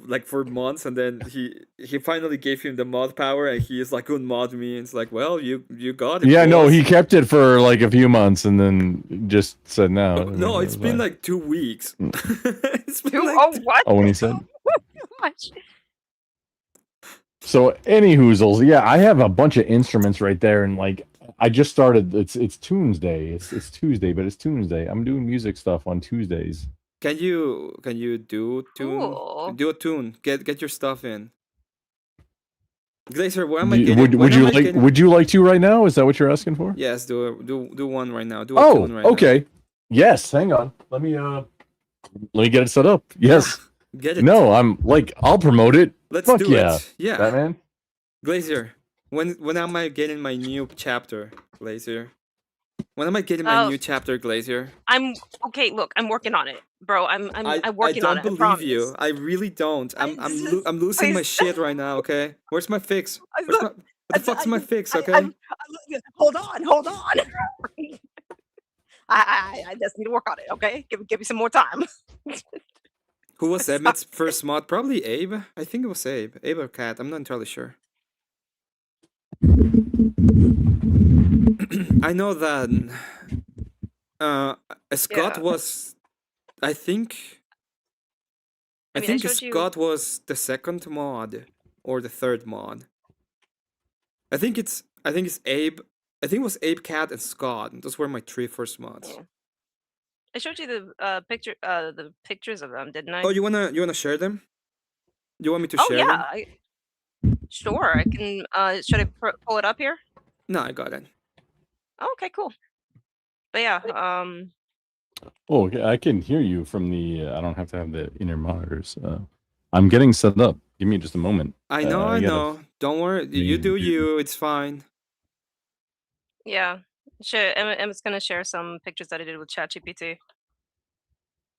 like for months, and then he finally gave him the mod power, and he is like, "Good mod me." And it's like, well, you got it. Yeah, no, boss. he kept it for like a few months, and then just said no. No, it's been fine. like 2 weeks. It's been Dude, like oh, what? Oh, when he said. Gosh. So, any hoozles, yeah, I have a bunch of instruments right there, and like I just started. It's Tuesday. It's Tuesday, but it's Tuesday. I'm doing music stuff on Tuesdays. Can you do tune? Cool. Do a tune. Get your stuff in. Glacier, what am I Do you- getting? would when you am I like? getting- Would you like to right now? Is that what you're asking for? Yes, do one right now. Do a Oh, tune right now. okay. Yes, hang on. Let me get it set up. Yes. Get it. No, I'll promote it. Let's Fuck do yeah. it. Yeah. Batman. Glacier, when am I getting my new chapter, Glacier? When am I getting my Oh. new chapter, Glacier? I'm okay. Look, I'm working on it, bro. I'm working on it. I don't believe you. I really don't. I'm losing my shit right now. Okay, where's my fix? Where's my... What the fuck's my fix? Okay. Hold on. I just need to work on it. Okay, give me some more time. Who was Emmet's first mod? Probably Abe. I think it was Abe. Abe or Cat. I'm not entirely sure. I know that Scott was. I think Scott was the second mod or the third mod. I think it's Abe. I think it was Abe, Cat, and Scott. Those were my 3 first mods. Yeah. I showed you the the pictures of them, didn't I? Oh, you wanna share them? You want me to Oh share yeah, them? sure. I can. Should I pull it up here? No, I got it. Oh, okay, cool. But yeah, Oh, okay, I can hear you from the. I don't have to have the inner monitors. I'm getting set up. Give me just a moment. I know. Don't worry. You do you. It's fine. yeah. Emmet's gonna share some pictures that I did with ChatGPT.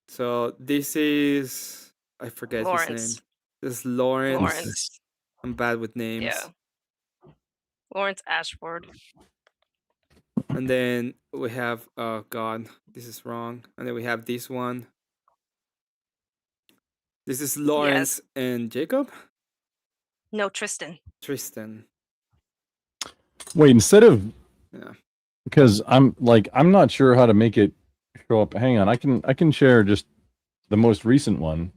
So this is I forget his Lawrence. name. This is Lawrence. Lawrence. I'm bad with names. Yeah. Lawrence Ashford. And then we have oh god, this is wrong. And then we have this one. This is Lawrence and Jacob? No, Tristan. Tristan. Wait, instead of Yeah. because I'm not sure how to make it show up. Hang on, I can share just the most recent one,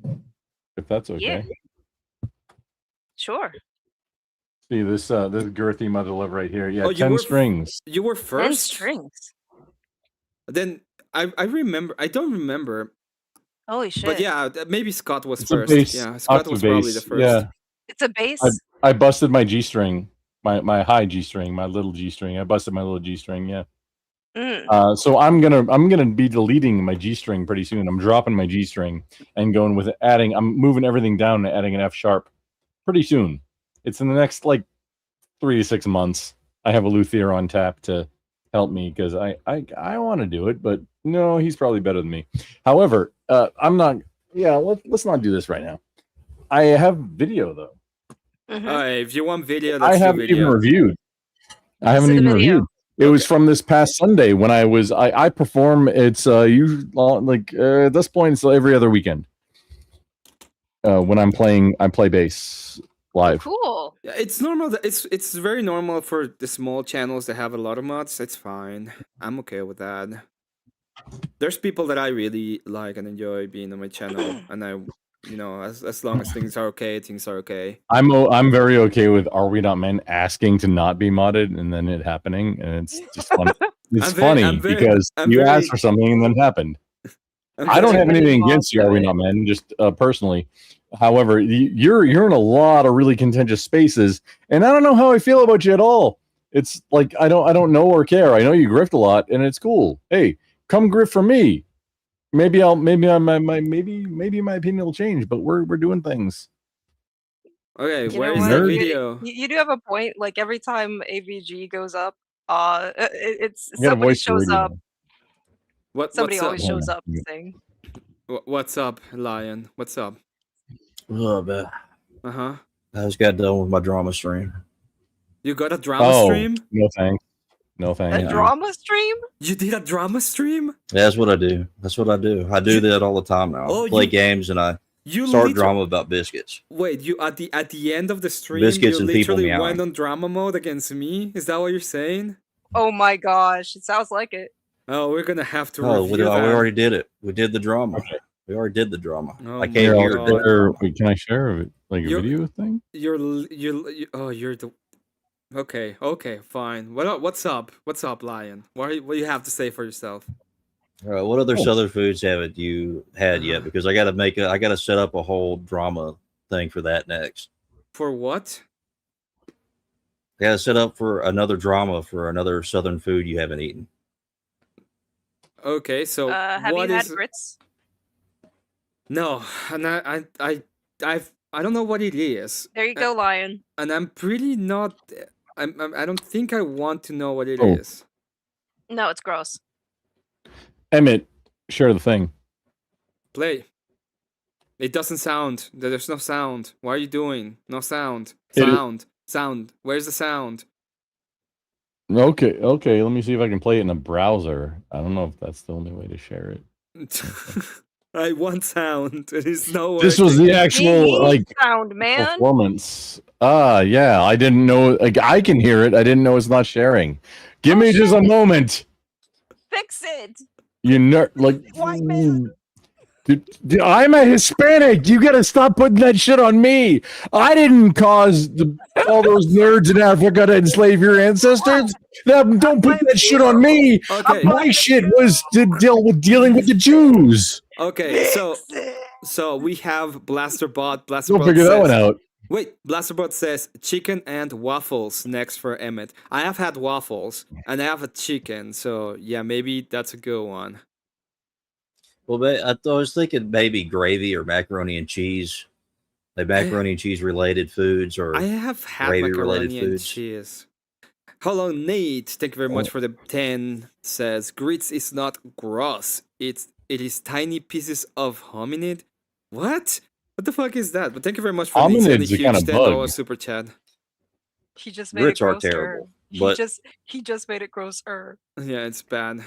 if that's okay. Yeah. Sure. See this girthy mother love right here. Yeah, Oh, 10 strings. You were 10 first? strings. Then I remember. I don't remember. Holy shit. But yeah, maybe Scott was It's a first. bass, Yeah, Scott octave was probably bass, the first. Yeah. It's a bass. I busted my G string, my high G string, my little G string. I busted my little G string. Yeah. So I'm gonna be deleting my G string pretty soon. I'm dropping my G string and going with adding. I'm moving everything down and adding an F sharp pretty soon. It's in the next 3 to 6 months. I have a luthier on tap to help me because I want to do it, but no, he's probably better than me. However, I'm not. Yeah, let's not do this right now. I have video though. If you want video, I haven't even reviewed. I haven't even reviewed. It was from this past Sunday when I perform. It's usually at this point it's every other weekend. When I play bass live. Cool. Yeah, it's normal. It's very normal for the small channels that have a lot of mods. It's fine. I'm okay with that. There's people that I really like and enjoy being on my channel, and I, as long as things are okay, things are okay. I'm very okay with Are We Not Men asking to not be modded and then it happening, and it's just funny. It's funny because you asked for something and then it happened. I don't have anything against you, Are We Not Men, just personally. However, you're in a lot of really contentious spaces, and I don't know how I feel about you at all. It's like I don't know or care. I know you grift a lot, and it's cool. Hey, come grift for me. Maybe my opinion will change, but we're doing things. Okay, You where know is what? the video? You do have a point. Like every time AVG goes up, it's You gotta somebody voice the shows radio. up. Somebody What's always up? shows up saying, What's up, Lion? What's up? Oh, man. Uh-huh. I just got done with my drama stream. You got a drama stream? No thanks. No thanks. a drama stream? You did a drama stream? Yeah, that's what I do. That's what I do. I do that all the time now. Oh, I play games and I start drama about biscuits. Wait, you at the end of the stream, Biscuits you and people literally meowing. went on drama mode against me? Is that what you're saying? Oh my gosh, it sounds like it. Oh, we're gonna have to Oh, review we that. already did it. We did the drama. Okay. We already did the drama. Oh I came my here. God. Wait, can I share a video thing? You're the. Okay, fine. What's up? What's up, Lion? What do you have to say for yourself? All right, what other Southern foods haven't you had yet? Because I got to set up a whole drama thing for that next. For what? I got to set up for another drama for another Southern food you haven't eaten. Okay, so Have what you had is- grits? No, and I don't know what it is. There you go, Lion. And I'm pretty not. I don't think I want to know what it is. No, it's gross. Emmet, share the thing. Play. It doesn't sound. There's no sound. What are you doing? No sound. It is- Sound. Sound. Where's the sound? Okay. Let me see if I can play it in a browser. I don't know if that's the only way to share it. I want sound. It is no. This was the actual like sound, man. performance. Yeah. I didn't know. Like I can hear it. I didn't know it's not sharing. Give me just a moment. Fix it. You nerd. Like. White man. Dude, I'm a Hispanic. You gotta stop putting that shit on me. I didn't cause all those nerds in Africa to enslave your ancestors. Don't put that shit on me. Okay. My shit was to dealing with the Jews. Okay, so we have Blasterbot. Don't figure that one out. Wait, Blasterbot says chicken and waffles next for Emmet. I have had waffles and I have a chicken, so yeah, maybe that's a good one. Well, I was thinking maybe gravy or macaroni and cheese, like macaroni and cheese related foods, or I have had gravy macaroni related and foods. cheese. Hello, Nate. Thank you very much for the 10. Says grits is not gross. It is tiny pieces of hominid. What? What the fuck is that? But thank you very much for the Hominid's a huge kind of $10 bug. super chat. He just made Grits it are grosser. terrible, but He just made it grosser. Yeah, it's bad.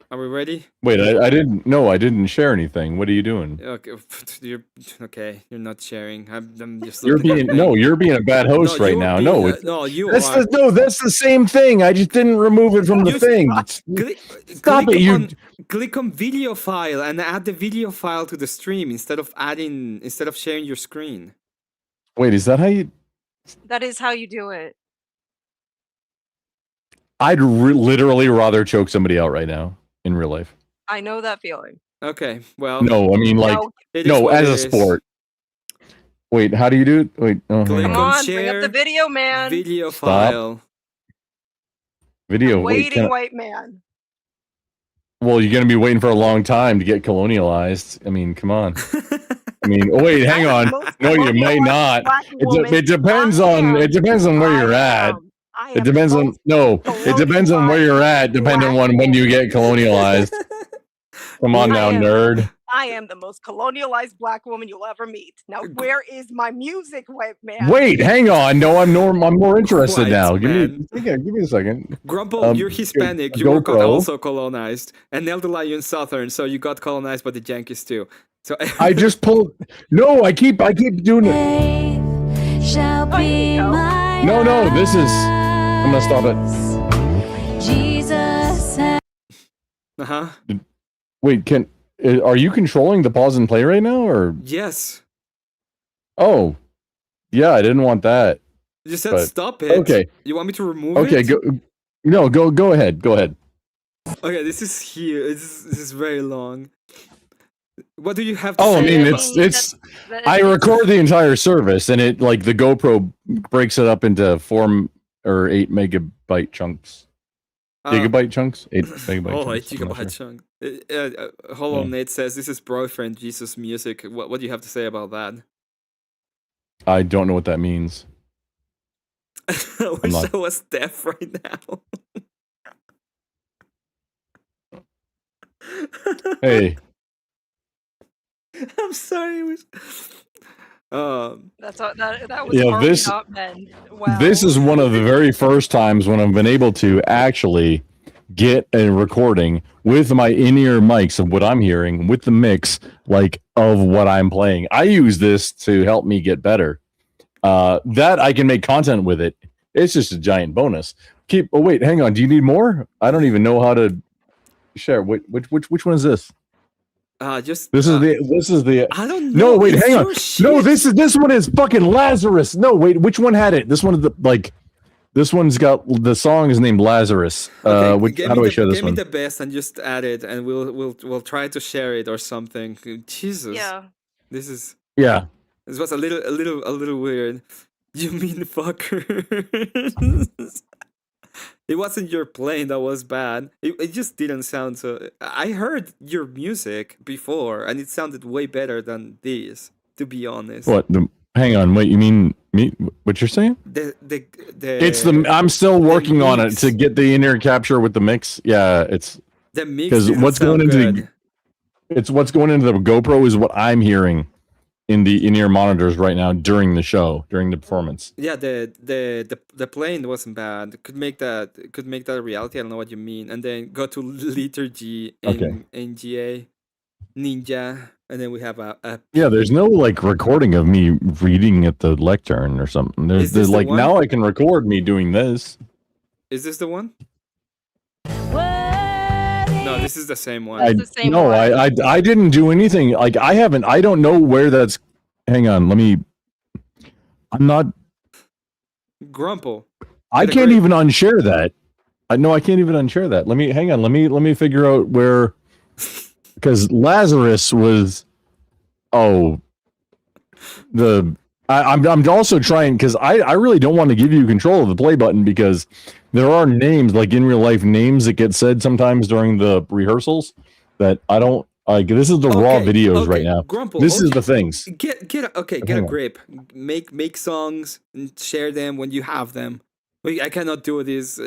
Are we ready? Wait, I didn't share anything. What are you doing? Okay, you're okay. You're not sharing. I'm just. You're looking at you're being a bad host No, right you're now. being No, a- it's, no, you that's are. that's the same thing. I just didn't remove it from the You- thing. Stop click it, you. on, click on video file and add the video file to the stream instead of sharing your screen. Wait, is that how you? That is how you do it. I'd literally rather choke somebody out right now in real life. I know that feeling. Okay, well. No, I mean like No. It is no, what as it a is. sport. Wait, how do you do it? Wait, hang Click on. Come on, bring share up the video, man. Video Stop. file. Video. Wait, Waiting, can I- white man. well, you're gonna be waiting for a long time to get colonialized. I mean, come on. I mean, oh, wait, hang on. No, you may not. It depends on where you're at. It depends on it depends on where you're at, depending on when you get colonialized. Come on now, nerd. I am the most colonialized black woman you'll ever meet. Now, where is my music, white man? Wait, hang on. No, I'm more interested White now. man. Give me a second. Grumple, you're Hispanic. You were GoPro. also colonized. And Neldela, you're Southern, so you got colonized by the Yankees too. So I just pulled. No, I keep doing it. Shall be my No, this is. I'm gonna stop it. Jesus. Uh-huh. Wait, are you controlling the pause and play right now, or? Yes. Oh, yeah, I didn't want that. You just said But- stop it. okay. You want me to remove Okay, it? go. No, go ahead. Go ahead. Okay, this is here. This is very long. What do you have to Oh, I say? mean, about- it's. I record the entire service, and it like the GoPro breaks it up into 4 or 8 megabyte chunks. Gigabyte chunks? 8 megabyte Oh, chunks. 8 I'm not gigabyte sure. chunk. Hold on, Nate says this is boyfriend Jesus music. What do you have to say about that? I don't know what that means. I wish not- I was deaf right now. Hey, I'm sorry. That's all, that was Yeah, already this- not meant. Wow. this is one of the very first times when I've been able to actually get a recording with my in-ear mics of what I'm hearing with the mix, like of what I'm playing. I use this to help me get better. That I can make content with it. It's just a giant bonus. Oh wait, hang on. Do you need more? I don't even know how to share. Which one is this? Just This is the. I don't know. No, wait, It's hang on. your No, shit. this one is fucking Lazarus. No, wait, which one had it? This one is the like. This one's got the song is named Lazarus. Okay, How do I share this give me one? the best and just add it, and we'll try to share it or something. Jesus. Yeah. This Yeah. was a little weird. You mean fucker? It wasn't your playing that was bad. It just didn't sound so. I heard your music before, and it sounded way better than this. To be honest. What? Hang on. Wait. You mean me? What you're saying? The It's the. I'm still working on it mix. to get the in-ear capture with the mix. Yeah, it's the mix because didn't what's sound going into good. it's what's going into the GoPro is what I'm hearing. in the in-ear monitors right now during the show, during the performance. Yeah, the plane wasn't bad. Could make that a reality. I don't know what you mean. And then go to liturgy and NGA ninja, and then we have a Yeah, there's no like recording of me reading at the lectern or something. Is There's this the like one? now I can record me doing this. Is this the one? No, this is the same one. I didn't do anything. Like I don't know where that's. Hang on, I'm not. Grumple. I can't even unshare that. I can't even unshare that. Hang on. Let me figure out where, because Lazarus was. I'm also trying because I really don't want to give you control of the play button because there are names like in real life names that get said sometimes during the rehearsals that I don't like. This is the raw videos right now. Grumple, this is the things. Get a grip. Make songs and share them when you have them. I cannot do this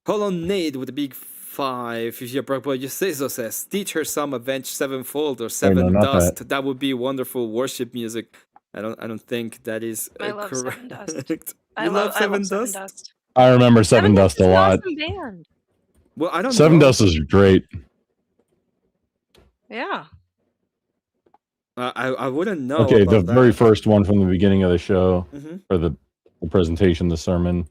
Hold on, Nate with the big 5. If your brother just says, teach her some Avenged Sevenfold or Seven Dust. That would be wonderful worship music. I don't think that is I love correct. Seven Dust. You love Seven Dust? I remember Seven Dust a lot. Awesome band. Well, I don't know. Seven Dust is great. Yeah. I wouldn't know. Okay, the about very that. first one from the beginning of the show, Mhm. or the presentation, the sermon.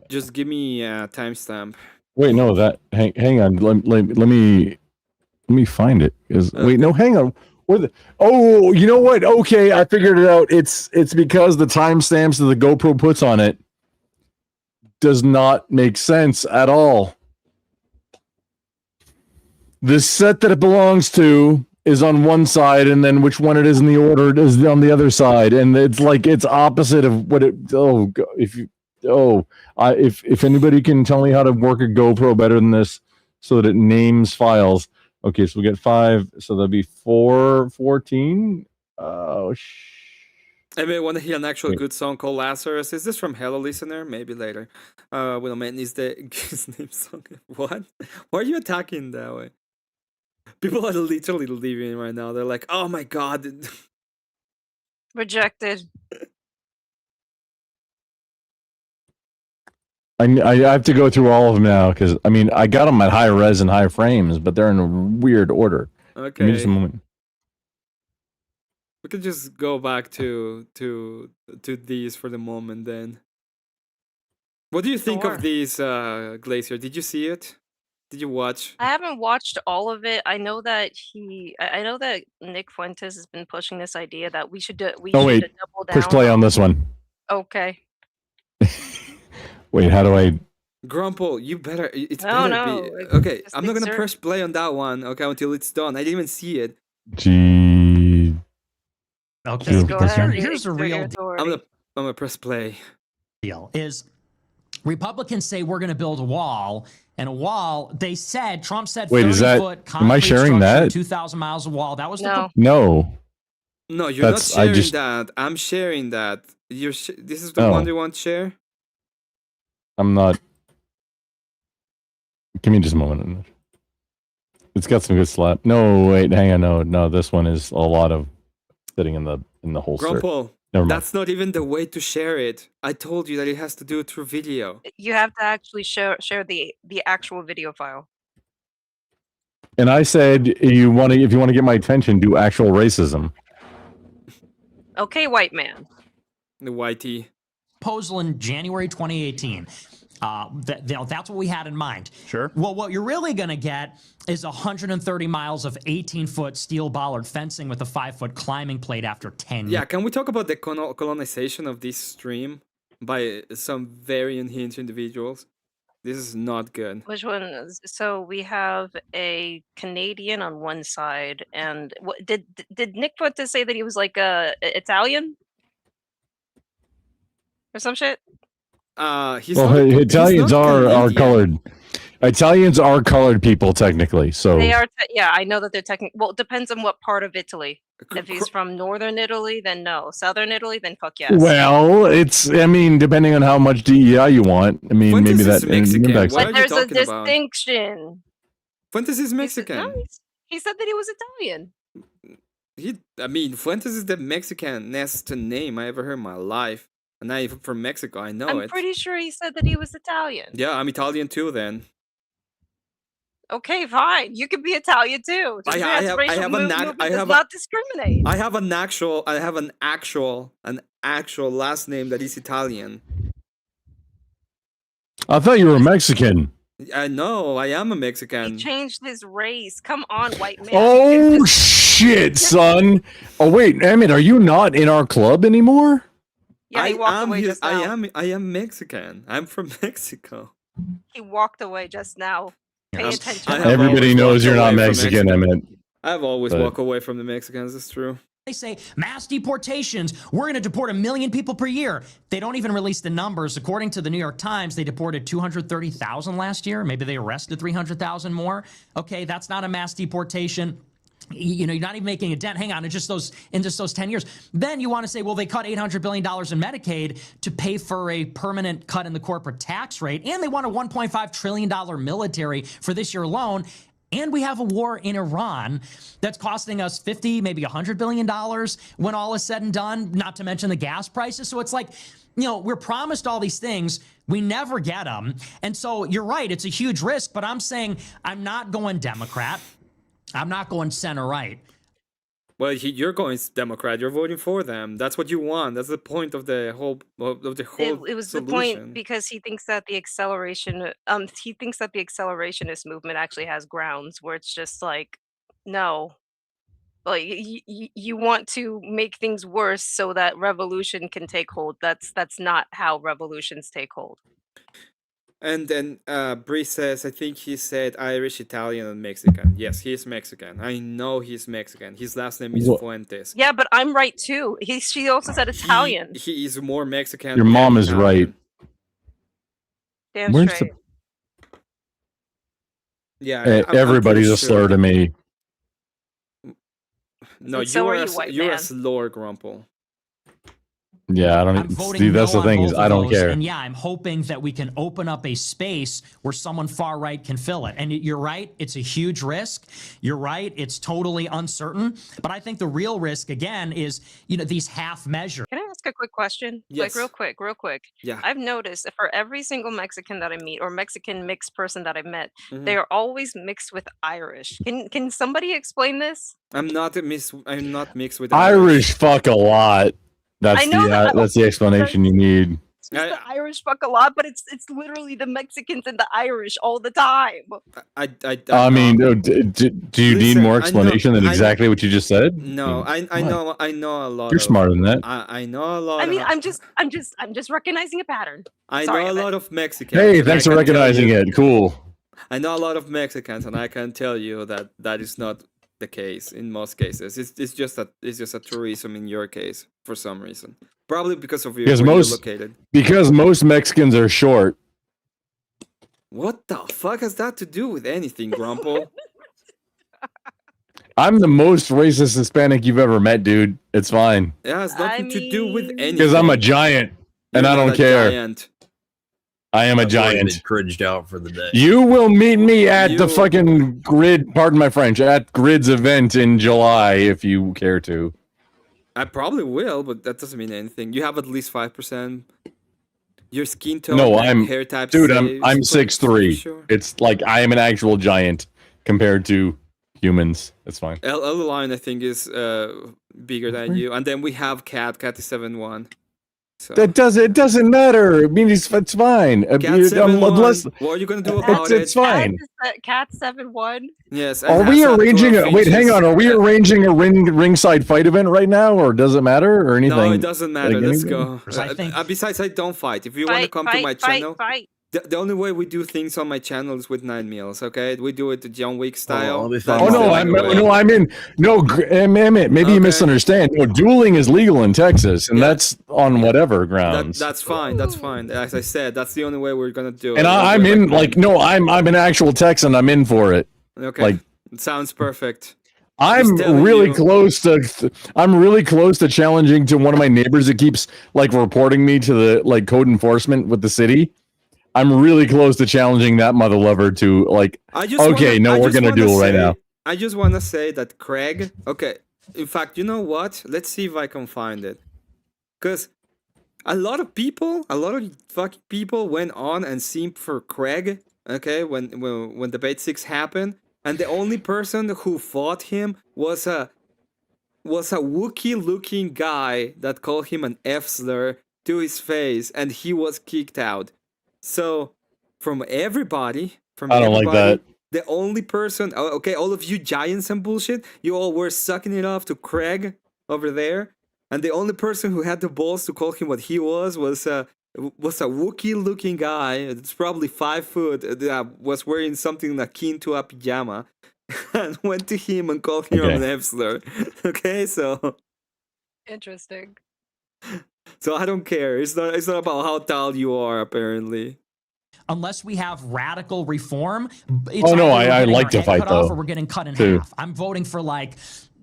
Just give me a timestamp. Wait, no, hang on. Let me find it. Wait, no, hang on. Oh, you know what? Okay, I figured it out. It's because the timestamps that the GoPro puts on it does not make sense at all. The set that it belongs to is on one side, and then which one it is in the order is on the other side, and it's opposite of what it. If anybody can tell me how to work a GoPro better than this, so that it names files. Okay, so we get 5, so that'd be 414. Oh, Emmet, want to hear an actual good song called Lazarus? Is this from Hello Listener? Maybe later. Well, man, is his name song? What? Why are you attacking that way? People are literally leaving right now. They're like, oh my god. Rejected. I have to go through all of them now because I got them at high res and high frames, but they're in a weird order. Okay. Give me just a moment. We could just go back to these for the moment then. What do you think of these, Glacier? Did you see it? Did you watch? I haven't watched all of it. I know that Nick Fuentes has been pushing this idea that we should double down. Push play on this one. Okay. Wait, how do I? Grumple, you better. It's No, better no, be. Okay, just I'm not gonna exert- press play on that one. Okay, until it's done. I didn't even see it. Gee. Okay, Just go ahead. here's a exert your real authority. I'm gonna press play. deal. Is Republicans say we're going to build a wall, and a wall. They said Trump said. Wait, 30 is that? foot Am I concrete sharing structure, that? 2,000 miles of wall. That was No. No. No, you're That's- not I sharing just- that. I'm sharing that. This is the Oh. one you want to share. I'm not. Give me just a moment. It's got some good slap. No, wait, hang on. No, this one is a lot of sitting in the holster. Grumple, Never mind. that's not even the way to share it. I told you that it has to do it through video. You have to actually share the actual video file. And I said, if you want to get my attention, do actual racism. Okay, white man. The YT. proposal in January 2018. That's what we had in mind. Sure. Well, what you're really going to get is 130 miles of 18-foot steel bollard fencing with a 5-foot climbing plate after 10 years. Yeah, can we talk about the colonization of this stream by some very unhinged individuals? This is not good. Which one? So we have a Canadian on one side, and what did Nick put to say that he was like Italian or some shit? He's Well, not, Italians he's not are Canadian. colored. Italians are colored people technically. So They are. Yeah, I know that they're technically. Well, it depends on what part of Italy. If he's from northern Italy, then no. Southern Italy, then fuck yes. well, depending on how much DEI you want. Fuentes Maybe that is Mexican. impacts. What But are you there's a talking about? distinction. Fuentes is He said- Mexican. no, he said that he was Italian. I mean, Fuentes is the Mexicanest name I ever heard in my life. And not even from Mexico, I know I'm it. pretty sure he said that he was Italian. Yeah, I'm Italian too then. Okay, fine. You can be Italian too. Just because racial movement does not discriminate. I have an actual last name that is Italian. I thought you were Mexican. I know, I am a Mexican. He changed his race. Come on, white man. Oh shit, son. Oh wait, Emmett, are you not in our club anymore? Yeah, he walked away just now. I am Mexican. I'm from Mexico. He walked away just now. Pay attention. Everybody knows you're not Mexican, Emmett. I've always walked away from the Mexicans, it's true. They say mass deportations, we're going to deport 1 million people per year. They don't even release the numbers. According to the New York Times, they deported 230,000 last year. Maybe they arrested 300,000 more. Okay, that's not a mass deportation. You know, you're not even making a dent. Hang on, in just those 10 years. Then you want to say, well, they cut $800 billion in Medicaid to pay for a permanent cut in the corporate tax rate, and they want a $1.5 trillion military for this year alone. And we have a war in Iran that's costing us 50, maybe $100 billion when all is said and done, not to mention the gas prices. So it's like, you know, we're promised all these things. We never get them. And so you're right, it's a huge risk, but I'm saying I'm not going Democrat. I'm not going center right. Well, you're going Democrat. You're voting for them. That's what you want. That's the point of the whole It was solution. the point because he thinks that the accelerationist movement actually has grounds where it's just like, no, like you want to make things worse so that revolution can take hold. That's not how revolutions take hold. And then Bree says, I think he said Irish, Italian, and Mexican. Yes, he is Mexican. I know he's Mexican. His last name is Fuentes. Yeah, but I'm right too. She also said Italian. He is more Mexican. Your mom is right. Damn Where's straight. Yeah, everybody's a slur to me. No, So are you, white you're a man. slur, Grumple. Yeah, I I'm don't. voting See, that's no the thing on is, both I of don't those, care. And yeah, I'm hoping that we can open up a space where someone far right can fill it. And you're right, it's a huge risk. You're right, it's totally uncertain. But I think the real risk again is, you know, these half measures. Can I ask a quick question? Yes. Like real quick. Yeah. I've noticed that for every single Mexican that I meet or Mexican mixed person that I've met, Mhm. they are always mixed with Irish. Can somebody explain this? I'm not mixed with Irish fuck a lot. That's I know that's the explanation you need. It's just the Irish fuck a lot, but it's literally the Mexicans and the Irish all the time. I mean, do you need more explanation than I know- exactly what you just said? No, I know a lot. You're smarter than that. I know a lot. I mean, I'm just recognizing a pattern. I Sorry, know a Emmett. lot of Mexicans. Hey, and thanks I for can tell recognizing you- it. Cool. I know a lot of Mexicans, and I can tell you that that is not the case in most cases. It's just a tourism in your case for some reason. Probably because of Because where most you're located. because most Mexicans are short. What the fuck has that to do with anything, Grumple? I'm the most racist Hispanic you've ever met, dude. It's fine. It has nothing to do with anything. Because I'm a giant and You're I not don't a care. giant. I am a I've already giant. been cringed out for the day. You will meet me at the You- fucking Grid, pardon my French, at Grid's event in July if you care to. I probably will, but that doesn't mean anything. You have at least 5%. Your skin tone, No, and hair type. dude, saves, I'm but 6'3". sure. It's like I am an actual giant compared to humans. It's fine. L Line, I think, is bigger than you, and then we have Cat. Cat is 7'1". So It doesn't matter. I mean, it's fine. Cat You- 7'1". unless- What are you gonna do about it's it? fine. Cat 7'1". Yes. Are we arranging wait, hang on. Are we arranging a ringside fight event right now, or does it matter, or anything? No, it doesn't matter. like Let's anything? go. Besides, I don't fight. If you want to come to my channel, Fight. the only way we do things on my channel is with 9 meals. Okay, we do it the John Wick style. let me That find Oh is my the no, only way. I'm in. No, Emmet, maybe you Okay. misunderstand. No, dueling is legal in Texas, and that's on whatever grounds. That's fine. That's fine. As I said, that's the only way we're gonna do it. and I'm in. Like, no, I'm an actual Texan. I'm in for it. Okay. like- it sounds perfect. I'm telling really you. close to. I'm really close to challenging to one of my neighbors that keeps like reporting me to the like code enforcement with the city. I'm really close to challenging that mother lover to like. I just Okay, no, I we're just gonna wanna duel right say- now. I just want to say that Craig. Okay, In fact, you know what? Let's see if I can find it. Because a lot of fucking people went on and simped for Craig, okay, when debate 6 happened, and the only person who fought him was a Wookiee-looking guy that called him an F-slur to his face, and he was kicked out. So, from everybody, I don't like that. the only person, okay, all of you giants and bullshit, you all were sucking it off to Craig over there, and the only person who had the balls to call him what he was a Wookiee-looking guy. It's probably 5 foot, that was wearing something akin to a pajama, and went to him and called him an F-slur. Okay, so Interesting. so I don't care. It's not about how tall you are, apparently. Unless we have radical reform, it's Oh, no, either we're I getting like our to head fight, cut off though, or we're getting cut in too. half. I'm voting for like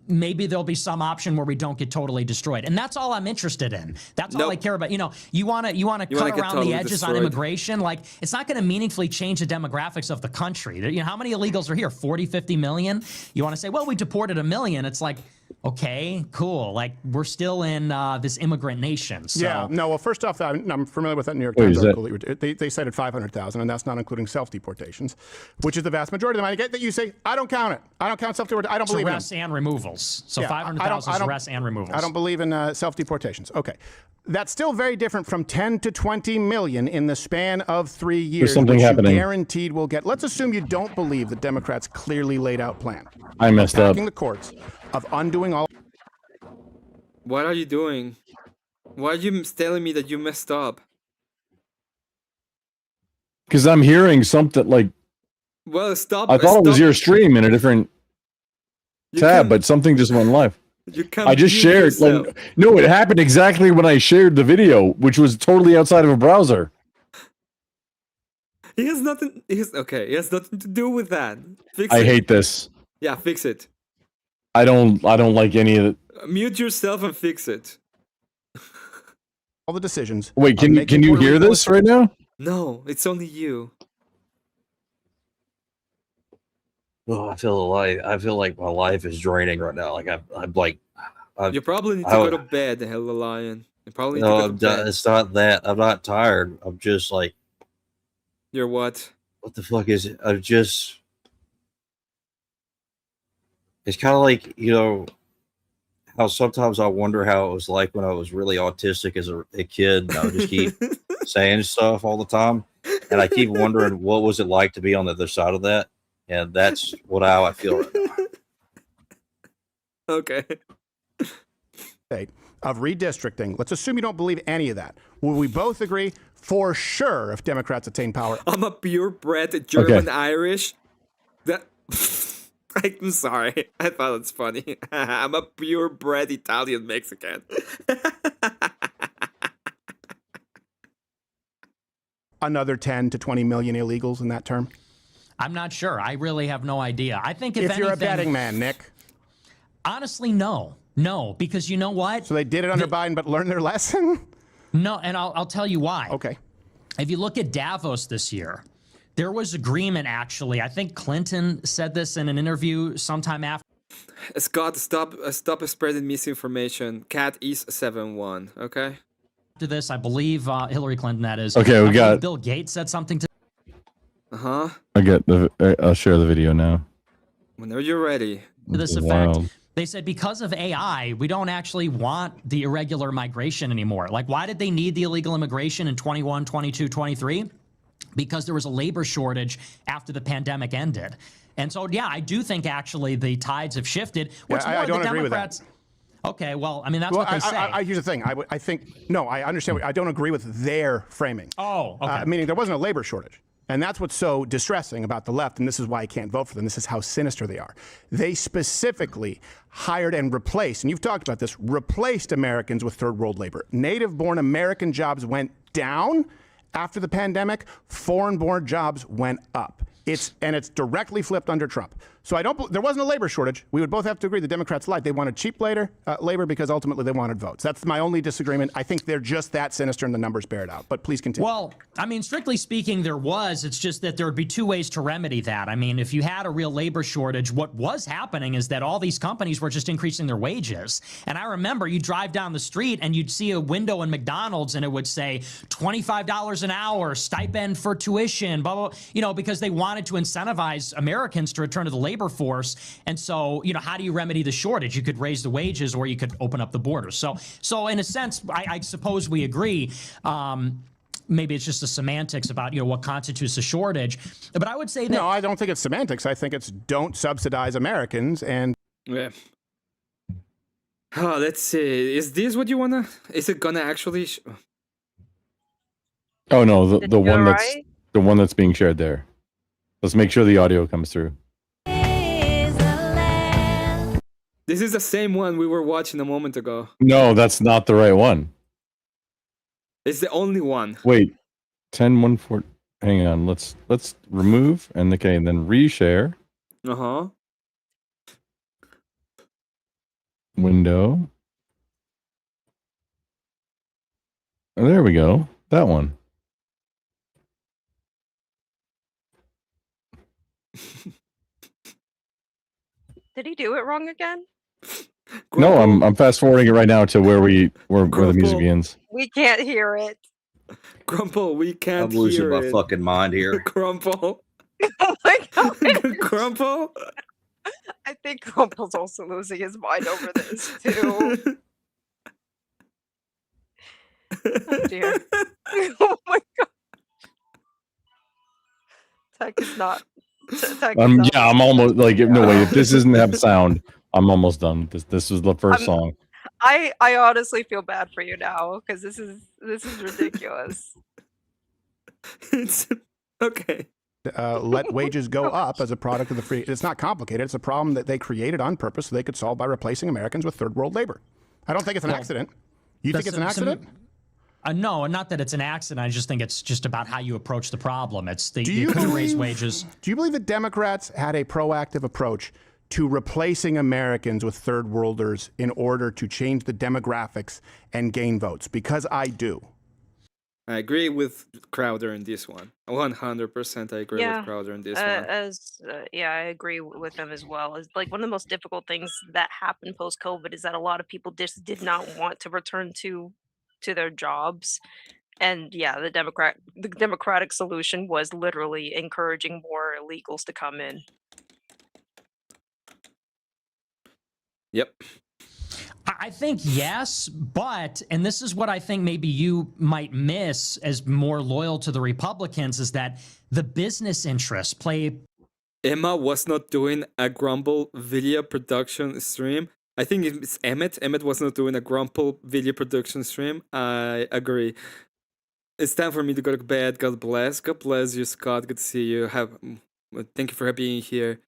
maybe there'll be some option where we don't get totally destroyed, and that's all I'm interested in. That's all I care about. You know, you want to cut get around totally the edges destroyed. on immigration. Like, it's not going to meaningfully change the demographics of the country. You know, how many illegals are here? 40, 50 million. You want to say, well, we deported 1 million. It's like, okay, cool. Like, we're still in this immigrant nation. So. Yeah, no, well, first off, I'm familiar with that New York Wait, Times is that- article. They cited 500,000, and that's not including self-deportations, which is the vast majority of them. I get that you say, I don't count it. I don't count self-deportation. I don't It's believe in arrests them. and removals. So Yeah, 500,000 is arrests and removals. I don't believe in self-deportations. Okay. That's still very different from 10 to 20 million in the span of 3 years. something which happening. You guaranteed will get. Let's assume you don't believe the Democrats' clearly laid out plan. I messed up. Attacking the courts, of undoing all. What are you doing? Why are you telling me that you messed up? Because I'm hearing something like Well, stop. I thought it was stop. your stream in a different You tab, can- but something just went live. You can't I just mute shared. yourself. Like, no, it happened exactly when I shared the video, which was totally outside of a browser. He has nothing. He has nothing to do with that. Fix I it. hate this. Yeah, fix it. I don't like any of it. Mute yourself and fix it. All the decisions. Wait, can you Puerto hear Rico this right now? No, it's only you. Oh, I feel like my life is draining right now. Like You probably need to I- go to bed, Hella Lion. You probably need no, to go I'm to bed. it's not that. I'm not tired. I'm just like, You're what? what the fuck is it? I'm just. It's kind of like, you know, how sometimes I wonder how it was like when I was really autistic as a kid. And I would just keep saying stuff all the time, and I keep wondering what was it like to be on the other side of that. And that's how I feel right now. Okay. Of redistricting. Let's assume you don't believe any of that. Will we both agree for sure if Democrats attain power? I'm a purebred German Irish. That I'm sorry. I thought it's funny. I'm a purebred Italian Mexican. Another 10 to 20 million illegals in that term? I'm not sure. I really have no idea. I think if you're a anything, betting man, Nick. Honestly, no, because you know what? So they did it under Biden, but learned their lesson? No, and I'll tell you why. Okay. If you look at Davos this year, there was agreement, actually. I think Clinton said this in an interview sometime after. Scott, stop spreading misinformation. Cat is 7-1, okay? After this, I believe Hillary Clinton, that is. Okay, we I believe got- Bill Gates said something to. Uh-huh. I'll share the video now. Whenever you're ready. To this This is effect, wild. they said because of AI, we don't actually want the irregular migration anymore. Like, why did they need the illegal immigration in 21, 22, 23? Because there was a labor shortage after the pandemic ended. And so, yeah, I do think actually the tides have shifted. What's I more, don't the agree with that. Democrats. Okay, well, I mean, that's Well, what they say. here's the thing. I think, no, I understand. I don't agree with their framing. Oh, okay. Meaning there wasn't a labor shortage. And that's what's so distressing about the left, and this is why I can't vote for them. This is how sinister they are. They specifically hired and replaced, and you've talked about this, replaced Americans with third world labor. Native-born American jobs went down after the pandemic. Foreign-born jobs went up. It's directly flipped under Trump. So there wasn't a labor shortage. We would both have to agree the Democrats lied. They wanted cheap labor because ultimately they wanted votes. That's my only disagreement. I think they're just that sinister and the numbers bear it out. But please continue. Well, I mean, strictly speaking, there was. It's just that there would be two ways to remedy that. I mean, if you had a real labor shortage, what was happening is that all these companies were just increasing their wages. And I remember you drive down the street and you'd see a window in McDonald's and it would say $25 an hour, stipend for tuition, blah, blah, you know, because they wanted to incentivize Americans to return to the labor force. And so, you know, how do you remedy the shortage? You could raise the wages or you could open up the borders. So in a sense, I suppose we agree. Maybe it's just the semantics about, you know, what constitutes a shortage. But I would say that... No, I don't think it's semantics. I think it's don't subsidize Americans and... Yeah. Oh, let's see. Is this what you wanna... Is it gonna actually... Oh no, the one that's right? the one that's being shared there. Let's make sure the audio comes through. This is the same one we were watching a moment ago. No, that's not the right one. It's the only one. Wait, 10:14. Hang on. Let's remove and then reshare Uh-huh. window. Oh, there we go. That one. Did he do it wrong again? No, I'm fast forwarding it right now to where the music Grumple. begins. We can't hear it. Grumple, we can't I'm losing hear my it. fucking mind here. Grumple. Oh my god. Grumple. I think Grumple's also losing his mind over this too. Oh dear. Oh my god. Tech is not. Tech is not. Yeah, I'm almost like no way. If this doesn't have sound, I'm almost done. This was the 1st song. I honestly feel bad for you now because this is ridiculous. It's okay. Let wages go up as a product of the free. It's not complicated. It's a problem that they created on purpose so they could solve by replacing Americans with third world labor. I don't think it's an accident. You think it's an accident? No, not that it's an accident. I just think it's just about how you approach the problem. It's you couldn't raise wages. Do you believe that Democrats had a proactive approach to replacing Americans with third worlders in order to change the demographics and gain votes? Because I do. I agree with Crowder in this one. 100% I agree with Crowder in this one. I agree with them as well. It's like one of the most difficult things that happened post-COVID is that a lot of people just did not want to return to their jobs. And yeah, the democratic solution was literally encouraging more illegals to come in. Yep. I think yes, but, and this is what I think maybe you might miss as more loyal to the Republicans, is that the business interests play. Emma was not doing a Grumble video production stream. I think it's Emmet. Emmet was not doing a Grumble video production stream. I agree. It's time for me to go to bed. God bless. God bless you, Scott. Good to see you. Thank you for being here.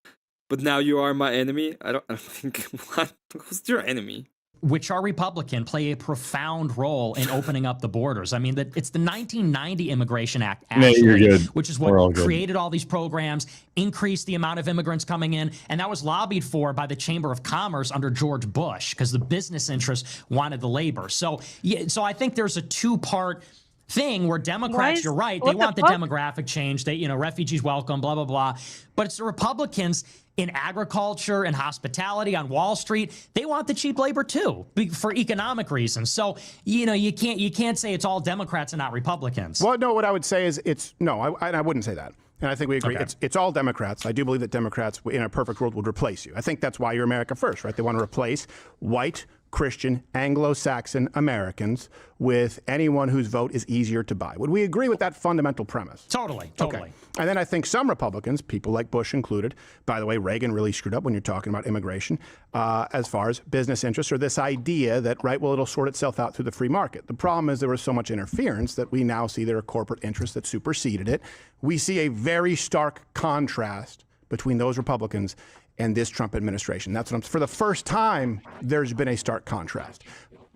But now you are my enemy. I don't think. What? Who's your enemy? Which are Republican, play a profound role in opening up the borders. I mean, it's the 1990 Immigration Act, actually, which is what created all these programs, increased the amount of immigrants coming in, and that was lobbied for by the Chamber of Commerce under George Bush because the business interests wanted the labor. So, so I think there's a two-part thing where Democrats, you're right, they want the demographic change. They, refugees welcome, blah, blah, blah. But it's the Republicans in agriculture and hospitality on Wall Street. They want the cheap labor too, for economic reasons. So, you can't say it's all Democrats and not Republicans. Well, no, what I would say is I wouldn't say that. And I think we agree. Okay. It's all Democrats. I do believe that Democrats in a perfect world would replace you. I think that's why you're America First, right? They want to replace white, Christian, Anglo-Saxon Americans with anyone whose vote is easier to buy. Would we agree with that fundamental premise? Totally. Okay. And then I think some Republicans, people like Bush included, by the way, Reagan really screwed up when you're talking about immigration, as far as business interests, or this idea that, it'll sort itself out through the free market. The problem is there was so much interference that we now see there are corporate interests that superseded it. We see a very stark contrast between those Republicans and this Trump administration. That's what for the first time, there's been a stark contrast.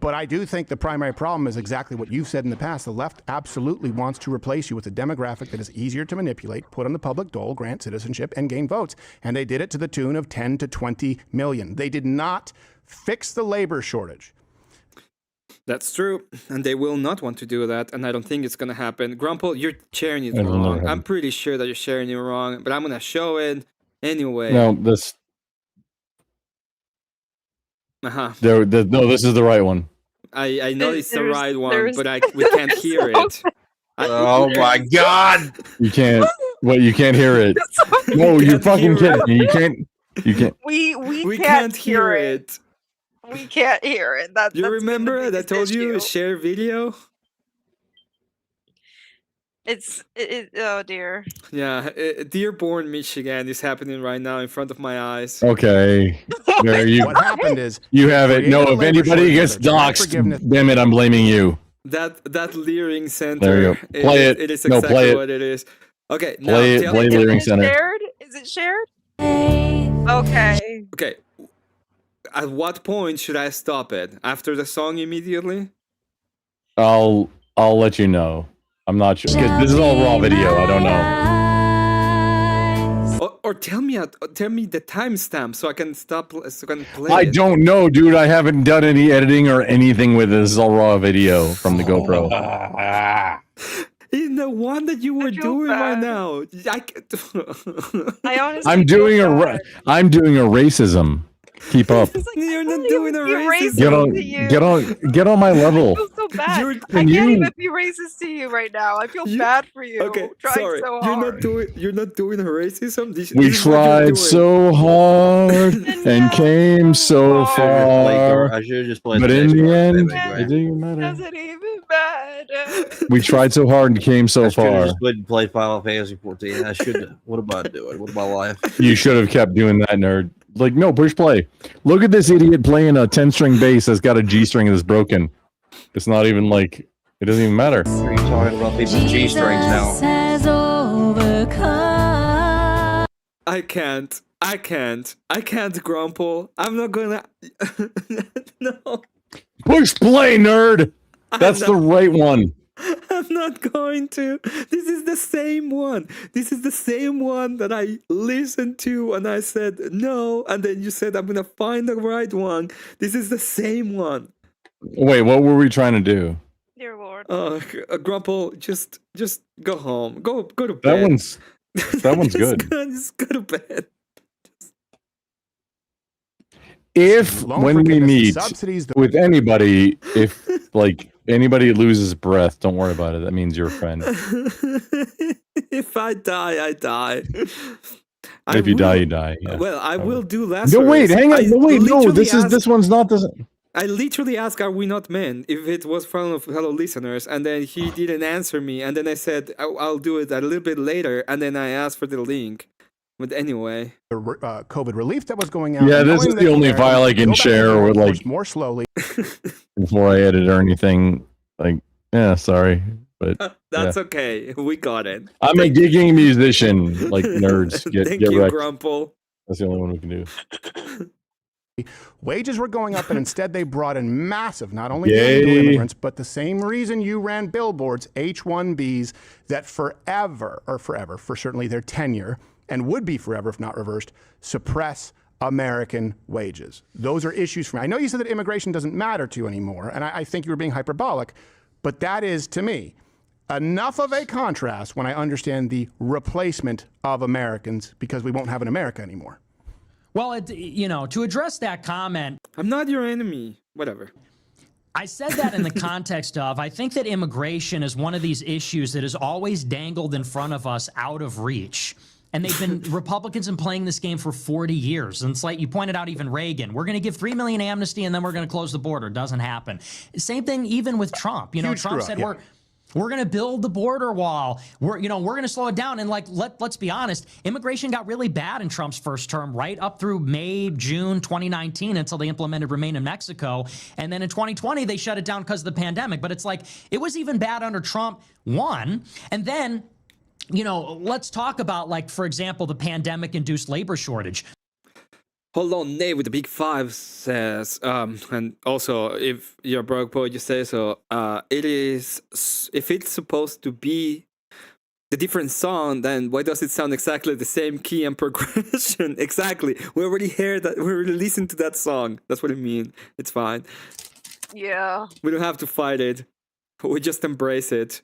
But I do think the primary problem is exactly what you've said in the past. The left absolutely wants to replace you with a demographic that is easier to manipulate, put on the public dole, grant citizenship, and gain votes. And they did it to the tune of 10 to 20 million. They did not fix the labor shortage. That's true, and they will not want to do that, and I don't think it's gonna happen. Grumple, you're sharing it wrong. I'm pretty sure that you're sharing it wrong, but I'm gonna show it anyway. No, this. Uh-huh. No, this is the right one. I know it's the right one, but we can't hear it. Oh my God! You can't. Well, you can't hear it. No, you're fucking kidding me. You can't. You can't. We can't hear it. We can't hear it. You remember that I told you share video? Oh dear. Yeah, Dearborn, Michigan is happening right now in front of my eyes. Okay. There you. What happened is You have it. No, if anybody gets doxxed, damn it, I'm blaming you. That Leering Center. There you go. Play it. It is No, exactly play it. what it is. Okay, now Play it. Play Leering Center. Shared? Is it shared? Okay. Okay. At what point should I stop it? After the song immediately? I'll let you know. I'm not sure because this is all raw video. I don't know. Or tell me the timestamp so I can stop. So I can play. I it. don't know, dude. I haven't done any editing or anything with this. This is all raw video from the GoPro. In the one that you were doing right now. I honestly I'm doing a racism. Keep up. You're not doing a racism. Get on my level. I feel so bad. I Can can't you- even be racist to you right now. I feel bad for you. Okay, Trying sorry. so You're hard. not doing a racism. We tried so hard and came so far, I should have just played. but the in next the part. end, That it didn't matter. Doesn't even matter. We tried so hard and came so I should have far. just went and played Final Fantasy 14. I should. What am I doing? What am my life? You should have kept doing that, nerd. Like, no, push play. Look at this idiot playing a 10-string bass that's got a G string that's broken. It's not even like, it doesn't even matter. Are you talking about people's G strings now? I can't, Grumple. I'm not gonna. No. Push play, nerd! That's the right one. I'm not going to. This is the same one. This is the same one that I listened to and I said no. And then you said, I'm going to find the right one. This is the same one. Wait, what were we trying to do? Dear Lord. Grumple, just go home. Go to bed. That one's good. Just go to bed. If Loan when we forgiveness and meet subsidies, with anybody, if like anybody loses breath, don't worry about it. That means you're a friend. If I die, I die. If you die, you die. Yeah. Well, I will do last. No, wait, hang on. No, wait, no. This one's not the. I literally asked, "Are we not men?" If it was from fellow listeners, and then he didn't answer me, and then I said, "I'll do it a little bit later," and then I asked for the link. But anyway, the COVID relief that was going out. Yeah, this is the only file I can share with like more slowly before I edit or anything. Like, yeah, sorry, but that's yeah. okay. We got it. I'm a gigging musician. Like nerds, Thank get you, wrecked. Grumple. That's the only one we can do. Wages were going up, and instead they brought in massive, not only Yay. illegal immigrants, but the same reason you ran billboards, H-1Bs, that for certainly their tenure, and would be forever if not reversed, suppress American wages. Those are issues for me. I know you said that immigration doesn't matter to you anymore, and I think you were being hyperbolic, but that is, to me, enough of a contrast when I understand the replacement of Americans because we won't have an America anymore. Well, to address that comment, I'm not your enemy. Whatever. I said that in the context of, I think that immigration is one of these issues that is always dangled in front of us out of reach. And they've been, Republicans have been playing this game for 40 years. And it's like, you pointed out even Reagan, we're going to give 3 million amnesty and then we're going to close the border. Doesn't happen. Same thing even with Trump. Trump said we're going to build the border wall. We're going to slow it down. And like, let's be honest, immigration got really bad in Trump's first term, right up through May, June 2019 until they implemented Remain in Mexico. And then in 2020, they shut it down because of the pandemic. But it's like, it was even bad under Trump 1. And then, let's talk about, like, for example, the pandemic-induced labor shortage. Hold on, Nate with the big 5 says, and also if you're broke boy, you say so. It is if it's supposed to be the different song, then why does it sound exactly the same key and progression? Exactly. We already heard that. We already listened to that song. That's what I mean. It's fine. Yeah. We don't have to fight it. We just embrace it.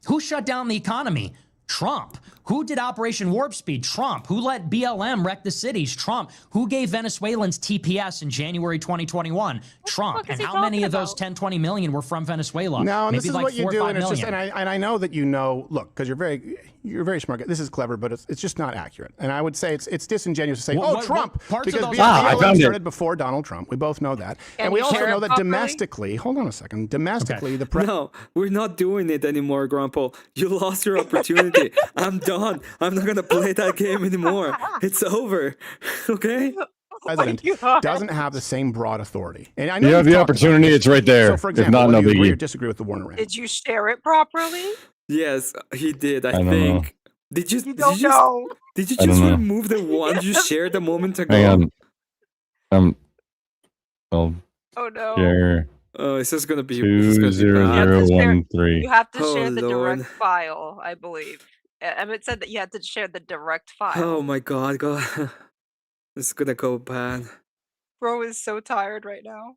Who shut down the economy? Trump. Who did Operation Warp Speed? Trump. Who let BLM wreck the cities? Trump. Who gave Venezuelans TPS in January 2021? Trump. And how many of those 10, 20 million were from Venezuela? No, and Maybe this is like what you 4 or do, 5 and it's just, million. and I know that you know. Look, because you're very smart. This is clever, but it's just not accurate. And I would say it's disingenuous to say, Trump, parts because of those BLM started before Donald Trump. We both know that, and we you also share know it that properly? domestically. Hold on a second. Domestically, the No, we're not doing it anymore, Grandpa. You lost your opportunity. I'm done. I'm not gonna play that game anymore. It's over. Okay? president doesn't have the same broad authority. And I know You have you've the talked about opportunity, this. it's right there. So, for If example, not, whether no you agree or biggie. disagree with the Warner rant. Did you share it properly? Yes, he did. I don't think. know. Did you? You Did don't you know. Did you I don't just know. remove the one you shared a moment ago? Hang on. I'll Oh no. share Oh, it's just gonna be. This is gonna be bad. 20013. You have to Oh, share the Lord. direct file, I believe. Emmett said that you had to share the direct file. Oh my God, God. This is gonna go bad. Bro is so tired right now.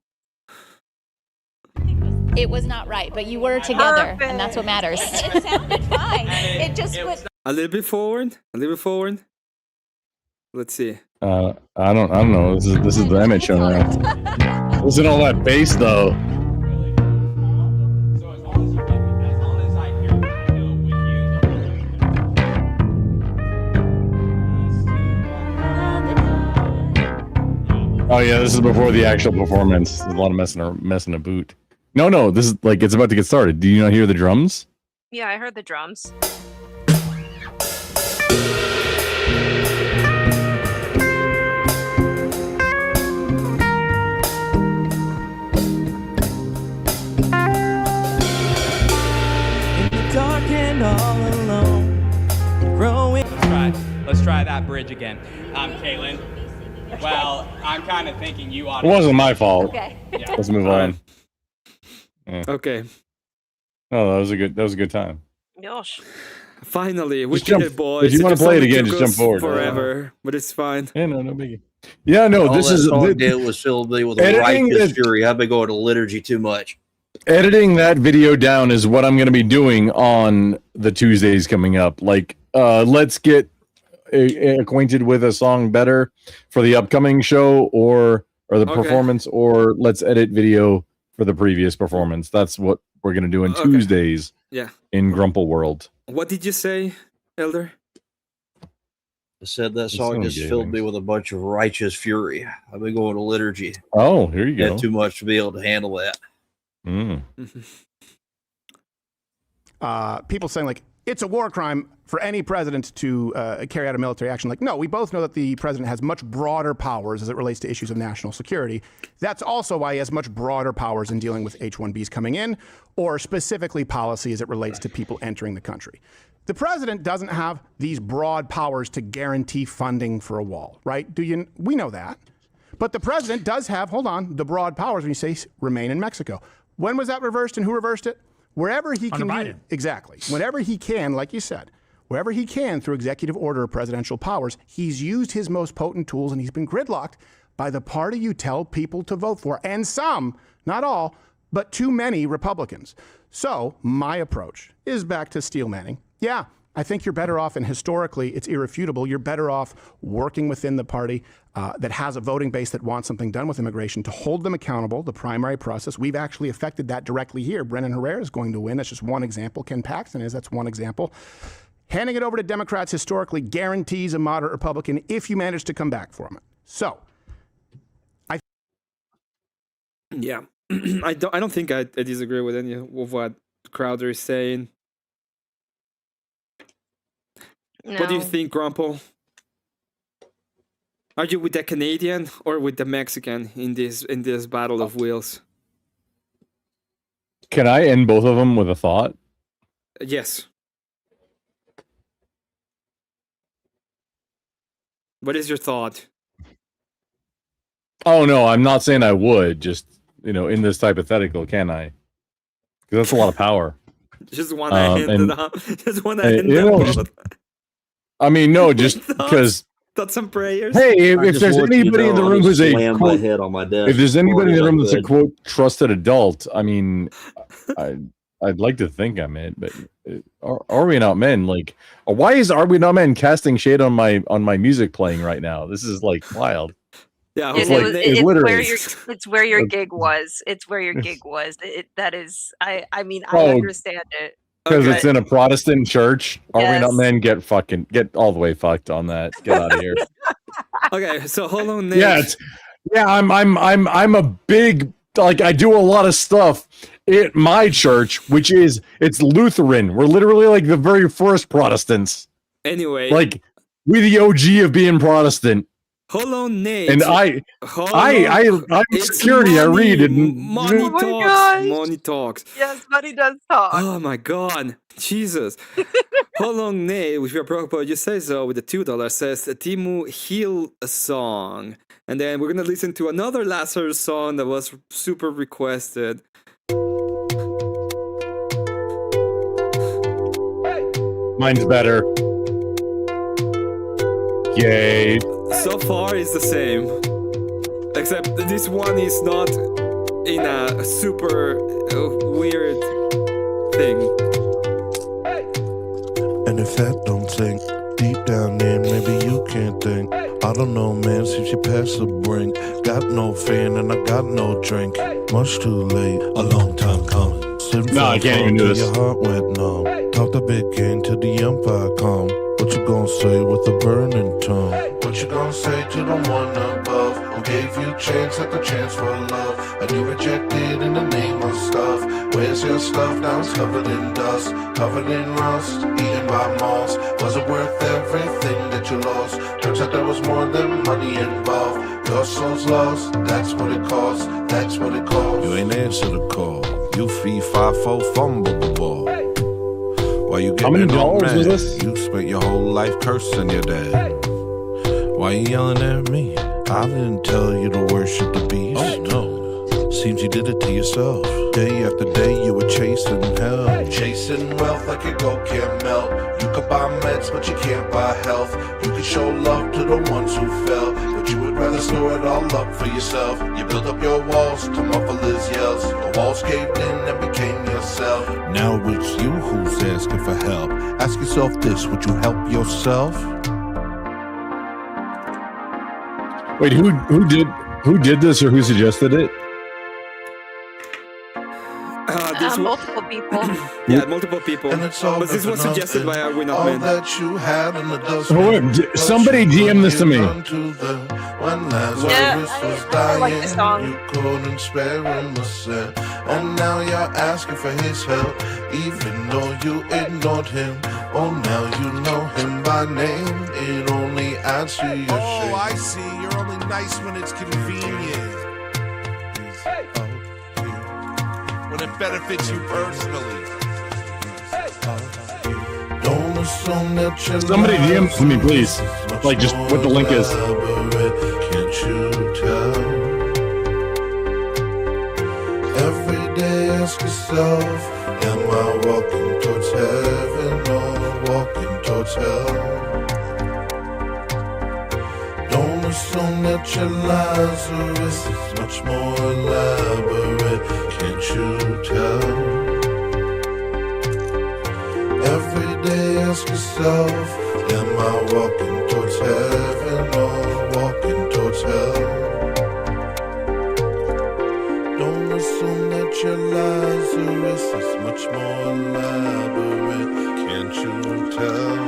It was not right, but you were together, and that's what matters. It sounded fine. It just was. A little bit forward. A little bit forward. Let's see. I don't know. This is the Emmet show now. Listen to all that bass though. Oh yeah, this is before the actual performance. There's a lot of messing a boot. No, this is like it's about to get started. Do you not hear the drums? Yeah, I heard the drums. Dark and all alone, growing. Let's try that bridge again. Caitlin. Well, I'm kind of thinking you ought It wasn't my fault. Okay. Yeah. Let's move on. Yeah. Okay. Oh, that was a good time. Gosh. Finally, we Just did jump- it, boys. if you It wanna just play it only again, took just jump us forward. forever, but it's fine. Yeah, no biggie. Yeah, no, All this that is song did was fill me with a editing righteous the- fury. I've been going to liturgy too much. editing that video down is what I'm going to be doing on the Tuesdays coming up. Like, let's get acquainted with a song better for the upcoming show or the Okay. performance, or let's edit video for the previous performance. That's what we're going to do on Okay. Tuesdays Yeah. in Grumple World. What did you say, Elder? I said that It's song only just gay filled wings. me with a bunch of righteous fury. I've been going to liturgy. Oh, here you go. Had too much to be able to handle that. Mm. People saying like it's a war crime for any president to carry out a military action. Like, no, we both know that the president has much broader powers as it relates to issues of national security. That's also why he has much broader powers in dealing with H-1Bs coming in, or specifically policy as it relates to people entering the country. The president doesn't have these broad powers to guarantee funding for a wall, right? We know that. But the president does have, hold on, the broad powers when you say remain in Mexico. When was that reversed and who reversed it? Wherever he can. Under Biden. Exactly. Whenever he can, like you said, wherever he can through executive order or presidential powers, he's used his most potent tools and he's been gridlocked by the party you tell people to vote for. And some, not all, but too many Republicans. So my approach is back to steel manning. Yeah, I think you're better off, and historically it's irrefutable, you're better off working within the party that has a voting base that wants something done with immigration to hold them accountable, the primary process. We've actually affected that directly here. Brennan Herrera is going to win. That's just one example. Ken Paxton is. That's one example. Handing it over to Democrats historically guarantees a moderate Republican if you manage to come back from it. So, Yeah. I don't think I disagree with any of what Crowder is saying. No. What do you think, Grumple? Are you with the Canadian or with the Mexican in this battle of wills? Can I end both of them with a thought? Yes. What is your thought? Oh no, I'm not saying I would. Just in this hypothetical, can I? Because that's a lot of power. Just want to hand it up. Just want to hand you them know, both. just- I mean, no, just because. Thoughts and prayers. Hey, if I just there's want you to anybody in the know, I room just who's a slammed my quote, head on my desk if there's anybody in the room that's a could. quote trusted adult, I mean, I'd like to think I'm it, but are we not men? Like, why is Are We Not Men casting shade on my music playing right now? This is like wild. Yeah, It's It like was, it's literally. it's where your gig was. It's where your gig was. That is. I mean, I understand it. Because but- it's in a Protestant church. Are we not Yes. men? Get all the way fucked on that. Get out of here. Okay, so hold on, Nick. Yeah, I'm a big, like, I do a lot of stuff at my church, it's Lutheran. We're literally like the very first Protestants. Anyway, like we the OG of being Protestant. Hold on, Nate. And I'm It's security. I read it. Money Oh my talks. gosh. Money talks. Yes, money does talk. Oh my god. Jesus. Hold on, Nate, with your proper you say so with the $2 says Timu Heal a song. And then we're gonna listen to another Lazarus song that was super requested. Mine's better. Yay. So far it's the same. Except this one is not in a super weird thing. And if that don't sink deep down there, maybe you can't think. I don't know, man, since you passed the brink. Got no fan and I got no drink. Much too late, a long time coming. No, I can't even do this. Your heart went numb. Talk the big game till the umpire come. What you gonna say with a burning tongue? What you gonna say to the one above who gave you chance after chance for love, and you rejected in the name of stuff? Where's your stuff? Now it's covered in dust, covered in rust, eaten by moths. Was it worth everything that you lost? Turns out there was more than money involved. Your soul's lost, that's what it costs, that's what it costs. You ain't answer the call. You fee 5-4 fumble the ball. Why you How many getting all dollars was mad? this? You spent your whole life cursing your dad. Why you yelling at me? I didn't tell you to worship the beast. Oh no. Seems you did it to yourself. Day after day you were chasing hell. Chasing wealth like your gold can't melt. You could buy meds but you can't buy health. You could show love to the ones who fell, but you would rather store it all up for yourself. You built up your walls to muffle his yells. The walls caved in and became yourself. Now it's you who's asking for help. Ask yourself this, would you help yourself? Wait, who did this or who suggested it? Multiple people. Yeah, multiple people. And it's all But this was for suggested by nothing. Are We Not All Men. that you had in the dust. Oh, wait, somebody DM this to me. When Lazarus Yeah, was I dying, like this song. you couldn't spare him a cent. And now you're asking for his help, even though you ignored him. Oh, now you know him by name. It only adds to your shame. Oh, I see. You're only nice when it's convenient. When it benefits you personally. Don't assume that you're Somebody DM to me, please. Like, just what the link is. Can't you tell? Every day ask yourself, am I walking towards heaven or walking towards hell? Don't assume that your Lazarus is much more elaborate. Can't you tell? Every day ask yourself, am I walking towards heaven or walking towards hell? Don't assume that your Lazarus is much more elaborate. Can't you tell?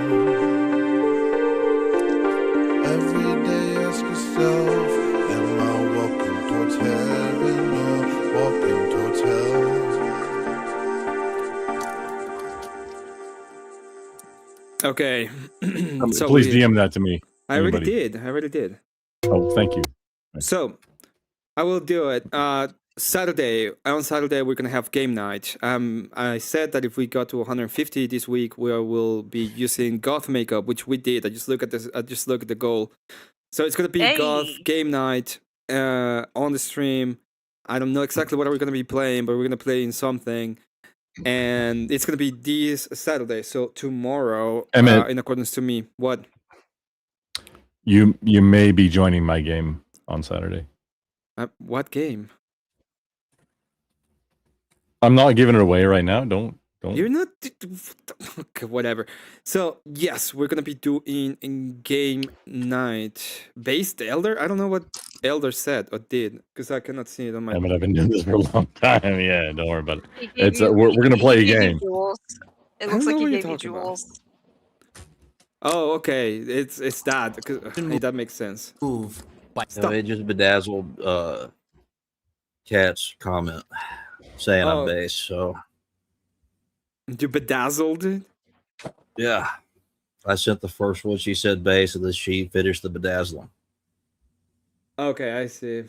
Every day ask yourself, am I walking towards heaven or walking towards hell? Okay. So Please DM that to me. I already Anybody. did. I already did. Oh, thank you. So I will do it. Saturday. On Saturday we're gonna have game night. I said that if we got to 150 this week, we will be using goth makeup, which we did. I just look at this. I just look at the goal. So it's gonna be goth game night. on the stream. I don't know exactly what we're gonna be playing, but we're gonna play in something, and it's gonna be this Saturday. So tomorrow, Emmet. in accordance to me, what? You may be joining my game on Saturday. What game? I'm not giving it away right now. Don't. You're not. Okay, whatever. So yes, we're gonna be doing in game night based Elder. I don't know what Elder said or did because I cannot see it on my. Emmet, I've been doing this for a long time. Yeah, don't worry about it. It's we're gonna play a game. It looks like he gave you jewels. Oh, okay. It's that. Hey, that makes sense. No, it just bedazzled Cat's comment saying I'm base. So you bedazzled it? Yeah, I sent the first one. She said base, and then she finished the bedazzling. Okay, I see.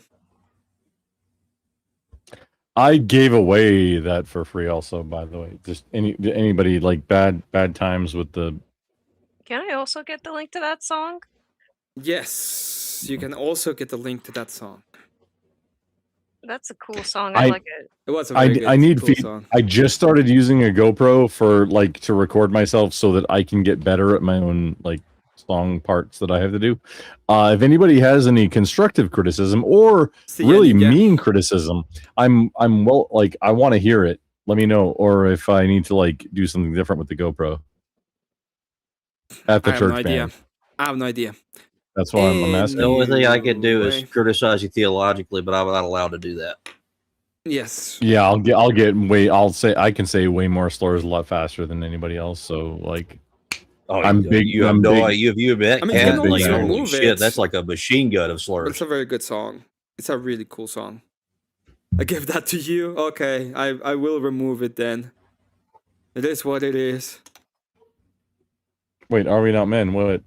I gave away that for free also, by the way. Just anybody like bad times with the. Can I also get the link to that song? Yes, you can also get the link to that song. That's a cool song. I like it. It was a very good, I need cool feed. song. I just started using a GoPro for like to record myself so that I can get better at my own like song parts that I have to do. If anybody has any constructive criticism or really mean criticism, I'm well, like I want to hear it. Let me know, or if I need to like do something different with the GoPro at the church band. I have no idea. That's why I'm asking. The only thing I can do is criticize you theologically, but I'm not allowed to do that. Yes. Yeah, I can say way more slurs a lot faster than anybody else. So like, I'm big. You have no idea. You bet. I mean, you can always holy remove shit, it. that's like a machine gun of slurs. But it's a very good song. It's a really cool song. I give that to you. Okay, I will remove it then. It is what it is. Wait, are we not men? What?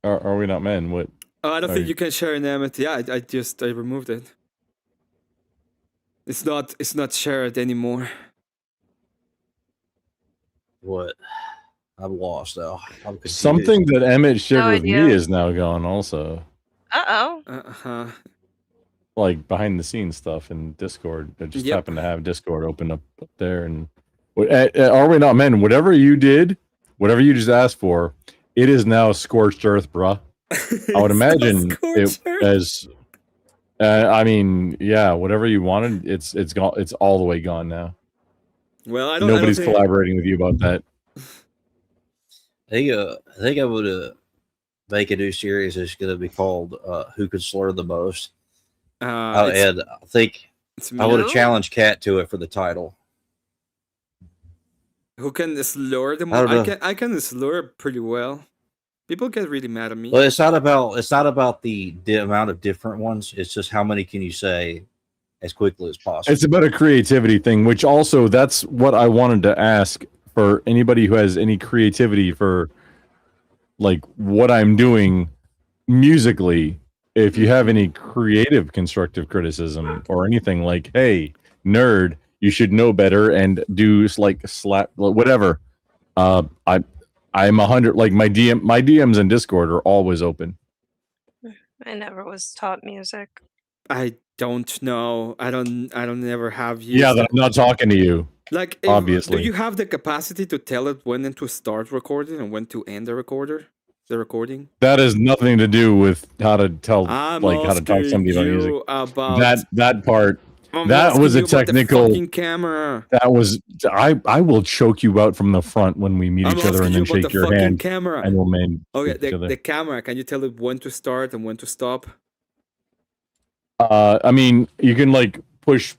Are we not men? What? Oh, I don't think you can share an Emmet. Yeah, I removed it. It's not shared anymore. What? I'm lost now. I'm confused. Something that Emmet shared No with idea. me is now gone also. Uh-oh. Like behind the scenes stuff in Discord. I just Yep. happened to have Discord open up there. And are we not men? Whatever you did, whatever you just asked for, it is now scorched earth, bruh. I would imagine it as. I mean, yeah, whatever you wanted, it's gone. It's all the way gone now. Well, I don't. Nobody's I don't think... collaborating with you about that. I think I would make a new series. It's going to be called "Who Could Slur the Most," and I think I would have challenged Cat to it for the title. Who can slur the I most? don't know. I can slur pretty well. People get really mad at me. Well, it's not about the amount of different ones. It's just how many can you say as quickly as possible. It's about a creativity thing, which also that's what I wanted to ask for anybody who has any creativity for like what I'm doing musically. If you have any creative constructive criticism or anything like, hey, nerd, you should know better and do like slap whatever. I'm 100 like my DMs in Discord are always open. I never was taught music. I don't know. I don't ever have used. Yeah, I'm not talking to you. Like, obviously, do you have the capacity to tell it when to start recording and when to end the recording? That has nothing to do with how to tell, I'm like how to talk to somebody about music. About that part. I'm That was a asking you about the technical. fucking camera. That was I will choke you out from the front when we meet I'm each other and asking then you about shake the your fucking hand. camera. And we'll man. Okay, each other. the camera. Can you tell it when to start and when to stop? I mean, you can like push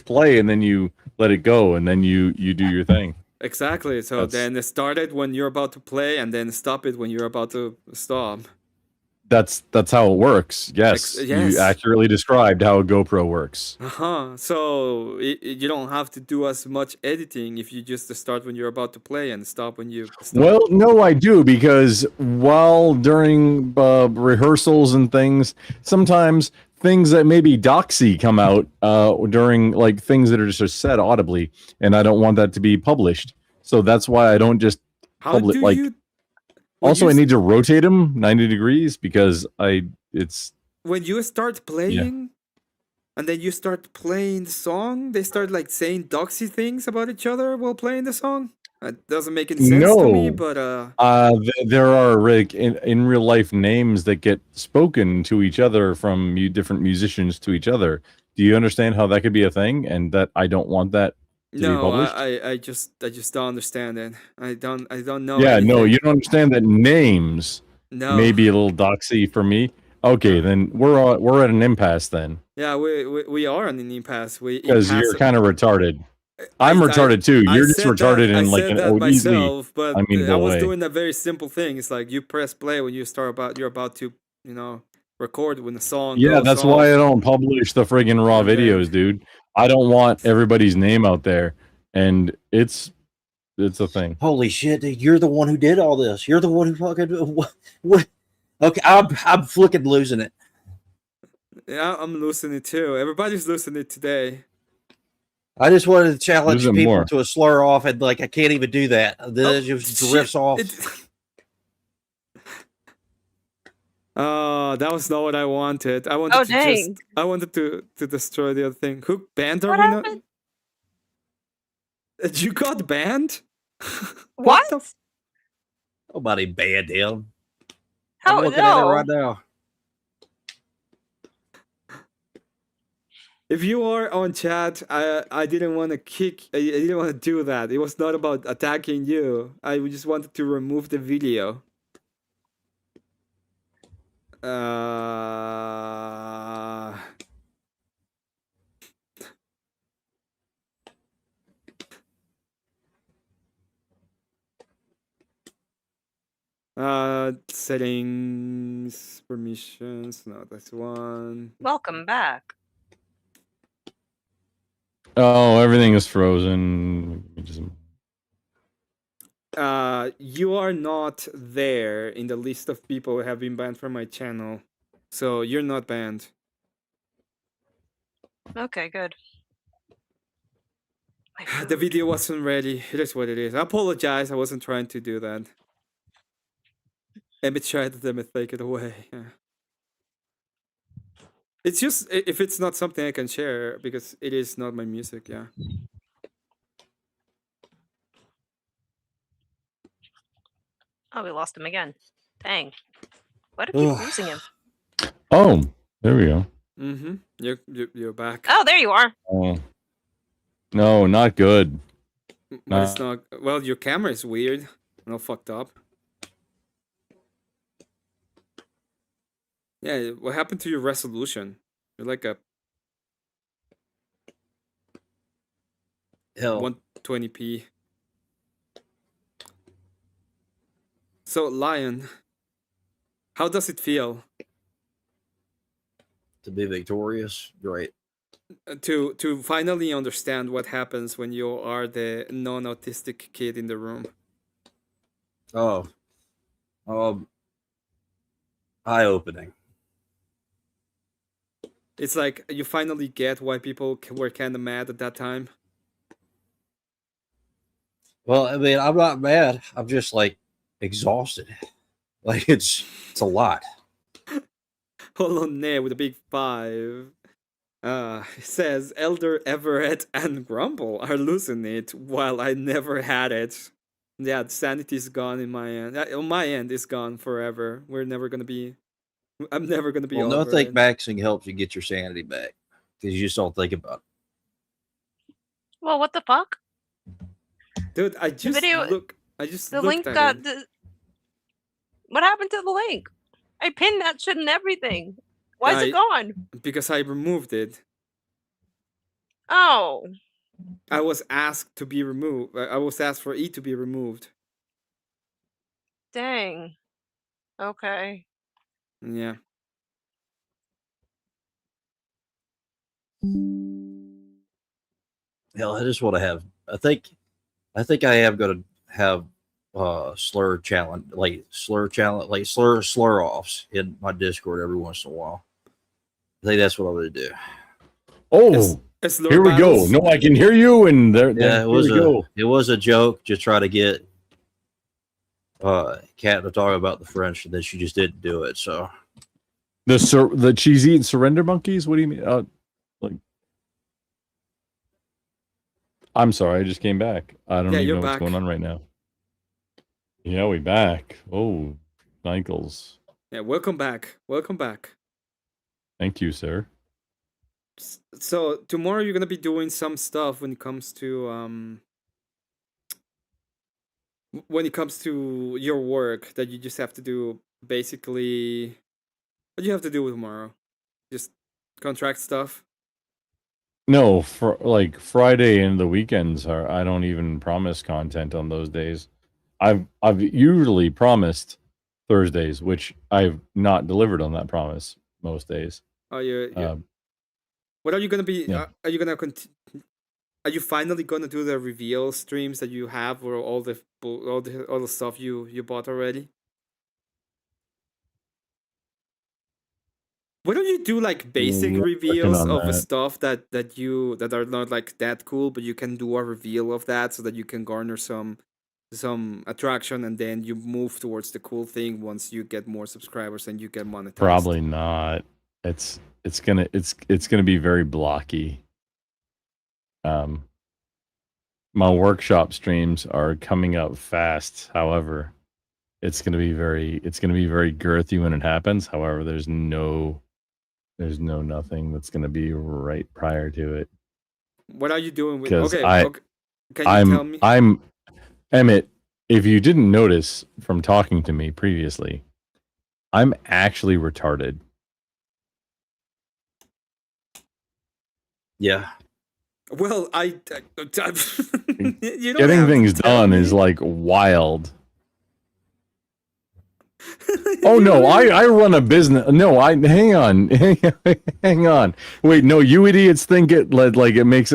play and then you let it go and then you do your thing. Exactly. So then start it when you're about to play and then stop it when you're about to stop. That's how it works. Yes, yes. You accurately described how a GoPro works. So you don't have to do as much editing if you just start when you're about to play and stop when you stop. Well, no, I do, because while during rehearsals and things, sometimes things that maybe doxy come out during like things that are just said audibly, and I don't want that to be published. So that's why I don't just publish like. Also, I need to rotate them 90 degrees because when you start playing, and then you start playing the song, they start like saying doxy things about each other while playing the song. It doesn't make any sense to me, but there are Rick in real life names that get spoken to each other from different musicians to each other. Do you understand how that could be a thing, and that I don't want that to be published? I just don't understand it. I don't know. Yeah, anything. no, you don't understand that names may be a little doxy for me. Okay, then we're at an impasse then. Yeah, we are on an impasse. Because you're kind of retarded. I'm retarded too. You're just retarded in like an easily but amenable I was way. doing a very simple thing. It's like you press play when you're about to, record when the song Yeah, goes that's off. why I don't publish the friggin' raw videos, dude. I don't want everybody's name out there, and it's a thing. Holy shit, dude, you're the one who did all this. You're the one who fucking what? Okay, I'm fucking losing it. Yeah, I'm losing it too. Everybody's losing it today. I just wanted to challenge Losing people more. to a slur off, and like I can't even do that. Then it just drifts off. That was not what I wanted. I wanted to destroy the other thing. Who banned are What we happened? not? You got banned? What? Nobody banned him. How? I'm looking at it right now. If you are on chat, I didn't want to kick. I didn't want to do that. It was not about attacking you. I just wanted to remove the video. Settings, permissions. No, that's one. Welcome back. Oh, everything is frozen. You are not there in the list of people who have been banned from my channel, so you're not banned. Okay, good. The video wasn't ready. It is what it is. I apologize. I wasn't trying to do that. Emmet tried to take it away. Yeah. It's just if it's not something I can share because it is not my music. Yeah. Oh, we lost him again. Dang. Why do we keep losing him? Oh, there we go. Mm-hmm. You're back. Oh, there you are. Oh. No, not good. It's not. Well, your camera is weird. All fucked up. Yeah, what happened to your resolution? You're like a 120p. So, Lion, how does it feel to be victorious? Great. To finally understand what happens when you are the non-autistic kid in the room. Eye-opening. It's like you finally get why people were kind of mad at that time. Well, I mean, I'm not mad. I'm just like exhausted. Like it's a lot. Hold on there with a big 5. It says Elder Everett and Grumble are losing it while I never had it. Yeah, sanity's gone in my end. On my end, it's gone forever. I'm never gonna be Well, no, over think it. maxing helps you get your sanity back because you just don't think about it. Well, what the fuck? Dude, I just The looked link at got. it. What happened to the link? I pinned that shit and everything. Why is it gone? Because I removed it. Oh. I was asked to be removed. I was asked for it to be removed. Dang. Okay. Yeah. Hell, I just want to have. I think I am going to have slur offs in my Discord every once in a while. I think that's what I'm going to do. Oh, here we go. No, I can hear you, and there. Yeah, it was a joke to try to get Kat to talk about the French, and then she just didn't do it. So the cheese eating surrender monkeys. What do you mean? Like, I'm sorry, I just came back. I don't even know what's going on right now. Yeah, we back. Oh, Michaels. Yeah, welcome back. Welcome back. Thank you, sir. So tomorrow you're gonna be doing some stuff when it comes to your work that you just have to do. Basically, what do you have to do tomorrow? Just contract stuff. No, for like Friday and the weekends are. I don't even promise content on those days. I've usually promised Thursdays, which I've not delivered on that promise most days. Oh, you're what are you gonna be? Yeah. Are you gonna Are you finally gonna do the reveal streams that you have, or all the stuff you bought already? Why don't you do like basic reveals of the stuff that are not like that cool, but you can do a reveal of that so that you can garner some attraction, and then you move towards the cool thing once you get more subscribers and you get monetized? Probably not. It's gonna be very blocky. My workshop streams are coming up fast. However, it's gonna be very girthy when it happens. However, there's no nothing that's gonna be right prior to it. What are you doing with? Because Okay. Can you tell me? I'm Emmet. If you didn't notice from talking to me previously, I'm actually retarded. yeah. Well, you don't Getting have to things tell done me. is like wild. Oh no, I run a business. No, hang on. Hang on. Wait, no, you idiots think it makes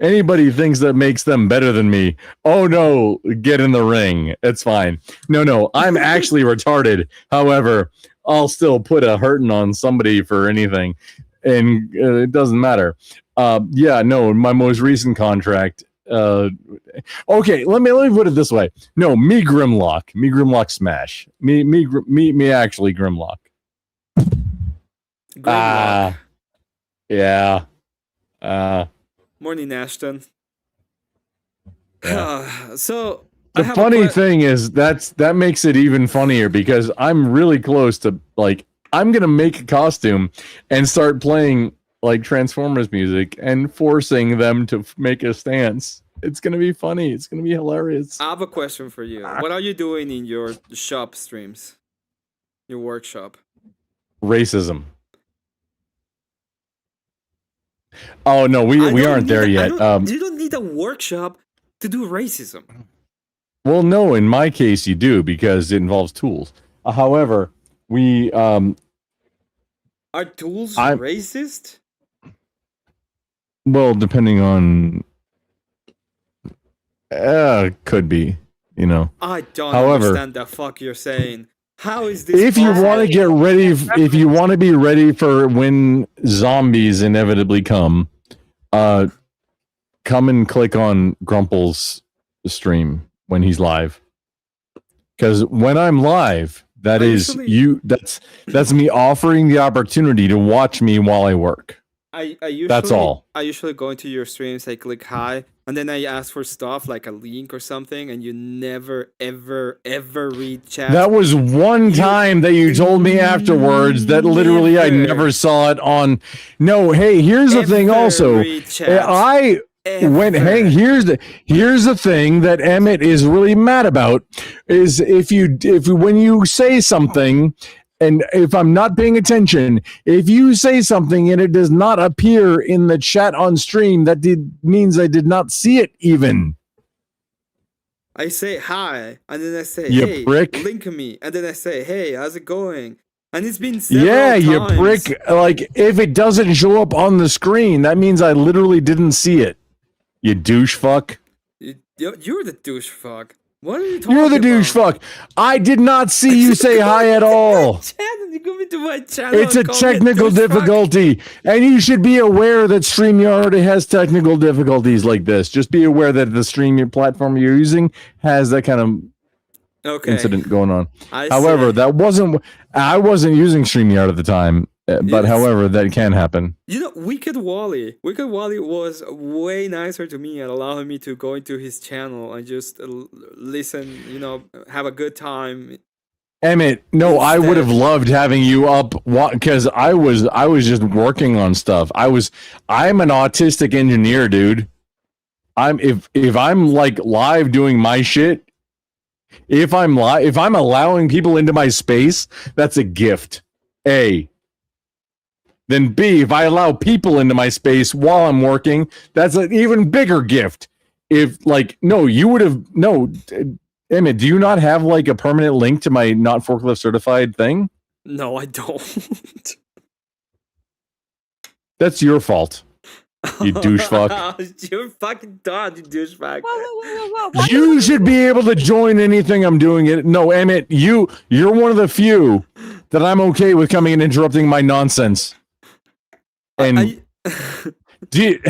anybody thinks that makes them better than me. Oh no, get in the ring. It's fine. No, I'm actually retarded. However, I'll still put a hurting on somebody for anything, and it doesn't matter. Yeah, no, my most recent contract. Okay, let me put it this way. No, me Grimlock smash. Me actually Grimlock. Yeah. Morning, Ashton. Yeah. So The funny thing is that makes it even funnier because I'm really close to I'm gonna make a costume and start playing like Transformers music and forcing them to make a stance. It's gonna be funny. It's gonna be hilarious. I have a question for you. What are you doing in your shop streams? Your workshop? Racism. Oh no, we aren't there yet. You don't need a workshop to do racism. Well, no, in my case you do because it involves tools. However, we are tools racist? Well, depending on could be, you know. I don't However, understand the fuck you're saying. How is this? If you want to get ready, if you want to be ready for when zombies inevitably come and click on Grumple's stream when he's live. Because when I'm live, that's me offering the opportunity to watch me while I work. That's all. I usually go into your streams, I click hi, and then I ask for stuff like a link or something, and you never, ever read chat. That was one time that you told me afterwards that literally I never saw it on. No, hey, here's the thing also. Here's the thing that Emmet is really mad about is if when you say something, and if I'm not paying attention, if you say something and it does not appear in the chat on stream, that means I did not see it even. I say hi, and then I say, You hey, prick. link me, and then I say, hey, how's it going? And it's been several times. You prick. Like, if it doesn't show up on the screen, that means I literally didn't see it. You douche fuck. You're the douche fuck. What are you talking about? You're the douche fuck. I did not see you say hi at all. You come into my channel. It's a technical difficulty, and you should be aware that StreamYard already has technical difficulties like this. Just be aware that the stream platform you're using has that kind of incident going on. I However, see. I wasn't using StreamYard at the time, but however, that can happen. You know, Wicked Wally was way nicer to me and allowing me to go into his channel and just listen, have a good time. Emmet, no, I would have loved having you up because I was just working on stuff. I'm an autistic engineer, dude. If I'm like live doing my shit, if I'm allowing people into my space, that's a gift. A. Then B, if I allow people into my space while I'm working, that's an even bigger gift. Emmet, do you not have like a permanent link to my not forklift certified thing? No, I don't. That's your fault. You douche fuck. You're fucking done, you douche fuck. Whoa. You should be able to join anything I'm doing. No, Emmet, you're one of the few that I'm okay with coming and interrupting my nonsense. And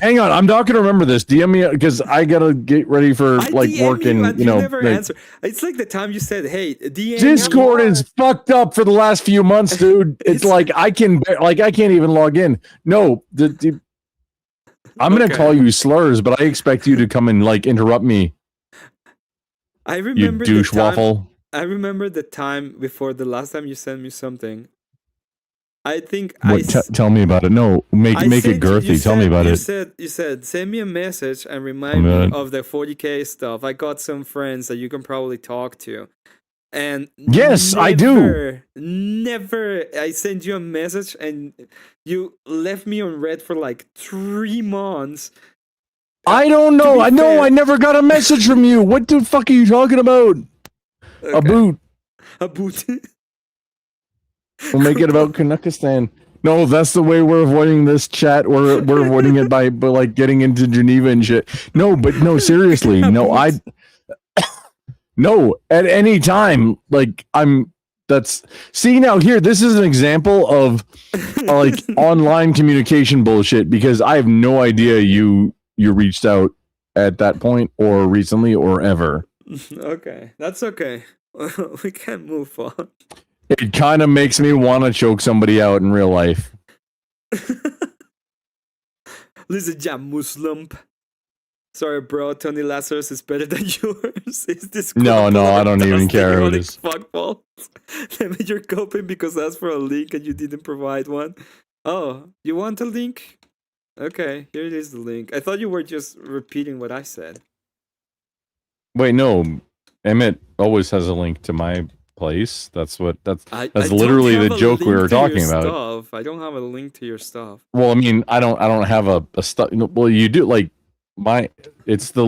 hang on, I'm not gonna remember this. DM me because I gotta get ready for like work and you never answer. It's like the time you said, "Hey, DM." Discord is fucked up for the last few months, dude. It's like I can't even log in. No, I'm gonna call you slurs, but I expect you to come and like interrupt me. I remember you douche waffle. I remember the time before the last time you sent me something. I think tell me about it. No, make it girthy. Tell me about it. You said send me a message and remind me of the 40K stuff. I got some friends that you can probably talk to. And yes, I do. Never. I sent you a message and you left me on red for like 3 months. I don't know. I never got a message from you. What the fuck are you talking about? Okay. A boot. We'll make it about Kanakistan. No, that's the way we're avoiding this chat. We're avoiding it by like getting into Geneva and shit. No, but no, seriously. No, no, at any time. Like see now here, this is an example of like online communication bullshit because I have no idea you reached out at that point or recently or ever. Okay, that's okay. We can move on. It kind of makes me want to choke somebody out in real life. Listen, jam Muslim. Sorry, bro. Tony Lazarus is better than yours. Is this no, I don't even care who it is. Fuck balls. Maybe you're coping because I asked for a link and you didn't provide one. Oh, you want a link? Okay, here it is. The link. I thought you were just repeating what I said. Wait, no. Emmet always has a link to my place. That's literally the joke we were talking about. Stuff. I don't have a link to your stuff. Well, I mean, I don't have a stuff. Well, you do like it's the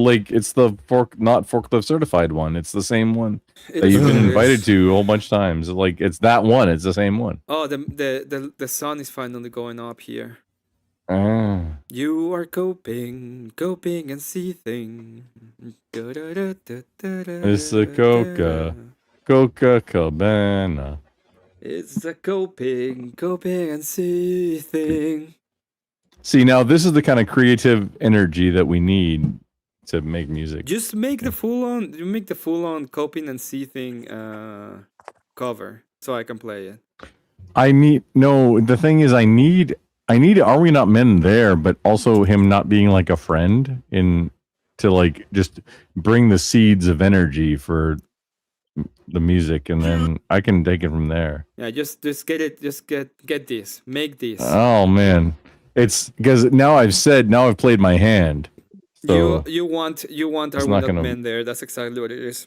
not forklift certified one. It's the same one that you've been invited to a whole bunch of times. Like it's that one. It's the same one. Oh, the sun is finally going up here. You are coping and seething. It's the Coca Cabana. It's the coping and seething. See, now this is the kind of creative energy that we need to make music. Just make the full on coping and seething cover so I can play it. The thing is I need Are We Not Men there, but also him not being like a friend to like just bring the seeds of energy for the music, and then I can take it from there. Yeah, just get it, just get this, make this. Oh man, it's because now I've played my hand. So you want Are We Not Men there? That's exactly what it is.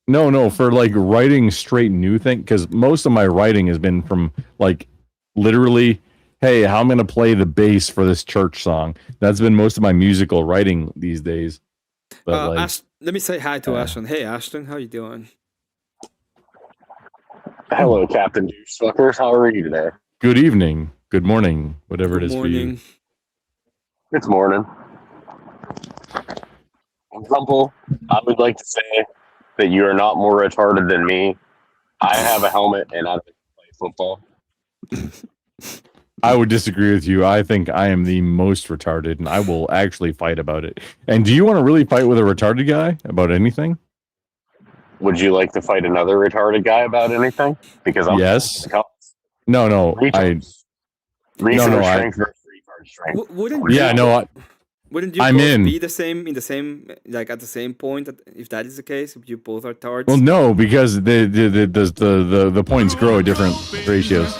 No, for like writing straight new thing, because most of my writing has been from like literally, hey, how I'm gonna play the bass for this church song. That's been most of my musical writing these days. But let me say hi to Ashton. Hey Ashton, how you doing? Hello, Captain Douchefuckers. How are you today? Good evening, good morning, whatever it is for you. It's morning. Rumple, I would like to say that you are not more retarded than me. I have a helmet and I play football. I would disagree with you. I think I am the most retarded, and I will actually fight about it. And do you want to really fight with a retarded guy about anything? Would you like to fight another retarded guy about anything? Because I'm Yes. No. Resource strength versus retard strength. Wouldn't Yeah, no. Wouldn't you I'm both in. be the same like at the same point if that is the case? If you both are tards? Well, no, because the points grow at different ratios.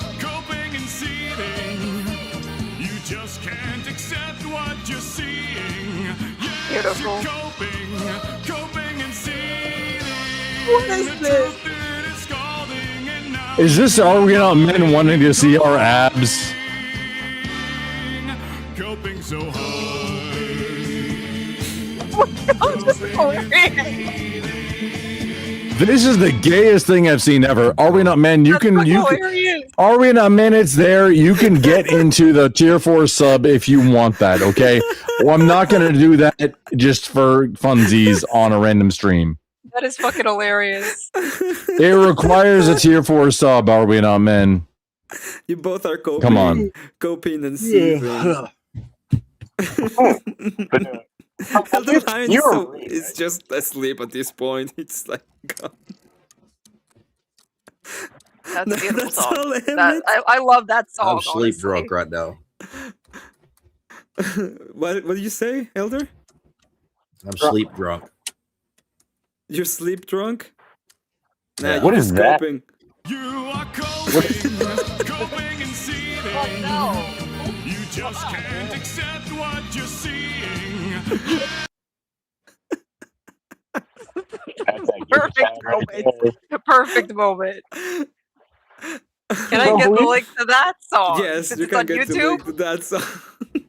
Beautiful. What is this? Is this Are We Not Men wanting to see our abs? Coping so This is the gayest thing I've seen ever. Are We Not Men? You can. Are We Not Men? It's there. You can get into the tier 4 sub if you want that. Okay. Well, I'm not going to do that just for funsies on a random stream. That is fucking hilarious. It requires a tier 4 sub. Are We Not Men? You both are coping. Come on. Coping and seething. Elder Lion is just asleep at this point. It's like God. That's a beautiful That's song. all, That, I love that song. I'm sleep honestly. drunk right now. What did you say, Elder? I'm sleep drunk. You're sleep drunk? Nah, Yeah. you're What is just that? coping. Oh no. You just can't accept what you're seeing. Perfect moment. Perfect moment. Can I get the link to that song? Yes, Since you it's can on get the YouTube? link to that song.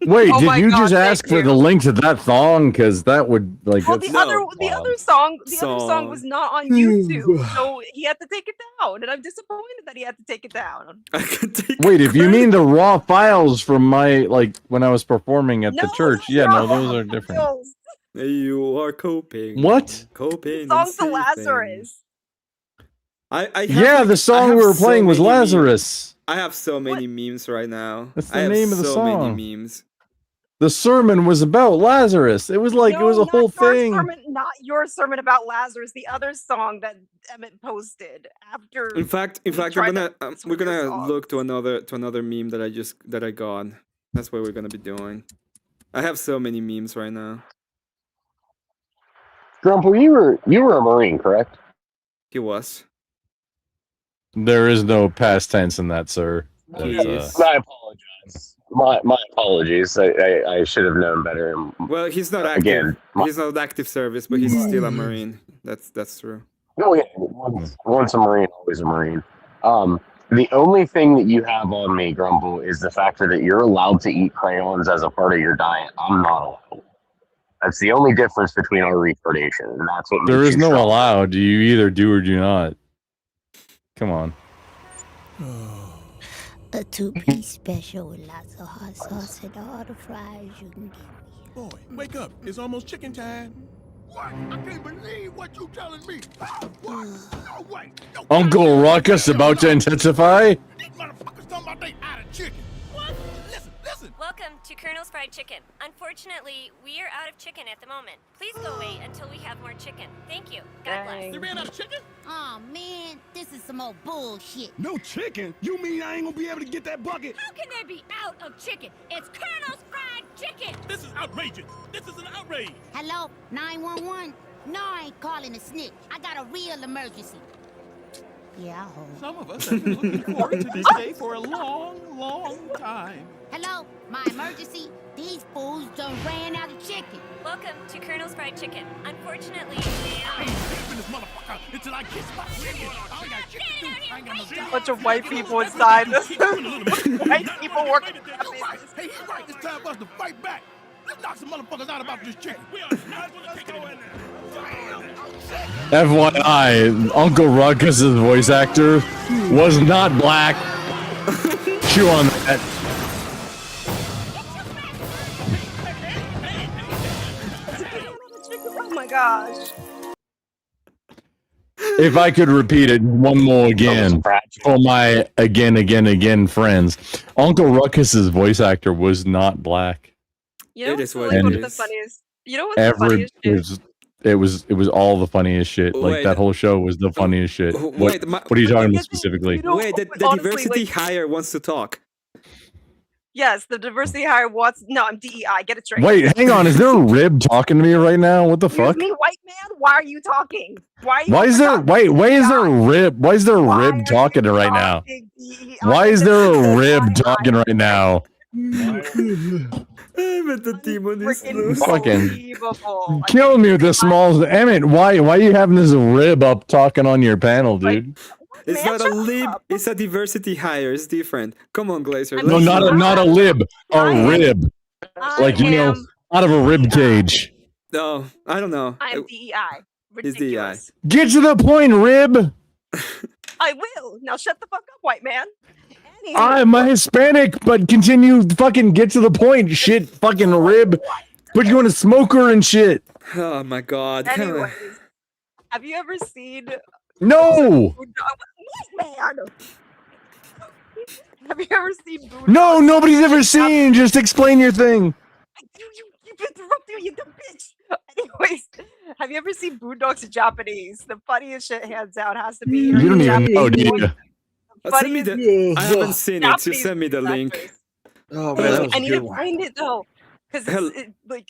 Wait, Oh did my you God, just thank ask for you. the link to that thong? Because that would like. Well, that's- the other song was not on YouTube, so he had to take it down, and I'm disappointed that he had to take it down. Wait, if you mean the raw files from my when I was performing at the church, yeah, no, those are different. You are coping. What? Coping. Song and to Lazarus. I have, Yeah, the song we were playing was many Lazarus. I have so many memes right now. That's I the have name of the so song. many memes. The sermon was about Lazarus. It was like it was a whole thing. Not your sermon about Lazarus. The other song that Emmet posted after. In fact, we're gonna look to another meme that I got. That's what we're gonna be doing. I have so many memes right now. Grumple, you were a Marine, correct? He was. There is no past tense in that, sir. That's, I apologize. My apologies. I should have known better. Well, he's not active. Again, He's not active service, but he's still a Marine. That's true. Oh yeah, once a Marine, always a Marine. The only thing that you have on me, Grumble, is the fact that you're allowed to eat crayons as a part of your diet. I'm not allowed. That's the only difference between our retardation, and that's what there makes is you no strong. allowed. You either do or do not. Come on. A 2-piece special with lots of hot sauce and all the fries you can get. Boy, wake up. It's almost chicken time. What? I can't believe what you telling me. What? No way. No, Uncle Ruckus about to intensify? these motherfuckers talking about they out of chicken. What? Listen. Welcome to Colonel's Fried Chicken. Unfortunately, we are out of chicken at the moment. Please go wait until we have more chicken. Thank you. God bless. They ran out of chicken? Oh man, this is some old bullshit. No chicken? You mean I ain't gonna be able to get that bucket? How can they be out of chicken? It's Colonel's Fried Chicken. This is outrageous. This is an outrage. Hello, 911? No, I ain't calling a snitch. I got a real emergency. Yeah, I hope. Some of us have been looking forward to this day for a long, long time. Hello, my emergency? These fools done ran out of chicken. Welcome to Colonel's Fried Chicken. Unfortunately, I ain't sleeping this motherfucker until I get my chicken. I ain't got chicken too. I ain't got no chicken. Bunch of white people inside. White people working. Hey, he's right. It's time for us to fight back. Let's knock some motherfuckers out about this chicken. We are not gonna take it in there. FYI, Uncle Ruckus's voice actor was not black. Chew on that. Oh my gosh. If I could repeat it one more again for my again friends, Uncle Ruckus's voice actor was not black. You know It is what's what like it one of the is. funniest? You know what's the funniest shit? It was all the funniest shit. Like Wait. that whole show was the funniest shit. Wait, What are you talking about specifically? Wait, the honestly, diversity like- hire wants to talk. Yes, the diversity hire wants. No, I'm DEI. Get it straight. Wait, hang on. Is there a rib talking to me right now? What the Excuse fuck? me, white man. Why are you talking? Why? Are you Why is there talking? why is there a rib? Why is there a rib talking right now? Why is there a rib talking right now? Emmett the demon is loose. Fucking killing me with this small Emmett. Why are you having this rib up talking on your panel, dude? It's not a lib, it's a diversity hire. It's different. Come on, Glazer. No, not a lib, a rib. Like out of a rib cage. No, I don't know. I am DEI. It's DEI. Get to the point, rib. I will. Now shut the fuck up, white man. Anywho, I'm a Hispanic, but continue fucking get to the point, shit, fucking rib. Put you in a smoker and shit. Oh my god. Anyways, have you ever seen? No. Man. Have you ever seen? No, nobody's ever seen. Just explain your thing. You keep interrupting me, you dumb bitch. Anyways, have you ever seen Boondocks in Japanese? The funniest shit, hands down, has to be. You don't even know, do you? Send me the. I haven't seen it. You send me the link. Oh man, that was I a need good to one. find it though, because it's like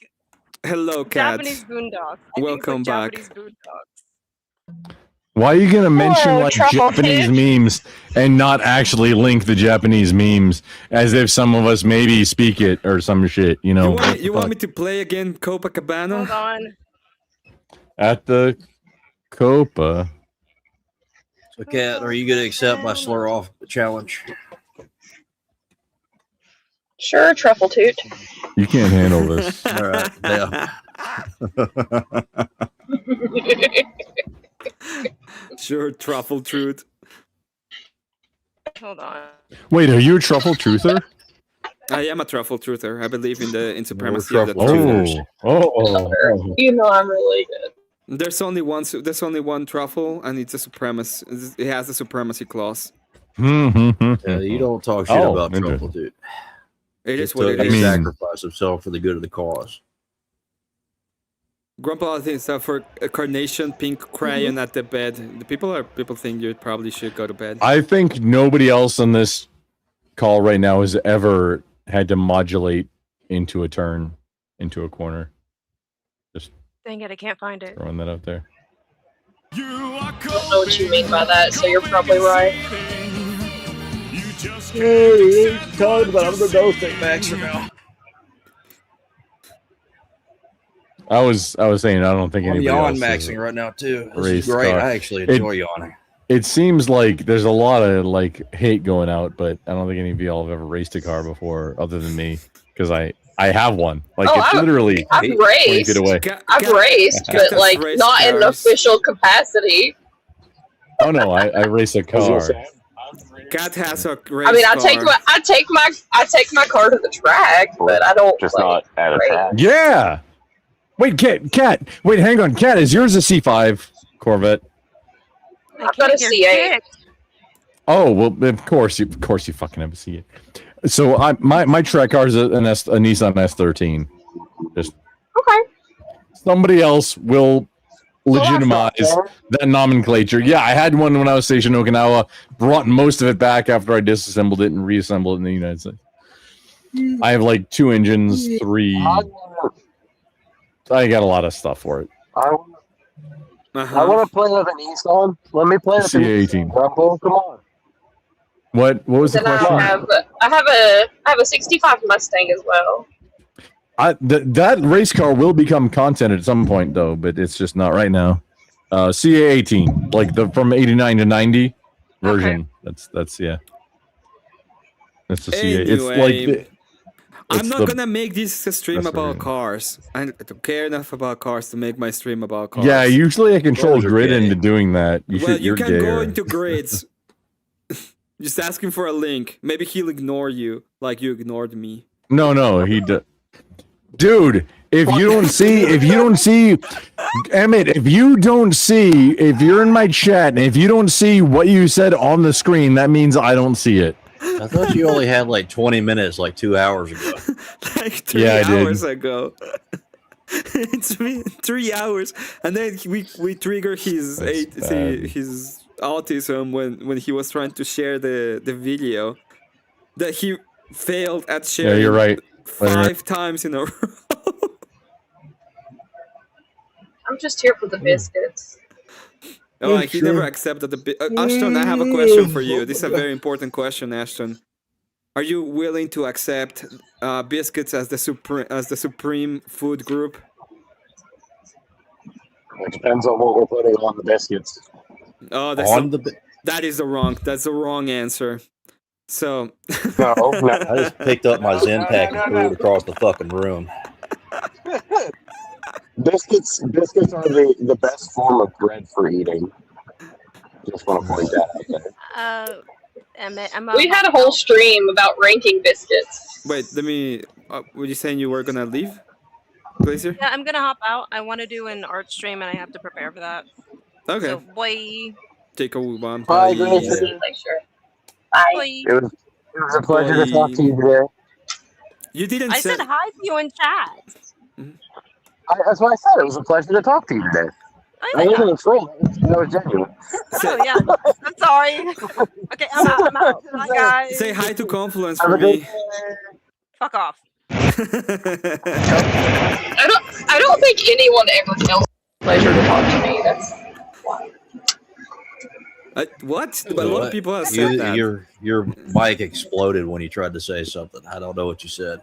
Hello, cat. Japanese Boondocks. I Welcome think back. it's like Japanese Boondocks. Why are you gonna mention Oh, like truffle Japanese fish. memes and not actually link the Japanese memes as if some of us maybe speak it or some shit? You know. You want me to play again Copacabana? Hold on. At the Copa. So, Kat, are you going to accept my slur off challenge? Sure, truffle toot. You can't handle this. All right. Yeah. Sure, truffle truth. Hold on. Wait, are you a truffle truther? I am a truffle truther. I believe in supremacy Oh, of the truthers. You know I'm really good. There's only one truffle, and it's a supremacy. It has a supremacy clause. You don't talk shit about interesting. truffle, dude. It is He what it took- is. He sacrificed himself for the good of the cause. Grandpa thinks that for a carnation pink crayon at the bed. The people think you probably should go to bed. I think nobody else on this call right now has ever had to modulate into a turn, into a corner. Just Dang it, I can't find it. throwing that out there. I don't know what you mean by that, so you're probably right. Talking about I'm gonna go think Max now. I was saying I don't think I'm anybody yawn else has maxing right now too. This race is great. car. I actually enjoy yawning. It seems like there's a lot of like hate going out, but I don't think any of y'all have ever raced a car before, other than me, because I have one. Like it's literally I've 20 raced. feet away. I've raced, but like not in an official capacity. Oh no, I race a car. Cat has a race I mean, I take my car to the track, but I don't Just like, not at a race. track. Yeah. Wait, Cat. Wait, hang on. Cat, is yours a C5 Corvette? I've got a C8. Oh well, of course you fucking have a C8. So my track car is a Nissan S13. Just okay. Somebody else will legitimize that nomenclature. Yeah, I had one when I was stationed in Okinawa. Brought most of it back after I disassembled it and reassembled it in the United States. I have like 2 engines, 3. I got a lot of stuff for it. I want to play with an Nissan. Let me play with an C18. Rumble. Come on. What was the Then question? I have a 65 Mustang as well. That race car will become content at some point though, but it's just not right now. CA18, like the from 89 to 90 version. That's yeah. That's the CA. It's like I'm not gonna make this a stream about cars. I don't care enough about cars to make my stream about cars. yeah. Usually I control grid into doing that. You can gay, go or- into grids. Just ask him for a link. Maybe he'll ignore you, like you ignored me. No, he does. Dude, if you don't see, Emmett, if you're in my chat and if you don't see what you said on the screen, that means I don't see it. I thought you only had like 20 minutes, like 2 hours ago. Like 3 Yeah, I did. hours ago. It's been 3 hours, and then we trigger his his autism when he was trying to share the video that he failed at sharing. Yeah, you're right. 5 times in a row. I'm just here for the biscuits. Oh, he never accepted the Ashton, I have a question for you. This is a very important question, Ashton. Are you willing to accept biscuits as the supreme food group? It depends on what we're putting on the biscuits. Oh, that's the wrong answer. So no. I just picked up my Zen pack and threw it across the fucking room. Biscuits are the best form of bread for eating. Just want to point that out there. Emmet, We had a whole stream about ranking biscuits. wait, let me. Were you saying you were gonna leave, Glacier? Yeah, I'm gonna hop out. I want to do an art stream, and I have to prepare for that. Okay. So, boy. Take a one. Bye, Bye. Glacier. Bye. It was a pleasure to talk to you today. You didn't I said hi to you in chat. That's what I said. It was a pleasure to talk to you today. Oh, I wasn't a troll. That was genuine. Oh, yeah. I'm sorry. Okay, I'm out. Bye, guys. Say hi to Confluence for me. Fuck off. I don't think anyone ever tells pleasure to talk to me. That's what? A lot of people have said that. Your mic exploded when you tried to say something. I don't know what you said.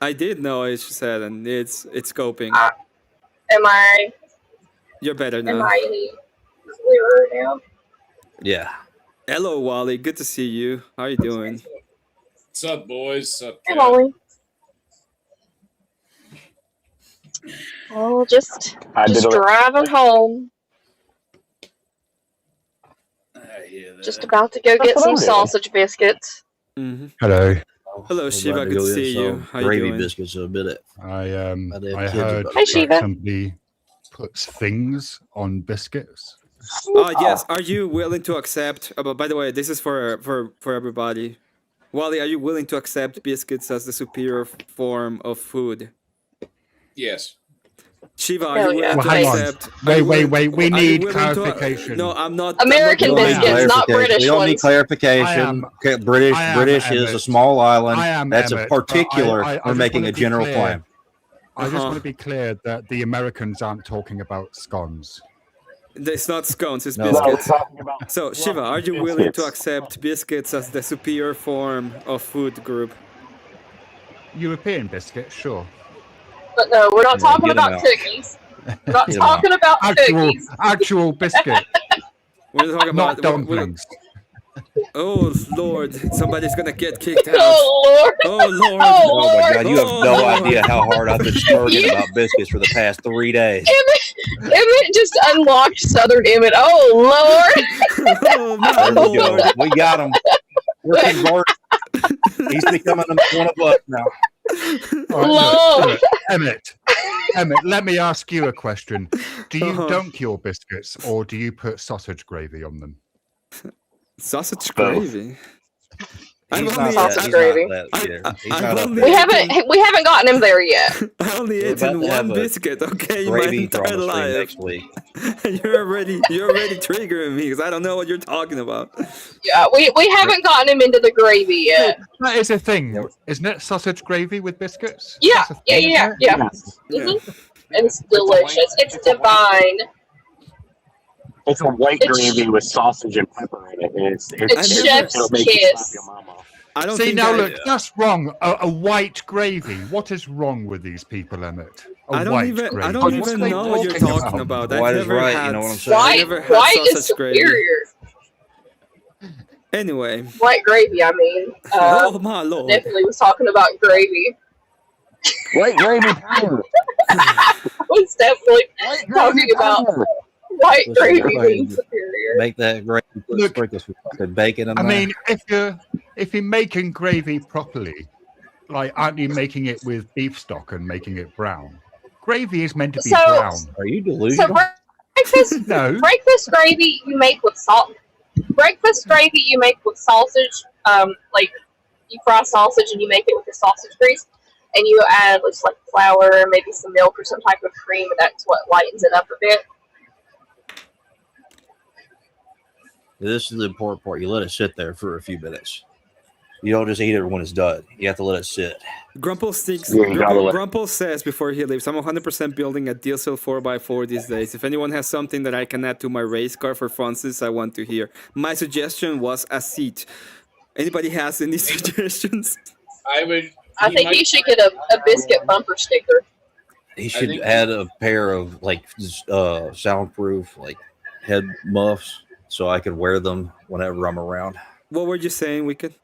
I did know what you said, and it's scoping. am I You're better now. am I any clearer now? Yeah. Hello, Wally. Good to see you. How you doing? What's up, boys? What's up, Hey, Kat? Molly. Oh, just driving home. Just about to go get some sausage biscuits. Mm-hmm. Hello. Hello, Shiva. Good to see you. How you Gravy doing? biscuits in a minute. I kids heard about Hi, Shiva. somebody puts things on biscuits. Yes. Are you willing to accept? By the way, this is for everybody. Wally, are you willing to accept biscuits as the superior form of food? Yes. Shiva, are you willing Well, to hang on. accept? Wait. We are you need willing to- clarification. No, I'm not. American I'm not biscuits, not British We don't need ones. clarification. Okay, British is a Emmet. small island. I am That's Emmet, a but particular. I We're just making wanna a be general clear. claim. I just want to be clear that the Americans aren't talking about scones. It's not scones, it's No. biscuits. No, we're talking about So, Shiva, are you willing to accept biscuits as the superior form of food group? European biscuits, sure. But no, we're not talking get 'em about out. cookies. We're not Get 'em talking about cookies. Actual biscuit, We're talking not about dumplings. Oh Lord, somebody's gonna get kicked out. Oh Lord! Oh Lord! Oh my God! You have no Lord. idea how hard I've been smirking about biscuits for the past 3 days. Emmett just unlocked Southern Emmett. Oh Lord! Oh There we go. We got him. We're converted. He's becoming one of us now. All right, look, Emmett, let me ask you a question. Do you Uh-huh. dunk your biscuits or do you put sausage gravy on them? Sausage gravy. He's only- not Sausage he's gravy. not that here. He's I've not up only- We haven't gotten him there yet. I only We're ate about in to have one a biscuit, okay, my gravy entire trauma stream life. next week. You're already triggering me because I don't know what you're talking about. Yeah, we haven't gotten him into the gravy yet. That is a thing, isn't it? Sausage gravy with biscuits? Yeah, That's a yeah, thing, yeah, isn't it? yeah. Mhm. And it's delicious. It's divine. It's a white It's- gravy with sausage and pepper in it. And It's it'll chef's make you slap kiss. your mama. I don't See, think now I- look, that's wrong. A white gravy. What is wrong with these people, Emmett? A I don't white even gravy. I don't What even are they know what you're talking about. I've White is never right, you had, know what I'm saying? I never had White is sausage gravy. superior. Anyway. White gravy, I mean. Oh my lord. Definitely was talking about gravy. White gravy powder. I was definitely talking about white Listen, gravy go ahead being and superior. Make that gravy. Put sprinkles with fucking bacon in I there. mean, if you're making gravy properly, like, aren't you making it with beef stock and making it brown? Gravy is meant to be So- brown. Are you So delusional? breakfast No. breakfast gravy you make with salt. Breakfast gravy you make with sausage. Like you fry sausage and you make it with the sausage grease. and you add just like flour, maybe some milk or some type of cream, and that's what lightens it up a bit. This is the important part. You let it sit there for a few minutes. You don't just eat it when it's done. You have to let it sit. Grumple sticks. Yeah, you gotta let- Grumple says before he leaves, I'm 100% building a diesel 4x4 these days. If anyone has something that I can add to my race car for Francis, I want to hear. My suggestion was a seat. Anybody has any suggestions? I think you should get a biscuit bumper sticker. He should add a pair of like soundproof like head muffs so I could wear them whenever I'm around. What were you saying, Wicked?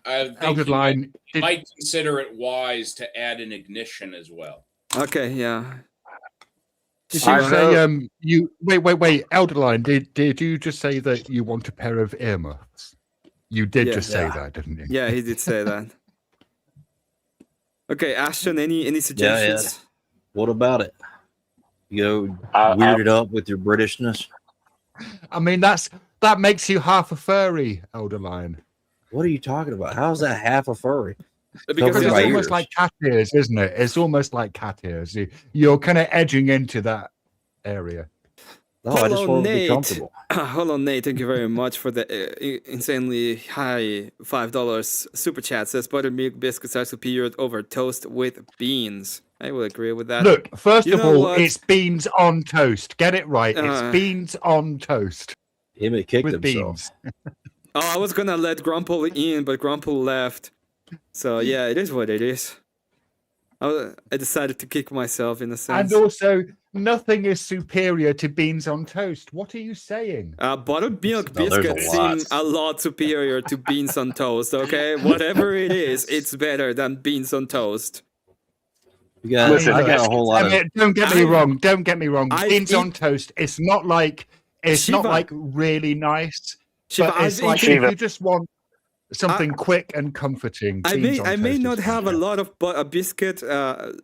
I think Elder you Line, might consider it wise to add an ignition as well. Okay, yeah. Did you say you wait, Elderline, did you just say that you want a pair of earmuffs? You did Yeah. just say that, didn't you? Yeah, he did say that. Okay, Ashton, any suggestions? Yeah. What about it? You go weird it up with your Britishness. I mean, that makes you half a furry, Elderline. What are you talking about? How's that half a furry? Because it's almost like cat ears, isn't it? It's almost like cat ears. You're kind of edging into that area. No, I just want to be Nate. comfortable. Hello, Nate. Thank you very much for the insanely high $5 super chat. Says buttermilk biscuits are superior over toast with beans. I will agree with that. Look, first You of know all, what? it's beans on toast. Get it right. It's beans on toast. Emmett kicked with himself. beans. Oh, I was gonna let Grumple in, but Grumple left. So yeah, it is what it is. I decided to kick myself in a sense. And also, nothing is superior to beans on toast. What are you saying? Buttermilk No, there's a biscuits lot. seem a lot superior to beans on toast, okay? Whatever it is, it's better than beans on toast. Yeah, I got a whole lot of. Don't get me wrong. Don't get me wrong. I've Beans on eat- toast. It's not like Shiva- really nice. Shiva, but it's I've like eaten- if you just want something quick and comforting. I beans on may toast not is have a lot of a biscuit,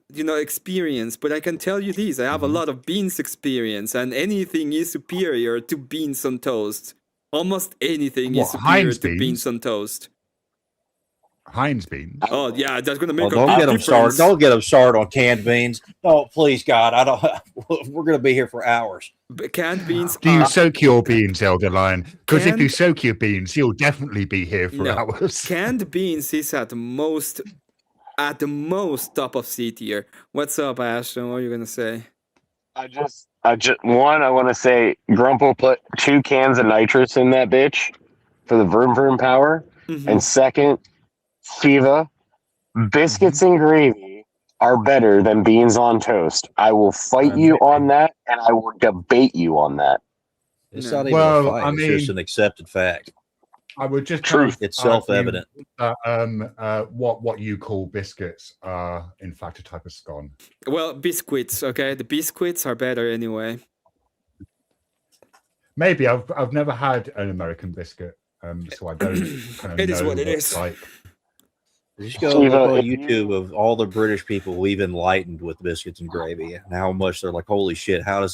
experience, but I can tell you this: I have a lot of beans experience, and anything is superior to beans on toast. Almost anything is What, superior Heinz to beans? beans on toast. Heinz beans. Oh yeah, that's gonna Oh, make a don't big get them started. difference. Don't get them started on canned beans. Oh, please, God, I don't. We're gonna be here for hours. Canned beans. Do you soak your beans, Elder Lion? Because if you Canned- soak your beans, you'll definitely be here for No, hours. canned beans is at the most top of C tier. What's up, Ashton? What are you gonna say? I want to say Grumple put 2 cans of nitrous in that bitch for the vroom vroom power. Mm-hmm. And second, Shiva, biscuits and gravy are better than beans on toast. I will fight you on that, and I will debate you on that. It's not even Well, a fight. I It's mean- just an accepted fact. I would just Truth. It's self-evident. What you call biscuits are in fact a type of scone. Well, biscuits. Okay, the biscuits are better anyway. Maybe I've never had an American biscuit, so I don't kind of It know is what it it's is. like. Just go Shiva, look on if YouTube of all the British people we've enlightened with biscuits and gravy, and how much they're like, holy shit, how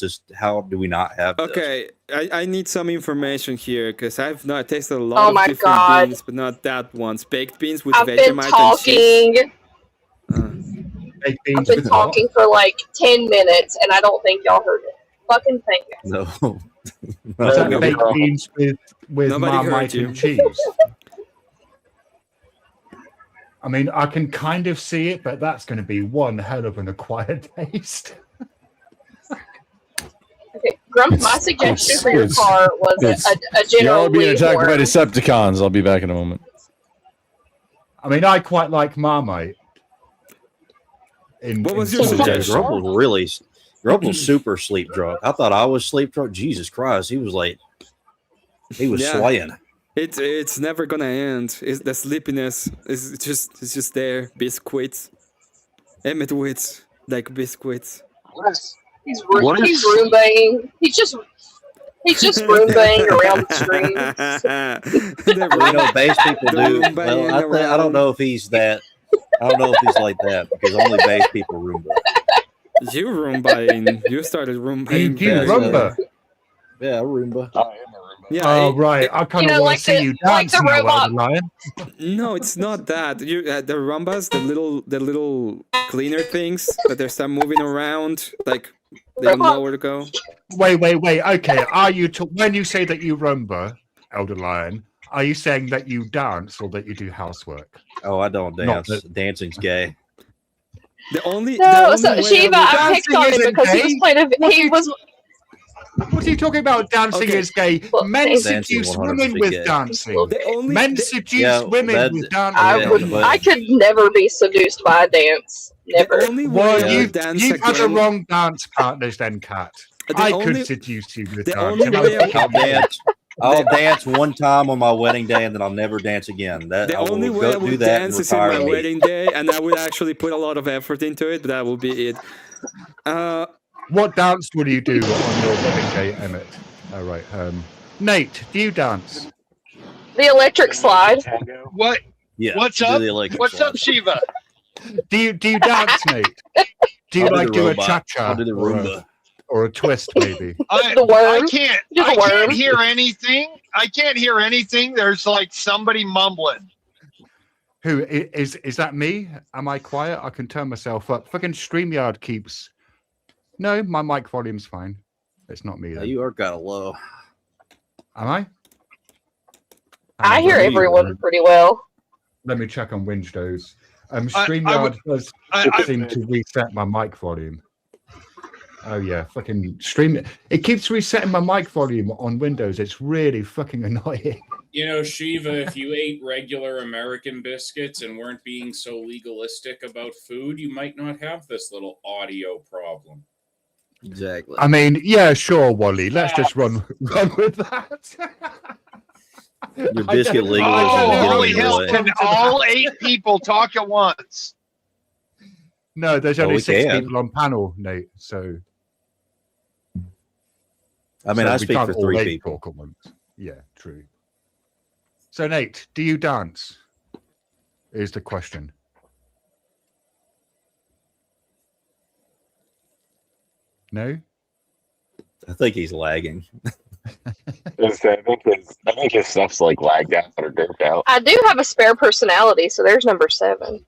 do we not have this? Okay, I need some information here because I've not tasted a lot Oh of my different God. beans, but not that ones. Baked beans with I've been Vegemite and cheese. talking. Baked I've beans been with what? talking for like 10 minutes, and I don't think y'all heard it. Fucking thing. No. Is that baked beans with Nobody heard Marmite you. and cheese? I mean, I can kind of see it, but that's going to be one hell of an acquired taste. Okay, Grump, my suggestion for your it's- car was it's- a general Y'all being attacked by weed Decepticons. I'll be back in a moment. I mean, I quite like Marmite. What was your some suggestion? ways. Grumple's super sleep drunk. I thought I was sleep drunk. Jesus Christ, he was Yeah. swaying. It's never gonna end. The sleepiness is just there. Biscuits, Emmet wits like biscuits. He's What is- roombaying. He's just roombaying around the streets. Well, base people do. Roombaying Well, I around. don't know if he's that. I don't know if he's like that because only base people Roomba. You Roombaying. You started Roombaying. Do you Yeah, Roomba? Yeah, Roomba. I am a Roomba. Yeah. Oh, right. I kind of want to see you dancing, robot. Lion. No, it's not that. You the rumbas, the little cleaner things that they start moving around, like they don't know where to go. Wait. Okay. Are you when you say that you rumba, Elder Lion? Are you saying that you dance or that you do housework? Oh, I don't Not dance. Dancing's gay. The only so way Shiva, I picked on him because he was playing he was. What are you talking about? Dancing is gay. Men Dancing seduce 100% women with gay. dancing. The Men seduce women with dancing. I could never be seduced by a dance. Never. The only way Well, I would dance you've had the again. wrong dance partners then, Kat. I could seduce you with dancing. I'll dance. I'll dance one time on my wedding day, and then I'll never dance again. That The I will only way I go do would that and dance is in retire. my me. wedding day, and I would actually put a lot of effort into it, but that will be it. What dance would you do on your wedding day, Emmett? All right. Nate, do you dance? The electric slide. What? Yeah. What's do up? the electric What's slide. up, Shiva? Do you dance, Nate? Do you I'll do like the do a robot. cha-cha? I'll do the Roomba. Or a twist, maybe? I can't. Just a I can't worm. hear anything. I can't hear anything. There's like somebody mumbling. Who is that me? Am I quiet? I can turn myself up. Fucking StreamYard keeps. No, my mic volume's fine. It's not me. Yeah, Then. you are kind of low. Am I? I hear everyone pretty well. Let me check on Windows. I StreamYard would- does seem to reset my mic volume. Oh yeah, fucking stream it. It keeps resetting my mic volume on Windows. It's really fucking annoying. You know, Shiva, if you ate regular American biscuits and weren't being so legalistic about food, you might not have this little audio problem. Exactly. I mean, yeah, sure, Wally. Let's just run with that. Your biscuit legalism is Oh, getting holy in the hell! way. Can all 8 people talk at once? No, there's Oh, only we 6 can. people on panel, Nate. So I mean, so I we speak can't for all 3 8 people. talk at once. Yeah, true. So Nate, do you dance? Is the question. No? I think he's lagging. I think his stuff's like lagged out or derped out. I do have a spare personality, so there's number 7.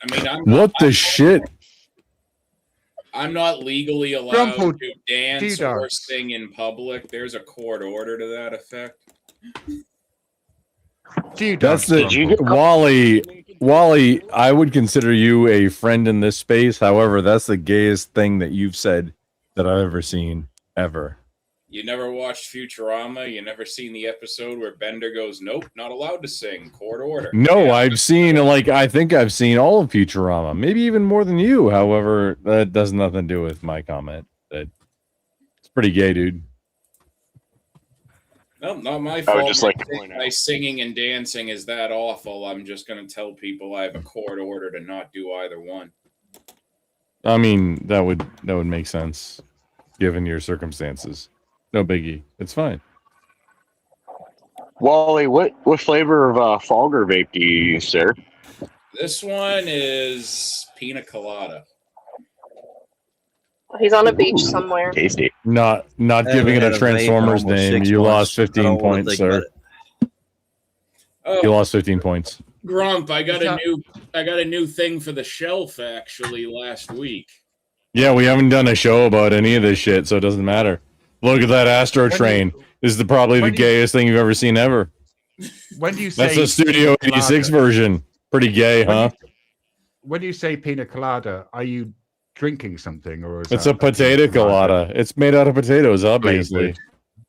I mean, What the shit? I'm not legally allowed Grumple, to dance do or dance. sing in public. There's a court order to that effect. Do you That's dance? the Wally. I would consider you a friend in this space. However, that's the gayest thing that you've said that I've ever seen ever. You never watched Futurama? You never seen the episode where Bender goes, "Nope, not allowed to sing. Court order." No, I've seen I think I've seen all of Futurama, maybe even more than you. However, that does nothing to do with my comment. That it's pretty gay, dude. No, not my I fault. would just like to point My out. singing and dancing is that awful. I'm just going to tell people I have a court order to not do either one. I mean, that would make sense given your circumstances. No biggie. It's fine. Wally, what flavor of Fogger vape do you use, sir? This one is pina colada. He's on a beach somewhere. Tasty. Not I giving it haven't a had a vape in Transformers almost name. 6 You months. lost I 15 don't wanna points, think about sir. Oh, You lost 15 points. Grump, I got a new thing for the shelf actually last week. Yeah, we haven't done a show about any of this shit, so it doesn't matter. Look at that Astro Train. This is probably the gayest thing you've ever seen ever. When do you say That's a Studio pina 86 colada? version. Pretty gay, huh? When you say pina colada, are you drinking something, or is It's that a potato colada. It's made out of potatoes, obviously. flavored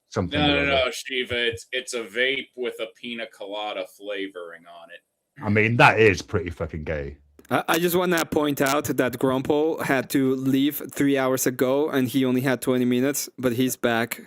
something? or other? No, Shiva. It's a vape with a pina colada flavoring on it. I mean, that is pretty fucking gay. I just want to point out that Grumple had to leave 3 hours ago, and he only had 20 minutes, but he's back.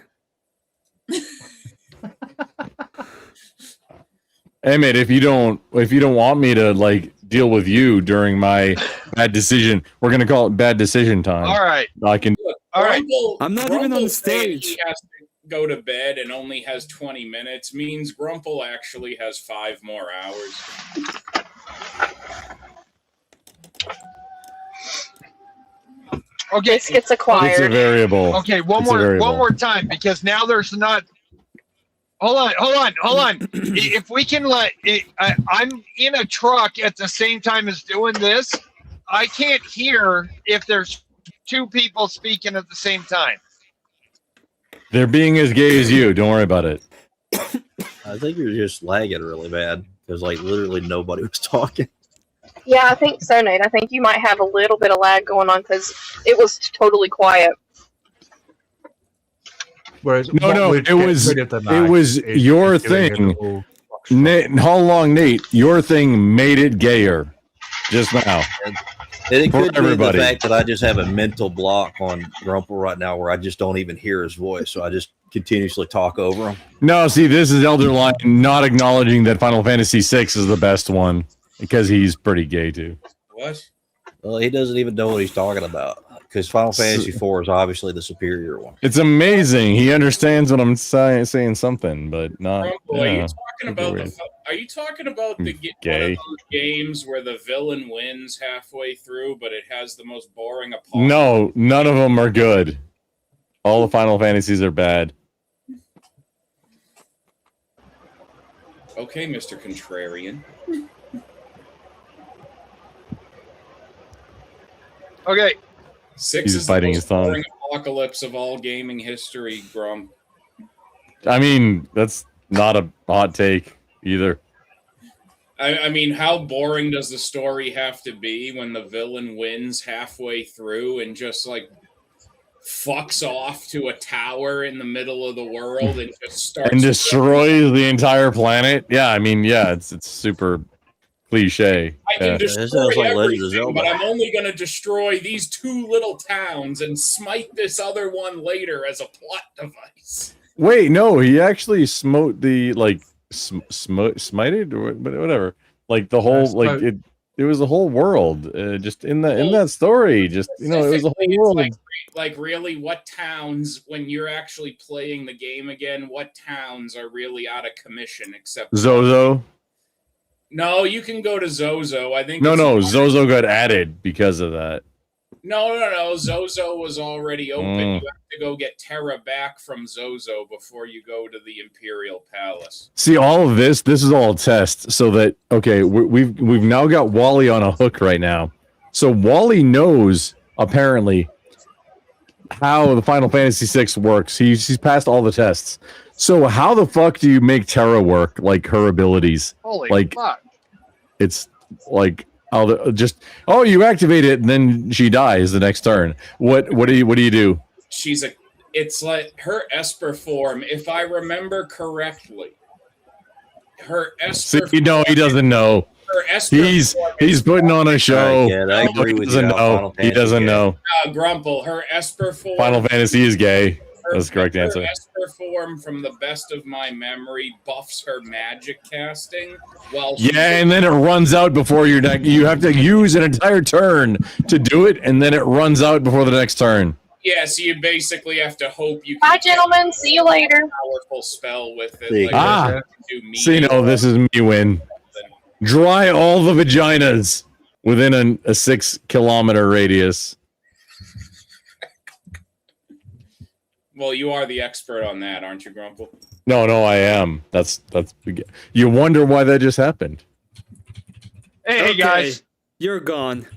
Emmett, if you don't want me to deal with you during my bad decision, we're gonna call it bad decision time. All right. I can. All right. I'm not even on the stage. He has to go to bed and only has 20 minutes means Grumple actually has 5 more hours. Okay. Biscuits It's a acquired. variable. Okay, It's a one variable. more time, because now there's not. Hold on. If we can I'm in a truck at the same time as doing this. I can't hear if there's two people speaking at the same time. They're being as gay as you. Don't worry about it. I think you're just lagging really bad because like literally nobody was talking. Yeah, I think so, Nate. I think you might have a little bit of lag going on because it was totally quiet. Whereas No, it was your thing. Nate, hold along, Nate. Your thing made it gayer just now. And it For could be everybody. the fact that I just have a mental block on Grumple right now where I just don't even hear his voice. So I just continuously talk over him. No, see, this is Elder Lion not acknowledging that Final Fantasy VI is the best one because he's pretty gay too. What? Well, he doesn't even know what he's talking about because Final Fantasy IV is obviously the superior one. It's amazing. He understands what I'm saying something, but not. Grumble, are you Yeah, talking about the one of those games where the villain wins halfway through, but it has the most boring apocalypse? No, none of them are good. All the Final Fantasies are bad. Okay, Mr. Contrarian. Okay. Six He's is biting the his most tongue. boring apocalypse of all gaming history, Grump. I mean, that's not a hot take either. I mean, how boring does the story have to be when the villain wins halfway through and just like fucks off to a tower in the middle of the world and just starts And destroys the entire planet. Yeah, I mean, yeah, it's super cliche. I can Yeah. destroy everything, but I'm only going to destroy these two little towns and smite this other one later as a plot device. Wait, no, he actually smote the smited or whatever. Like the whole it was the whole world. Just in that story, just it was the whole world. Like really, what towns, when you're actually playing the game again, what towns are really out of commission except Zozo. No, you can go to Zozo. I think No, Zozo got added because of that. No. Zozo was already open. Mm. You have to go get Terra back from Zozo before you go to the Imperial Palace. See, all of this is all a test, so that we've now got Wally on a hook right now. So Wally knows apparently how the Final Fantasy VI works. He's passed all the tests. So how the fuck do you make Terra work? Like her abilities, Holy fuck. It's like you activate it and then she dies the next turn. What do you do? It's like her Esper form, if I remember correctly. Her Esper See, no, he doesn't know. He's putting on a show. I agree with you. He doesn't know. Grumple, her Esper form. Final Fantasy is gay. That's the correct answer. Her Esper form, from the best of my memory, buffs her magic casting. And then it runs out before your deck. You have to use an entire turn to do it, and then it runs out before the next turn. Yeah, so you basically have to hope you Bye, gentlemen. See you later. Powerful spell with it. See, Like, see, no, this is me win. Dry all the vaginas within a 6 kilometer radius. Well, you are the expert on that, aren't you, Grumple? No, I am. That's. You wonder why that just happened. Hey, guys. You're gone.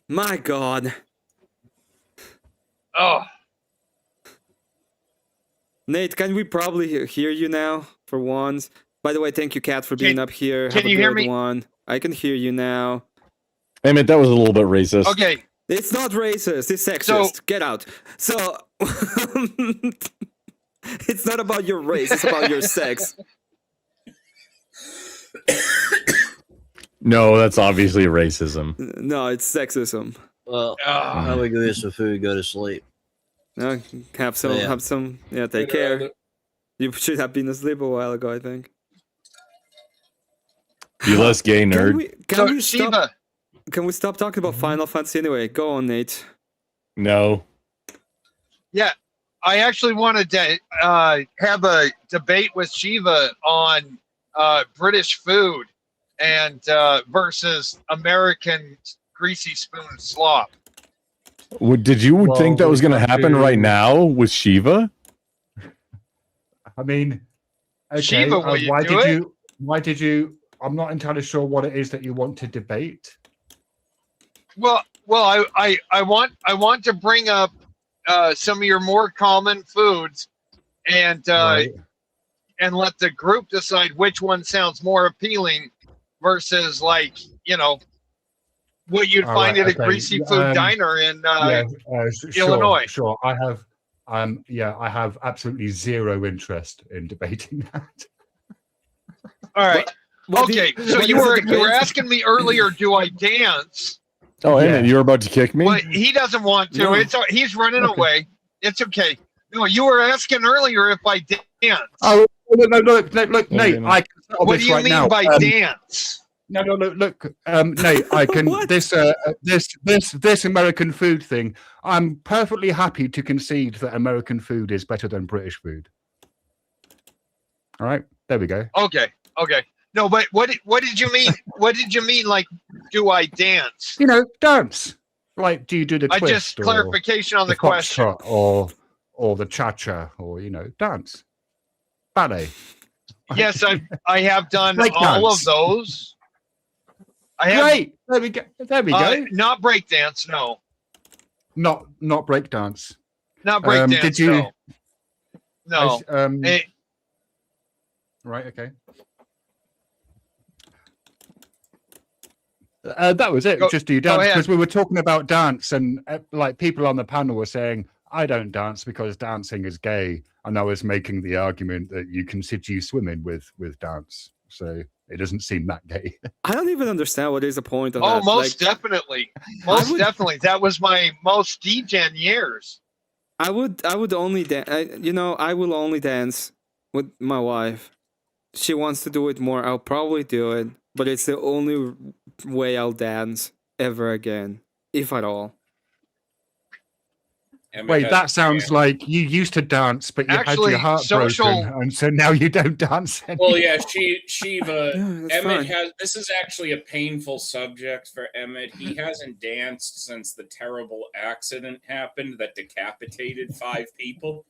My God. Oh. Nate, can we probably hear you now for once? By the way, thank you, Kat, for being up here. Can Have you a hear good me? one. I can hear you now. Emmett, that was a little bit racist. Okay. It's not racist. It's sexist. So- Get out. So, it's not about your race. It's about your sex. No, that's obviously racism. No, it's sexism. Well, how we go get some food, go to sleep. No, have some. Yeah. Have some. Yeah, take care. You should have been asleep a while ago, I think. You less gay nerd. Can we stop talking about Final Fantasy anyway? Go on, Nate. No. Yeah, I actually wanted to have a debate with Shiva on British food and versus American greasy spoon slop. Did you think that was going to have happen right now with Shiva? I mean, okay. Shiva, will you why do did it? you? Why did you? I'm not entirely sure what it is that you want to debate. Well, I want to bring up some of your more common foods, and Right. and let the group decide which one sounds more appealing versus, like, what you'd All find right, at a okay. greasy food diner in Sure, Illinois. Sure, I have absolutely zero interest in debating that. All right. Okay, so what you is were the debate? asking me earlier, do I dance? Oh, Emmett, you were about to kick me? Well, he doesn't want to. No. He's running Okay. away. It's okay. No, you were asking earlier if I dance. Oh, no, look, Nate, I can settle What this do you right mean now. by dance? No, look, Nate, I can this American food thing. I'm perfectly happy to concede that American food is better than British food. All right, there we go. Okay. No, but what did you mean? What did you mean? Like, do I dance? Dance. Like, do you do the twist? Just clarification on the question. foxtrot or the cha-cha, or dance, ballet. Yes, I have done Break all dance. of those. I have, Great. There we go. There we go. Not break dance, no. Not break dance. Not break dance. Did you? No. Right. Okay. That was it. Just do you dance? Because we were talking about dance, and like people on the panel were saying, "I don't dance because dancing is gay," and I was making the argument that you can seduce women with dance, so it doesn't seem that gay. I don't even understand what is the point of Oh, that. most definitely. Most definitely. That was my most degen years. I would only dance. I will only dance with my wife. She wants to do it more. I'll probably do it, but it's the only way I'll dance ever again, if at all. Wait, that sounds like you used to dance, but you Actually, had your heart broken, and so now you don't dance anymore. Well, yeah, Shiva. that's Emmet fine. this is actually a painful subject for Emmet. He hasn't danced since the terrible accident happened that decapitated 5 people.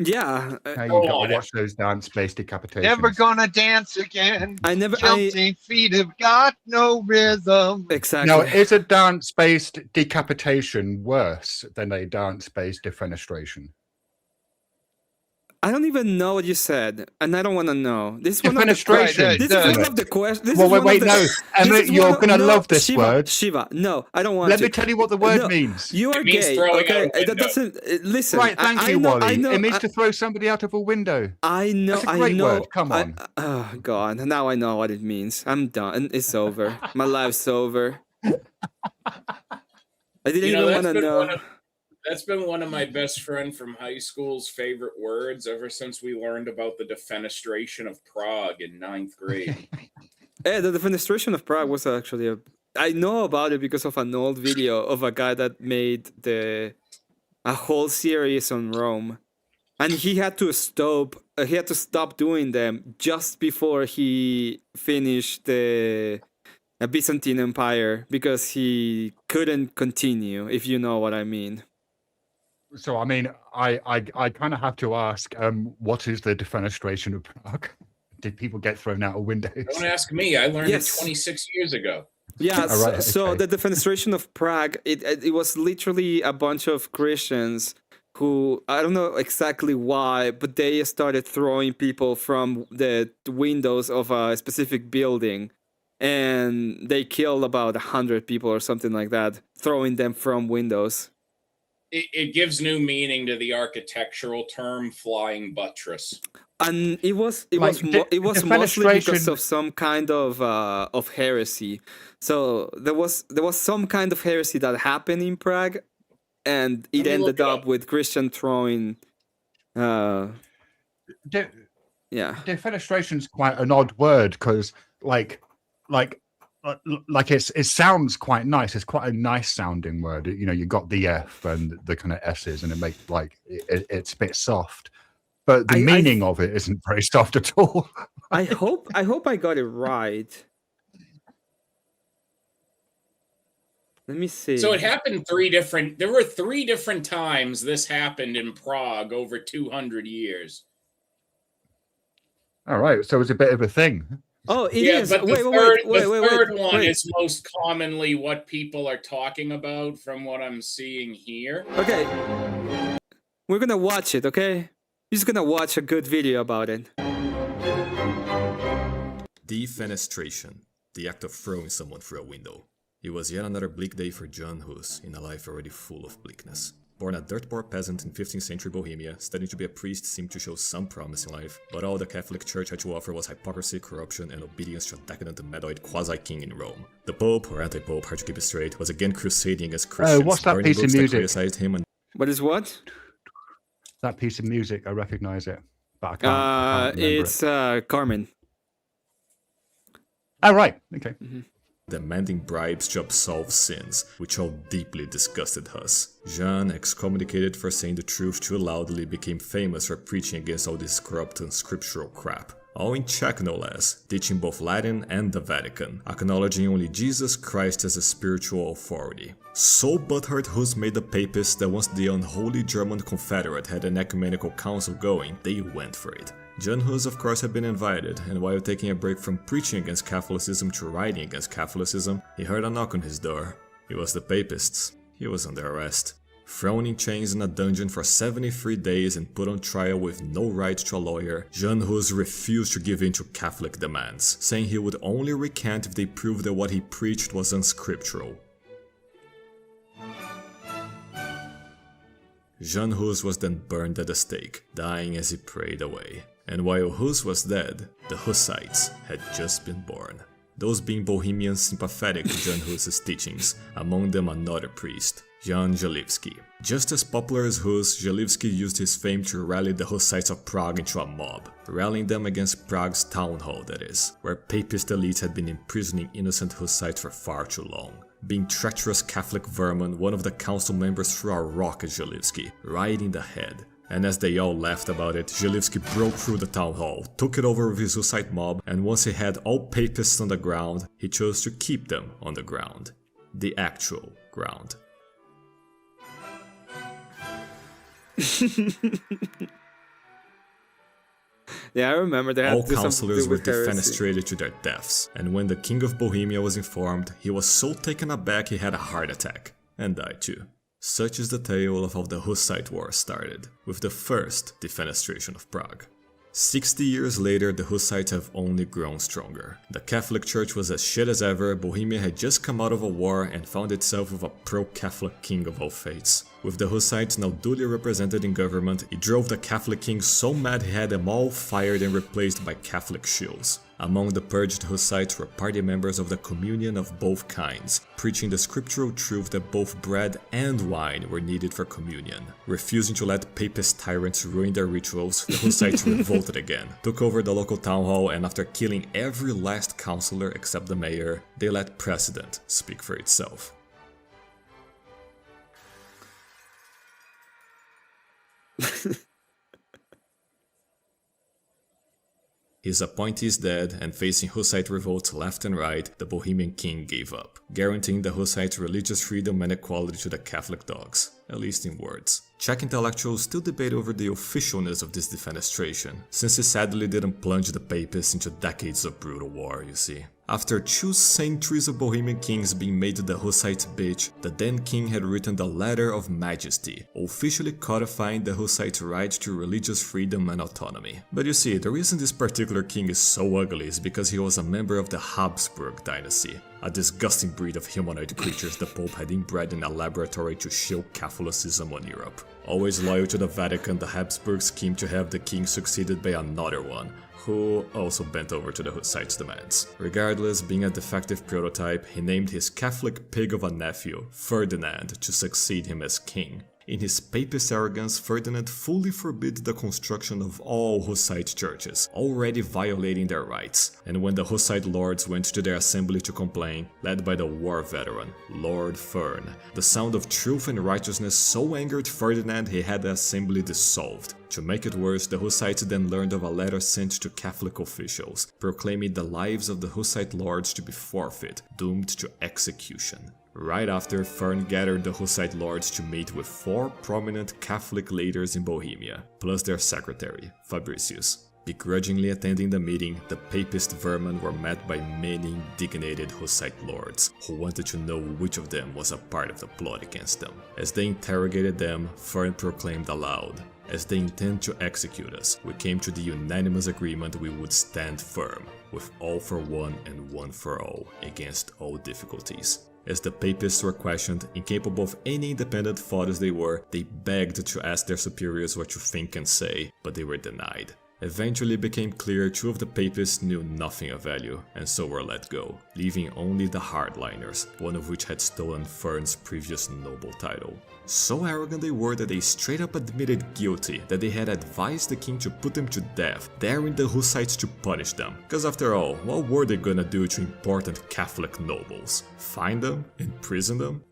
Yeah. Now you gotta watch those dance-based decapitations. Never gonna dance again. I never. Guilty feet have got no rhythm. Exactly. Now, is a dance-based decapitation worse than a dance-based defenestration? I don't even know what you said, and I don't want to know. This is one of the Defenestration. This is one of the questions. Well, wait, no, Emmet, you're gonna love this Shiva, word. Shiva, no, I don't want Let to. me tell you what the word No, means. You are It means gay. throwing out Okay, a that window. doesn't. Listen. Right, thank I you, know, Wally. I know. It means to throw somebody out of a window. I know. That's a great I know. word. Come on. Oh God! Now I know what it means. I'm done. It's over. My life's over. I didn't even want to know. That's been one of my best friend from high school's favorite words ever since we learned about the defenestration of Prague in 9th grade. Yeah, the defenestration of Prague was actually I know about it because of an old video of a guy that made a whole series on Rome, and he had to stop. He had to stop doing them just before he finished the Byzantine Empire because he couldn't continue. If you know what I mean. So, I mean, I kind of have to ask, what is the defenestration of Prague? Did people get thrown out of windows? Don't ask me. I learned Yes. it 26 years ago. Yeah, All right, so okay. the defenestration of Prague, it was literally a bunch of Christians who, I don't know exactly why, but they started throwing people from the windows of a specific building, and they killed about 100 people or something like that, throwing them from windows. It gives new meaning to the architectural term "flying buttress." And it was Like, it was the mostly because fenestration- of some kind of heresy. So there was some kind of heresy that happened in Prague, and it Let me ended look it up up. with Christian throwing. Yeah. Defenestration is quite an odd word because, like it sounds quite nice. It's quite a nice sounding word. You got the F and the kind of S's, and it makes it's a bit soft. But the meaning of it isn't very soft at all. I hope I got it right. Let me see. So it happened there were 3 different times this happened in Prague over 200 years. All right, so it's a bit of a thing. Oh, it Yeah, is. but the Wait, third one wait. is most commonly what people are talking about from what I'm seeing here. Okay. We're gonna watch it, okay? You're just gonna watch a good video about it. Defenestration, the act of throwing someone through a window. It was yet another bleak day for John Hus, in a life already full of bleakness. Born a dirt-poor peasant in 15th century Bohemia, studying to be a priest seemed to show some promise in life, but all the Catholic Church had to offer was hypocrisy, corruption, and obedience to a decadent and medoid quasi-king in Rome. The Pope, or anti-Pope, hard to keep it straight, was again crusading against Christians, what's that burning piece of books that music? criticized him and What is what? That piece of music, I recognize it, but I can't remember It's it. Carmen. Oh, right. Okay. demanding bribes to absolve sins, which all deeply disgusted Hus. Jean, excommunicated for saying the truth too loudly, became famous for preaching against all this corrupt and scriptural crap. All in Czech no less, teaching both Latin and the Vatican, acknowledging only Jesus Christ as a spiritual authority. So butthurt Hus made the papists that once the unholy German confederate had an ecumenical council going, they went for it. John Hus of course had been invited, and while taking a break from preaching against Catholicism to writing against Catholicism, he heard a knock on his door. It was the papists. He was under arrest. Thrown in chains in a dungeon for 73 days and put on trial with no right to a lawyer, John Hus refused to give in to Catholic demands, saying he would only recant if they proved that what he preached was unscriptural. John Hus was then burned at the stake, dying as he prayed away. And while Hus was dead, the Hussites had just been born. Those being Bohemians sympathetic to John Hus's teachings, among them another priest, Jan Żelivski. Just as popular as Hus, Żelivski used his fame to rally the Hussites of Prague into a mob, rallying them against Prague's town hall, that is, where papist elites had been imprisoning innocent Hussites for far too long. Being treacherous Catholic vermin, one of the council members threw a rock at Żelivski, right in the head. And as they all laughed about it, Żelivski broke through the town hall, took it over with his Hussite mob, and once he had all papists on the ground, he chose to keep them on the ground. The actual ground. Yeah, I remember that. All councillors were defenestrated to their deaths, and when the King of Bohemia was informed, he was so taken aback he had a heart attack, and died too. Such is the tale of how the Hussite War started, with the first defenestration of Prague. 60 years later, the Hussites have only grown stronger. The Catholic Church was as shit as ever, Bohemia had just come out of a war and found itself with a pro-Catholic king of all faiths. With the Hussites now duly represented in government, it drove the Catholic king so mad he had them all fired and replaced by Catholic shills. Among the purged Hussites were party members of the communion of both kinds, preaching the scriptural truth that both bread and wine were needed for communion. Refusing to let papist tyrants ruin their rituals, the Hussites revolted again, took over the local town hall, and after killing every last councillor except the mayor, they let precedent speak for itself. His appointees dead and facing Hussite revolts left and right, the Bohemian king gave up, guaranteeing the Hussites religious freedom and equality to the Catholic dogs, at least in words. Czech intellectuals still debate over the officialness of this defenestration, since it sadly didn't plunge the papists into decades of brutal war, you see. After 2 centuries of Bohemian kings being made the Hussite bitch, the then king had written the Letter of Majesty, officially codifying the Hussite right to religious freedom and autonomy. But you see, the reason this particular king is so ugly is because he was a member of the Habsburg dynasty, a disgusting breed of humanoid creatures the Pope had inbred in a laboratory to shill Catholicism on Europe. Always loyal to the Vatican, the Habsburgs schemed to have the king succeeded by another one, who also bent over to the Hussites' demands. Regardless, being a defective prototype, he named his Catholic pig of a nephew, Ferdinand, to succeed him as king. In his papist arrogance, Ferdinand fully forbid the construction of all Hussite churches, already violating their rights. And when the Hussite lords went to their assembly to complain, led by the war veteran, Lord Fern, the sound of truth and righteousness so angered Ferdinand he had the assembly dissolved. To make it worse, the Hussites then learned of a letter sent to Catholic officials, proclaiming the lives of the Hussite lords to be forfeit, doomed to execution. Right after, Fern gathered the Hussite lords to meet with 4 prominent Catholic leaders in Bohemia, plus their secretary, Fabricius. Begrudgingly attending the meeting, the papist vermin were met by many indignated Hussite lords, who wanted to know which of them was a part of the plot against them. As they interrogated them, Fern proclaimed aloud, "As they intend to execute us, we came to the unanimous agreement we would stand firm, with all for one and one for all, against all difficulties." As the papists were questioned, incapable of any independent thought as they were, they begged to ask their superiors what to think and say, but they were denied. Eventually it became clear 2 of the papists knew nothing of value, and so were let go, leaving only the hardliners, one of which had stolen Fern's previous noble title. So arrogant they were that they straight up admitted guilty, that they had advised the king to put them to death, daring the Hussites to punish them. Because after all, what were they gonna do to important Catholic nobles? Find them? Imprison them?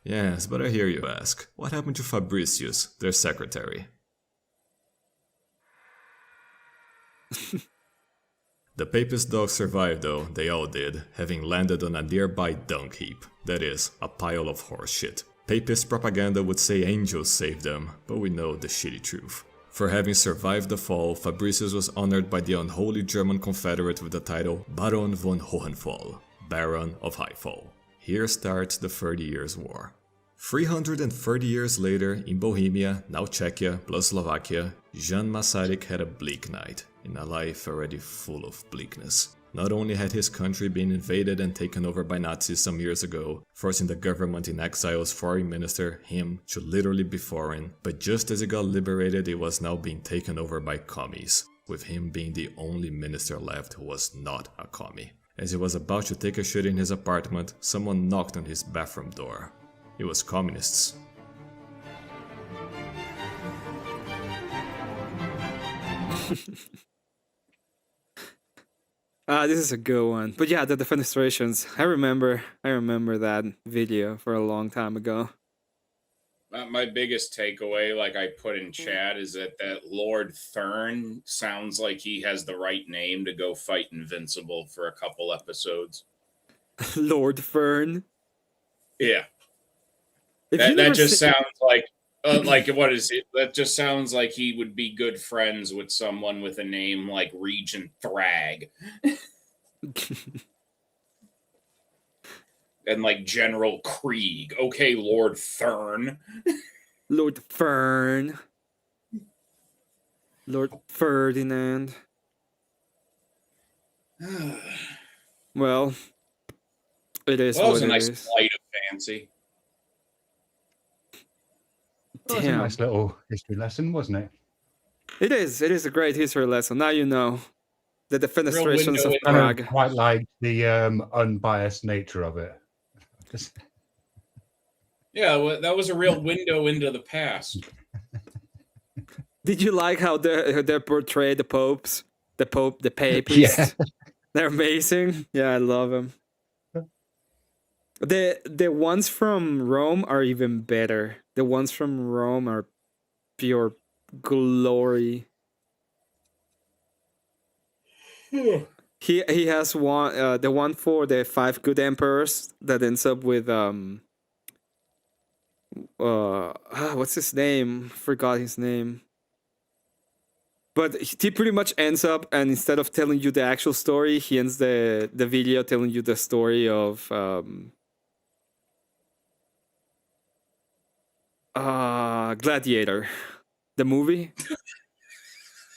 Yes, but I hear you ask, what happened to Fabricius, their secretary? The papist dogs survived though, they all did, having landed on a nearby dung heap, that is, a pile of horse shit. Papist propaganda would say angels saved them, but we know the shitty truth. For having survived the fall, Fabricius was honored by the unholy German confederate with the title Baron von Hohenfall, Baron of Highfall. Here starts the 30 Years' War. 330 years later, in Bohemia, now Czechia plus Slovakia, Jan Masaryk had a bleak night, in a life already full of bleakness. Not only had his country been invaded and taken over by Nazis some years ago, forcing the government in exile's foreign minister, him, to literally be foreign, but just as it got liberated it was now being taken over by commies, with him being the only minister left who was not a commie. As he was about to take a shit in his apartment, someone knocked on his bathroom door. It was communists. This is a good one. But yeah, the defenestrations. I remember that video for a long time ago. My biggest takeaway, like I put in chat, is that Lord Thurn sounds like he has the right name to go fight Invincible for a couple episodes. Lord Fern. Yeah. That just sounds like what is it? That just sounds like he would be good friends with someone with a name like Regent Thrag. And like General Krieg. Okay, Lord Thurn. Lord Fern. Lord Ferdinand. Well, it is Well, that was what a it nice is. flight of fancy. That was a nice little history lesson, wasn't it? It is a great history lesson. Now you know the defenestrations of I Prague. quite like the unbiased nature of it. Yeah, well, that was a real window into the past. Did you like how they portray the popes? The Pope, the papists? Yeah. They're amazing. Yeah, I love them. The ones from Rome are even better. The ones from Rome are pure glory. He has one, the one for the 5 good emperors that ends up with what's his name? Forgot his name. But he pretty much ends up, and instead of telling you the actual story, he ends the video telling you the story of Gladiator, the movie.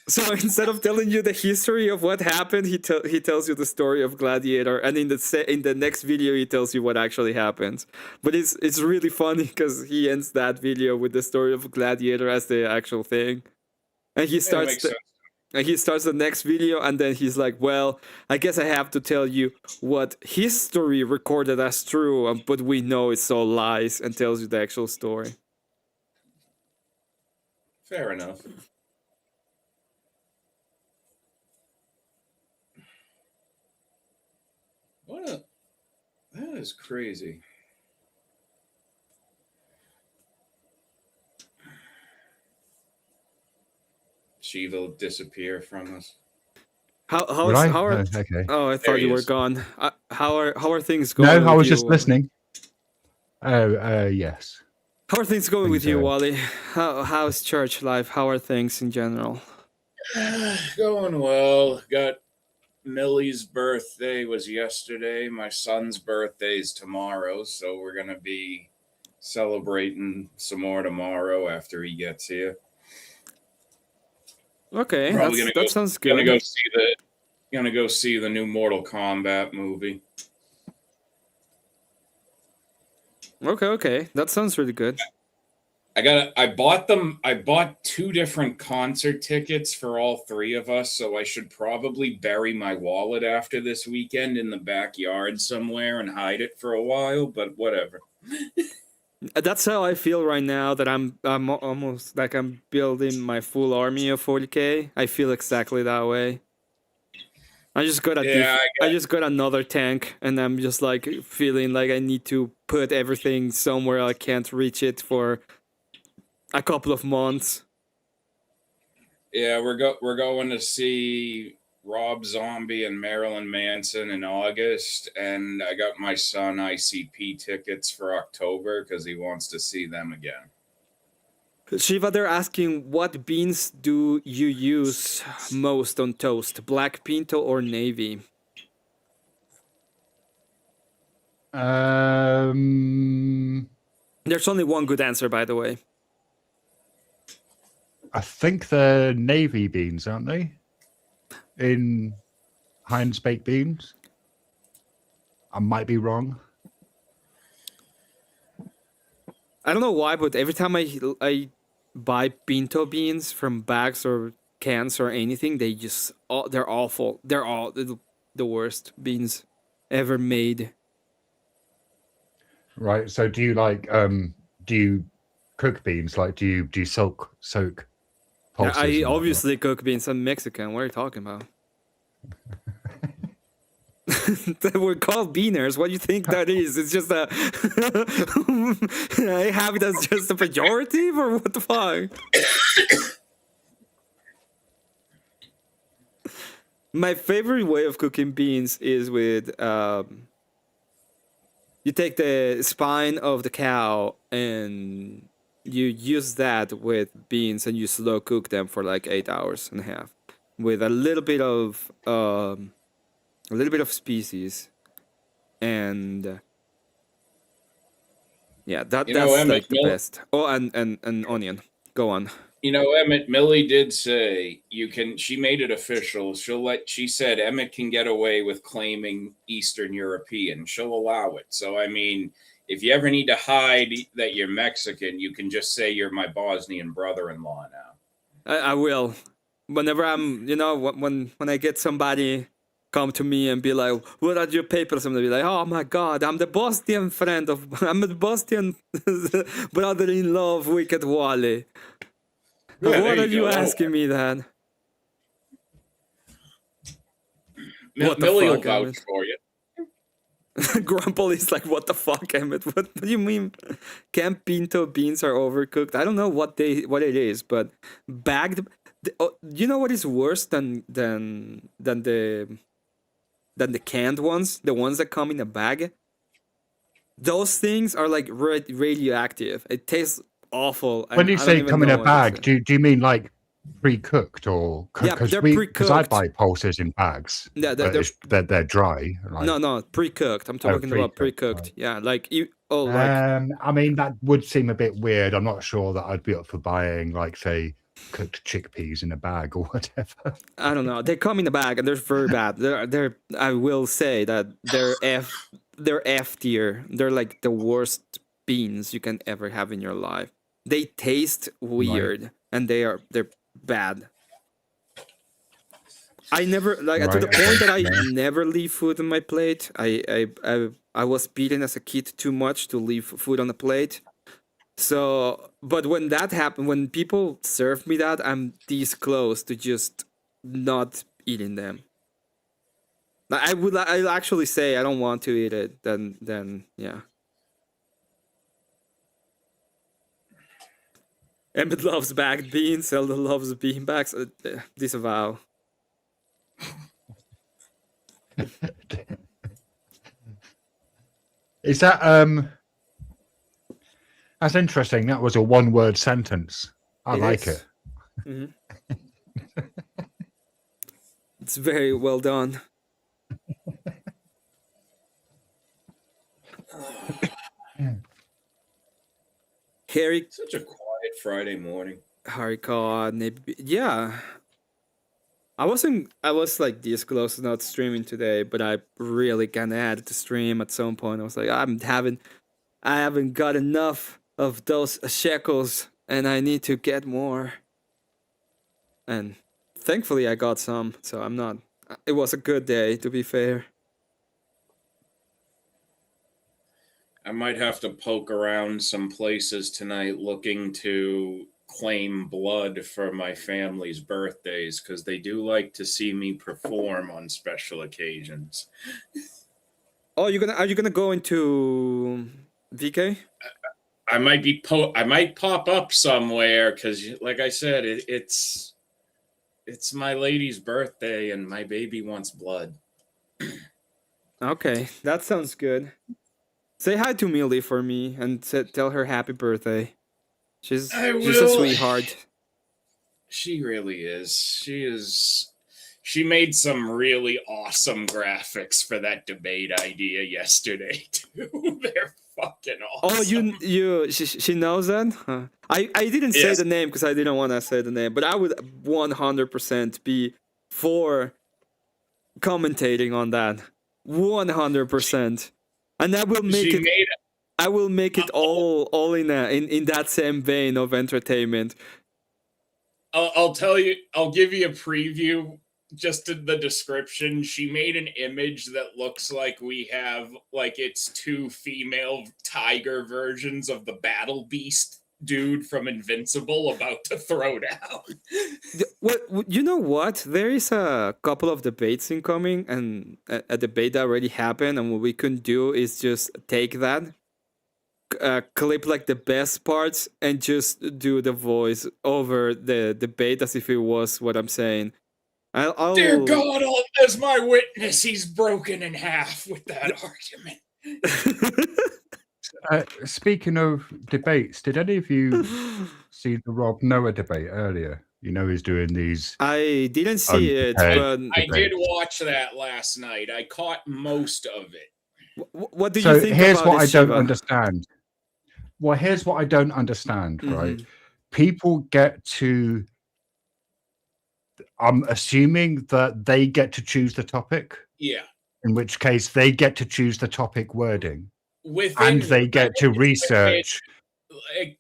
So instead of telling you the history of what happened, he tells you the story of Gladiator, and in the next video he tells you what actually happened. But it's really funny because he ends that video with the story of Gladiator as the actual thing, and he starts the next video, and then he's like, "Well, I guess I have to tell you what history recorded as true, but we know it's all lies," and tells you the actual story. Fair enough. That is crazy. Shiva disappear from us. How Would is I? how are? Oh, okay. Oh, I There thought he you were is. gone. How are things No, going I with was you? just listening. Oh, yes. How are things going with Things you, are Wally? How's church life? How are things in general? Going well. Got Millie's birthday was yesterday. My son's birthday's tomorrow, so we're gonna be celebrating some more tomorrow after he gets here. Okay, Probably that sounds gonna good. go see the new Mortal Kombat movie. Okay, that sounds really good. I bought 2 different concert tickets for all 3 of us, so I should probably bury my wallet after this weekend in the backyard somewhere and hide it for a while, but whatever. That's how I feel right now. That I'm almost like I'm building my full army of 40k. I feel exactly that way. I just got I just got another tank, and I'm just like feeling like I need to put everything somewhere I can't reach it for a couple of months. Yeah, we're going to see Rob Zombie and Marilyn Manson in August, and I got my son ICP tickets for October because he wants to see them again. Shiva, they're asking, what beans do you use most on toast? Black pinto or navy? There's only one good answer, by the way. I think they're navy beans, aren't they? In Heinz baked beans. I might be wrong. I don't know why, but every time I buy pinto beans from bags or cans or anything, they're awful. They're all the worst beans ever made. Right. So do you do you cook beans? Like do you soak pulses? I and obviously cook beans. I'm Mexican. What are you talking about? We're called beaners. What do you think that is? It's just a. I have it as just a pejorative, or what the fuck? My favorite way of cooking beans is with you take the spine of the cow and you use that with beans and you slow cook them for like 8 hours and a half with a little bit of species and yeah, that's Emmet, like the best. Oh, and onion. Go on. Emmet, Millie did say she made it official. She said Emmet can get away with claiming Eastern European. She'll allow it. So, I mean, if you ever need to hide that you're Mexican, you can just say you're my Bosnian brother-in-law now. I will. Whenever I'm, when I get somebody come to me and be like, what are your papers? I'm gonna be like, oh my God, I'm the Bosnian I'm the Bosnian brother-in-law of Wicked Wally. Yeah, what are you go. asking me that? Millie will vouch for you. Grumple is like, what the fuck, Emmet? What do you mean? Camp pinto beans are overcooked? I don't know what it is, but bagged. You know what is worse than the canned ones? The ones that come in a bag. Those things are like radioactive. It tastes awful. When you say come in a bag, do you mean like pre-cooked or because they're pre-cooked? Because I buy pulses in bags. Yeah, they're dry. Right? No, pre-cooked. I'm talking about pre-cooked. Right. Yeah, like you. Oh, like. I mean, that would seem a bit weird. I'm not sure that I'd be up for buying, like, say, cooked chickpeas in a bag or whatever. I don't know. They come in a bag and they're very bad. They're. I will say that they're F tier. They're like the worst beans you can ever have in your life. They taste weird and they're bad. I never to the point that I never leave food on my plate. I was beaten as a kid too much to leave food on the plate. So, but when that happened, when people serve me that, I'm this close to just not eating them. I'll actually say I don't want to eat it. Then yeah. Emmet loves baked beans. Zelda loves beanbags. Disavow. Is that That's interesting. That was a one-word sentence. I like it. Mm-hmm. It's very well done. Harry, such a quiet Friday morning. Harry God, yeah. I was like this close to not streaming today, but I really kinda had to stream at some point. I was like, I haven't got enough of those shekels and I need to get more. And thankfully I got some, so I'm not it was a good day, to be fair. I might have to poke around some places tonight looking to claim blood for my family's birthdays because they do like to see me perform on special occasions. Oh, are you gonna go into VK? I might pop up somewhere because, like I said, it's my lady's birthday and my baby wants blood. Okay, that sounds good. Say hi to Millie for me and tell her happy birthday. She's a sweetheart. She really is. She made some really awesome graphics for that debate idea yesterday too. They're fucking awesome. Oh, she knows that? Huh. I didn't say the name because I didn't want to say the name, but I would 100% be for commentating on that. 100%. And I will make I will make it all in that same vein of entertainment. I'll tell you. I'll give you a preview. Just in the description, she made an image that looks like we have it's two female tiger versions of the Battle Beast dude from Invincible about to throw down. You know what? There is a couple of debates incoming, and a debate that already happened. And what we can do is just take that, clip like the best parts, and just do the voice over the debate as if it was what I'm saying. Dear God, as my witness, he's broken in half with that argument. Speaking of debates, did any of you see the Rob Noah debate earlier? You know, he's doing these. I didn't see it, but I did watch that last night. I caught most of it. What do you think here's about what this, I don't Shiva? understand. Well, here's what I don't understand, right? People get to. I'm assuming that they get to choose the topic. Yeah. In which case, they get to choose the topic wording. And they get to research.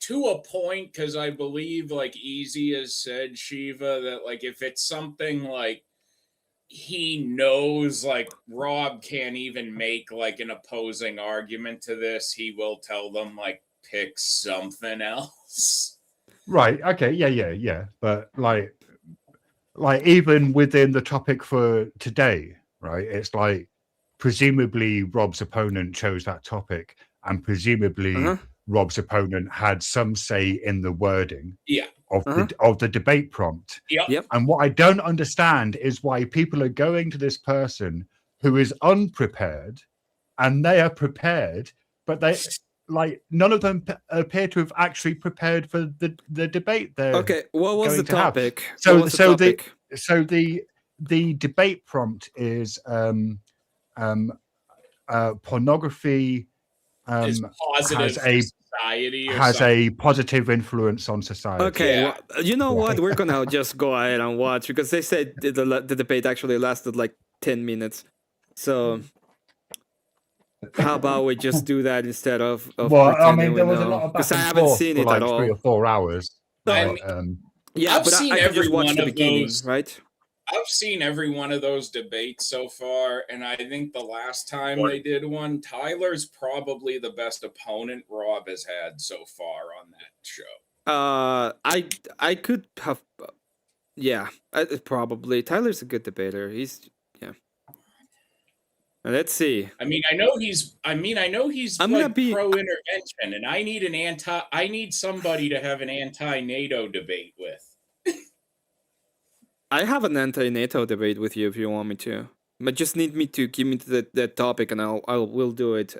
To a point, because I believe, Easy has said, Shiva, that, if it's something he knows, Rob can't even make, an opposing argument to this, he will tell them, pick something else. Right. Okay. Yeah. But, even within the topic for today, right, it's presumably Rob's opponent chose that topic, and presumably Rob's opponent had some say in the wording of the debate prompt. Yep. And what I don't understand is why people are going to this person who is unprepared, and they are prepared, but they none of them appear to have actually prepared for the debate. Okay, what was the topic? The debate prompt is pornography is positive has a positive influence on society. Okay, well, you know what? We're gonna just go ahead and watch because they said the debate actually lasted 10 minutes. So how about we just do that instead of well, I mean, there was a lot of back because I haven't seen it at all. 3 or 4 hours. Yeah, I've but seen I every just watched one the of beginning, those. right? I've seen every one of those debates so far, and I think the last time they did one, Tyler's probably the best opponent Rob has had so far on that show. I could have, probably Tyler's a good debater. He's Let's see. I mean, I know he's I'm gonna like be- pro intervention, and I need somebody to have an anti-NATO debate with. I have an anti-NATO debate with you if you want me to. But just need me to give me that topic, and we'll do it.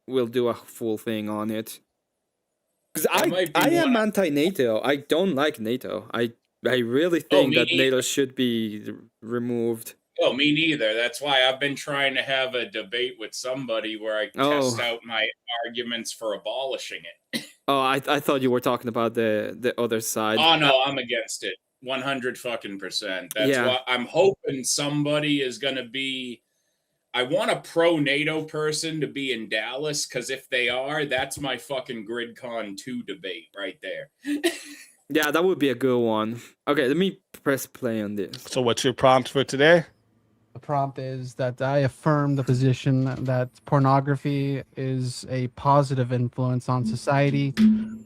We'll do a full thing on it. Because I am anti-NATO. I don't like NATO. I really think me that neither. NATO should be removed. Oh, me neither. That's why I've been trying to have a debate with somebody where I test out my arguments for abolishing it. Oh, I thought you were talking about the other side. Oh no, I'm against it. 100%. That's Yeah. what I'm hoping somebody is going to be. I want a pro NATO person to be in Dallas, because if they are, that's my fucking GridCon 2 debate right there. Yeah, that would be a good one. Okay, let me press play on this. So what's your prompt for today? The prompt is that I affirm the position that pornography is a positive influence on society,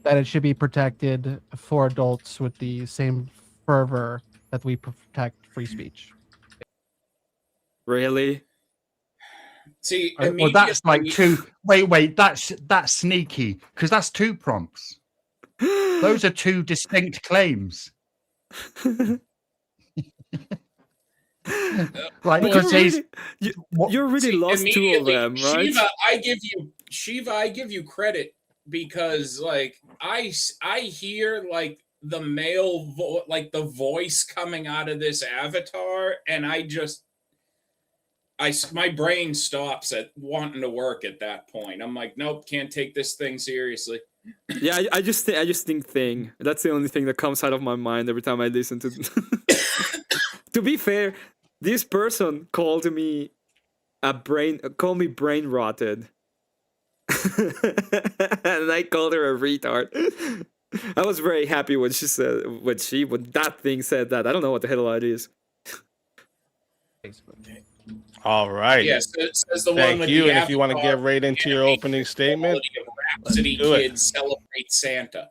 that it should be protected for adults with the same fervor that we protect free speech. Really? See, well, that's like two. Wait, that's sneaky because that's two prompts. Those are two distinct claims. Like, because you really lost two of them, right? Shiva, I give you credit, because like I hear like the male like the voice coming out of this avatar, and my brain stops at wanting to work at that point. I'm like, nope, can't take this thing seriously. Yeah, I just think thing. That's the only thing that comes out of my mind every time I listen to. To be fair, this person called me brain rotted, and I called her a retard. I was very happy when she said when that thing said that. I don't know what the hell that is. All right. Yes, it says the one Thank with you. the And if you want to get right into your opening statement, Rhapsody do it. Kids celebrate Santa.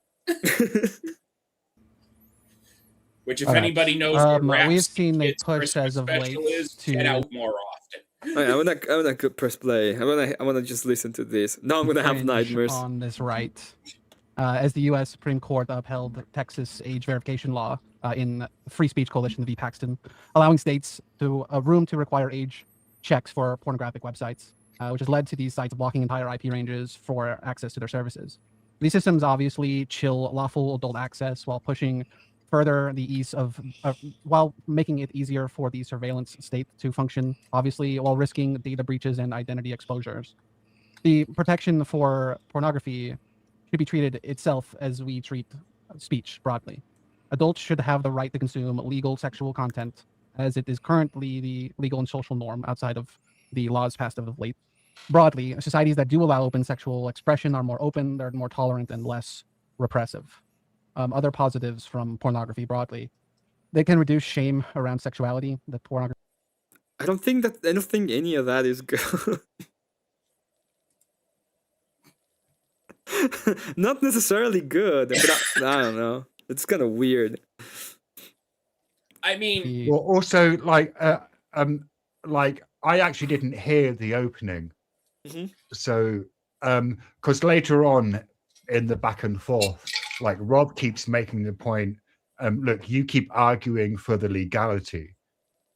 Which, if All right. anybody knows what we've Rhapsody seen a Kids push Christmas as of late special is, to get out more often. Okay, I'm gonna press play. I wanna just listen to this. Now I'm gonna have infringe nightmares. on this right. As the U.S. Supreme Court upheld Texas age verification law in Free Speech Coalition v. Paxton, allowing states to room to require age checks for pornographic websites, which has led to these sites blocking entire IP ranges for access to their services. These systems obviously chill lawful adult access while pushing further the ease of, while making it easier for the surveillance state to function, obviously, while risking data breaches and identity exposures. The protection for pornography should be treated itself as we treat speech broadly. Adults should have the right to consume legal sexual content, as it is currently the legal and social norm outside of the laws passed of late. Broadly, societies that do allow open sexual expression are more open, they're more tolerant, and less repressive. Other positives from pornography broadly: they can reduce shame around sexuality. The pornography. I don't think any of that is good. Not necessarily good, but I don't know. It's kind of weird. I mean, well, also like I actually didn't hear the opening, so because later on in the back and forth, like Rob keeps making the point, look, you keep arguing for the legality,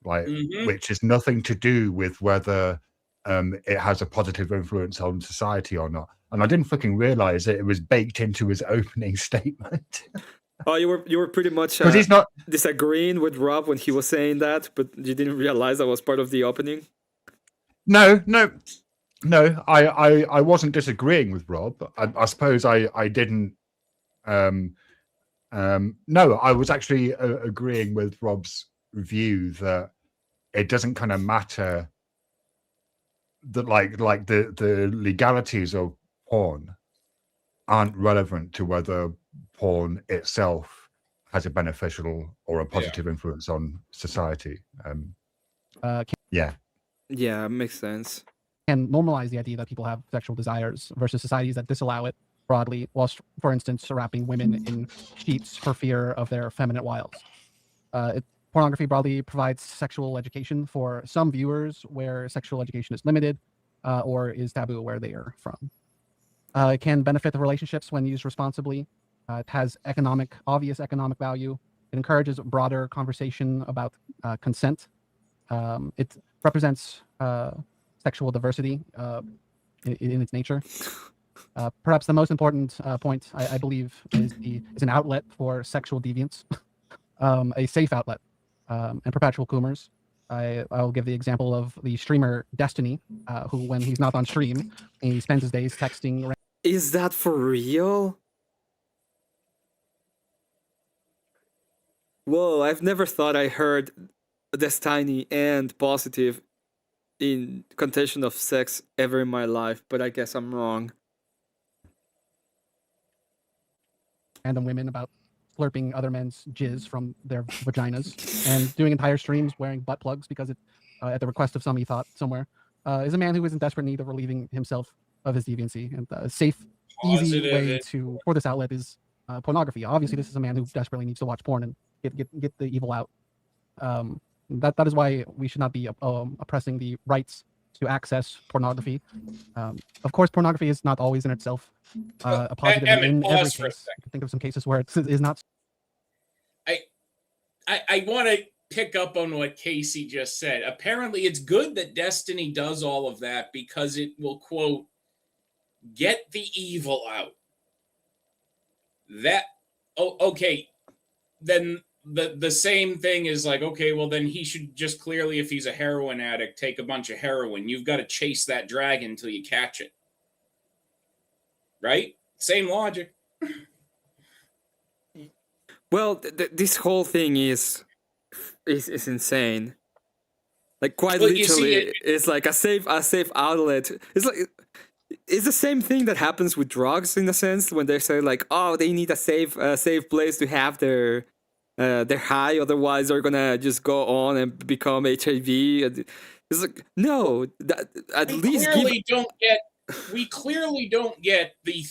like which is nothing to do with whether it has a positive influence on society or not. And I didn't fucking realize that it was baked into his opening statement. Oh, you were pretty much he's not disagreeing with Rob when he was saying that, but you didn't realize that was part of the opening? No, I wasn't disagreeing with Rob. I suppose I didn't. No, I was actually agreeing with Rob's view that it doesn't kind of matter that like the legalities of porn aren't relevant to whether porn itself has a beneficial or a positive influence on society. Yeah, makes sense. Can normalize the idea that people have sexual desires versus societies that disallow it broadly, whilst, for instance, wrapping women in sheets for fear of their feminine wiles. pornography broadly provides sexual education for some viewers where sexual education is limited or is taboo where they are from. It can benefit the relationships when used responsibly. It has obvious economic value. It encourages broader conversation about consent. It represents sexual diversity in its nature. Perhaps the most important point, I believe, is an outlet for sexual deviance, a safe outlet, and perpetual coomers. I'll give the example of the streamer Destiny, who, when he's not on stream, he spends his days texting. Is that for real? Whoa, I've never thought I heard Destiny and positive in contention of sex ever in my life, but I guess I'm wrong. Random women about slurping other men's jizz from their vaginas and doing entire streams wearing butt plugs because it, at the request of some he thought somewhere, is a man who is in desperate need of relieving himself of his deviancy. And a safe, easy way for this outlet is pornography. Obviously, this is a man who desperately needs to watch porn and get the evil out. That is why we should not be oppressing the rights to access pornography. Of course, pornography is not always in itself a positive in every case. I can think of some cases where it is not. I want to pick up on what Casey just said. Apparently, it's good that Destiny does all of that because it will, quote, get the evil out. Okay, then the same thing is like, okay, well, then he should just clearly, if he's a heroin addict, take a bunch of heroin. You've got to chase that dragon until you catch it. Right? Same logic. Well, this whole thing is insane. Like quite literally, it's like a safe outlet. It's the same thing that happens with drugs in a sense when they say like, oh, they need a safe place to have their high, otherwise they're gonna just go on and become HIV. It's like no, we clearly don't get the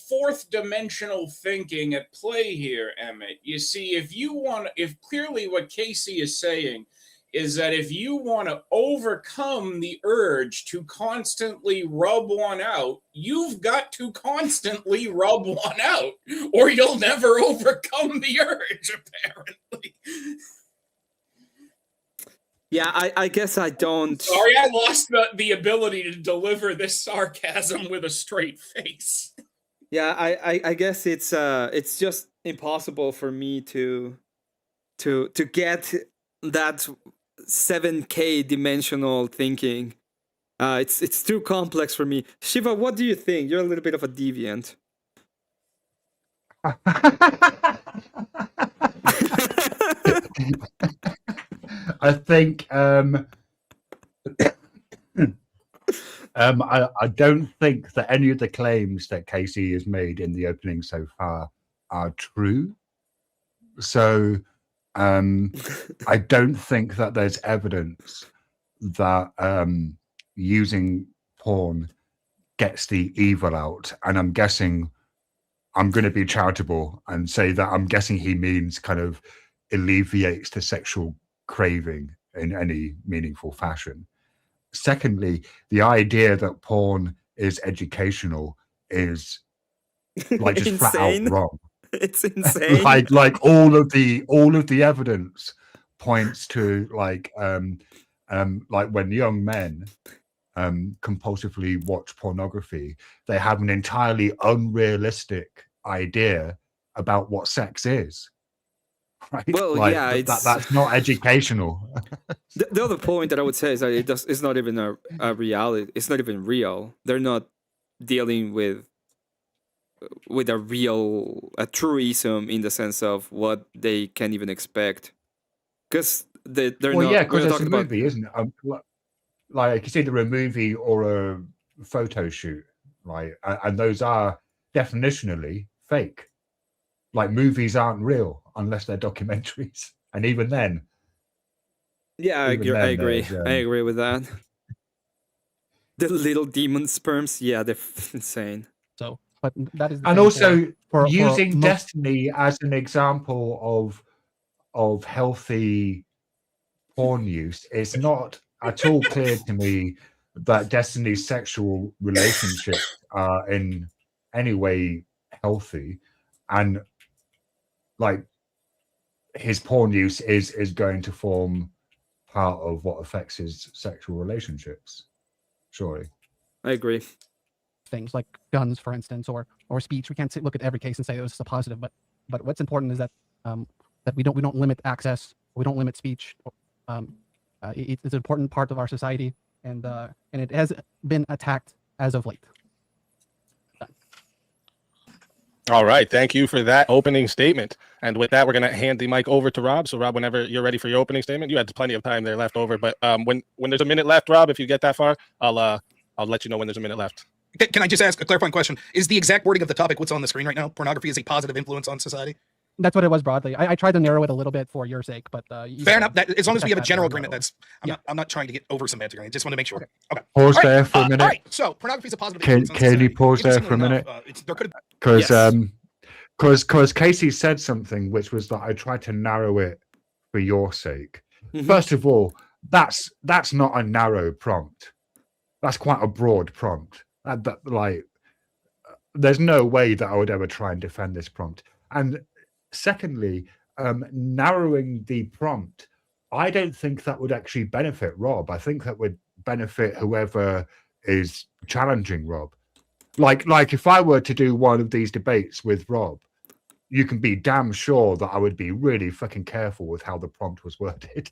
fourth dimensional thinking at play here, Emmett. You see, if clearly what Casey is saying is that if you want to overcome the urge to constantly rub one out, you've got to constantly rub one out, or you'll never overcome the urge, apparently. Yeah, I guess I don't. Sorry, I lost the ability to deliver this sarcasm with a straight face. Yeah, I guess it's just impossible for me to get that 7K dimensional thinking. It's too complex for me. Shiva, what do you think? You're a little bit of a deviant. I think I don't think that any of the claims that Casey has made in the opening so far are true. So I don't think that there's evidence that using porn gets the evil out. And I'm guessing, I'm going to be charitable and say that I'm guessing he means kind of alleviates the sexual craving in any meaningful fashion. Secondly, the idea that porn is educational is like just flat out wrong. It's insane. like all of the evidence points to like when young men compulsively watch pornography, they have an entirely unrealistic idea about what sex is. Right? Well, like, yeah, that's not educational. The other point that I would say is that it's not even a reality. It's not even real. They're not dealing with a truism in the sense of what they can even expect, because they're not. Yeah, because it's a talking movie, isn't it? Like it's either a movie or a photo shoot, right? And those are definitionally fake. Like movies aren't real unless they're documentaries, and even then. Yeah, I agree. I agree with that. The little demon sperms, yeah, they're insane. So, but that is. And also using Destiny as an example of of healthy porn use, it's not at all clear to me that Destiny's sexual relationships are in any way healthy, and like his porn use is going to form part of what affects his sexual relationships. Surely, I agree. Things like guns, for instance, or speech. We can't look at every case and say this is a positive, but what's important is that that we don't limit access, we don't limit speech. It's an important part of our society, and it has been attacked as of late. All right. Thank you for that opening statement. And with that, we're going to hand the mic over to Rob. So, Rob, whenever you're ready for your opening statement, you had plenty of time there left over. But when there's a minute left, Rob, if you get that far, I'll let you know when there's a minute left. Can I just ask a clarifying question? Is the exact wording of the topic what's on the screen right now? Pornography is a positive influence on society? That's what it was broadly. I tried to narrow it a little bit for your sake, but fair enough. As long as we have a general agreement, I'm not trying to get over semantic. I just want to make sure. Okay. Pause there for a minute. All right. So pornography is a positive influence on society. Can you pause there for a minute? Because Casey said something which was that I tried to narrow it for your sake. Mm-hmm. First of all, that's not a narrow prompt. That's quite a broad prompt. There's no way that I would ever try and defend this prompt. And secondly, narrowing the prompt, I don't think that would actually benefit Rob. I think that would benefit whoever is challenging Rob. Like if I were to do one of these debates with Rob, you can be damn sure that I would be really fucking careful with how the prompt was worded.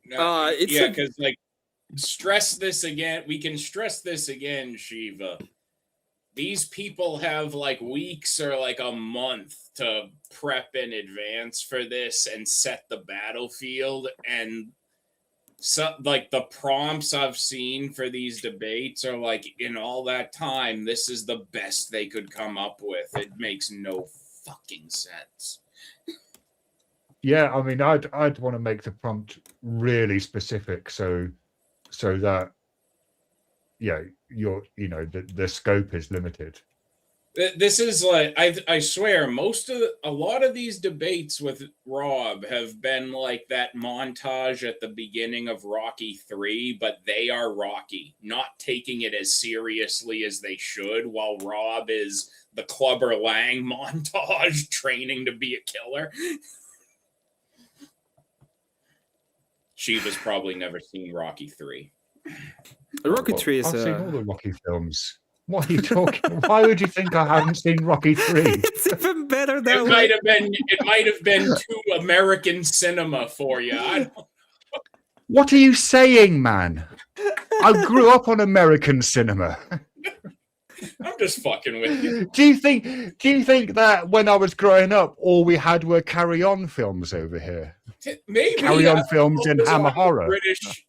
Because stress this again. We can stress this again, Shiva. These people have like weeks or like a month to prep in advance for this and set the battlefield. And so, like, the prompts I've seen for these debates are like, in all that time, this is the best they could come up with. It makes no fucking sense. Yeah, I mean, I'd want to make the prompt really specific so that the scope is limited. This is like, I swear, a lot of these debates with Rob have been like that montage at the beginning of Rocky 3, but they are Rocky, not taking it as seriously as they should, while Rob is the Clubber Lang montage training to be a killer. Shiva's probably never seen Rocky 3. Rocky 3 is I've seen all the Rocky films. What are you talking? Why would you think I haven't seen Rocky 3? It's even better that It might have been too American cinema for you. What are you saying, man? I grew up on American cinema. I'm just fucking with you. Do you think that when I was growing up, all we had were Carry On films over here? Maybe Carry On films and Hammer Horror.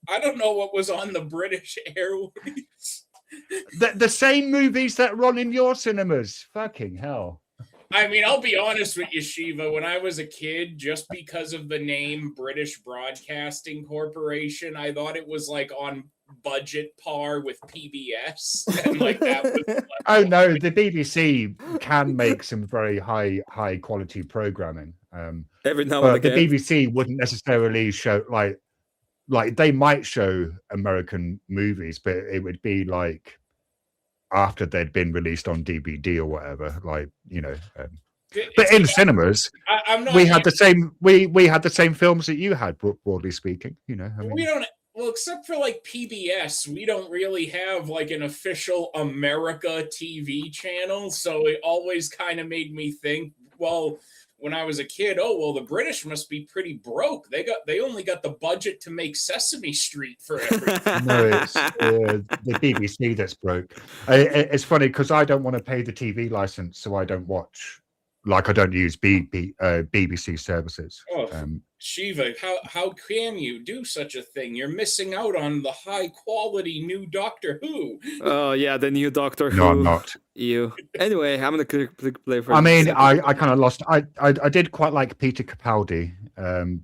I don't know what was on the British Airways. The same movies that run in your cinemas. Fucking hell. I mean, I'll be honest with you, Shiva. When I was a kid, just because of the name British Broadcasting Corporation, I thought it was like on budget par with PBS. And like that was Oh no, the BBC can make some very high quality programming. Every now but and the again. BBC wouldn't necessarily show like they might show American movies, but it would be like after they'd been released on DVD or whatever, but in cinemas, we had the same we had the same films that you had, broadly speaking. I mean, we don't. Well, except for like PBS, we don't really have like an official America TV channel. So it always kind of made me think, well, when I was a kid, the British must be pretty broke. They only got the budget to make Sesame Street for everything. No, it's the BBC that's broke. It's funny because I don't want to pay the TV license, so I don't watch. Like I don't use BBC services. Shiva, how can you do such a thing? You're missing out on the high quality new Doctor Who. Oh yeah, the new Doctor Who. No, I'm not. You. Anyway, I'm gonna click play for. I mean, I kind of lost. I did quite like Peter Capaldi,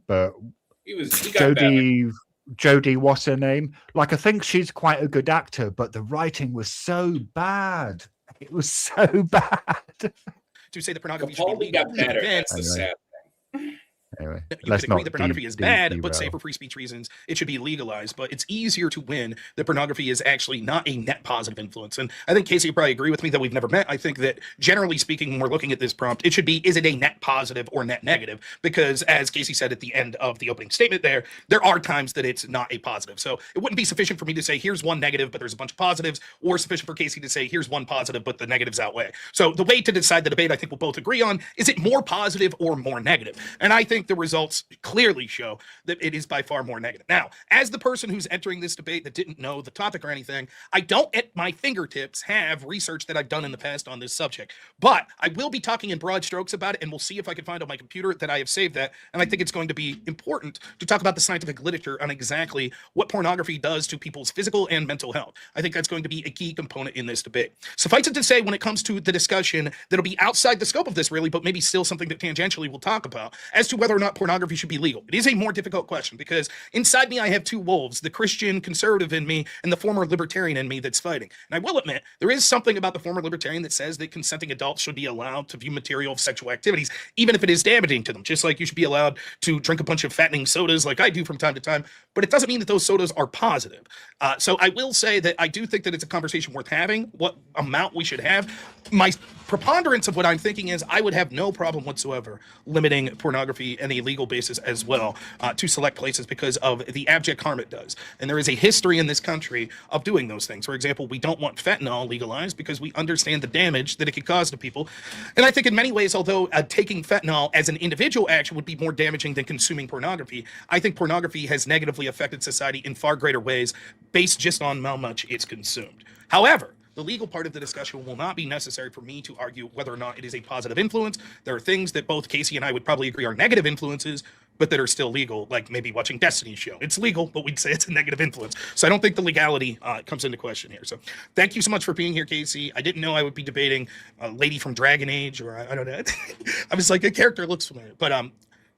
but he got Jodie, what's her name? Like I think she's quite a good actor, but the writing was so bad. It was so bad. To say the pornography Capaldi got better. That's the sad thing. Anyway, You let's could agree not that pornography is bad, but say derail. for free speech reasons, it should be legalized. But it's easier to win that pornography is actually not a net positive influence. And I think Casey would probably agree with me that we've never met. I think that generally speaking, when we're looking at this prompt, it should be, is it a net positive or net negative? Because as Casey said at the end of the opening statement there are times that it's not a positive. So it wouldn't be sufficient for me to say, here's one negative, but there's a bunch of positives, or sufficient for Casey to say, here's one positive, but the negatives outweigh. So the way to decide the debate, I think we'll both agree on, is it more positive or more negative? And I think the results clearly show that it is by far more negative. Now, as the person who's entering this debate that didn't know the topic or anything, I don't at my fingertips have research that I've done in the past on this subject, but I will be talking in broad strokes about it, and we'll see if I can find on my computer that I have saved that. And I think it's going to be important to talk about the scientific literature on exactly what pornography does to people's physical and mental health. I think that's going to be a key component in this debate. Suffice it to say, when it comes to the discussion that'll be outside the scope of this really, but maybe still something that tangentially we'll talk about, as to whether or not pornography should be legal. It is a more difficult question because inside me I have two wolves, the Christian conservative in me and the former libertarian in me that's fighting. And I will admit, there is something about the former libertarian that says that consenting adults should be allowed to view material of sexual activities, even if it is damaging to them, just like you should be allowed to drink a bunch of fattening sodas like I do from time to time, but it doesn't mean that those sodas are positive. So I will say that I do think that it's a conversation worth having, what amount we should have. My preponderance of what I'm thinking is I would have no problem whatsoever limiting pornography on a legal basis as well to select places because of the abject harm it does. And there is a history in this country of doing those things. For example, we don't want fentanyl legalized because we understand the damage that it could cause to people. And I think in many ways, although taking fentanyl as an individual action would be more damaging than consuming pornography, I think pornography has negatively affected society in far greater ways based just on how much it's consumed. However, the legal part of the discussion will not be necessary for me to argue whether or not it is a positive influence. There are things that both Casey and I would probably agree are negative influences, but that are still legal, like maybe watching Destiny's show. It's legal, but we'd say it's a negative influence. So I don't think the legality comes into question here. So thank you so much for being here, Casey. I didn't know I would be debating a lady from Dragon Age, or I don't know. I was like, a character looks familiar, but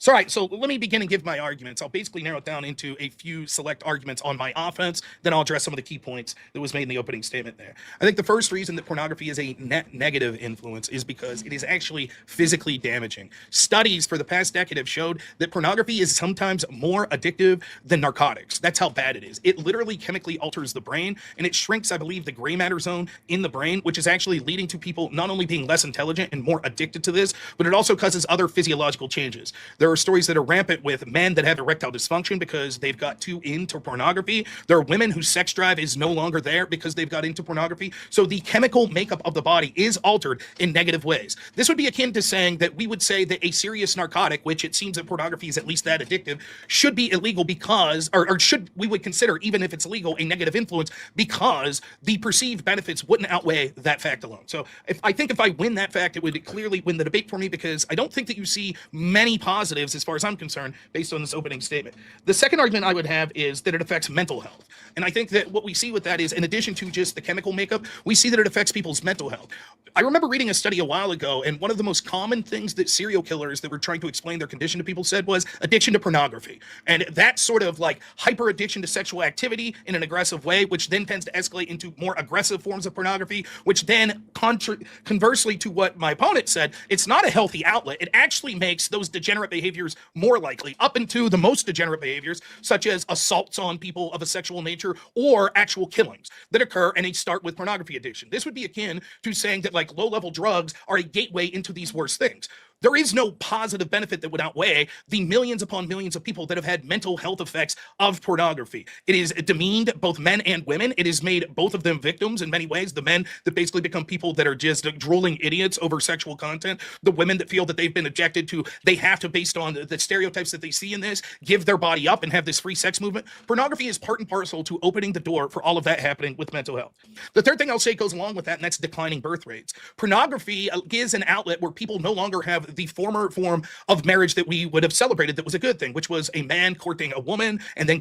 so, all right, so let me begin and give my arguments. I'll basically narrow it down into a few select arguments on my offense, then I'll address some of the key points that was made in the opening statement there. I think the first reason that pornography is a net negative influence is because it is actually physically damaging. Studies for the past decade have showed that pornography is sometimes more addictive than narcotics. That's how bad it is. It literally chemically alters the brain, and it shrinks, I believe, the gray matter zone in the brain, which is actually leading to people not only being less intelligent and more addicted to this, but it also causes other physiological changes. There are stories that are rampant with men that have erectile dysfunction because they've got too into pornography. There are women whose sex drive is no longer there because they've got into pornography. So the chemical makeup of the body is altered in negative ways. This would be akin to saying that we would say that a serious narcotic, which it seems that pornography is at least that addictive, should be illegal because, or should, we would consider, even if it's legal, a negative influence because the perceived benefits wouldn't outweigh that fact alone. So I think if I win that fact, it would clearly win the debate for me because I don't think that you see many positives as far as I'm concerned based on this opening statement. The second argument I would have is that it affects mental health. And I think that what we see with that is, in addition to just the chemical makeup, we see that it affects people's mental health. I remember reading a study a while ago, and one of the most common things that serial killers that were trying to explain their condition to people said was addiction to pornography. And that sort of like hyper addiction to sexual activity in an aggressive way, which then tends to escalate into more aggressive forms of pornography, which then conversely to what my opponent said, it's not a healthy outlet. It actually makes those degenerate behaviors more likely, up into the most degenerate behaviors, such as assaults on people of a sexual nature or actual killings that occur, and they start with pornography addiction. This would be akin to saying that like low-level drugs are a gateway into these worst things. There is no positive benefit that would outweigh the millions upon millions of people that have had mental health effects of pornography. It has demeaned both men and women. It has made both of them victims in many ways. The men that basically become people that are just drooling idiots over sexual content. The women that feel that they've been objected to, they have to, based on the stereotypes that they see in this, give their body up and have this free sex movement. Pornography is part and parcel to opening the door for all of that happening with mental health. The third thing I'll say goes along with that, and that's declining birth rates. Pornography gives an outlet where people no longer have the former form of marriage that we would have celebrated that was a good thing, which was a man courting a woman and then.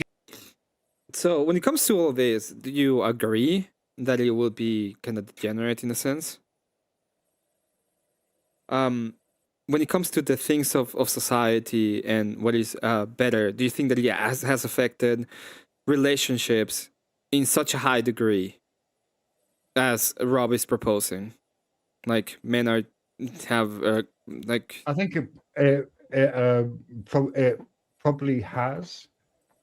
So when it comes to all of this, do you agree that it will be kind of degenerate in a sense? When it comes to the things of society and what is better, do you think that it has affected relationships in such a high degree as Rob is proposing? Like men have like. I think it probably has,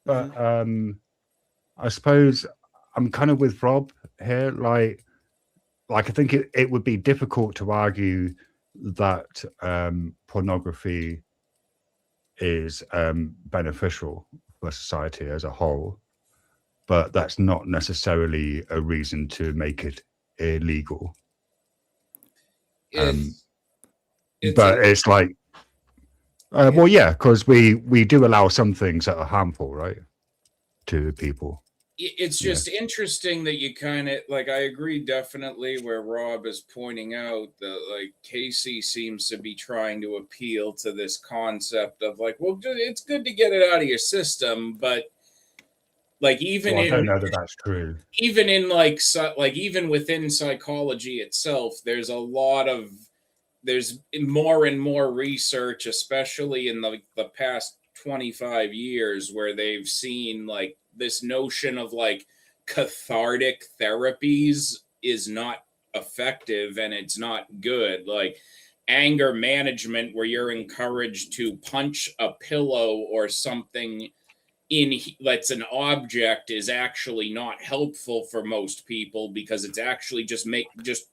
but I suppose I'm kind of with Rob here. Like I think it would be difficult to argue that pornography is beneficial for society as a whole, but that's not necessarily a reason to make it illegal. But it's like, well, yeah, because we do allow some things that are harmful, right, to people. It's just interesting that you kind of like, I agree definitely where Rob is pointing out that like Casey seems to be trying to appeal to this concept of like, well, it's good to get it out of your system, but like even I don't know that that's true. Even in like even within psychology itself, there's more and more research, especially in the past 25 years, where they've seen like this notion of like cathartic therapies is not effective and it's not good. Like anger management, where you're encouraged to punch a pillow or something that's an object, is actually not helpful for most people, because it's actually just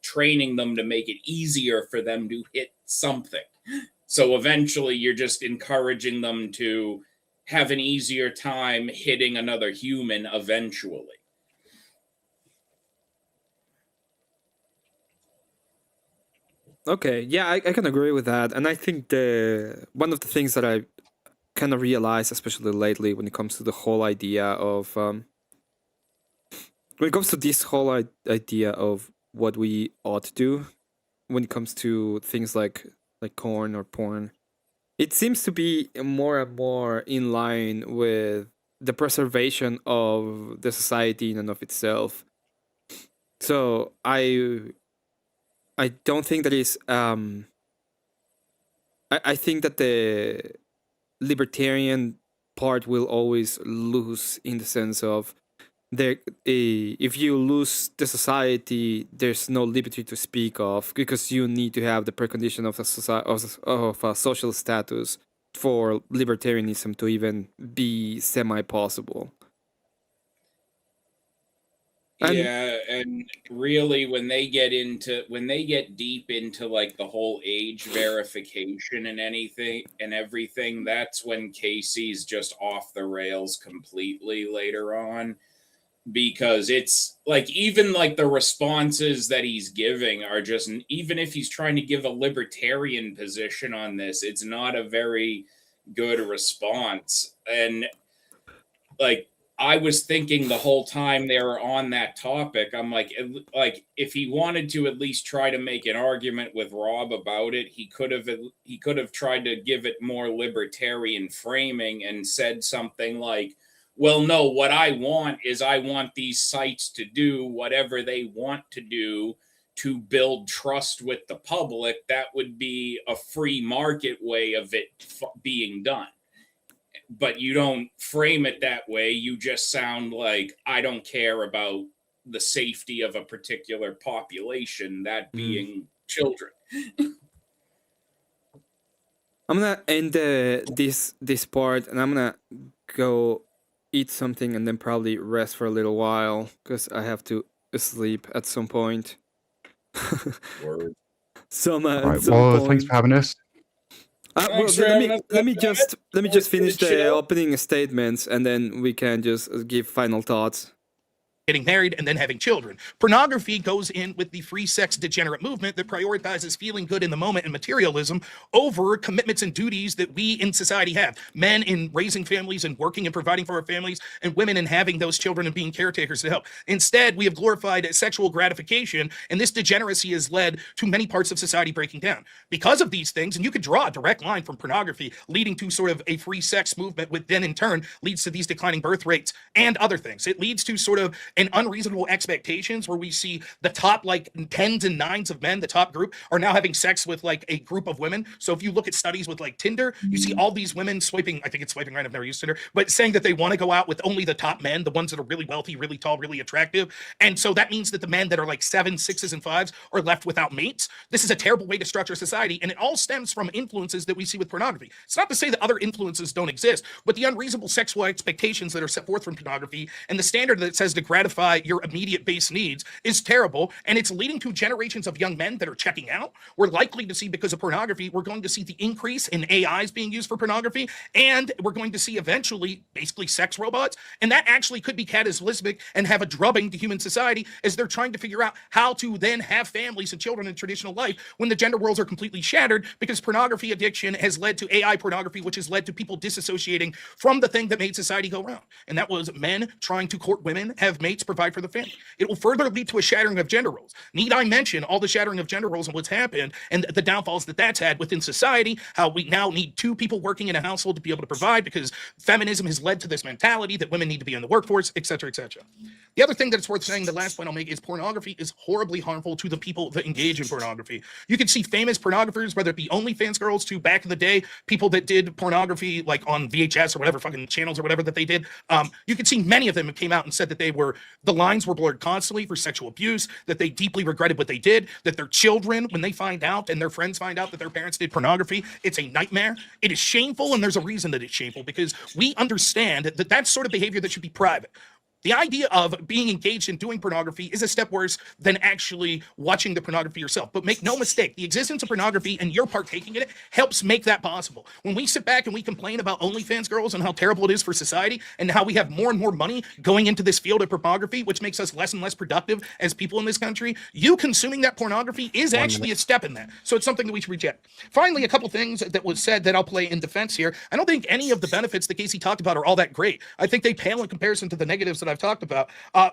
training them to make it easier for them to hit something. So eventually you're just encouraging them to have an easier time hitting another human eventually. Okay, yeah, I can agree with that. And I think one of the things that I kind of realized, especially lately, when it comes to the whole idea of when it comes to this whole idea of what we ought to do when it comes to things like corn or porn, it seems to be more and more in line with the preservation of the society in and of itself. So I don't think that is I think that the libertarian part will always lose, in the sense of if you lose the society, there's no liberty to speak of, because you need to have the precondition of a social status for libertarianism to even be semi-possible. And really when they get deep into like the whole age verification and everything, that's when Casey's just off the rails completely later on, because it's like even like the responses that he's giving are just, even if he's trying to give a libertarian position on this, it's not a very good response. And like I was thinking the whole time they were on that topic, I'm like if he wanted to at least try to make an argument with Rob about it, he could have tried to give it more libertarian framing and said something like, well, no, what I want these sites to do whatever they want to do to build trust with the public. That would be a free market way of it being done. But you don't frame it that way. You just sound like, I don't care about the safety of a particular population, that being children. I'm gonna end this part, and I'm gonna go eat something and then probably rest for a little while, because I have to sleep at some point. Right, well, thanks for having us. Well, let me just finish the opening statements, and then we can just give final thoughts. Getting married and then having children. Pornography goes in with the free sex degenerate movement that prioritizes feeling good in the moment and materialism over commitments and duties that we in society have. Men in raising families and working and providing for our families, and women in having those children and being caretakers to help. Instead, we have glorified sexual gratification, and this degeneracy has led to many parts of society breaking down. Because of these things, and you could draw a direct line from pornography leading to sort of a free sex movement, which then in turn leads to these declining birth rates and other things. It leads to sort of and unreasonable expectations where we see the top like tens and nines of men, the top group, are now having sex with like a group of women. So if you look at studies with like Tinder, you see all these women swiping, I think it's swiping right, I've never used Tinder, but saying that they want to go out with only the top men, the ones that are really wealthy, really tall, really attractive. And so that means that the men that are like 7s, 6s, and 5s are left without mates. This is a terrible way to structure society, and it all stems from influences that we see with pornography. It's not to say that other influences don't exist, but the unreasonable sexual expectations that are set forth from pornography and the standard that says to gratify your immediate base needs is terrible, and it's leading to generations of young men that are checking out. We're likely to see, because of pornography, we're going to see the increase in AIs being used for pornography, and we're going to see eventually basically sex robots, and that actually could be cataclysmic and have a drubbing to human society as they're trying to figure out how to then have families and children in traditional life when the gender worlds are completely shattered, because pornography addiction has led to AI pornography, which has led to people disassociating from the thing that made society go round, and that was men trying to court women, have mates, provide for the family. It will further lead to a shattering of gender roles. Need I mention all the shattering of gender roles and what's happened and the downfalls that that's had within society, how we now need 2 people working in a household to be able to provide because feminism has led to this mentality that women need to be in the workforce, etc., etc. The other thing that it's worth saying, the last point I'll make, is pornography is horribly harmful to the people that engage in pornography. You can see famous pornographers, whether it be OnlyFans girls to back in the day, people that did pornography like on VHS or whatever fucking channels or whatever that they did. You can see many of them came out and said that the lines were blurred constantly for sexual abuse, that they deeply regretted what they did, that their children, when they find out and their friends find out that their parents did pornography, it's a nightmare. It is shameful, and there's a reason that it's shameful, because we understand that that's sort of behavior that should be private. The idea of being engaged in doing pornography is a step worse than actually watching the pornography yourself. But make no mistake, the existence of pornography and your partaking in it helps make that possible. When we sit back and we complain about OnlyFans girls and how terrible it is for society and how we have more and more money going into this field of pornography, which makes us less and less productive as people in this country, you consuming that pornography is actually a step in that. So it's something that we should reject. Finally, a couple things that was said that I'll play in defense here. I don't think any of the benefits that Casey talked about are all that great. I think they pale in comparison to the negatives that I've talked about.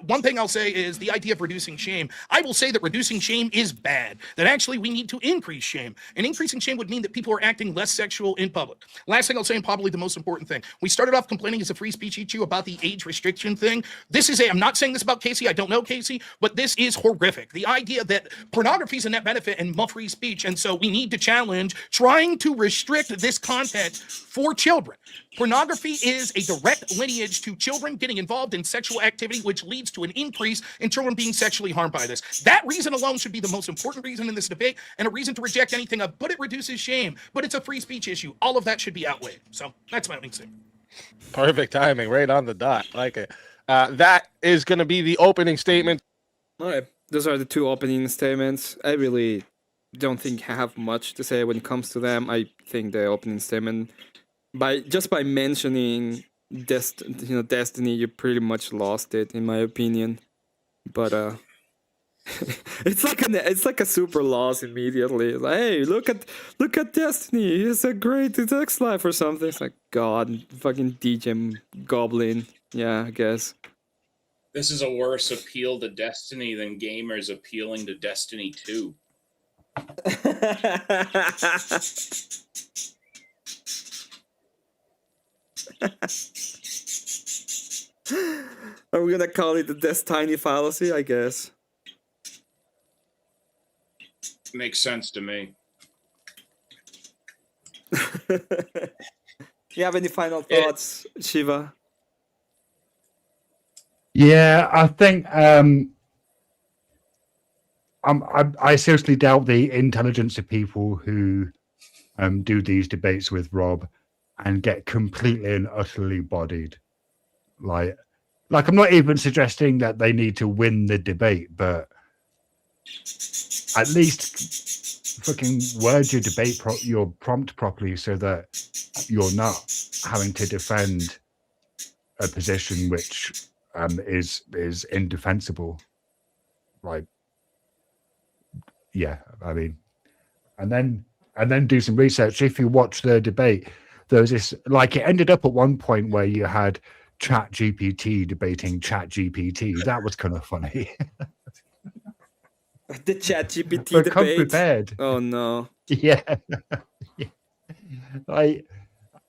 One thing I'll say is the idea of reducing shame. I will say that reducing shame is bad, that actually we need to increase shame. And increasing shame would mean that people are acting less sexual in public. Last thing I'll say, and probably the most important thing, we started off complaining as a free speech issue about the age restriction thing. I'm not saying this about Casey, I don't know Casey, but this is horrific. The idea that pornography is a net benefit and more free speech, and so we need to challenge trying to restrict this content for children. Pornography is a direct lineage to children getting involved in sexual activity, which leads to an increase in children being sexually harmed by this. That reason alone should be the most important reason in this debate, and a reason to reject anything of, but it reduces shame, but it's a free speech issue. All of that should be outweighed. So that's my only thing. Perfect timing, right on the dot. Like it. That is going to be the opening statement. All right, those are the 2 opening statements. I really don't think I have much to say when it comes to them. I think the opening statement, by mentioning Destiny, you pretty much lost it, in my opinion. But it's like a super loss immediately. Like, hey, look at Destiny. It's a great sex life or something. It's like, God, fucking DJ Goblin. Yeah, I guess. This is a worse appeal to Destiny than gamers appealing to Destiny 2. Are we gonna call it the Destiny fallacy? I guess. Makes sense to me. You have any final thoughts, Shiva? Yeah, I think I seriously doubt the intelligence of people who do these debates with Rob and get completely and utterly bodied. Like I'm not even suggesting that they need to win the debate, but at least fucking word your debate your prompt properly so that you're not having to defend a position which is indefensible. Like, yeah, I mean, and then do some research. If you watch the debate, there was this, like, it ended up at one point where you had ChatGPT debating ChatGPT. That was kind of funny. The ChatGPT But debate. come prepared. Oh no. Yeah. I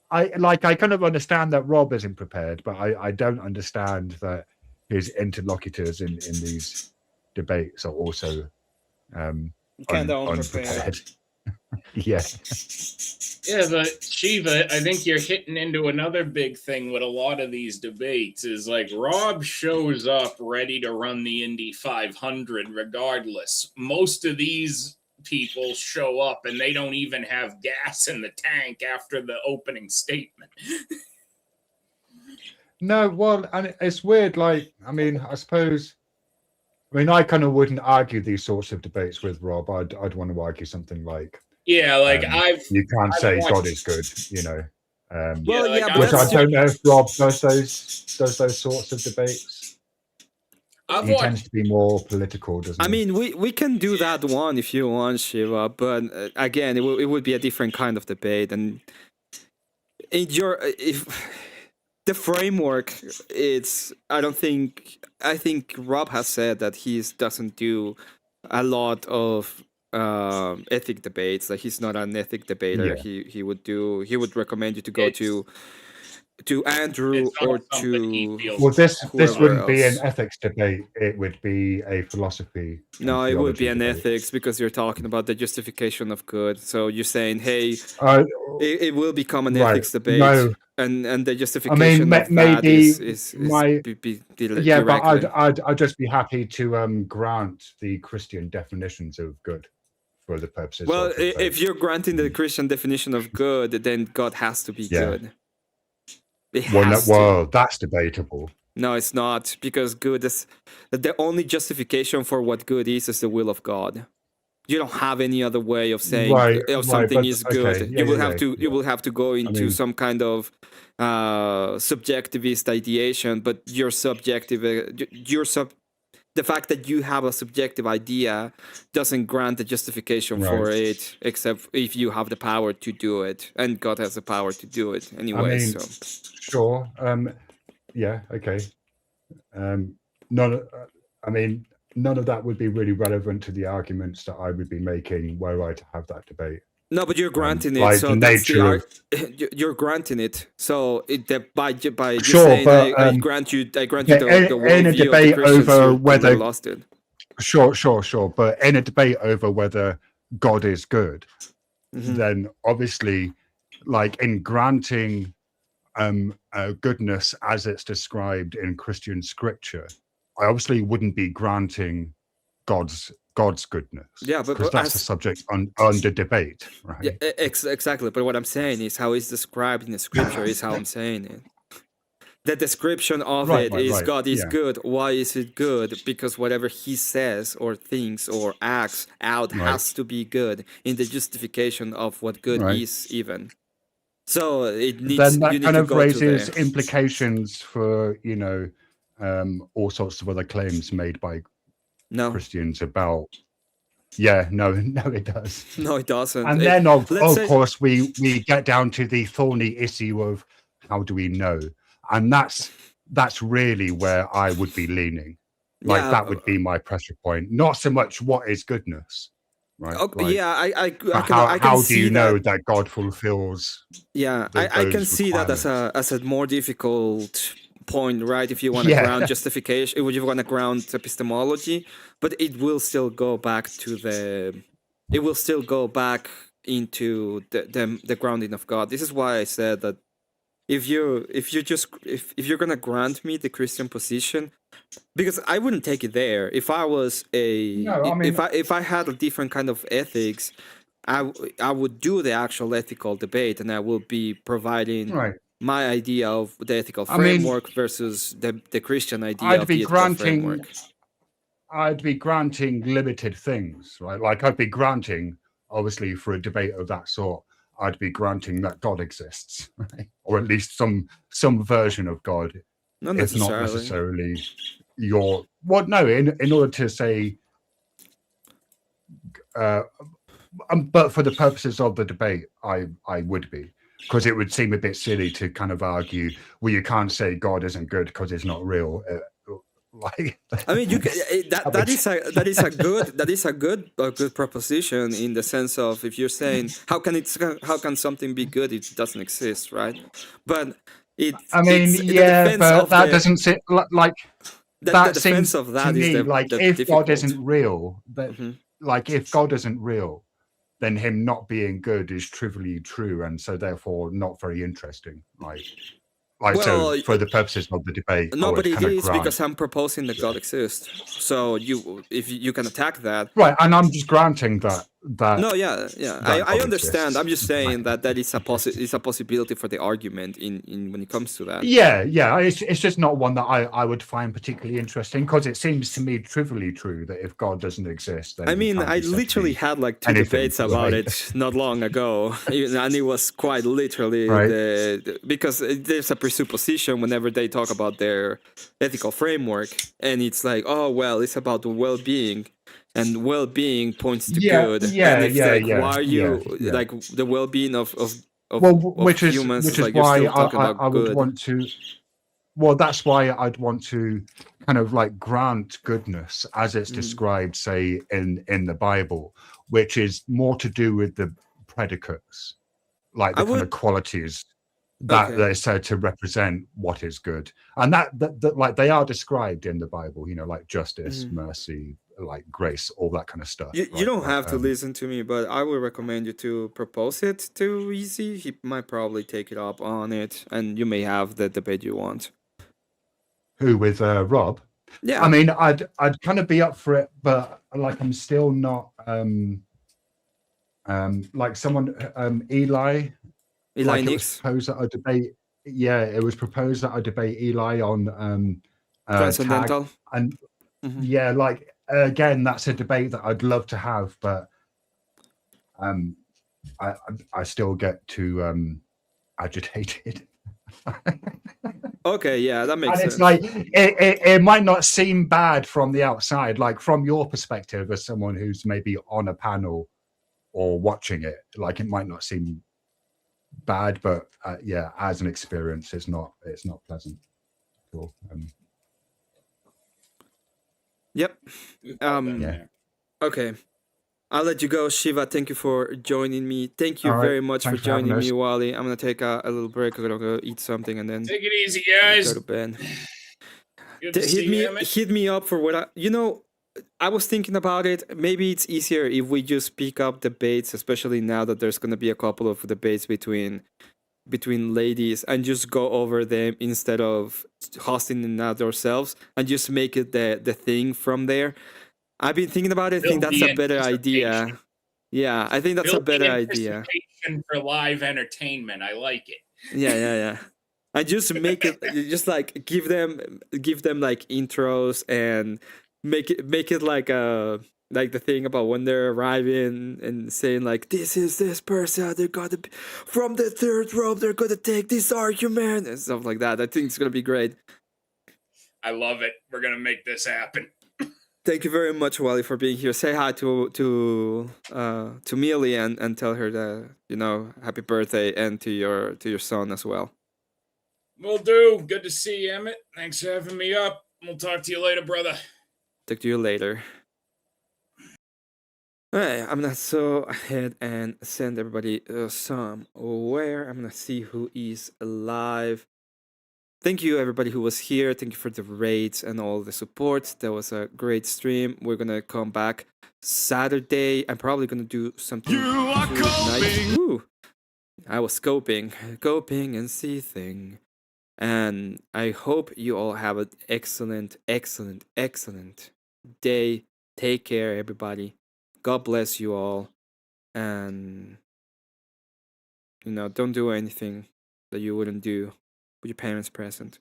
kind of understand that Rob isn't prepared, but I don't understand that his interlocutors in these debates are also Kinda unprepared. Yeah. Yeah, but Shiva, I think you're hitting into another big thing with a lot of these debates is like Rob shows up ready to run the Indy 500 regardless. Most of these people show up and they don't even have gas in the tank after the opening statement. No, well, and it's weird. Like, I mean, I suppose. I mean, I kind of wouldn't argue these sorts of debates with Rob. I'd want to argue something like, Yeah, like you can't I've say watched- God is good, you know. Well, yeah, but which I that's don't know if Rob does those sorts of debates. I've He tends to be more political, doesn't I he? mean, we can do that one if you want, Shiva, but again, it would be a different kind of debate. And in if the framework, I think Rob has said that he doesn't do a lot of ethic debates. Like he's not an ethic debater. Yeah. He would recommend you to go to Andrew or to Well, this whoever wouldn't be an else. ethics debate. It would be a philosophy. and No, it would be theology an debate. ethics because you're talking about the justification of good. So you're saying, hey, Uh, it will become an right. ethics debate, No. and the I justification mean, of that maybe is my directly. yeah, but I'd just be happy to grant the Christian definitions of good for the purposes. Well, of the if you're granting the Christian definition of good, then God has to be Yeah. good. It well, has to. well, that's debatable. No, it's not, because good is the only justification for what good is the will of God. You don't have any other way of saying Right, something but- is good. okay, You will yeah, have to you will have to go into mean- some kind of subjectivist ideation, but your subjective the fact that you have a subjective idea doesn't grant the justification for Right. it, except if you have the power to do it, and God has the power to do it anyway. I mean, So sure. Yeah. Okay. None. I mean, none of that would be really relevant to the arguments that I would be making were I to have that debate. no, but you're granting it. like So the that's the nature you're granting it. So by just Sure, saying but, I grant you the in a worldview of the debate Christians, over you're whether lost it. Sure. But in a debate over whether God is good, Mhm. then obviously, like in granting goodness as it's described in Christian scripture, I obviously wouldn't be granting God's goodness. Yeah, but because that's a subject under debate, right? Yeah, exactly. But what I'm saying is how it's described in the scripture is how I'm saying it. The description of Right, it is right, God is yeah. good. Why is it good? Because whatever he says or thinks or acts out Right. has to be good in the justification of what good Right. is even. So it needs Then you that need kind to of go raises to the implications for all sorts of other claims made by No. Christians about. Yeah, no, it does. No, it doesn't. And then of let's say- course we get down to the thorny issue of how do we know, and that's really where I would be leaning. Like Yeah, that would be my pressure point, not so much what is goodness, right? Okay, Like, yeah, I but can I can how do see you that. know that God fulfills? Yeah, th- I can those see that as a more difficult point, right? If you want to Yeah. ground justification, if you want to ground epistemology, but it will still go back to it will still go back into the grounding of God. This is why I said that if you're gonna grant me the Christian position, because I wouldn't take it there. If I was No, I mean- if I had a different kind of ethics, I would do the actual ethical debate, and I will be providing Right. my idea of the ethical I mean, framework versus the Christian idea I'd of be the ethical granting framework. I'd be granting limited things, right? Like I'd be granting, obviously, for a debate of that sort, I'd be granting that God exists, right? Or at least some version of God, Not if not necessarily. necessarily your. What? No, in order to say, but for the purposes of the debate, I would be, because it would seem a bit silly to kind of argue, well, you can't say God isn't good because it's not real. Like, I mean, you can, that is a good proposition in the sense of if you're saying how can something be good? It doesn't exist, right? But I mean, it's in the yeah, defense but of that the- doesn't sit like. The defense seems of that to is me like if difficult. God isn't real, that like if God isn't real, then him not being good is trivially true, and so therefore not very interesting. Like Well, so for the purposes of the debate, no, I but would it kind of is grant. because I'm proposing that God exists. So if you can attack that, Right, and I'm just granting that no, yeah, that I God understand. exists. I'm just saying that is a possibility for the argument in when it comes to that. Yeah, it's just not one that I would find particularly interesting, because it seems to me trivially true that if God doesn't exist, then I he mean, can't I be said to literally be had like 2 anything, debates about right? it not long ago, and it was quite literally Right. because there's a presupposition whenever they talk about their ethical framework, and it's like, oh well, it's about the well-being, and well-being points to good, and it's like, why are you like the well-being of Well, humans? which It's is like you're why still talking about I would good. want to. Well, that's why I'd want to kind of like grant goodness as it's described, say in the Bible, which is more to do with the predicates, like the kind of qualities that they're said to represent what is good, and that like they are described in the Bible, like justice, mercy, like grace, all that kind of stuff. You don't have to listen to me, but I would recommend you to propose it to Easy. He might probably take it up on it, and you may have the debate you want. Who, with Rob? Yeah. I mean, I'd kind of be up for it, but like I'm still not like someone Eli like it was Nix? proposed that I debate. Yeah, it was proposed that I debate Eli on Transcendental. tag, and yeah, like again, that's a debate that I'd love to have, but I still get too agitated. Okay, yeah, that makes And sense. it's like it might not seem bad from the outside, like from your perspective as someone who's maybe on a panel or watching it, like it might not seem bad, but yeah, as an experience, it's not pleasant. Cool. Yep. Yeah. Okay. I'll let you go, Shiva. Thank you for joining me. Thank you All right. very much for Thanks for having joining me, us. Wally. I'm gonna take a little break. I'm gonna go eat something and then Take it easy, guys. go to bed. Good to see you, Emmet. Hit me up for what I was thinking about it. Maybe it's easier if we just pick up debates, especially now that there's gonna be a couple of debates between ladies, and just go over them instead of hosting it ourselves, and just make it the thing from there. I've been thinking about it. I think Build that's the a better idea. Yeah, I think that's a Build the better idea. anticipation for live entertainment. I like it. Yeah. And just make it, just like give them like intros, and make it like the thing about when they're arriving and saying like, this is this person, they're gonna be from the third row, they're gonna take this argument and stuff like that. I think it's gonna be great. I love it. We're gonna make this happen. Thank you very much, Wally, for being here. Say hi to Mealy and tell her that happy birthday, and to your son as well. Will do. Good to see you, Emmet. Thanks for having me up. We'll talk to you later, brother. Talk to you later. Alright, I'm gonna go ahead and send everybody somewhere. I'm gonna see who is alive. Thank you, everybody who was here. Thank you for the raids and all the support. That was a great stream. We're gonna come back Saturday. I'm probably gonna do something tonight. Ooh, I was coping and seething. And I hope you all have an excellent day. Take care, everybody. God bless you all. And don't do anything that you wouldn't do with your parents present.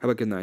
Have a good night.